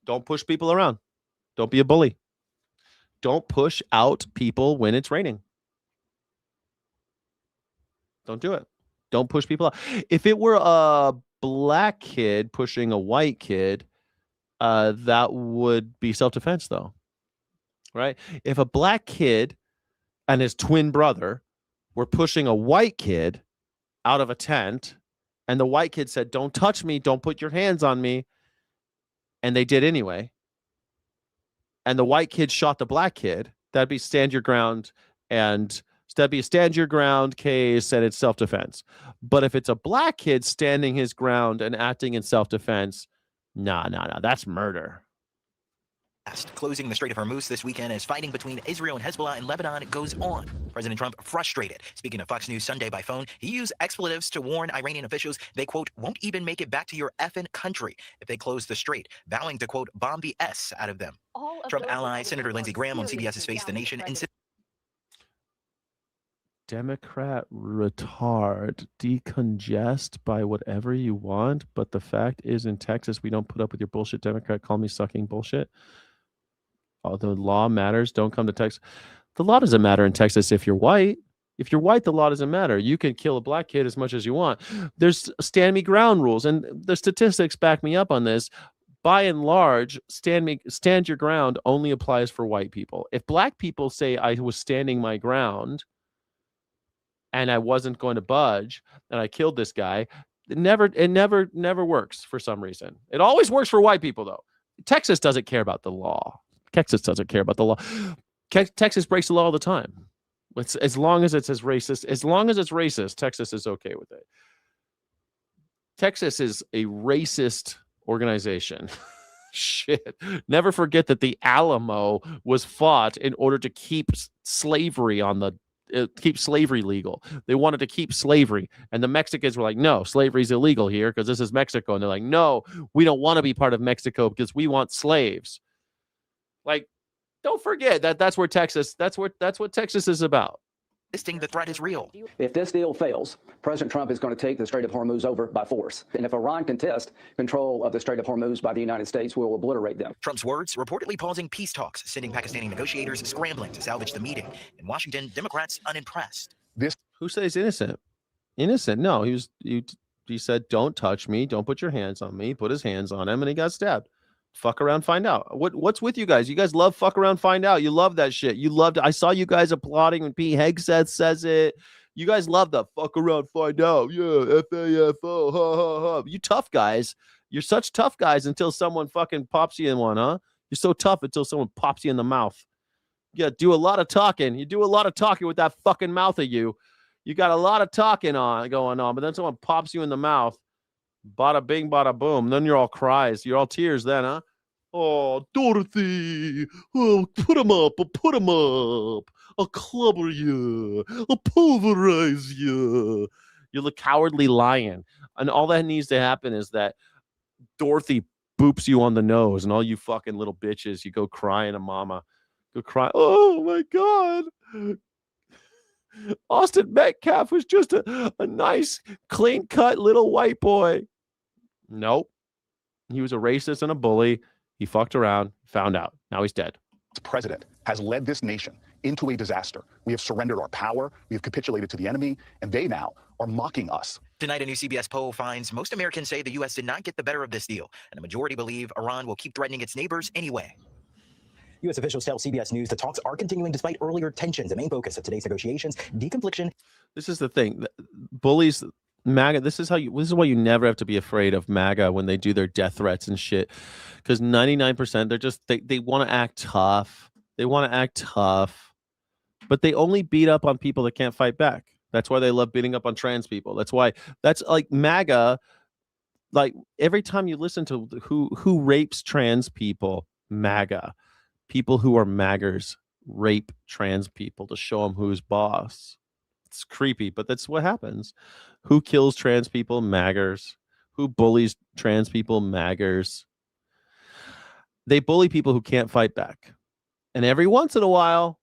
Don't push people around. Don't be a bully. Don't push out people when it's raining. Don't do it. Don't push people out. If it were a black kid pushing a white kid, that would be self-defense, though. Right? If a black kid and his twin brother were pushing a white kid out of a tent, and the white kid said, "Don't touch me, don't put your hands on me," and they did anyway, and the white kid shot the black kid, that'd be stand your ground, and that'd be a stand your ground case, and it's self-defense. But if it's a black kid standing his ground and acting in self-defense, nah, that's murder. Closing the Strait of Hormuz this weekend as fighting between Israel and Hezbollah in Lebanon goes on. President Trump frustrated. Speaking to Fox News Sunday by phone, he used expletives to warn Iranian officials they, quote, won't even make it back to your effing country if they close the strait, vowing to, quote, bomb the S out of them. Trump ally Senator Lindsey Graham on CBS's Face the Nation insisted. Democrat retard, decongest by whatever you want, but the fact is in Texas, we don't put up with your bullshit. Democrat, call me sucking bullshit. Oh, the law matters. Don't come to Texas. The law doesn't matter in Texas if you're white. If you're white, the law doesn't matter. You can kill a black kid as much as you want. There's stand me ground rules, and the statistics back me up on this. By and large, stand your ground only applies for white people. If black people say I was standing my ground and I wasn't going to budge and I killed this guy, it never works for some reason. It always works for white people, though. Texas doesn't care about the law. Texas doesn't care about the law. Texas breaks the law all the time. As long as it's racist, Texas is okay with it. Texas is a racist organization. Shit. Never forget that the Alamo was fought in order to keep slavery keep slavery legal. They wanted to keep slavery, and the Mexicans were like, no, slavery's illegal here because this is Mexico. And they're like, no, we don't want to be part of Mexico because we want slaves. Like, don't forget that's what Texas is about. The threat is real. If this deal fails, President Trump is going to take the Strait of Hormuz over by force. And if Iran contests control of the Strait of Hormuz by the United States, we will obliterate them. Trump's words reportedly pausing peace talks, sending Pakistani negotiators scrambling to salvage the meeting. In Washington, Democrats unimpressed. Who says innocent? Innocent? No, he said, "Don't touch me, don't put your hands on me." Put his hands on him, and he got stabbed. Fuck around, find out. What's with you guys? You guys love fuck around, find out. You love that shit. You loved. I saw you guys applauding when Pete Hegseth says it. You guys love the fuck around, find out. Yeah, FAFO. Ha ha ha. You tough guys. You're such tough guys until someone fucking pops you in one, huh? You're so tough until someone pops you in the mouth. You gotta do a lot of talking. You do a lot of talking with that fucking mouth of you. You got a lot of talking going on, but then someone pops you in the mouth. Bada bing, bada boom. Then you're all cries. You're all tears then, huh? Oh, Dorothy. Oh, put him up. I'll put him up. I'll clubber you. I'll pulverize you. You're the cowardly lion. And all that needs to happen is that Dorothy boops you on the nose, and all you fucking little bitches, you go crying to mama. Go cry. Oh my God. Austin Metcalf was just a nice, clean-cut little white boy. Nope. He was a racist and a bully. He fucked around, found out. Now he's dead. The president has led this nation into a disaster. We have surrendered our power. We have capitulated to the enemy, and they now are mocking us. Tonight, a new CBS poll finds most Americans say the U.S. did not get the better of this deal, and a majority believe Iran will keep threatening its neighbors anyway. U.S. officials tell CBS News the talks are continuing despite earlier tensions. The main focus of today's negotiations, deconfliction. This is the thing. Bullies, MAGA, this is why you never have to be afraid of MAGA when they do their death threats and shit. Because 99%, they're just, they want to act tough. They want to act tough. But they only beat up on people that can't fight back. That's why they love beating up on trans people. That's like MAGA. Like every time you listen to who rapes trans people, MAGA. People who are maggers rape trans people to show them who's boss. It's creepy, but that's what happens. Who kills trans people? Maggers. Who bullies trans people? Maggers. They bully people who can't fight back. And every once in a while,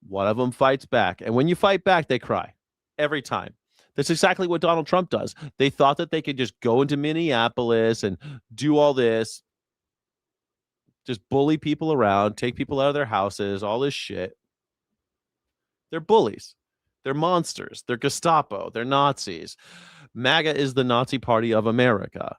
one of them fights back. And when you fight back, they cry. Every time. That's exactly what Donald Trump does. They thought that they could just go into Minneapolis and do all this. Just bully people around, take people out of their houses, all this shit. They're bullies. They're monsters. They're Gestapo. They're Nazis. MAGA is the Nazi party of America.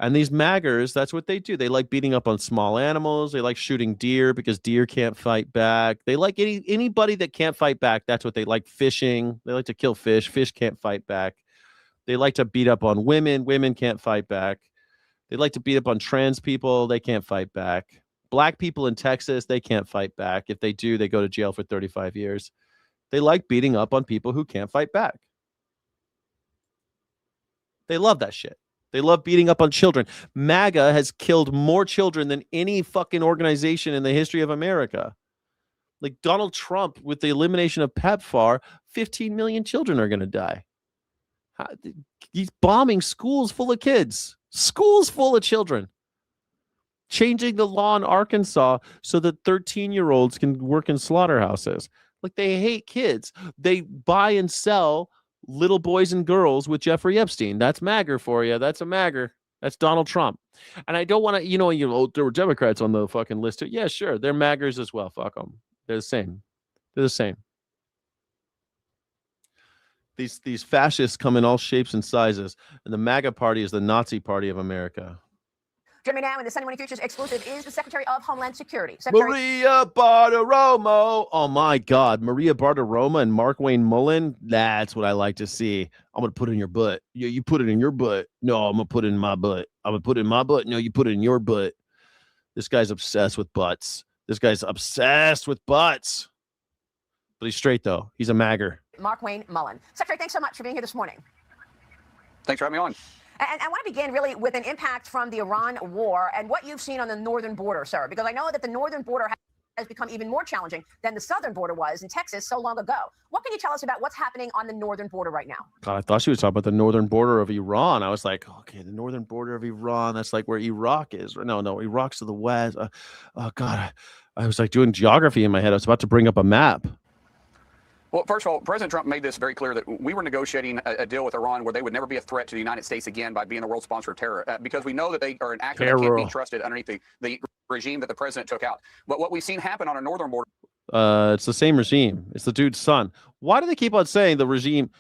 And these MAGers, that's what they do. They like beating up on small animals. They like shooting deer because deer can't fight back. They like anybody that can't fight back. That's what they like. Fishing. They like to kill fish. Fish can't fight back. They like to beat up on women. Women can't fight back. They like to beat up on trans people. They can't fight back. Black people in Texas, they can't fight back. If they do, they go to jail for 35 years. They like beating up on people who can't fight back. They love that shit. They love beating up on children. MAGA has killed more children than any fucking organization in the history of America. Like Donald Trump, with the elimination of PEPFAR, 15 million children are going to die. He's bombing schools full of kids. Schools full of children. Changing the law in Arkansas so that 13-year-olds can work in slaughterhouses. Like, they hate kids. They buy and sell little boys and girls with Jeffrey Epstein. That's MAGA for you. That's a MAGA. That's Donald Trump. And I don't want to, there were Democrats on the fucking list too. Yeah, sure. They're MAGAs as well. Fuck them. They're the same. They're the same. These fascists come in all shapes and sizes, and the MAGA party is the Nazi party of America. Joining me now in the Sunday Morning Futures exclusive is the Secretary of Homeland Security. Maria Bartiromo. Oh, my God. Maria Bartiromo and Mark Wayne Mullen. That's what I like to see. I'm going to put it in your butt. Yeah, you put it in your butt. No, I'm going to put it in my butt. I'm going to put it in my butt. No, you put it in your butt. This guy's obsessed with butts. This guy's obsessed with butts. But he's straight, though. He's a MAGA. Mark Wayne Mullen. Secretary, thanks so much for being here this morning. Thanks for having me on. And I want to begin really with an impact from the Iran war and what you've seen on the northern border, sir, because I know that the northern border has become even more challenging than the southern border was in Texas so long ago. What can you tell us about what's happening on the northern border right now? God, I thought she was talking about the northern border of Iran. I was like, okay, the northern border of Iran, that's like where Iraq is. No, Iraq's to the west. Oh, God, I was like doing geography in my head. I was about to bring up a map. Well, first of all, President Trump made this very clear that we were negotiating a deal with Iran where they would never be a threat to the United States again by being the world sponsor of terror, because we know that they are an actor that can't be trusted underneath the regime that the president took out. But what we've seen happen on our northern border. It's the same regime. It's the dude's son. Why do they keep on saying the regime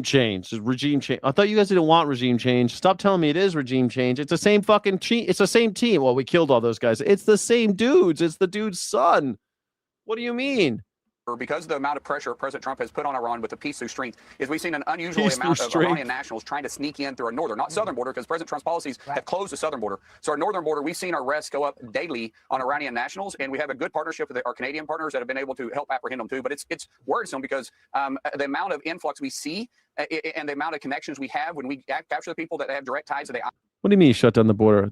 change? I thought you guys didn't want regime change. Stop telling me it is regime change. It's the same fucking it's the same team. Well, we killed all those guys. It's the same dudes. It's the dude's son. What do you mean? Because of the amount of pressure President Trump has put on Iran with the peace through strength, is we've seen an unusual amount of Iranian nationals trying to sneak in through our northern, not southern border, because President Trump's policies have closed the southern border. So our northern border, we've seen our arrests go up daily on Iranian nationals, and we have a good partnership with our Canadian partners that have been able to help apprehend them too. But it's worrisome because the amount of influx we see and the amount of connections we have when we capture the people that have direct ties to the. What do you mean shut down the border?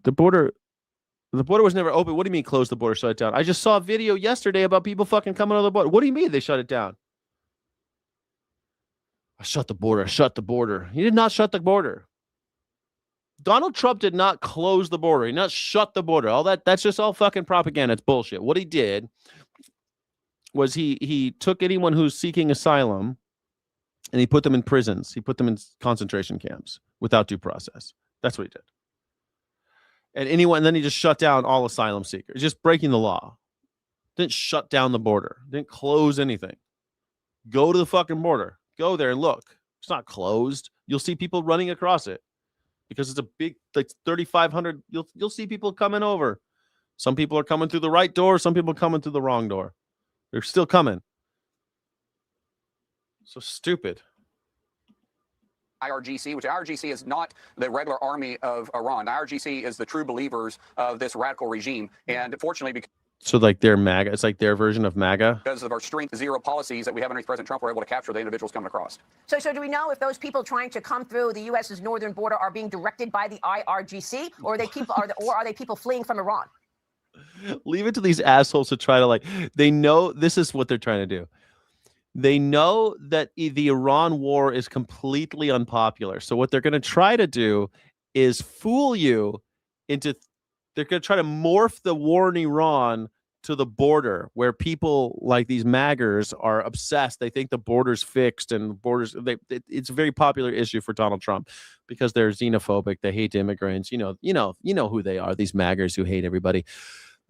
The border was never open. What do you mean close the border, shut it down? I just saw a video yesterday about people fucking coming on the border. What do you mean they shut it down? Shut the border. Shut the border. He did not shut the border. Donald Trump did not close the border. He did not shut the border. That's just all fucking propaganda. It's bullshit. What he did was he took anyone who's seeking asylum and he put them in prisons. He put them in concentration camps without due process. That's what he did. And then he just shut down all asylum seekers, just breaking the law. Didn't shut down the border. Didn't close anything. Go to the fucking border. Go there and look. It's not closed. You'll see people running across it because it's a big, like 3,500. You'll see people coming over. Some people are coming through the right door. Some people are coming through the wrong door. They're still coming. So stupid. IRGC, which IRGC is not the regular army of Iran. IRGC is the true believers of this radical regime. And fortunately, because So like their MAGA, it's like their version of MAGA. because of our strength zero policies that we have underneath President Trump, we're able to capture the individuals coming across. So do we know if those people trying to come through the U.S.'s northern border are being directed by the IRGC, or are they people fleeing from Iran? Leave it to these assholes to try to they know this is what they're trying to do. They know that the Iran war is completely unpopular. So what they're going to try to do is fool you into, they're going to try to morph the war in Iran to the border, where people like these MAGAs are obsessed. They think the border's fixed, and the borders, it's a very popular issue for Donald Trump because they're xenophobic. They hate immigrants. You know who they are. These MAGAs who hate everybody,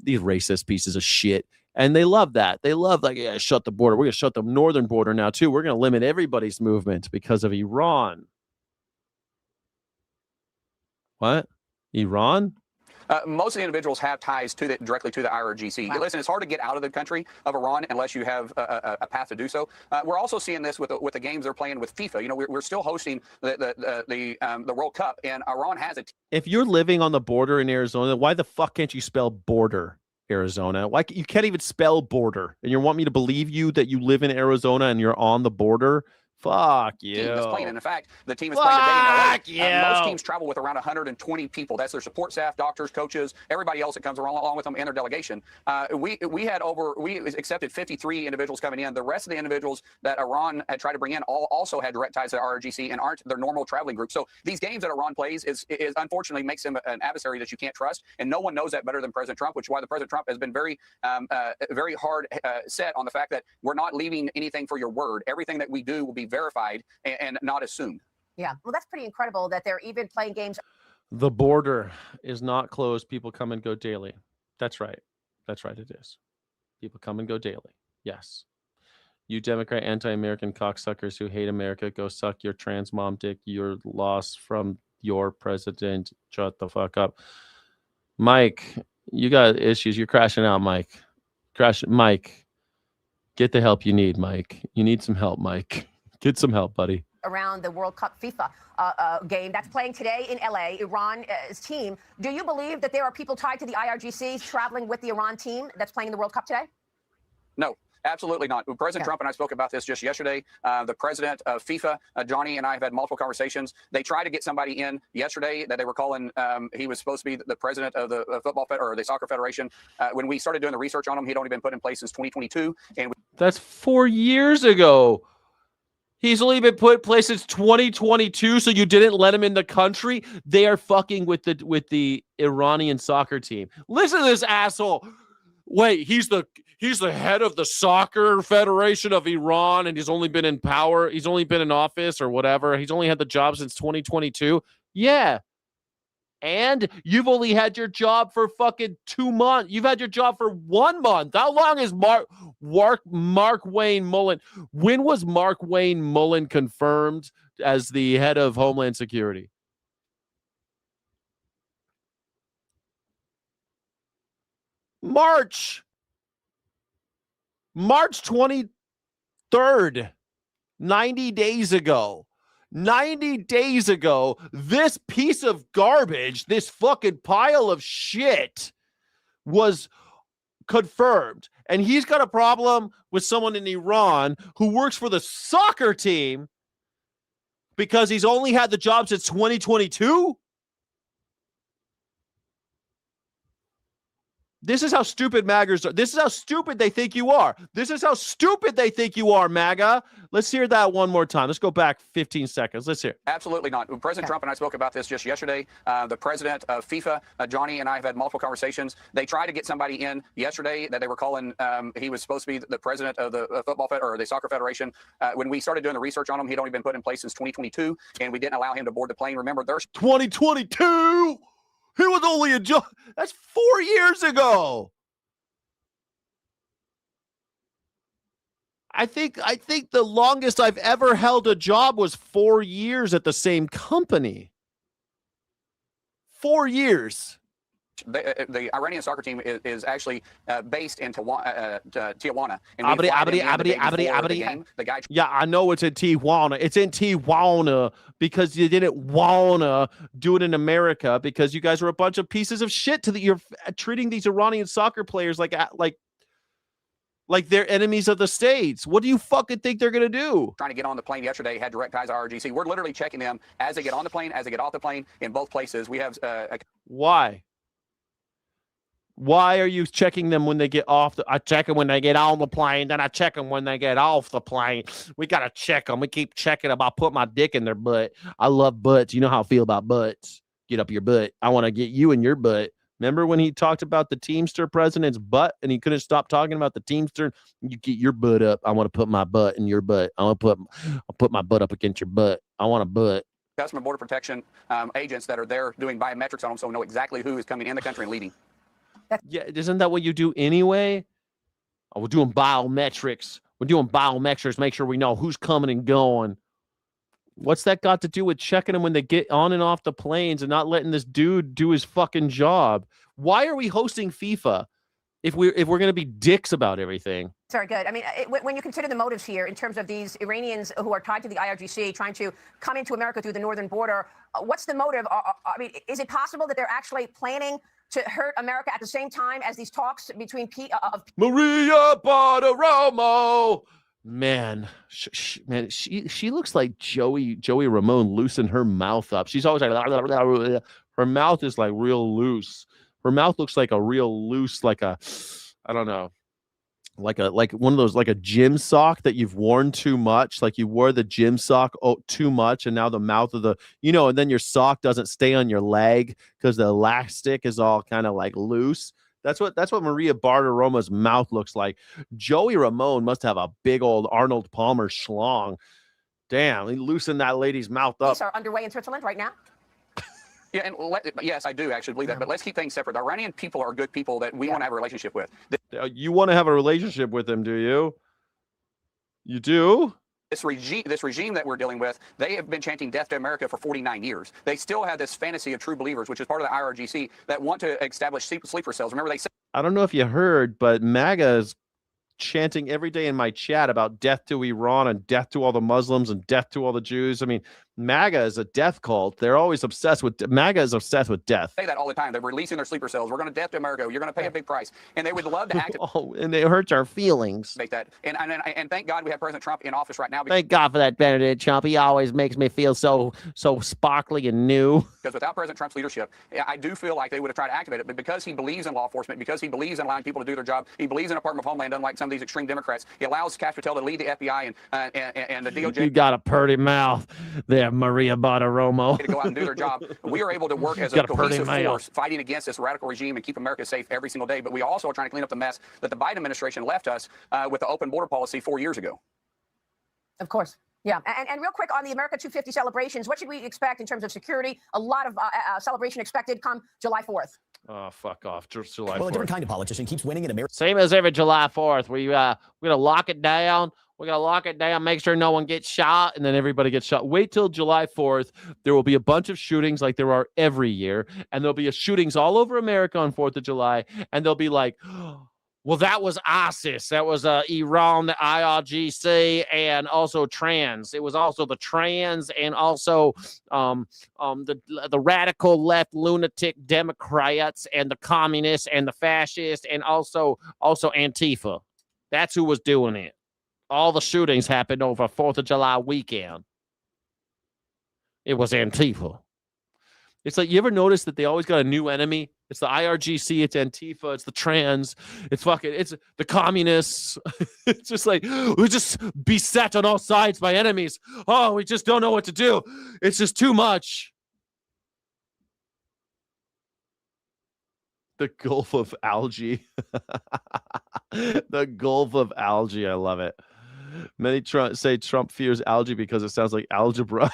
these racist pieces of shit. And they love that. They love shut the border. We're going to shut the northern border now too. We're going to limit everybody's movement because of Iran. What? Iran? Most of the individuals have ties directly to the IRGC. Wow. Listen, it's hard to get out of the country of Iran unless you have a path to do so. We're also seeing this with the games they're playing with FIFA. You know, we're still hosting the World Cup, and Iran has it. If you're living on the border in Arizona, why the fuck can't you spell border? Arizona, why you can't even spell border, and you want me to believe you that you live in Arizona and you're on the border? Fuck you. Team is playing. And in fact, the team is playing today in LA. You. Most teams travel with around 120 people. That's their support staff, doctors, coaches, everybody else that comes along with them and their delegation. We accepted 53 individuals coming in. The rest of the individuals that Iran had tried to bring in also had direct ties to the IRGC and aren't their normal traveling group. So these games that Iran plays is unfortunately makes him an adversary that you can't trust, and no one knows that better than President Trump, which is why the President Trump has been very hard set on the fact that we're not leaving anything for your word. Everything that we do will be verified and not assumed. Yeah, well, that's pretty incredible that they're even playing games. The border is not closed. People come and go daily. That's right. That's right. It is. People come and go daily. Yes. You Democrat anti-American cocksuckers who hate America, go suck your trans mom dick. You're lost from your president. Shut the fuck up. Mike, you got issues. You're crashing out, Mike. Mike, get the help you need, Mike. You need some help, Mike. Get some help, buddy. Around the World Cup FIFA game that's playing today in LA, Iran's team. Do you believe that there are people tied to the IRGC traveling with the Iran team that's playing in the World Cup today? No. Absolutely not. President Trump and I spoke about this just yesterday. The president of FIFA, Johnny, and I have had multiple conversations. They tried to get somebody in yesterday that they were calling. He was supposed to be the president of the or the soccer federation. When we started doing the research on him, he'd only been put in place since 2022. And that's 4 years ago. He's only been put in place since 2022. So you didn't let him in the country. They are fucking with the Iranian soccer team. Listen to this asshole. Wait, he's the head of the soccer federation of Iran, and he's only been in power. He's only been in office or whatever. He's only had the job since 2022. Yeah. And you've only had your job for fucking 2 months. You've had your job for 1 month. How long is Mark Wayne Mullen? When was Mark Wayne Mullen confirmed as the head of Homeland Security? March 23rd, 90 days ago. 90 days ago, this piece of garbage, this fucking pile of shit was confirmed. And he's got a problem with someone in Iran who works for the soccer team because he's only had the job since 2022. This is how stupid MAGAs are. This is how stupid they think you are. This is how stupid they think you are, MAGA. Let's hear that one more time. Let's go back 15 seconds. Let's hear. Absolutely not. President Trump and I spoke about this just yesterday. The president of FIFA, Johnny, and I have had multiple conversations. They tried to get somebody in yesterday that they were calling. He was supposed to be the president of the football or the soccer federation. When we started doing the research on him, he'd only been put in place since 2022, and we didn't allow him to board the plane. Remember, there's 2022. He was only a job. That's 4 years ago. I think the longest I've ever held a job was 4 years at the same company. 4 years. The Iranian soccer team is actually based in Tijuana. Yeah, I know it's in Tijuana. It's in Tijuana because you didn't wanna do it in America because you guys are a bunch of pieces of shit. You're treating these Iranian soccer players like they're enemies of the states. What do you fucking think they're gonna do? Trying to get on the plane yesterday, had direct ties to IRGC. We're literally checking them as they get on the plane, as they get off the plane. In both places, we have. Why? Why are you checking them when they get off? I check them when they get on the plane, then I check them when they get off the plane. We got to check them. We keep checking them. I put my dick in their butt. I love butts. You know how I feel about butts. Get up your butt. I want to get you in your butt. Remember when he talked about the Teamster president's butt and he couldn't stop talking about the Teamster? You get your butt up. I want to put my butt in your butt. I'll put my butt up against your butt. I want a butt. Customs and Border Protection agents that are there doing biometrics on them so we know exactly who is coming in the country and leaving. Yeah, isn't that what you do anyway? Oh, we're doing biometrics. We're doing biometrics. Make sure we know who's coming and going. What's that got to do with checking them when they get on and off the planes and not letting this dude do his fucking job? Why are we hosting FIFA if we're going to be dicks about everything? Very good. I mean, when you consider the motives here in terms of these Iranians who are tied to the IRGC trying to come into America through the northern border, what's the motive? I mean, is it possible that they're actually planning to hurt America at the same time as these talks between Maria Bartiromo? Man, she looks like Joey Ramone loosened her mouth up. She's always like, her mouth is like real loose. Her mouth looks like a real loose, like a, I don't know, like one of those, like a gym sock that you've worn too much. Like you wore the gym sock too much, and now the mouth of the, and then your sock doesn't stay on your leg because the elastic is all kind of like loose. That's what Maria Bartiromo's mouth looks like. Joey Ramone must have a big old Arnold Palmer schlong. Damn, he loosened that lady's mouth up. These are underway in Switzerland right now. Yeah, and yes, I do actually believe that. But let's keep things separate. The Iranian people are good people that we want to have a relationship with. You want to have a relationship with them, do you? You do? This regime that we're dealing with, they have been chanting death to America for 49 years. They still have this fantasy of true believers, which is part of the IRGC, that want to establish sleeper cells. Remember, they said, I don't know if you heard, but MAGA is chanting every day in my chat about death to Iran and death to all the Muslims and death to all the Jews. I mean, MAGA is a death cult. They're always obsessed with MAGA is obsessed with death. Say that all the time. They're releasing their sleeper cells. We're going to death to America. You're going to pay a big price, and they would love to act. And it hurts our feelings. Make that. And thank God we have President Trump in office right now. Thank God for that Benedict Trump. He always makes me feel so sparkly and new. Because without President Trump's leadership, I do feel like they would have tried to activate it. But because he believes in law enforcement, because he believes in allowing people to do their job, he believes in Department of Homeland, unlike some of these extreme Democrats. He allows Cash Patel to lead the FBI and the DOJ. You got a purty mouth there, Maria Bartiromo. To go out and do their job. We are able to work as a cohesive force fighting against this radical regime and keep America safe every single day. But we also are trying to clean up the mess that the Biden administration left us with the open border policy 4 years ago. Of course. Yeah. And real quick on the America 250 celebrations, what should we expect in terms of security? A lot of celebration expected come July 4th. Oh, fuck off. July 4th. Well, a different kind of politician keeps winning in America. Same as every July 4th. We're going to lock it down. We're going to lock it down, make sure no one gets shot, and then everybody gets shot. Wait till July 4th. There will be a bunch of shootings like there are every year, and there'll be shootings all over America on 4th of July, and they'll be like, well, that was ISIS. That was Iran, the IRGC, and also trans. It was also the trans and also the radical left lunatic Democrats and the communists and the fascists and also Antifa. That's who was doing it. All the shootings happened over 4th of July weekend. It was Antifa. It's like, you ever notice that they always got a new enemy It's the IRGC, it's Antifa, it's the trans, it's the communists. It's just like, we just beset on all sides by enemies. Oh, we just don't know what to do. It's just too much. The Gulf of Algae. The Gulf of Algae. I love it. Many say Trump fears algae because it sounds like algebra.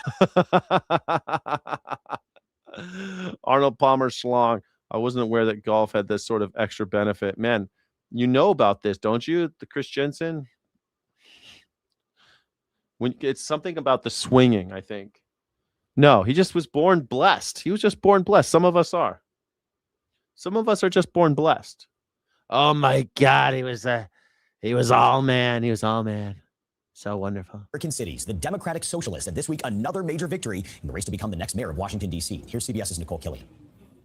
Arnold Palmer Schlong. I wasn't aware that golf had this sort of extra benefit. Man, you know about this, don't you? The Chris Jensen? When it's something about the swinging, I think. No, he just was born blessed. He was just born blessed. Some of us are. Some of us are just born blessed. Oh my God, he was all man. He was all man. So wonderful. American cities, the Democratic Socialists had this week another major victory in the race to become the next mayor of Washington, D.C. Here's CBS's Nicole Kelly.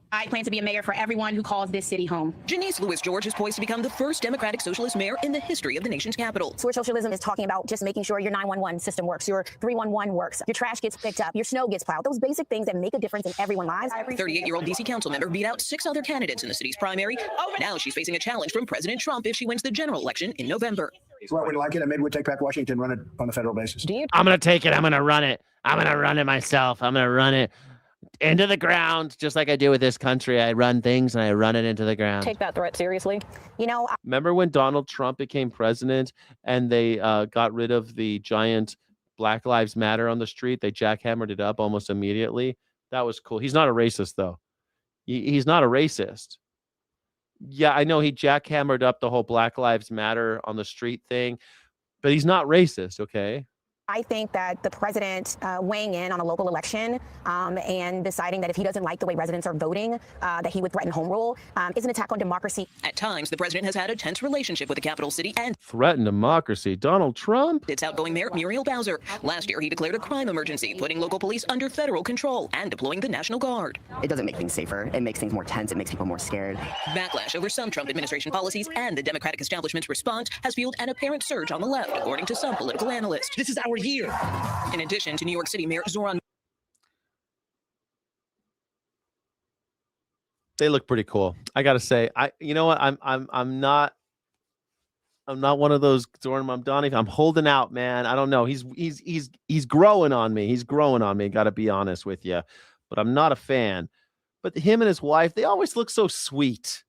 I plan to be a mayor for everyone who calls this city home. Janice Lewis George is poised to become the first Democratic Socialist mayor in the history of the nation's capital. Sword socialism is talking about just making sure your 911 system works, your 311 works, your trash gets picked up, your snow gets plowed. Those basic things that make a difference in everyone's lives. 38-year-old D.C. council member beat out 6 other candidates in the city's primary. Now she's facing a challenge from President Trump if she wins the general election in November. Well, we'd like it. Maybe we'd take back Washington, run it on a federal basis. I'm going to take it. I'm going to run it. I'm going to run it myself. I'm going to run it into the ground, just like I do with this country. I run things and I run it into the ground. Take that threat seriously. Remember when Donald Trump became president and they got rid of the giant Black Lives Matter on the street? They jackhammered it up almost immediately. That was cool. He's not a racist, though. He's not a racist. Yeah, I know he jackhammered up the whole Black Lives Matter on the street thing, but he's not racist, okay? I think that the president weighing in on a local election and deciding that if he doesn't like the way residents are voting, that he would threaten home rule is an attack on democracy. At times, the president has had a tense relationship with the capital city and threaten democracy. Donald Trump? Its outgoing mayor, Muriel Bowser. Last year, he declared a crime emergency, putting local police under federal control and deploying the National Guard. It doesn't make things safer. It makes things more tense. It makes people more scared. Backlash over some Trump administration policies and the Democratic establishment's response has fueled an apparent surge on the left, according to some political analysts. This is our year. In addition to New York City Mayor Zoran. They look pretty cool. I gotta say, you know what? I'm not one of those Zoran Mamdani. I'm holding out, man. I don't know. He's growing on me. He's growing on me. Gotta be honest with you, but I'm not a fan. But him and his wife, they always look so sweet.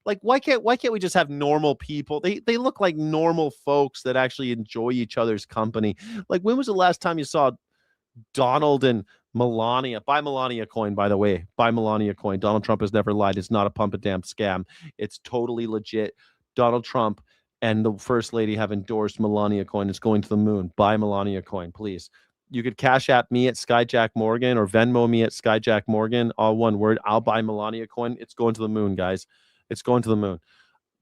Like, why can't we just have normal people? They look like normal folks that actually enjoy each other's company. Like, when was the last time you saw Donald and Melania? Buy Melania coin, by the way. Buy Melania coin. Donald Trump has never lied. It's not a pump and dump scam. It's totally legit. Donald Trump and the first lady have endorsed Melania coin. It's going to the moon. Buy Melania coin, please. You could Cash App me at Skyjack Morgan or Venmo me at Skyjack Morgan. All one word. I'll buy Melania coin. It's going to the moon, guys. It's going to the moon.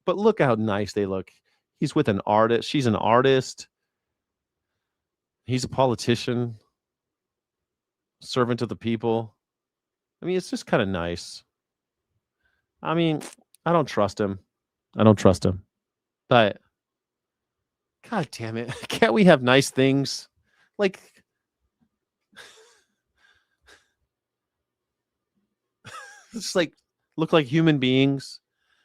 But look how nice they look. He's with an artist. She's an artist. He's a politician. Servant of the people. I mean, it's just kind of nice. I mean, I don't trust him. But God damn it. Can't we have nice things? Like, it's like, look like human beings.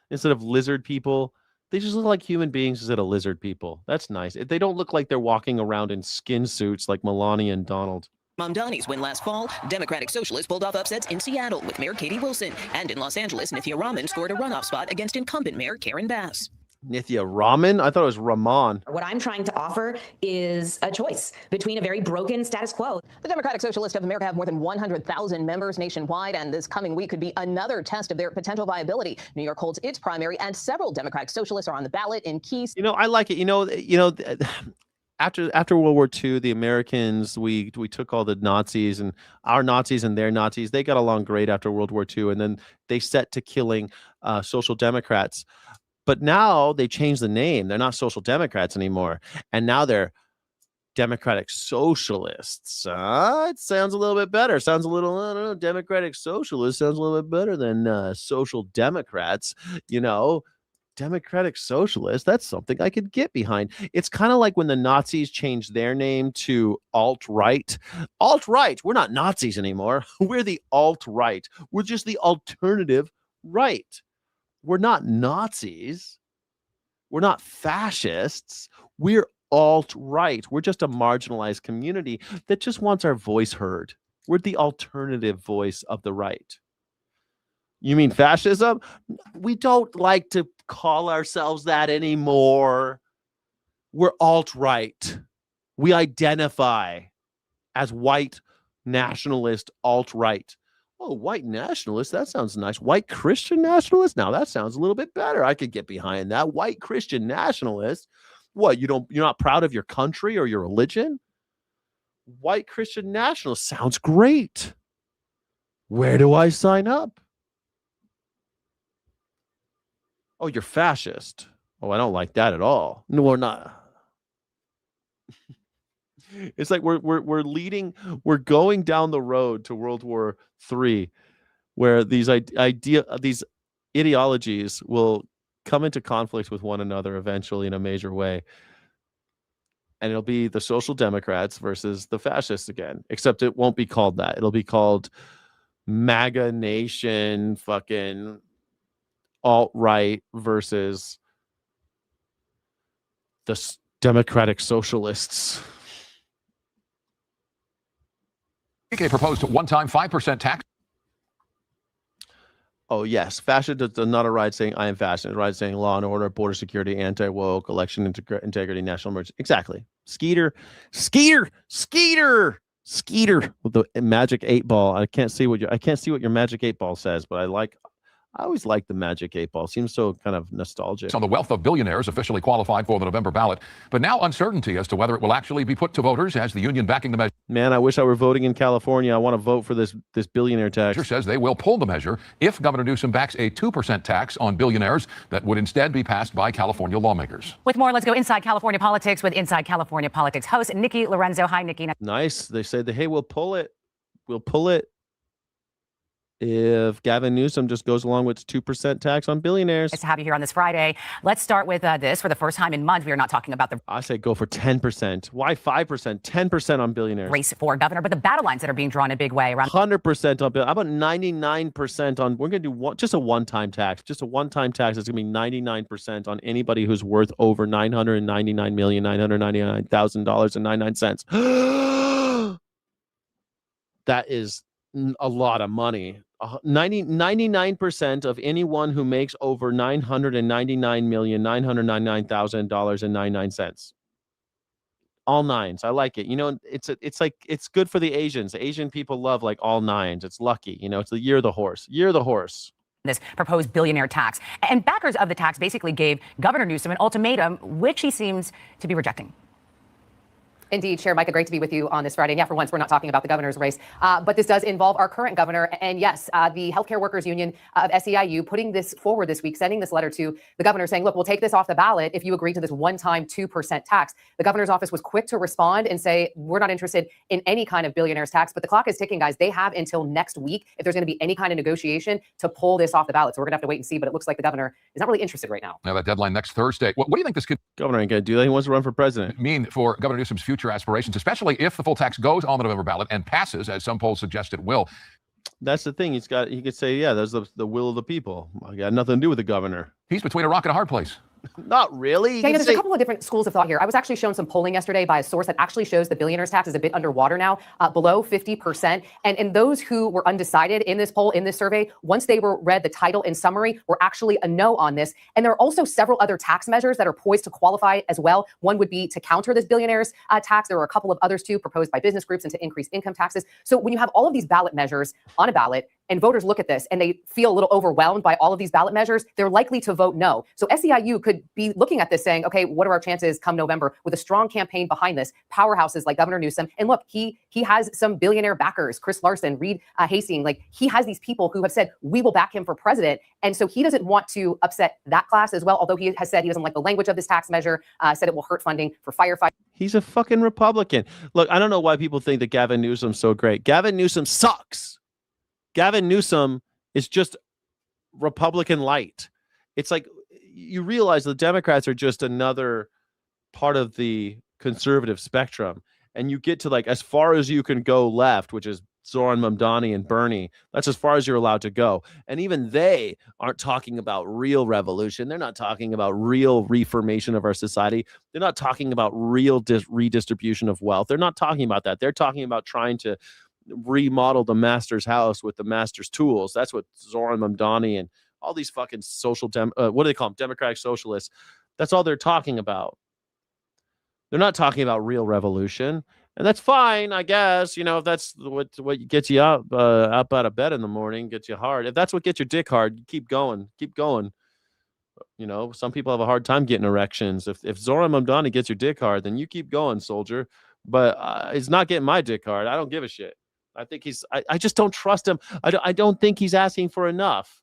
Instead of lizard people, they just look like human beings instead of lizard people. That's nice. They don't look like they're walking around in skin suits like Melania and Donald. Mamdani's win last fall, Democratic Socialists pulled off upsets in Seattle with Mayor Katie Wilson, and in Los Angeles, Nithya Raman scored a runoff spot against incumbent Mayor Karen Bass. Nithya Raman? I thought it was Rahman. What I'm trying to offer is a choice between a very broken status quo. The Democratic Socialists of America have more than 100,000 members nationwide, and this coming week could be another test of their potential viability. New York holds its primary, and several Democratic Socialists are on the ballot in key. You know, I like it. After World War II, the Americans, we took all the Nazis and our Nazis and their Nazis. They got along great after World War II, and then they set to killing social democrats. But now they changed the name. They're not social democrats anymore. And now they're Democratic Socialists. It sounds a little bit better. Sounds a little, I don't know, Democratic Socialist sounds a little bit better than Social Democrats. You know, Democratic Socialist, that's something I could get behind. It's kind of like when the Nazis changed their name to alt-right. Alt-right, we're not Nazis anymore. We're the alt-right. We're just the alternative right. We're not Nazis. We're not fascists. We're alt-right. We're just a marginalized community that just wants our voice heard. We're the alternative voice of the right. You mean fascism? We don't like to call ourselves that anymore. We're alt-right. We identify as white nationalist alt-right. Oh, white nationalist, that sounds nice. White Christian nationalist? Now that sounds a little bit better. I could get behind that. White Christian nationalist? What, you're not proud of your country or your religion? White Christian nationalist sounds great. Where do I sign up? Oh, you're fascist. Oh, I don't like that at all. No, we're not. It's like we're going down the road to World War III, where these ideologies will come into conflict with one another eventually in a major way. And it'll be the social democrats versus the fascists again, except it won't be called that. It'll be called MAGA nation, fucking alt-right versus the democratic socialists. A proposed one-time 5% tax. Oh, yes. Fashion is not a ride saying I am fashion. It's a ride saying law and order, border security, anti-woke, election integrity, national emergency. Exactly. Skeeter with the magic 8-ball. I can't see what your magic 8-ball says, but I always like the magic 8-ball. Seems so kind of nostalgic. On the wealth of billionaires officially qualified for the November ballot, but now uncertainty as to whether it will actually be put to voters as the union backing the measure. Man, I wish I were voting in California. I want to vote for this billionaire tax. Says they will pull the measure if Governor Newsom backs a 2% tax on billionaires that would instead be passed by California lawmakers. With more, let's go inside California politics with Inside California Politics host Nikki Lorenzo. Hi, Nikki. Nice. They say hey, we'll pull it. We'll pull it if Gavin Newsom just goes along with 2% tax on billionaires. Nice to have you here on this Friday. Let's start with this. For the first time in months, we are not talking about the I say go for 10%. Why 5%? 10% on billionaires. Race for governor, but the battle lines that are being drawn in a big way around 100% on bill. How about 99% on? We're going to do just a one-time tax. Just a one-time tax. It's going to be 99% on anybody who's worth over $999,999,000.99. That is a lot of money. 99% of anyone who makes over $999,999,000.99. All nines. I like it. It's like it's good for the Asians. Asian people love like all nines. It's lucky. It's the year of the horse. Year of the horse. This proposed billionaire tax. And backers of the tax basically gave Governor Newsom an ultimatum, which he seems to be rejecting. Indeed, Chair Micah, great to be with you on this Friday. And yeah, for once, we're not talking about the governor's race, but this does involve our current governor. And yes, the Healthcare Workers Union of SEIU putting this forward this week, sending this letter to the governor saying, look, we'll take this off the ballot if you agree to this one-time 2% tax. The governor's office was quick to respond and say, we're not interested in any kind of billionaire's tax, but the clock is ticking, guys. They have until next week, if there's going to be any kind of negotiation, to pull this off the ballot. So we're going to have to wait and see, but it looks like the governor is not really interested right now. Now that deadline next Thursday. What do you think this could governor ain't going to do that? He wants to run for president. Mean for Governor Newsom's future aspirations, especially if the full tax goes on the November ballot and passes, as some polls suggest it will. That's the thing. He could say, yeah, there's the will of the people. I got nothing to do with the governor. He's between a rock and a hard place. Not really. Yeah, there's a couple of different schools of thought here. I was actually shown some polling yesterday by a source that actually shows the billionaire's tax is a bit underwater now, below 50%. And those who were undecided in this poll, in this survey, once they were read the title and summary, were actually a no on this. And there are also several other tax measures that are poised to qualify as well. One would be to counter this billionaire's tax. There are a couple of others too proposed by business groups and to increase income taxes. So when you have all of these ballot measures on a ballot, and voters look at this and they feel a little overwhelmed by all of these ballot measures, they're likely to vote no. So SEIU could be looking at this saying, okay, what are our chances come November with a strong campaign behind this, powerhouses like Governor Newsom. And look, he has some billionaire backers, Chris Larson, Reed Hastings, like he has these people who have said, we will back him for president. And so he doesn't want to upset that class as well, although he has said he doesn't like the language of this tax measure, said it will hurt funding for firefighters. He's a fucking Republican. Look, I don't know why people think that Gavin Newsom's so great. Gavin Newsom sucks. Gavin Newsom is just Republican light. It's like you realize the Democrats are just another part of the conservative spectrum. And you get to like as far as you can go left, which is Zoran Mamdani and Bernie. That's as far as you're allowed to go. And even they aren't talking about real revolution. They're not talking about real reformation of our society. They're not talking about real redistribution of wealth. They're not talking about that. They're talking about trying to remodel the master's house with the master's tools. That's what Zoran Mamdani and all these fucking what do they call them? Democratic socialists. That's all they're talking about. They're not talking about real revolution. And that's fine, I guess. You know, if that's what gets you up out of bed in the morning, gets you hard. If that's what gets your dick hard, keep going. Keep going. You know, some people have a hard time getting erections. If Zoran Mamdani gets your dick hard, then you keep going, soldier. But it's not getting my dick hard. I don't give a shit. I think I just don't trust him. I don't think he's asking for enough.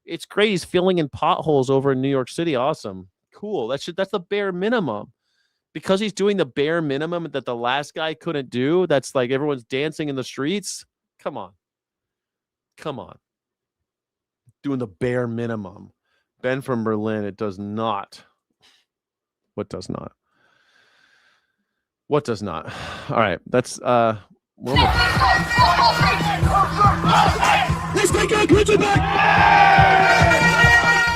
It's great. He's filling in potholes over in New York City. Awesome. Cool. That's the bare minimum. Because he's doing the bare minimum that the last guy couldn't do, that's like everyone's dancing in the streets. Come on. Doing the bare minimum. Ben from Berlin, it does not. What does not? What does not? All right, that's Let's take our country back!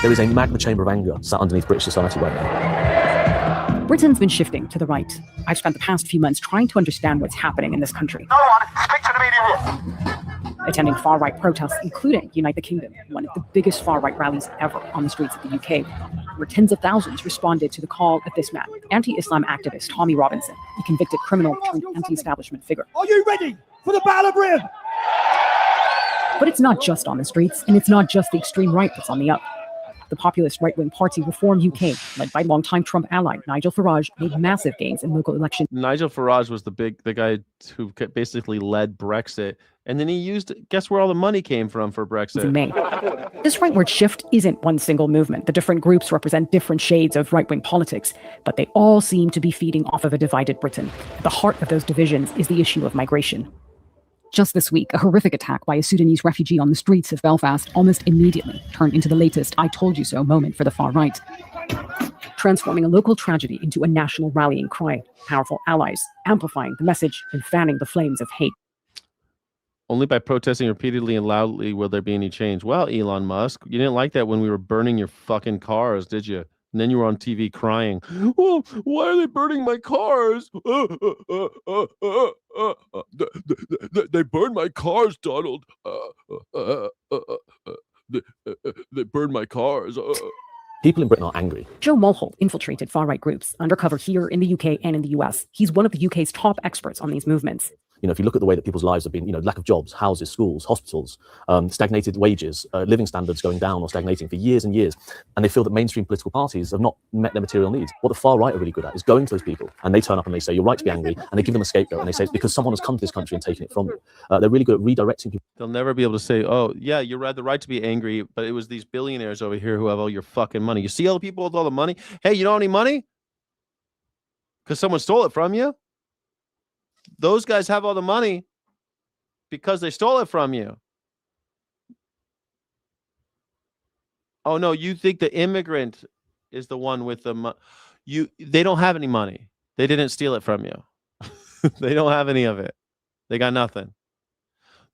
There is a magma chamber of anger sat underneath British society right now. Britain's been shifting to the right. I've spent the past few months trying to understand what's happening in this country. No one, speak to the media here. Attending far-right protests, including Unite the Kingdom, one of the biggest far-right rallies ever on the streets of the UK, where tens of thousands responded to the call of this man, anti-Islam activist Tommy Robinson, a convicted criminal turned anti-establishment figure. Are you ready for the Battle of Britain? But it's not just on the streets, and it's not just the extreme right that's on the up. The populist right-wing party Reform UK, led by longtime Trump ally Nigel Farage, made massive gains in local elections. Nigel Farage was the guy who basically led Brexit. And then he guess where all the money came from for Brexit? In May. This rightward shift isn't one single movement. The different groups represent different shades of right-wing politics, but they all seem to be feeding off of a divided Britain. At the heart of those divisions is the issue of migration. Just this week, a horrific attack by a Sudanese refugee on the streets of Belfast almost immediately turned into the latest I told you so moment for the far right, transforming a local tragedy into a national rallying cry, powerful allies amplifying the message and fanning the flames of hate. Only by protesting repeatedly and loudly will there be any change. Well, Elon Musk, you didn't like that when we were burning your fucking cars, did you? And then you were on TV crying, "Oh, why are they burning my cars? They burned my cars, Donald. They burned my cars." People in Britain are angry. Joe Mulhall infiltrated far-right groups, undercover here in the UK and in the US. He's one of the UK's top experts on these movements. You know, if you look at the way that people's lives have been, you know, lack of jobs, houses, schools, hospitals, stagnated wages, living standards going down or stagnating for years and years, and they feel that mainstream political parties have not met their material needs. What the far right are really good at is going to those people, and they turn up and they say, you're right to be angry, and they give them a scapegoat, and they say it's because someone has come to this country and taken it from you. They're really good at redirecting people. They'll never be able to say, oh, yeah, you had the right to be angry, but it was these billionaires over here who have all your fucking money. You see all the people with all the money? Hey, you don't have any money? Because someone stole it from you? Those guys have all the money because they stole it from you. Oh, no, you think the immigrant is the one with the money. They don't have any money. They didn't steal it from you. They don't have any of it. They got nothing.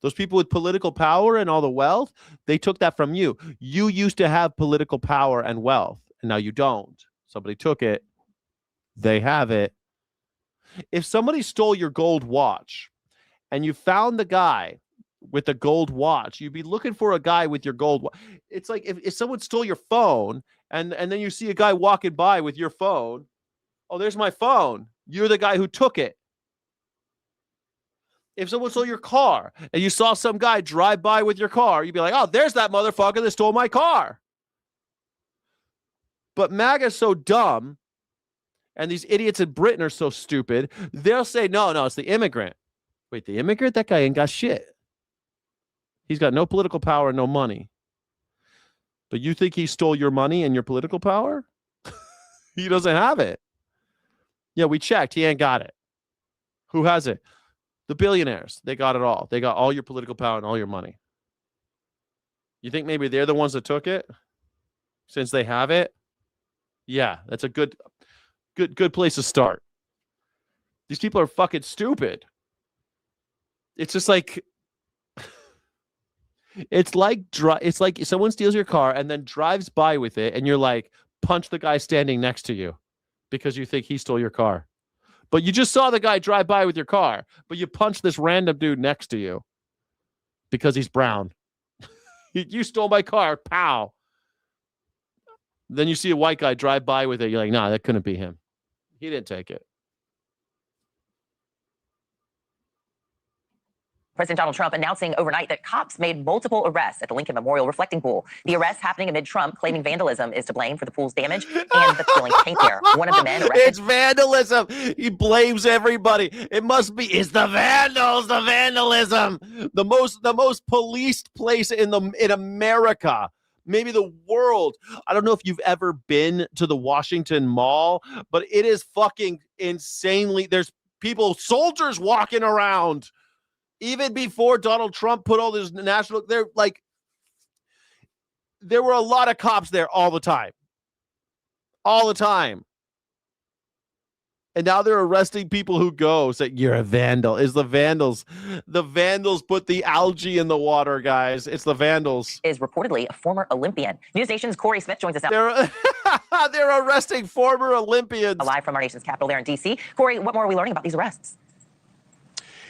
Those people with political power and all the wealth, they took that from you. You used to have political power and wealth, and now you don't. Somebody took it. They have it. If somebody stole your gold watch and you found the guy with the gold watch, you'd be looking for a guy with your gold watch. It's like if someone stole your phone and then you see a guy walking by with your phone. Oh, there's my phone. You're the guy who took it. If someone stole your car and you saw some guy drive by with your car, you'd be like, oh, there's that motherfucker that stole my car. But MAGA's so dumb, and these idiots in Britain are so stupid, they'll say, no, it's the immigrant. Wait, the immigrant? That guy ain't got shit. He's got no political power and no money. But you think he stole your money and your political power? He doesn't have it. Yeah, we checked. He ain't got it. Who has it? The billionaires. They got it all. They got all your political power and all your money. You think maybe they're the ones that took it? Since they have it? Yeah, that's a good place to start. These people are fucking stupid. It's just like It's like someone steals your car and then drives by with it, and you're like, punch the guy standing next to you because you think he stole your car. But you just saw the guy drive by with your car, but you punch this random dude next to you because he's brown. You stole my car, pow. Then you see a white guy drive by with it. You're like, nah, that couldn't be him. He didn't take it. President Donald Trump announcing overnight that cops made multiple arrests at the Lincoln Memorial reflecting pool. The arrests happening amid Trump claiming vandalism is to blame for the pool's damage and the spilling paint there. One of the men arrested. It's vandalism. He blames everybody. It must be. It's the vandals. The vandalism. The most policed place in America. Maybe the world. I don't know if you've ever been to the Washington Mall, but it is fucking insanely. There's people, soldiers walking around. Even before Donald Trump put all this national, there were a lot of cops there all the time. All the time. And now they're arresting people who go say, you're a vandal. It's the vandals. The vandals put the algae in the water, guys. It's the vandals. Is reportedly a former Olympian. News Nation's Corey Smith joins us now. They're arresting former Olympians. Live from our nation's capital there in D.C. Corey, what more are we learning about these arrests?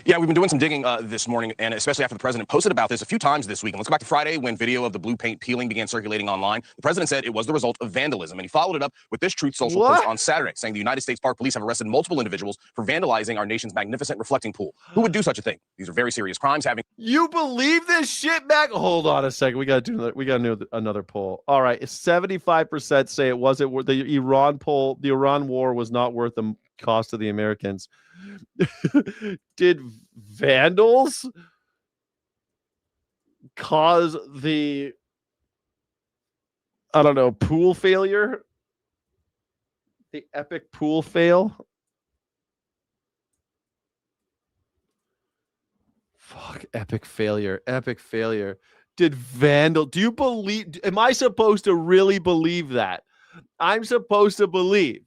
Yeah, we've been doing some digging this morning, and especially after the president posted about this a few times this week. And let's go back to Friday when video of the blue paint peeling began circulating online. The president said it was the result of vandalism, and he followed it up with this Truth Social post on Saturday, saying the United States Park Police have arrested multiple individuals for vandalizing our nation's magnificent reflecting pool. Who would do such a thing? These are very serious crimes. You believe this shit, Mac? Hold on a second. We got to do another poll. All right, 75% say it wasn't worth the Iran poll. The Iran war was not worth the cost of the Americans. Did vandals cause the, I don't know, pool failure? The epic pool fail? Fuck, epic failure. Epic failure. Did vandal, do you believe, am I supposed to really believe that? I'm supposed to believe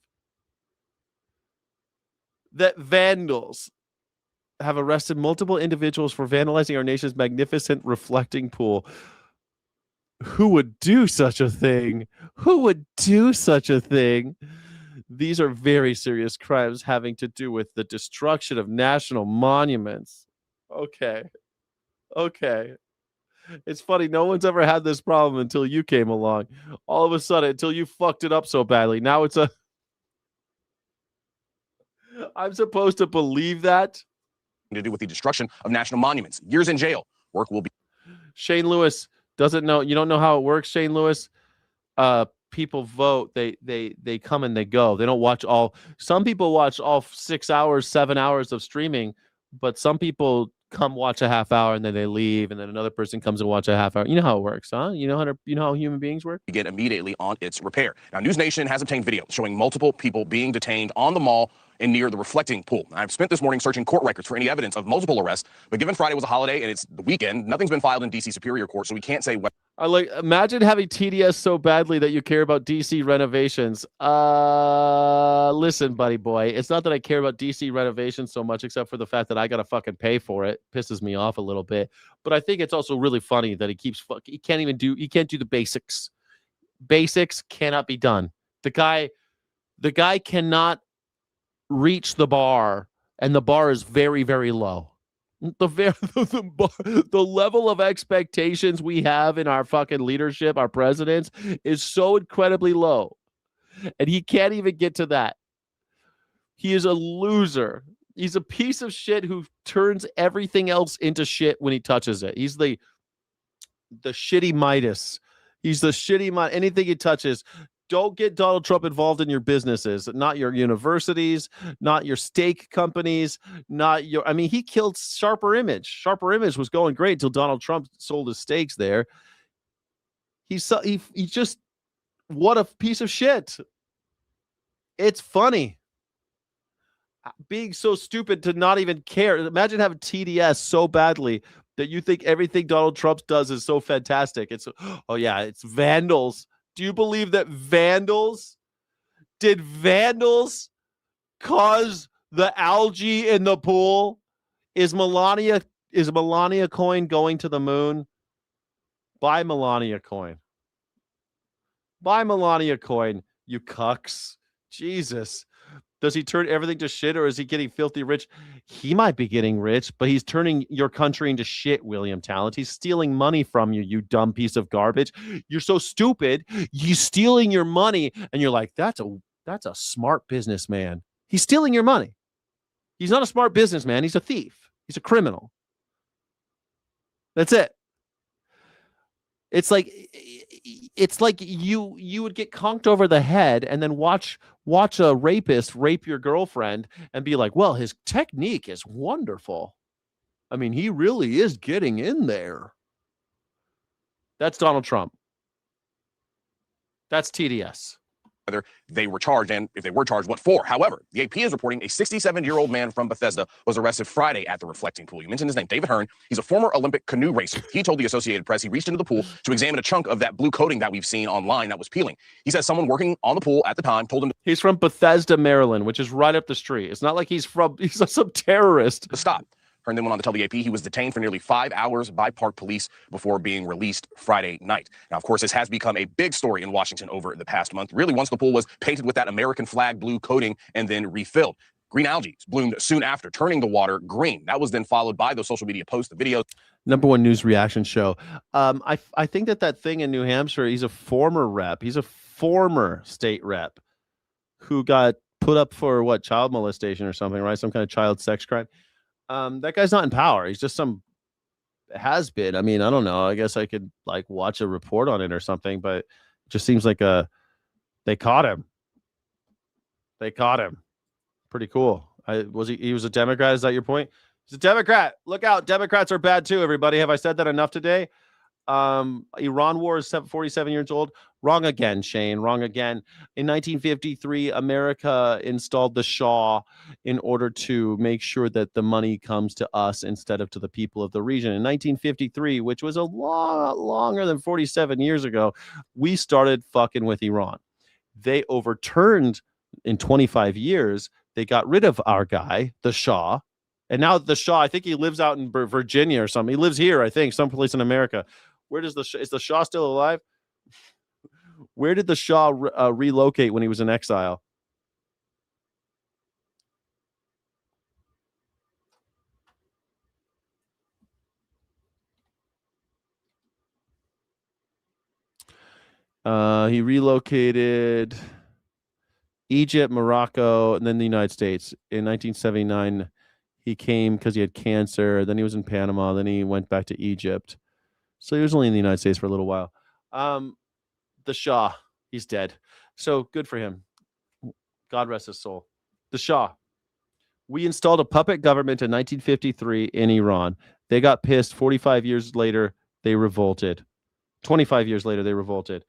that vandals have arrested multiple individuals for vandalizing our nation's magnificent reflecting pool. Who would do such a thing? Who would do such a thing? These are very serious crimes having to do with the destruction of national monuments. Okay. It's funny. No one's ever had this problem until you came along. All of a sudden, until you fucked it up so badly. Now it's a... I'm supposed to believe that? To do with the destruction of national monuments. Years in jail. Work will be... Shane Lewis doesn't know. You don't know how it works, Shane Lewis? People vote. They come and they go. They don't watch all... Some people watch all 6 hours, 7 hours of streaming, but some people come watch a half hour and then they leave, and then another person comes and watch a half hour. You know how it works, huh? You know how human beings work? Begin immediately on its repair. Now, News Nation has obtained video showing multiple people being detained on the mall and near the reflecting pool. I've spent this morning searching court records for any evidence of multiple arrests, but given Friday was a holiday and it's the weekend, nothing's been filed in D.C. Superior Court, so we can't say what. Imagine having TDS so badly that you care about DC renovations. Listen, buddy boy, it's not that I care about DC renovations so much, except for the fact that I gotta fucking pay for it. Pisses me off a little bit. But I think it's also really funny that he can't do the basics. Basics cannot be done. The guy cannot reach the bar, and the bar is very, very low. The level of expectations we have in our fucking leadership, our presidents, is so incredibly low, and he can't even get to that. He is a loser. He's a piece of shit who turns everything else into shit when he touches it. He's the shitty Midas. He's the shitty Midas. Anything he touches. Don't get Donald Trump involved in your businesses, not your universities, not your steak companies, he killed Sharper Image. Sharper Image was going great until Donald Trump sold his steaks there. He just, what a piece of shit. It's funny. Being so stupid to not even care. Imagine having TDS so badly that you think everything Donald Trump does is so fantastic. It's vandals. Do you believe that did vandals cause the algae in the pool? Is Melania Cohen going to the moon? Buy Melania coin. Buy Melania coin, you cucks. Jesus. Does he turn everything to shit, or is he getting filthy rich? He might be getting rich, but he's turning your country into shit, William Talent. He's stealing money from you, you dumb piece of garbage. You're so stupid. He's stealing your money, and you're like, that's a smart businessman. He's stealing your money. He's not a smart businessman. He's a thief. He's a criminal. That's it. It's like you would get conked over the head and then watch a rapist rape your girlfriend and be like, well, his technique is wonderful. I mean, he really is getting in there. That's Donald Trump. That's TDS. Whether they were charged, and if they were charged, what for. However, the AP is reporting a 67-year-old man from Bethesda was arrested Friday at the reflecting pool. You mentioned his name, David Hearn. He's a former Olympic canoe racer. He told the Associated Press he reached into the pool to examine a chunk of that blue coating that we've seen online that was peeling. He says someone working on the pool at the time told him he's from Bethesda, Maryland, which is right up the street. It's not like he's some terrorist. To stop. Hearn then went on to tell the AP he was detained for nearly 5 hours by Park Police before being released Friday night. Now, of course, this has become a big story in Washington over the past month. Really, once the pool was painted with that American flag blue coating and then refilled. Green algae bloomed soon after, turning the water green. That was then followed by those social media posts, the videos. Number one news reaction show. I think that thing in New Hampshire, he's a former rep. He's a former state rep who got put up for what, child molestation or something, right? Some kind of child sex crime. That guy's not in power. He's just some has been. I mean, I don't know. I guess I could like watch a report on it or something, but it just seems like they caught him. They caught him. Pretty cool. He was a Democrat. Is that your point? He's a Democrat. Look out. Democrats are bad too, everybody. Have I said that enough today? Iran war is 47 years old. Wrong again, Shane. Wrong again. In 1953, America installed the Shah in order to make sure that the money comes to us instead of to the people of the region. In 1953, which was a lot longer than 47 years ago, we started fucking with Iran. They overturned in 25 years. They got rid of our guy, the Shah. And now the Shah, I think he lives out in Virginia or something. He lives here, I think, someplace in America. Where does is the Shah still alive? Where did the Shah relocate when he was in exile? He relocated Egypt, Morocco, and then the United States. In 1979, he came because he had cancer. Then he was in Panama. Then he went back to Egypt. So he was only in the United States for a little while. The Shah, he's dead. So good for him. God rest his soul. The Shah. We installed a puppet government in 1953 in Iran. They got pissed. 45 years later, they revolted. 25 years later, they revolted.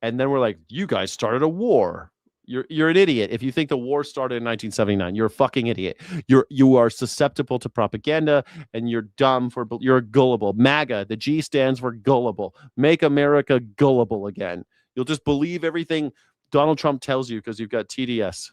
And then we're like, you guys started a war. You're an idiot if you think the war started in 1979. You're a fucking idiot. You are susceptible to propaganda, and you're dumb you're gullible. MAGA, the G stands for gullible. Make America gullible again. You'll just believe everything Donald Trump tells you because you've got TDS.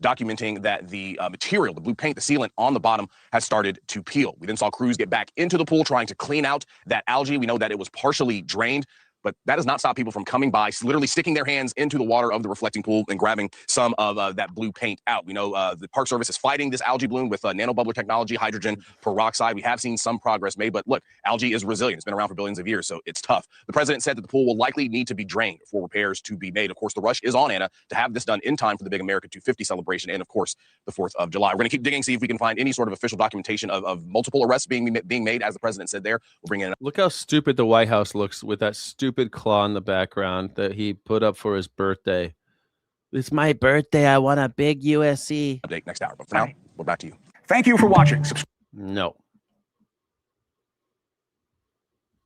Documenting that the material, the blue paint, the sealant on the bottom has started to peel. We then saw crews get back into the pool trying to clean out that algae. We know that it was partially drained, but that does not stop people from coming by, literally sticking their hands into the water of the reflecting pool and grabbing some of that blue paint out. We know the Park Service is fighting this algae bloom with nanobubbler technology, hydrogen peroxide. We have seen some progress made, but look, algae is resilient. It's been around for billions of years, so it's tough. The president said that the pool will likely need to be drained for repairs to be made. Of course, the rush is on, Anna, to have this done in time for the big America 250 celebration and, of course, the 4th of July. We're going to keep digging, see if we can find any sort of official documentation of multiple arrests being made, as the president said there. We'll bring in. Look how stupid the White House looks with that stupid claw in the background that he put up for his birthday. It's my birthday. I want a big USC. Update next hour. But for now, we're back to you. Thank you for watching. No.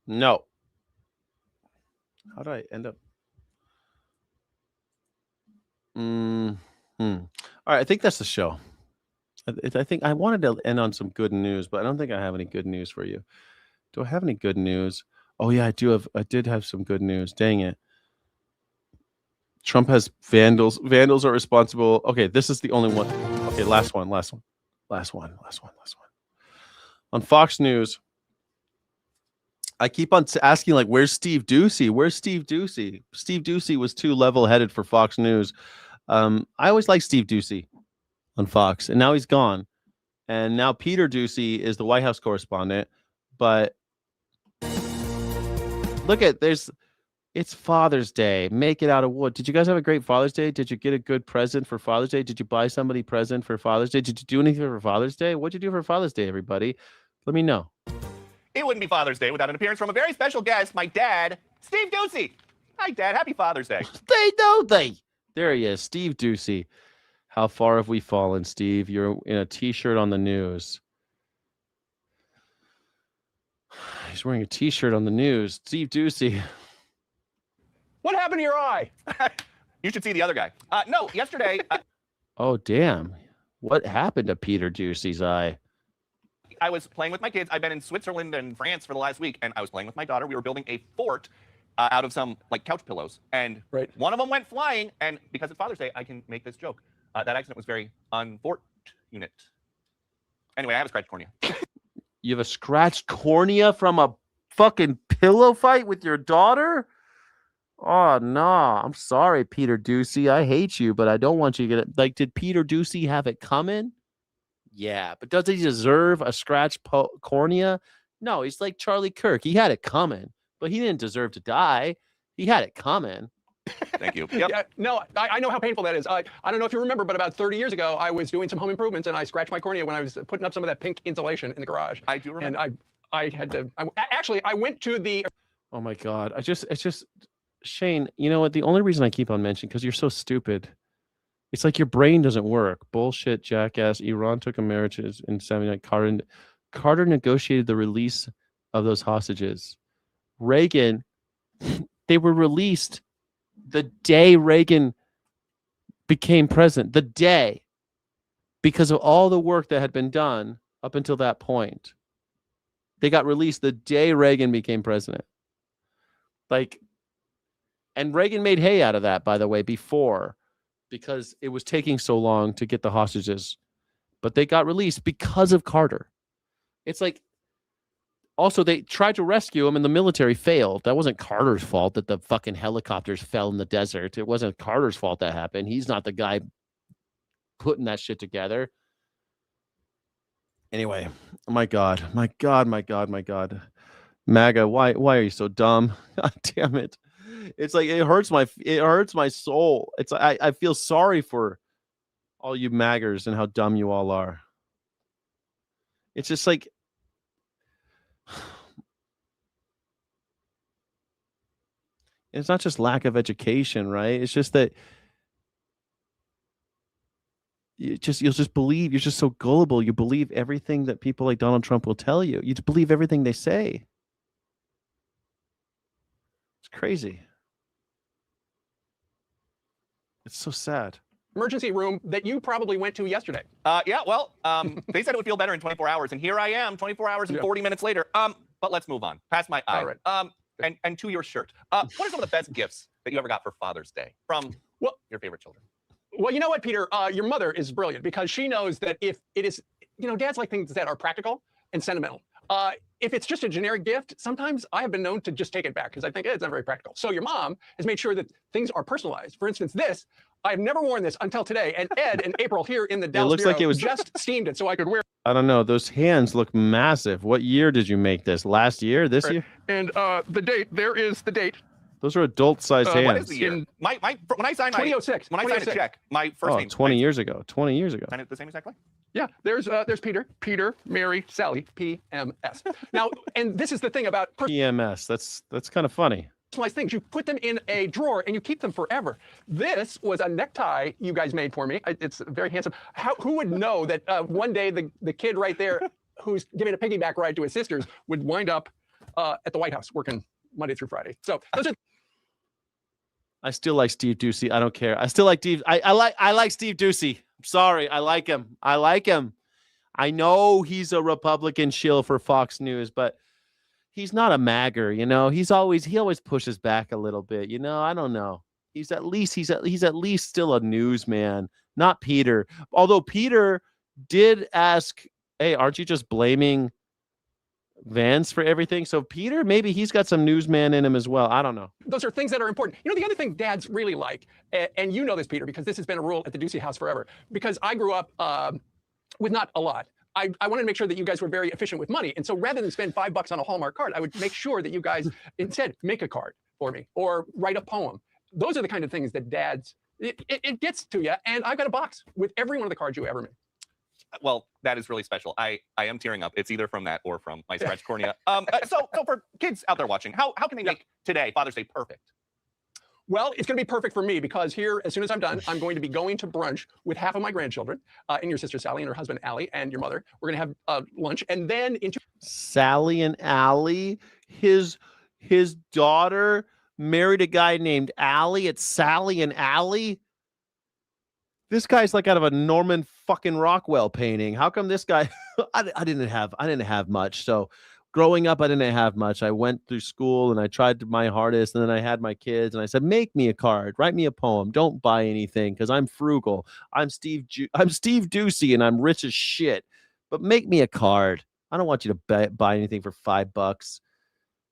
No. How did I end up? All right. I think that's the show. I think I wanted to end on some good news, but I don't think I have any good news for you. Do I have any good news? Oh yeah, I did have some good news. Dang it. Trump has vandals. Vandals are responsible. Okay, this is the only one. Okay, last one. On Fox News, I keep on asking, like, where's Steve Doocy? Where's Steve Doocy? Steve Doocy was too level-headed for Fox News. I always liked Steve Doocy on Fox, and now he's gone. And now Peter Doocy is the White House correspondent. But look at it's Father's Day. Make it out of wood. Did you guys have a great Father's Day? Did you get a good present for Father's Day? Did you buy somebody a present for Father's Day? Did you do anything for Father's Day? What'd you do for Father's Day, everybody? Let me know. It wouldn't be Father's Day without an appearance from a very special guest, my dad, Steve Doocy. Hi, Dad. Happy Father's Day. They know they. There he is, Steve Doocy. How far have we fallen, Steve? You're in a T-shirt on the news. He's wearing a T-shirt on the news. Steve Doocy. What happened to your eye? You should see the other guy. No, yesterday. Oh, damn. What happened to Peter Doocy's eye? I was playing with my kids. I've been in Switzerland and France for the last week, and I was playing with my daughter. We were building a fort out of some like couch pillows, and one of them went flying. And because it's Father's Day, I can make this joke. That accident was very unfortunate. Anyway, I have a scratched cornea. You have a scratched cornea from a fucking pillow fight with your daughter? Oh, no. I'm sorry, Peter Doocy. I hate you, but I don't want you to get it. Like, did Peter Doocy have it coming? Yeah, but does he deserve a scratched cornea? No, he's like Charlie Kirk. He had it coming, but he didn't deserve to die. He had it coming. Thank you. Yep. Yeah, no, I know how painful that is. I don't know if you remember, but about 30 years ago, I was doing some home improvements, and I scratched my cornea when I was putting up some of that pink insulation in the garage. I do remember. And I had to. I went to the. Oh my God! It's just Shane. You know what? The only reason I keep on mentioning because you're so stupid. It's like your brain doesn't work. Bullshit, jackass. Iran took Americans in 79. Carter negotiated the release of those hostages. Reagan, they were released the day Reagan became president. The day. Because of all the work that had been done up until that point. They got released the day Reagan became president. Like, and Reagan made hay out of that, by the way, before. Because it was taking so long to get the hostages. But they got released because of Carter. It's like, also, they tried to rescue him and the military failed. That wasn't Carter's fault that the fucking helicopters fell in the desert. It wasn't Carter's fault that happened. He's not the guy putting that shit together. Anyway, my God. MAGA, why are you so dumb? God damn it. It's like it hurts my soul. It's I feel sorry for all you maggers and how dumb you all are. It's just like it's not just lack of education, right? It's just that you'll just believe. You're just so gullible. You believe everything that people like Donald Trump will tell you. You just believe everything they say. It's crazy. It's so sad. Emergency room that you probably went to yesterday. Yeah, well, they said it would feel better in 24 hours, and here I am, 24 hours and 40 minutes later. But let's move on. Past my eye. All right. And to your shirt. What are some of the best gifts that you ever got for Father's Day from your favorite children? Well, you know what, Peter? Your mother is brilliant because she knows that if it is, dads like things that are practical and sentimental. If it's just a generic gift, sometimes I have been known to just take it back because I think it's not very practical. So your mom has made sure that things are personalized. For instance, this, I've never worn this until today. And Ed and April here in the Dallas Bureau like it was just steamed it so I could wear it. I don't know. Those hands look massive. What year did you make this? Last year? This year? And the date, there is the date. Those are adult-sized hands. What is the year? When I signed 2006. When I signed a check, my first name. 20 years ago. 20 years ago. Signed it the same exact way? Yeah, there's Peter, Mary, Sally, PMS. Now, and this is the thing about PMS. That's kind of funny. Personalized things. You put them in a drawer and you keep them forever. This was a necktie you guys made for me. It's very handsome. Who would know that one day the kid right there who's giving a piggyback ride to his sisters would wind up at the White House working Monday through Friday. So those are. I still like Steve Doocy. I don't care. I still like Steve. I like Steve Doocy. I'm sorry. I like him. I know he's a Republican shill for Fox News, but he's not a magger, he always pushes back a little bit, I don't know. He's at least still a newsman, not Peter. Although Peter did ask, hey, aren't you just blaming Vans for everything. So Peter, maybe he's got some newsman in him as well. I don't know. Those are things that are important. You know, the other thing dads really like, and you know this, Peter, because this has been a rule at the Ducey house forever, because I grew up with not a lot. I wanted to make sure that you guys were very efficient with money. And so rather than spend $5 on a Hallmark card, I would make sure that you guys instead make a card for me or write a poem. Those are the kind of things that dads, it gets to you. And I've got a box with every one of the cards you ever made. Well, that is really special. I am tearing up. It's either from that or from my stretched cornea. So for kids out there watching, how can they make today, Father's Day, perfect? Well, it's going to be perfect for me because here, as soon as I'm done, I'm going to be going to brunch with half of my grandchildren and your sister Sally and her husband Allie and your mother. We're going to have lunch, and then into Sally and Allie, his daughter married a guy named Allie. It's Sally and Allie. This guy's like out of a Norman fucking Rockwell painting. How come this guy? I didn't have much. So growing up, I didn't have much. I went through school and I tried my hardest, and then I had my kids, and I said, "Make me a card, write me a poem. Don't buy anything because I'm frugal. I'm Steve Ducey, and I'm rich as shit. But make me a card. I don't want you to buy anything for $5.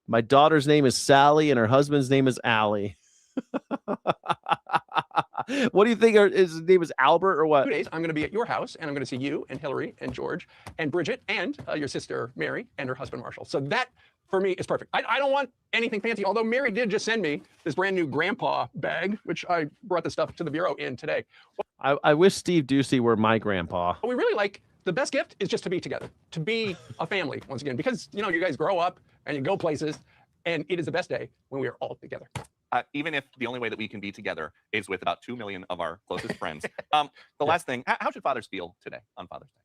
My daughter's name is Sally, and her husband's name is Allie." What do you think? His name is Albert or what? 2 days, I'm going to be at your house, and I'm going to see you and Hillary and George and Bridget and your sister Mary and her husband Marshall. So that, for me, is perfect. I don't want anything fancy, although Mary did just send me this brand new grandpa bag, which I brought the stuff to the bureau in today. I wish Steve Ducey were my grandpa. What we really like, the best gift is just to be together, to be a family once again, because, you know, you guys grow up and you go places, and it is the best day when we are all together. Even if the only way that we can be together is with about 2 million of our closest friends. The last thing, how should fathers feel today on Father's Day?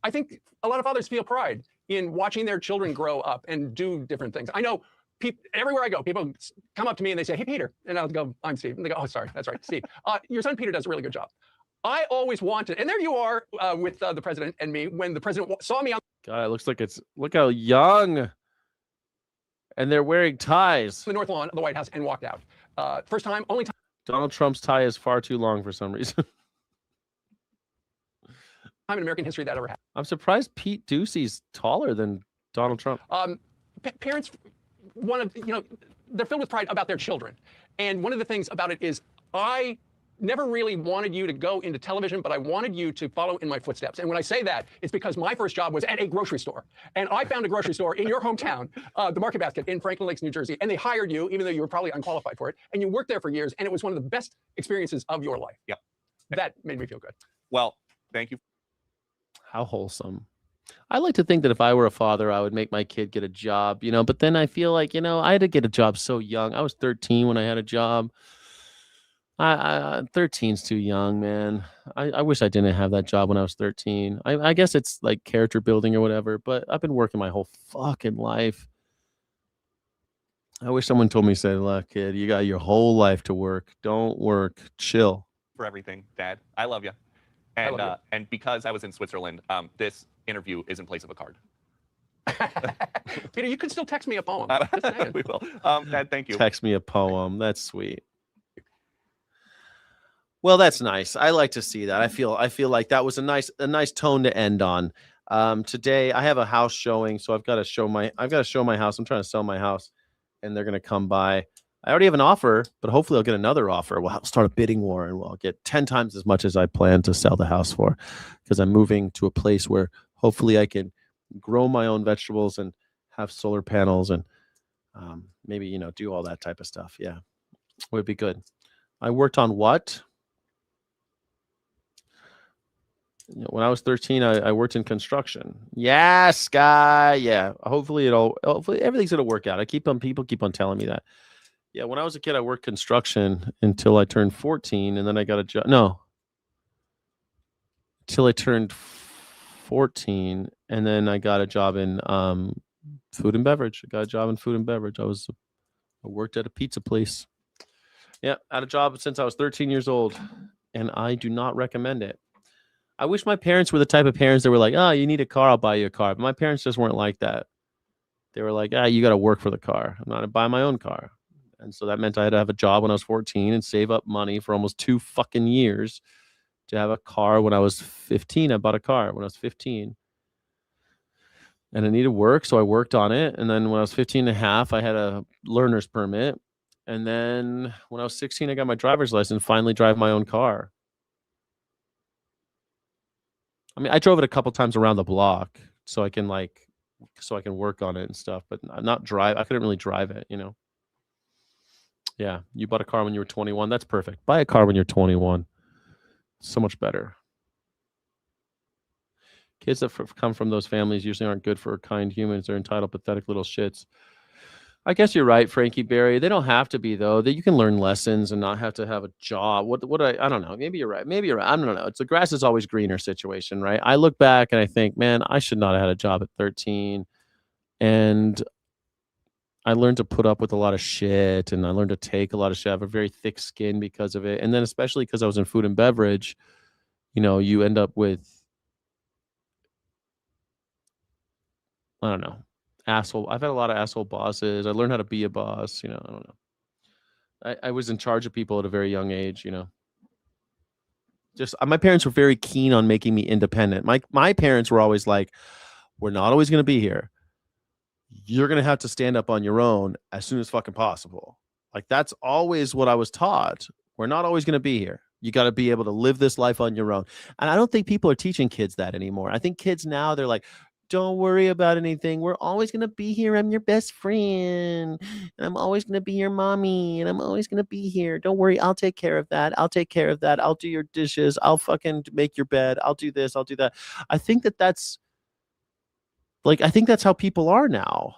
I think a lot of fathers feel pride in watching their children grow up and do different things. I know everywhere I go, people come up to me and they say, "Hey, Peter," and I'll go, "I'm Steve." And they go, "Oh, sorry, that's right, Steve. Your son Peter does a really good job." I always wanted, and there you are with the president and me when the president saw me on. God, it looks like look how young. And they're wearing ties. The North Lawn of the White House and walked out. First time, only time. Donald Trump's tie is far too long for some reason. Time in American history that ever happened. I'm surprised Pete Ducey's taller than Donald Trump. Parents, they're filled with pride about their children. And one of the things about it is I never really wanted you to go into television, but I wanted you to follow in my footsteps. And when I say that, it's because my first job was at a grocery store. And I found a grocery store in your hometown, the Market Basket in Franklin Lakes, New Jersey. And they hired you, even though you were probably unqualified for it. And you worked there for years. And it was one of the best experiences of your life. Yep. That made me feel good. Well, thank you. How wholesome. I like to think that if I were a father, I would make my kid get a job, but then I feel like, I had to get a job so young. I was 13 when I had a job. 13's too young, man. I wish I didn't have that job when I was 13. I guess it's like character building or whatever, but I've been working my whole fucking life. I wish someone told me, say, "Look, kid, you got your whole life to work. Don't work. Chill." For everything, Dad. I love you. And and because I was in Switzerland, this interview is in place of a card. Peter, you can still text me a poem. We will. Dad, thank you. Text me a poem. That's sweet. Well, that's nice. I like to see that. I feel like that was a nice tone to end on. Today I have a house showing, so I've got to show my house. I'm trying to sell my house, and they're going to come by. I already have an offer, but hopefully I'll get another offer. We'll start a bidding war, and we'll get 10 times as much as I plan to sell the house for, because I'm moving to a place where hopefully I can grow my own vegetables and have solar panels and maybe do all that type of stuff. Yeah, it would be good. I worked on what? When I was 13, I worked in construction. Yes, guy. Yeah. Hopefully everything's gonna work out. People keep on telling me that. Yeah. When I was a kid, I worked construction until I turned 14, and then I got a job. No. Till I turned 14, and then I got a job in food and beverage. I got a job in food and beverage. I worked at a pizza place. Yeah, I had a job since I was 13 years old, and I do not recommend it. I wish my parents were the type of parents that were like, "Oh, you need a car, I'll buy you a car." But my parents just weren't like that. They were like, "You got to work for the car. I'm not going to buy my own car." And so that meant I had to have a job when I was 14 and save up money for almost 2 fucking years to have a car when I was 15. I bought a car when I was 15. and it needed work, so I worked on it. And then when I was 15 and a half, I had a learner's permit. And then when I was 16, I got my driver's license, finally drive my own car. I mean, I drove it a couple times around the block so I can work on it and stuff, but not drive. I couldn't really drive it, you know? Yeah. You bought a car when you were 21. That's perfect. Buy a car when you're 21. So much better. Kids that come from those families usually aren't good for kind humans. They're entitled, pathetic little shits. I guess you're right, Frankie Berry. They don't have to be, though. That you can learn lessons and not have to have a job. I don't know. Maybe you're right. Maybe you're right. I don't know. It's a grass is always greener situation, right? I look back and I think, man, I should not have had a job at 13. And I learned to put up with a lot of shit, and I learned to take a lot of shit. I have a very thick skin because of it. And then especially because I was in food and beverage, you know, you end up with, I don't know, asshole. I've had a lot of asshole bosses. I learned how to be a boss, you know, I don't know. I was in charge of people at a very young age, you know. Just my parents were very keen on making me independent. My parents were always like, we're not always going to be here. You're going to have to stand up on your own as soon as fucking possible. Like, that's always what I was taught. We're not always going to be here. You got to be able to live this life on your own. And I don't think people are teaching kids that anymore. I think kids now, they're like, don't worry about anything. We're always going to be here. I'm your best friend. And I'm always going to be your mommy. And I'm always going to be here. Don't worry. I'll take care of that. I'll take care of that. I'll do your dishes. I'll fucking make your bed. I'll do this. I'll do that. I think that's how people are now.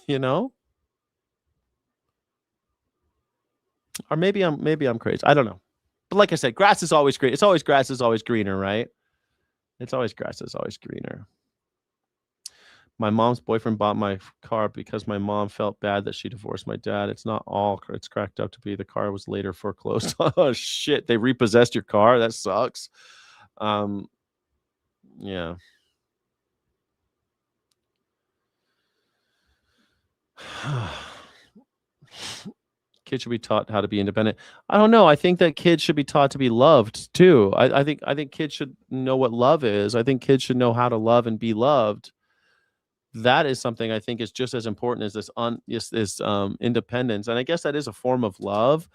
You know? Or maybe I'm crazy. I don't know. But like I said, grass is always great. It's always grass is always greener, right? It's always grass is always greener. My mom's boyfriend bought my car because my mom felt bad that she divorced my dad. It's not all it's cracked up to be. The car was later foreclosed. Oh shit, they repossessed your car? That sucks. Yeah. Kids should be taught how to be independent. I don't know. I think that kids should be taught to be loved too. I think kids should know what love is. I think kids should know how to love and be loved. That is something I think is just as important as this independence. And I guess that is a form of love.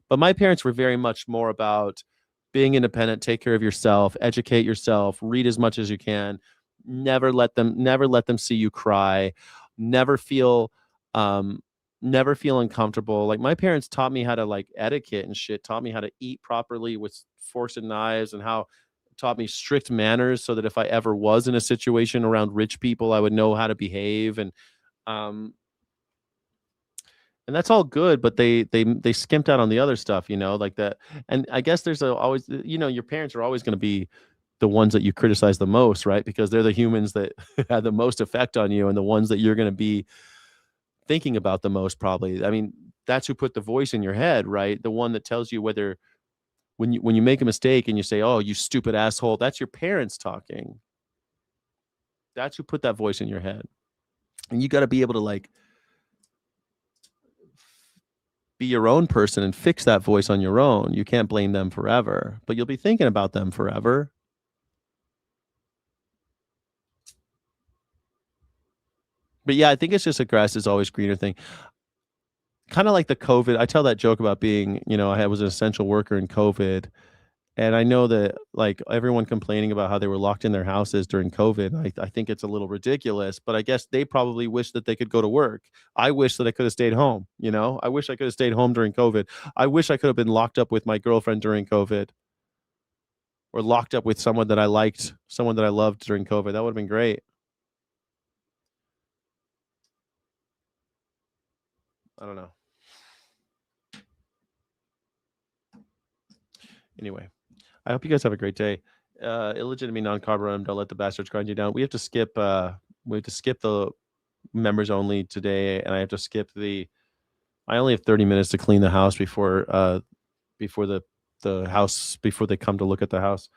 But my parents were very much more about being independent, take care of yourself, educate yourself, read as much as you can. Never let them see you cry. Never feel uncomfortable. Like, my parents taught me how to like etiquette and shit, taught me how to eat properly with forks and knives, and taught me strict manners so that if I ever was in a situation around rich people, I would know how to behave. And that's all good, but they skimped out on the other stuff, you know, like that. And I guess there's always, you know, your parents are always going to be the ones that you criticize the most, right? Because they're the humans that had the most effect on you, and the ones that you're going to be thinking about the most, probably. I mean, that's who put the voice in your head, right? The one that tells you whether when you make a mistake and you say, oh, you stupid asshole, that's your parents talking. That's who put that voice in your head. And you got to be able to like be your own person and fix that voice on your own. You can't blame them forever, but you'll be thinking about them forever. But yeah, I think it's just a grass is always greener thing. Kind of like the COVID. I tell that joke about being, you know, I was an essential worker in COVID. And I know that like everyone complaining about how they were locked in their houses during COVID. I think it's a little ridiculous, but I guess they probably wish that they could go to work. I wish that I could have stayed home. You know, I wish I could have stayed home during COVID. I wish I could have been locked up with my girlfriend during COVID, or locked up with someone that I liked, someone that I loved during COVID. That would have been great. I don't know. Anyway, I hope you guys have a great day. Illegitimate non-carb, don't let the bastards grind you down. We have to skip the members only today, and I have to skip I only have 30 minutes to clean the house before the house, before they come to look at the house.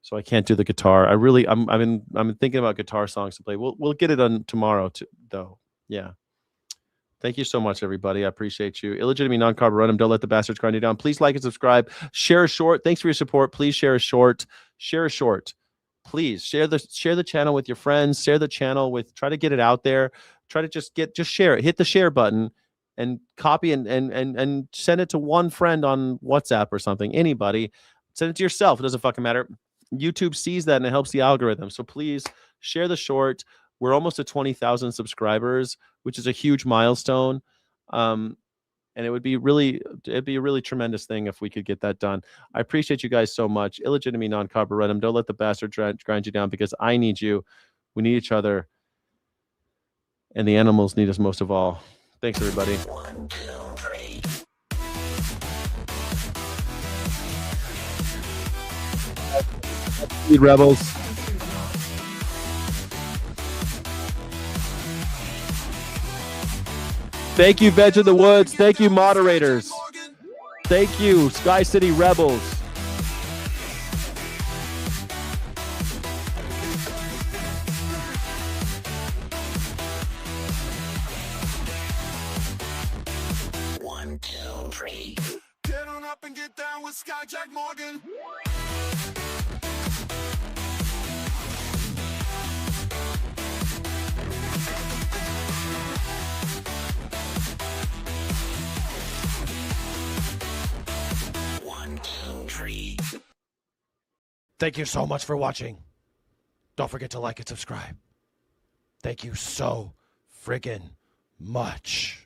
So I can't do the guitar. I'm thinking about guitar songs to play. We'll get it on tomorrow though. Yeah. Thank you so much, everybody. I appreciate you. Illegitimate non-carb run. Don't let the bastards grind you down. Please like and subscribe. Share a short. Thanks for your support. Please share a short. Share a short. please share the channel with your friends. Share the channel try to get it out there. Try to just share it. Hit the share button and copy and send it to one friend on WhatsApp or something. Anybody, send it to yourself. It doesn't fucking matter. YouTube sees that and it helps the algorithm. So please share the short. We're almost at 20,000 subscribers, which is a huge milestone. And it'd be a really tremendous thing if we could get that done. I appreciate you guys so much. Illegitimate non-carburetum. Don't let the bastard grind you down, because I need you. We need each other. And the animals need us most of all. Thanks, everybody. 1, 2, 3. Speed rebels. Thank you, Veg in the Woods. Thank you, moderators. Thank you, Sky City Rebels. Get on up and get down with Skyjack Morgan. Thank you so much for watching. Don't forget to like and subscribe. Thank you so friggin' much.